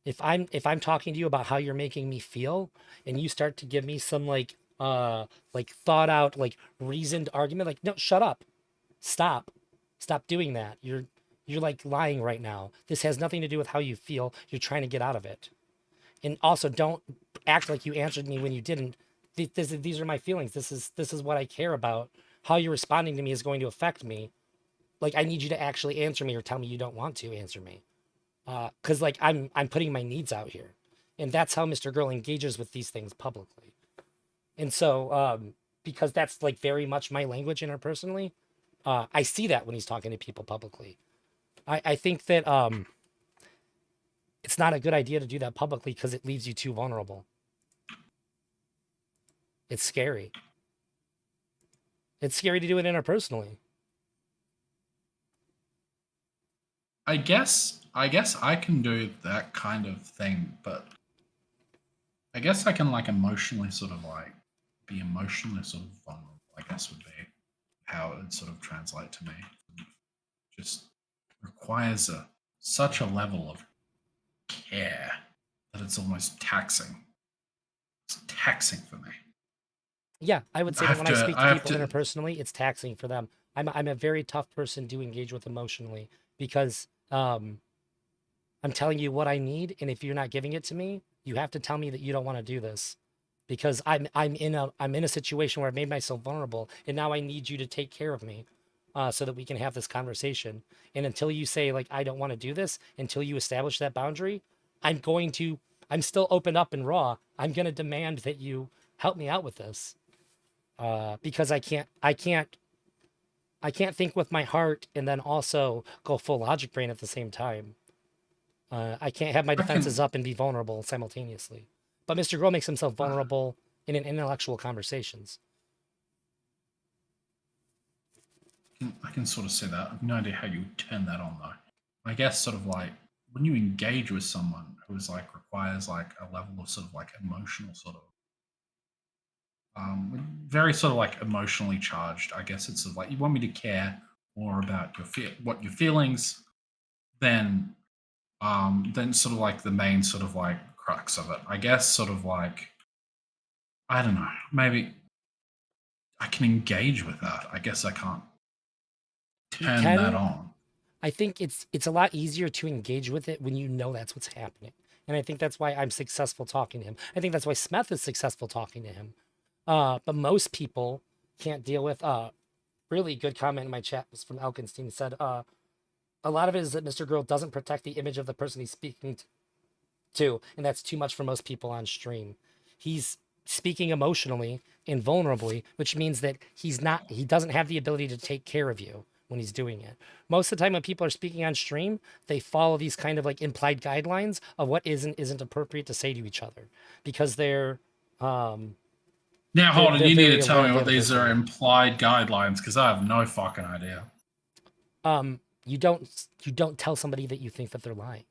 If I'm talking to you about how you're making me feel and you start to give me some like thought out, like reasoned argument, like, no, shut up. Stop doing that. You're like lying right now. This has nothing to do with how you feel. You're trying to get out of it. And also don't act like you answered me when you didn't. These are my feelings. This is what I care about. How you're responding to me is going to affect me. Like, I need you to actually answer me or tell me you don't want to answer me. Cause like I'm putting my needs out here. And that's how Mr. Girl engages with these things publicly. And so because that's like very much my language interpersonally, I see that when he's talking to people publicly. I think that it's not a good idea to do that publicly because it leaves you too vulnerable. It's scary. It's scary to do it interpersonally. I guess I can do that kind of thing, but I guess I can like emotionally sort of like be emotionally sort of vulnerable. I guess would be how it would sort of translate to me. Just requires such a level of care that it's almost taxing. It's taxing for me. Yeah, I would say I that have when I to. speak I to have people to. interpersonally, it's taxing for them. I'm a very tough person to engage with emotionally because I'm telling you what I need, and if you're not giving it to me, you have to tell me that you don't want to do this because I'm in a situation where I've made myself vulnerable, and now I need you to take care of me, so that we can have this conversation. And until you say like I don't want to do this, until you establish that boundary, I'm still open up and raw. I'm gonna demand that you help me out with this, because I can't think with my heart and then also go full logic brain at the same time. I can't have my I defenses can. up and be vulnerable simultaneously. But Mr. Girl makes himself vulnerable in an intellectual conversations. I can sort of see that. I've no idea how you turn that on though. I guess sort of like when you engage with someone who is like requires like a level of sort of like emotional sort of very sort of like emotionally charged. I guess it's sort of like you want me to care more about what your feelings than sort of like the main sort of like crux of it. I guess sort of like I don't know, maybe I can engage with that. I guess I can't You turn that can, on. I think it's a lot easier to engage with it when you know that's what's happening. And I think that's why I'm successful talking to him. I think that's why Smith is successful talking to him. But most people can't deal with really good comment in my chat was from Elkinstein. He said, a lot of it is that Mr. Girl doesn't protect the image of the person he's speaking to, and that's too much for most people on stream. He's speaking emotionally and vulnerably, which means that he doesn't have the ability to take care of you when he's doing it. Most of the time when people are speaking on stream, they follow these kind of like implied guidelines of what isn't appropriate to say to each other because Now hold on, they're you need to very tell aware me of the what other these are person. implied guidelines because I have no fucking idea. You don't tell somebody that you think that they're lying.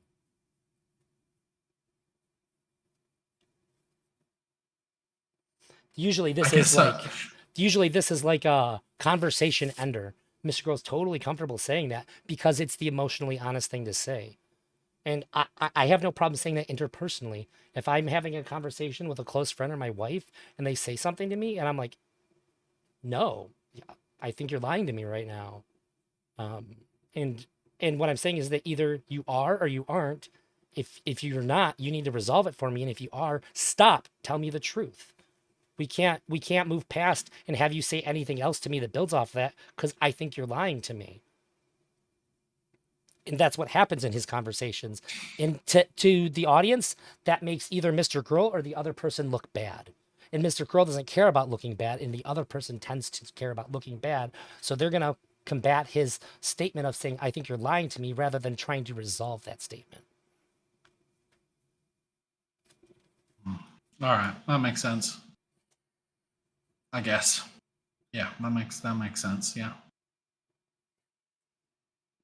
Usually I this is guess like a conversation ender. Mr. Girl's totally comfortable saying that because it's the emotionally honest thing to say. And I have no problem saying that interpersonally. If I'm having a conversation with a close friend or my wife and they say something to me and I'm like, no, I think you're lying to me right now. And And what I'm saying is that either you are or you aren't. If you're not, you need to resolve it for me. And if you are, stop. Tell me the truth. We can't move past and have you say anything else to me that builds off that, because I think you're lying to me. And that's what happens in his conversations. And to the audience, that makes either Mr. Girl or the other person look bad. And Mr. Girl doesn't care about looking bad, and the other person tends to care about looking bad. So they're going to combat his statement of saying, I think you're lying to me, rather than trying to resolve that statement. All right, that makes sense. I guess. Yeah, that makes sense. Yeah.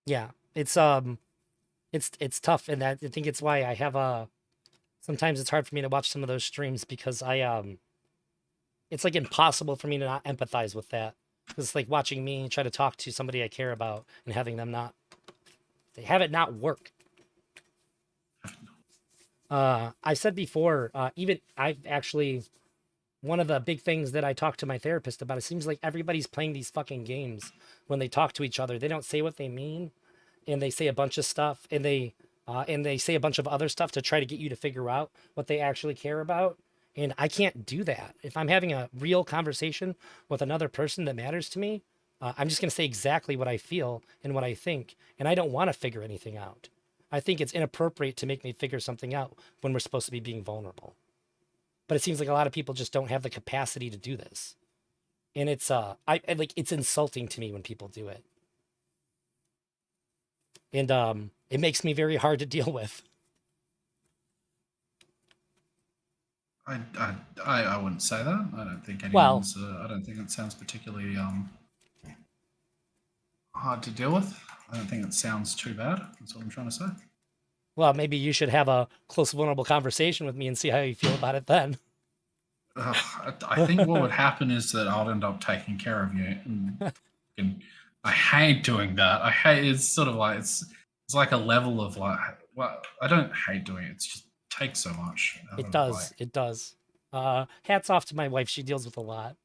Yeah, it's tough, and I think it's why I have sometimes it's hard for me to watch some of those streams, because it's like impossible for me to not empathize with that. It's like watching me try to talk to somebody I care about and having them not work. I said before, even I've actually, one of the big things that I talk to my therapist about, it seems like everybody's playing these fucking games when they talk to each other. They don't say what they mean, and they say a bunch of stuff, and they say a bunch of other stuff to try to get you to figure out what they actually care about. And I can't do that. If I'm having a real conversation with another person that matters to me, I'm just going to say exactly what I feel and what I think. And I don't want to figure anything out. I think it's inappropriate to make me figure something out when we're supposed to be being vulnerable. But it seems like a lot of people just don't have the capacity to do this. And it's it's insulting to me when people do it. And it makes me very hard to deal with. I wouldn't say that. I don't think Well- anyone's. I don't think it sounds particularly hard to deal with. I don't think it sounds too bad. That's what I'm trying to say. Well, maybe you should have a close, vulnerable conversation with me and see how you feel about it then. I think what would happen is that I'll end up taking care of you, and I hate doing that. I hate. It's sort of like it's like a level of like. Well, I don't hate doing it. It's just takes so much. It does. It does. Hats off to my wife. She deals with a lot.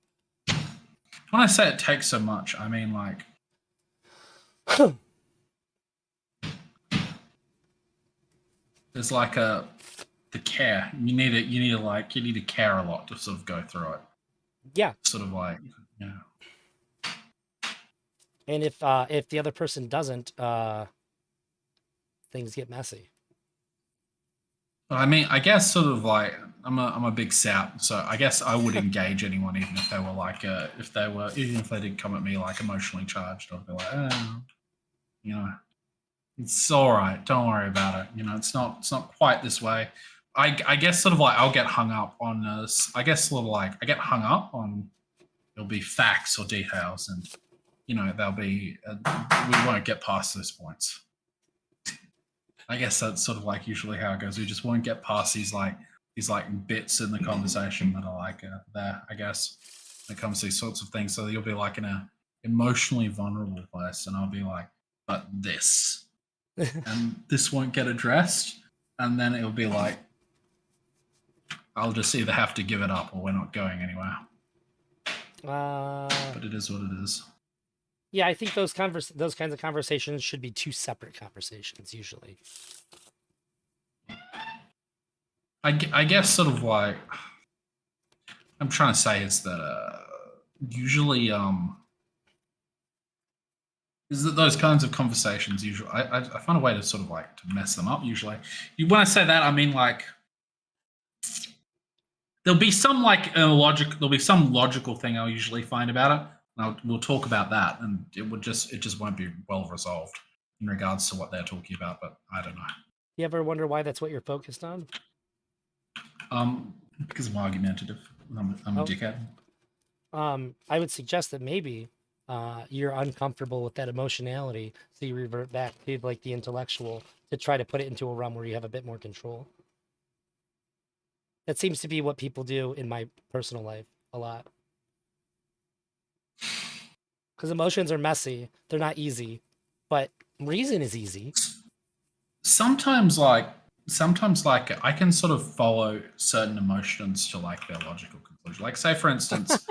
When I say it takes so much, I mean like there's like the care. You need to care a lot to sort of go through it. Yeah. Sort of like, yeah. And if the other person doesn't, things get messy. I mean, I guess sort of like I'm a big sap, so I guess I would engage anyone even if they were like even if they did come at me like emotionally charged. I'd be like, you know, it's all right. Don't worry about it. You know, it's not quite this way. I guess sort of like I'll get hung up on I guess sort of like I get hung up on there'll be facts or details, and you know there'll be we won't get past those points. I guess that's sort of like usually how it goes. We just won't get past these bits in the conversation that are like there, I guess, when it comes to these sorts of things. So you'll be like in a emotionally vulnerable place, and I'll be like, but this, and this won't get addressed, and then it'll be like, I'll just either have to give it up or we're not going anywhere. But it is what it is. Yeah, I think those kinds of conversations should be two separate conversations usually. I guess sort of like I'm trying to say is that usually is that those kinds of conversations usually I find a way to sort of like to mess them up usually. When I say that, I mean like there'll be some logical thing I'll usually find about it. We'll talk about that, and it just won't be well resolved in regards to what they're talking about. But I don't know. You ever wonder why that's what you're focused on? Because I'm argumentative. I'm a dickhead. I would suggest that maybe you're uncomfortable with that emotionality, so you revert back to like the intellectual to try to put it into a realm where you have a bit more control. That seems to be what people do in my personal life a lot. Because emotions are messy. They're not easy. But reason is easy. Sometimes like I can sort of follow certain emotions to like their logical conclusion. Like say for instance,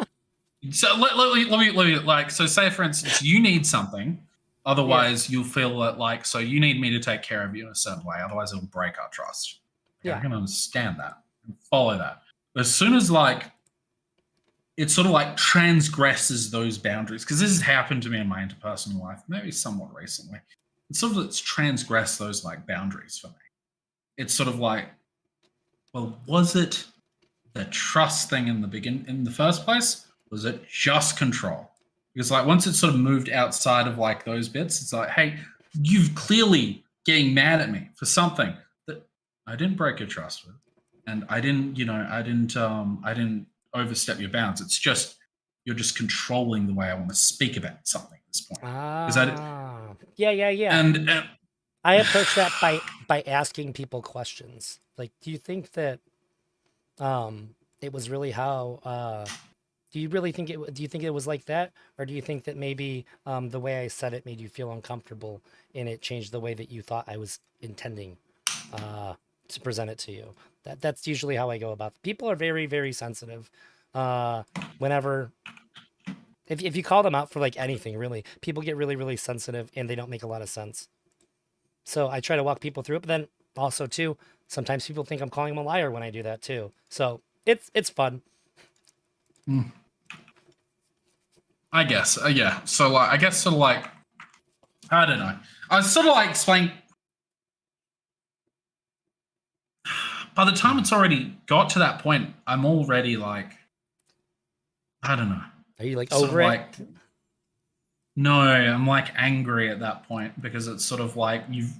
so let me like so say for instance you need something, Otherwise, you'll feel that like, so you need me to take care of you in a certain way. Otherwise, it'll break our trust. Okay, Yeah. I can understand that and follow that. But as soon as like it sort of like transgresses those boundaries, because this has happened to me in my interpersonal life, maybe somewhat recently. It's transgressed those like boundaries for me. It's sort of like, well, was it the trust thing in the first place? Was it just control? Because like once it's sort of moved outside of like those bits, it's like, hey, you've clearly getting mad at me for something that I didn't break your trust with, and I didn't overstep your bounds. It's just you're just controlling the way I want to speak about something at this point. Yeah. And I approach that by asking people questions. Like, do you think that it was really how do you think it was like that, or do you think that maybe the way I said it made you feel uncomfortable and it changed the way that you thought I was intending to present it to you? That's usually how I go about it. People are very, very sensitive. Whenever if you call them out for like anything, really, people get really, really sensitive and they don't make a lot of sense. So I try to walk people through it, but then also too, sometimes people think I'm calling them a liar when I do that too. So it's fun. I guess, yeah. So like, I guess sort of like, I don't know. I was sort of like explaining. By the time it's already got to that point, I'm already like, I don't know. Are you like Sort of over it? like, no, I'm like angry at that point because it's sort of like you've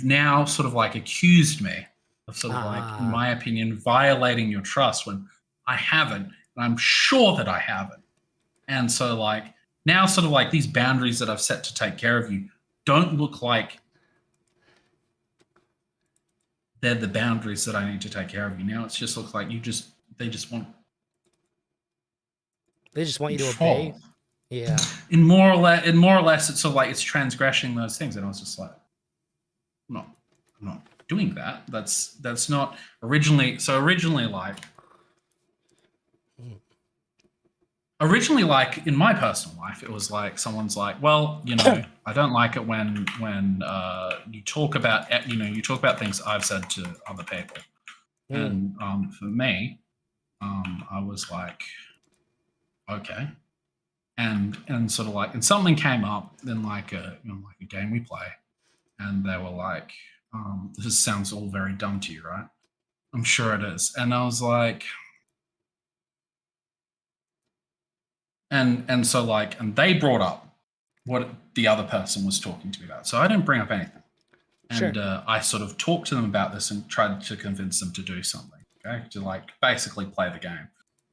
now sort of like accused me of sort of like, in my opinion, violating your trust when I haven't, and I'm sure that I haven't. And so like now sort of like these boundaries that I've set to take care of you don't look like they're the boundaries that I need to take care of you. Now it just looks like they just want you to control. obey. Yeah. In more or less, it's sort of like it's transgressing those things. And I was just like, I'm not doing that. That's not originally. So originally, like in my personal life, it was like someone's like, well, I don't like it when you talk about things I've said to other people. And for me, I was like, okay. And sort of like, and something came up in like a game we play, and they were like, this sounds all very dumb to you, right? I'm sure it is. And I was like, and so like, and they brought up what the other person was talking to me about. So I didn't bring up anything. And I sort of talked to them about this and tried to convince them to do something, okay? To like basically play the game.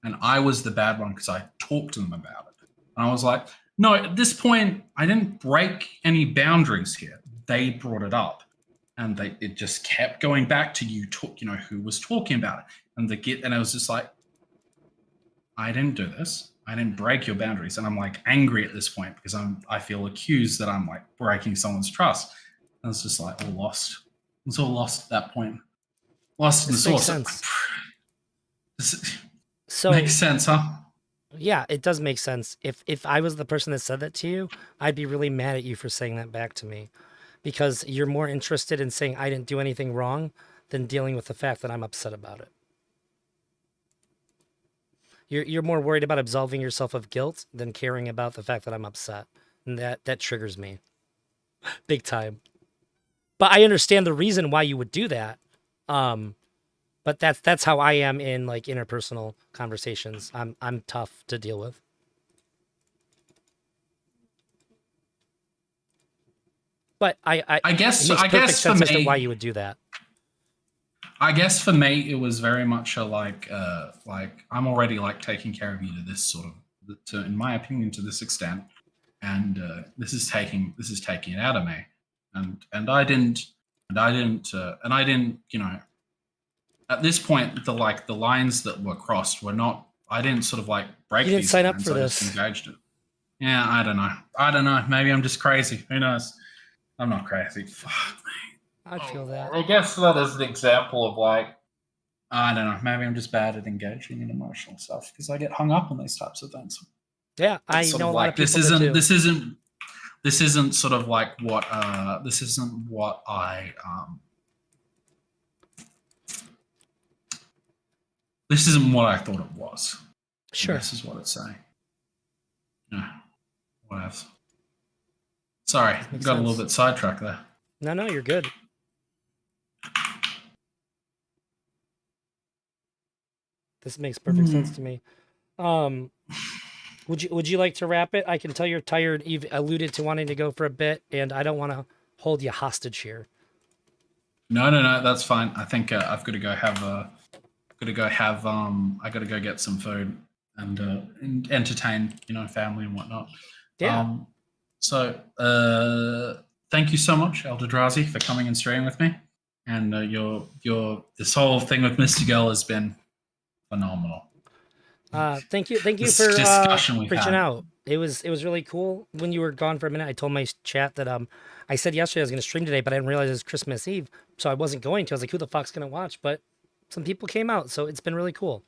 And I was the bad one because I talked to them about it. And I was like, no, at this point, I didn't break any boundaries here. They brought it up. And it just kept going back to who was talking about it. And I was just like, I didn't do this. I didn't break your boundaries. And I'm like angry at this point because I feel accused that I'm like breaking someone's trust. And it's just like all lost. It's all lost at that point. Lost in the source. Makes sense. So makes sense, huh? Yeah, it does make sense. If I was the person that said that to you, I'd be really mad at you for saying that back to me, because you're more interested in saying I didn't do anything wrong than dealing with the fact that I'm upset about it. You're more worried about absolving yourself of guilt than caring about the fact that I'm upset, and that triggers me big time. But I understand the reason why you would do that. But that's how I am in like interpersonal conversations. I'm tough to deal with. But I guess it makes perfect sense as to why you would do that. I guess for me, it was very much a like I'm already like taking care of you to this sort of, in my opinion, to this extent, and this is taking it out of me, and I didn't, at this point, the lines that were crossed were not. I didn't sort of like break. You didn't these sign lines, up for this. Just engaged it. Yeah, I don't know. Maybe I'm just crazy. Who knows? I'm not crazy. Fuck me. I feel that. I guess that is an example of like, I don't know. Maybe I'm just bad at engaging in emotional stuff because I get hung up on these types of things. Yeah, I know a lot of people this isn't this isn't sort of like what this isn't what I this isn't what I thought it was. Sure. This is what it's saying. Yeah. What else? Sorry, Makes got a little sense. bit sidetracked there. No, you're good. This makes perfect sense to me. Would you like to wrap it? I can tell you're tired. You've alluded to wanting to go for a bit, and I don't want to hold you hostage here. No, that's fine. I think I've got to go have I got to go get some food and entertain, family and whatnot. Yeah. So thank you so much, Eldrazi, for coming and streaming with me. And this whole thing with Mr. Girl has been phenomenal. Thank you This for discussion we've reaching had. out. It was really cool. When you were gone for a minute, I told my chat that I said yesterday I was going to stream today, but I didn't realize it was Christmas Eve, so I wasn't going to. I was like, who the fuck's going to watch? But some people came out, so it's been really cool.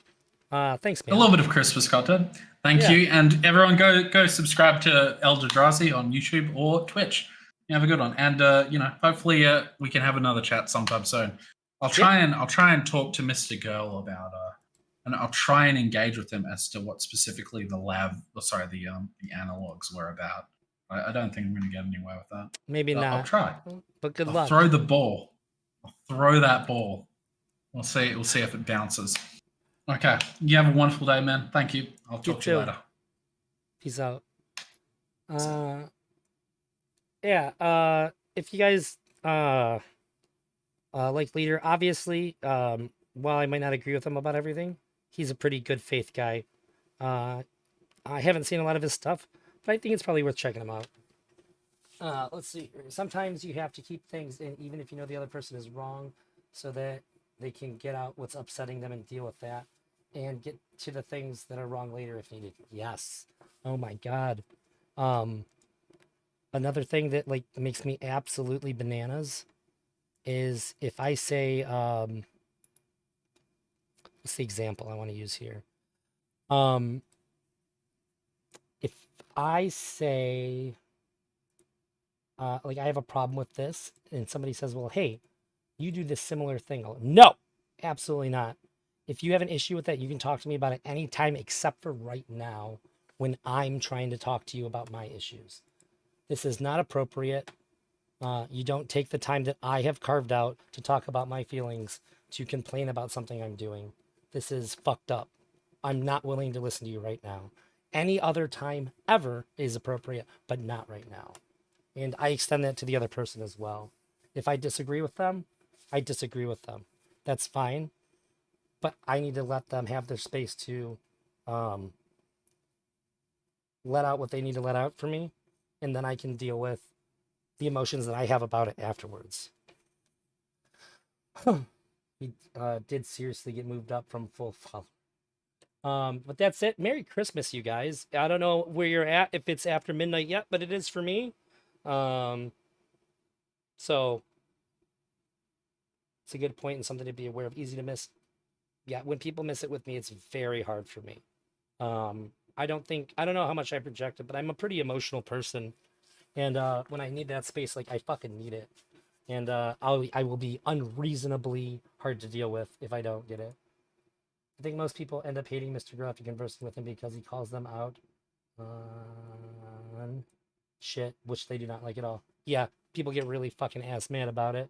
Thanks, man. A little bit of Christmas content. Thank you, and everyone go subscribe to Eldrazi on YouTube or Twitch. You have a good one, and hopefully we can have another chat sometime soon. I'll try and talk to Mr. Girl about and I'll try and engage with him as to what specifically the analogs were about. I don't think I'm going to get anywhere with that. Maybe But not. I'll try. But good I'll luck. throw the ball. I'll throw that ball. We'll see if it bounces. Okay. You have a wonderful day, man. Thank you. I'll talk to you too. later. Peace out. If you guys like Leader, obviously, while I might not agree with him about everything, he's a pretty good faith guy. I haven't seen a lot of his stuff, but I think it's probably worth checking him out. Let's see. Sometimes you have to keep things in, even if you know the other person is wrong, so that they can get out what's upsetting them and deal with that, and get to the things that are wrong later if needed. Yes. Oh my God. Another thing that makes me absolutely bananas is if I say, what's the example I want to use here? If I say, I have a problem with this, and somebody says, well, hey, you do this similar thing. No, absolutely not. If you have an issue with that, you can talk to me about it anytime except for right now when I'm trying to talk to you about my issues. This is not appropriate. You don't take the time that I have carved out to talk about my feelings to complain about something I'm doing. This is fucked up. I'm not willing to listen to you right now. Any other time ever is appropriate, but not right now. And I extend that to the other person as well. If I disagree with them, I disagree with them. That's fine. But I need to let them have their space to let out what they need to let out for me. And then I can deal with the emotions that I have about it afterwards. He did seriously get moved up from full follow. But that's it. Merry Christmas, you guys. I don't know where you're at, if it's after midnight yet, but it is for me. So it's a good point and something to be aware of. Easy to miss. Yeah, when people miss it with me, it's very hard for me. I don't know how much I projected, but I'm a pretty emotional person. And when I need that space, I fucking need it. And I will be unreasonably hard to deal with if I don't get it. I think most people end up hating Mr. Girl after conversing with him because he calls them out on shit, which they do not like at all. Yeah, people get really fucking ass mad about it.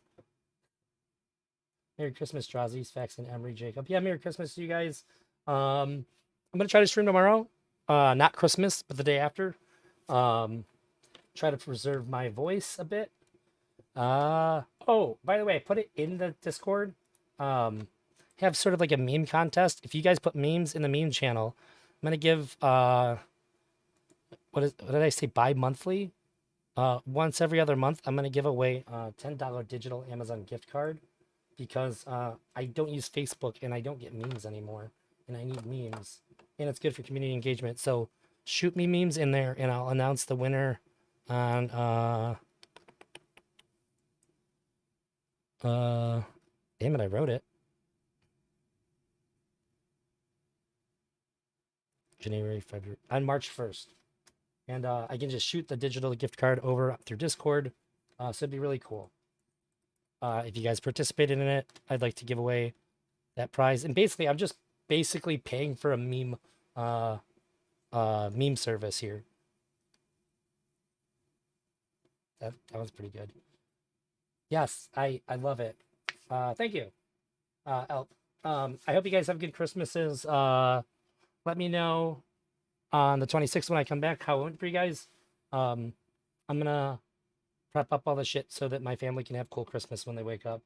Merry Christmas, Drazi's, Fax, and Emery Jacob. Yeah, Merry Christmas to you guys. I'm going to try to stream tomorrow. Not Christmas, but the day after. Try to preserve my voice a bit. Oh, by the way, I put it in the Discord. Have sort of like a meme contest. If you guys put memes in the meme channel, I'm gonna give what did I say, bi-monthly? Once every other month, I'm gonna give away a $10 digital Amazon gift card because I don't use Facebook and I don't get memes anymore, and I need memes, and it's good for community engagement. So shoot me memes in there, and I'll announce the winner on damn it, I wrote it. January, February, on March 1st. and I can just shoot the digital gift card over through Discord. So it'd be really cool. If you guys participated in it, I'd like to give away that prize. And basically, I'm just paying for a meme service here. That was pretty good. Yes, I love it. Thank you, Elp. I hope you guys have good Christmases. Let me know on the 26th when I come back how it went for you guys. I'm gonna prep up all the shit so that my family can have cool Christmas when they wake up.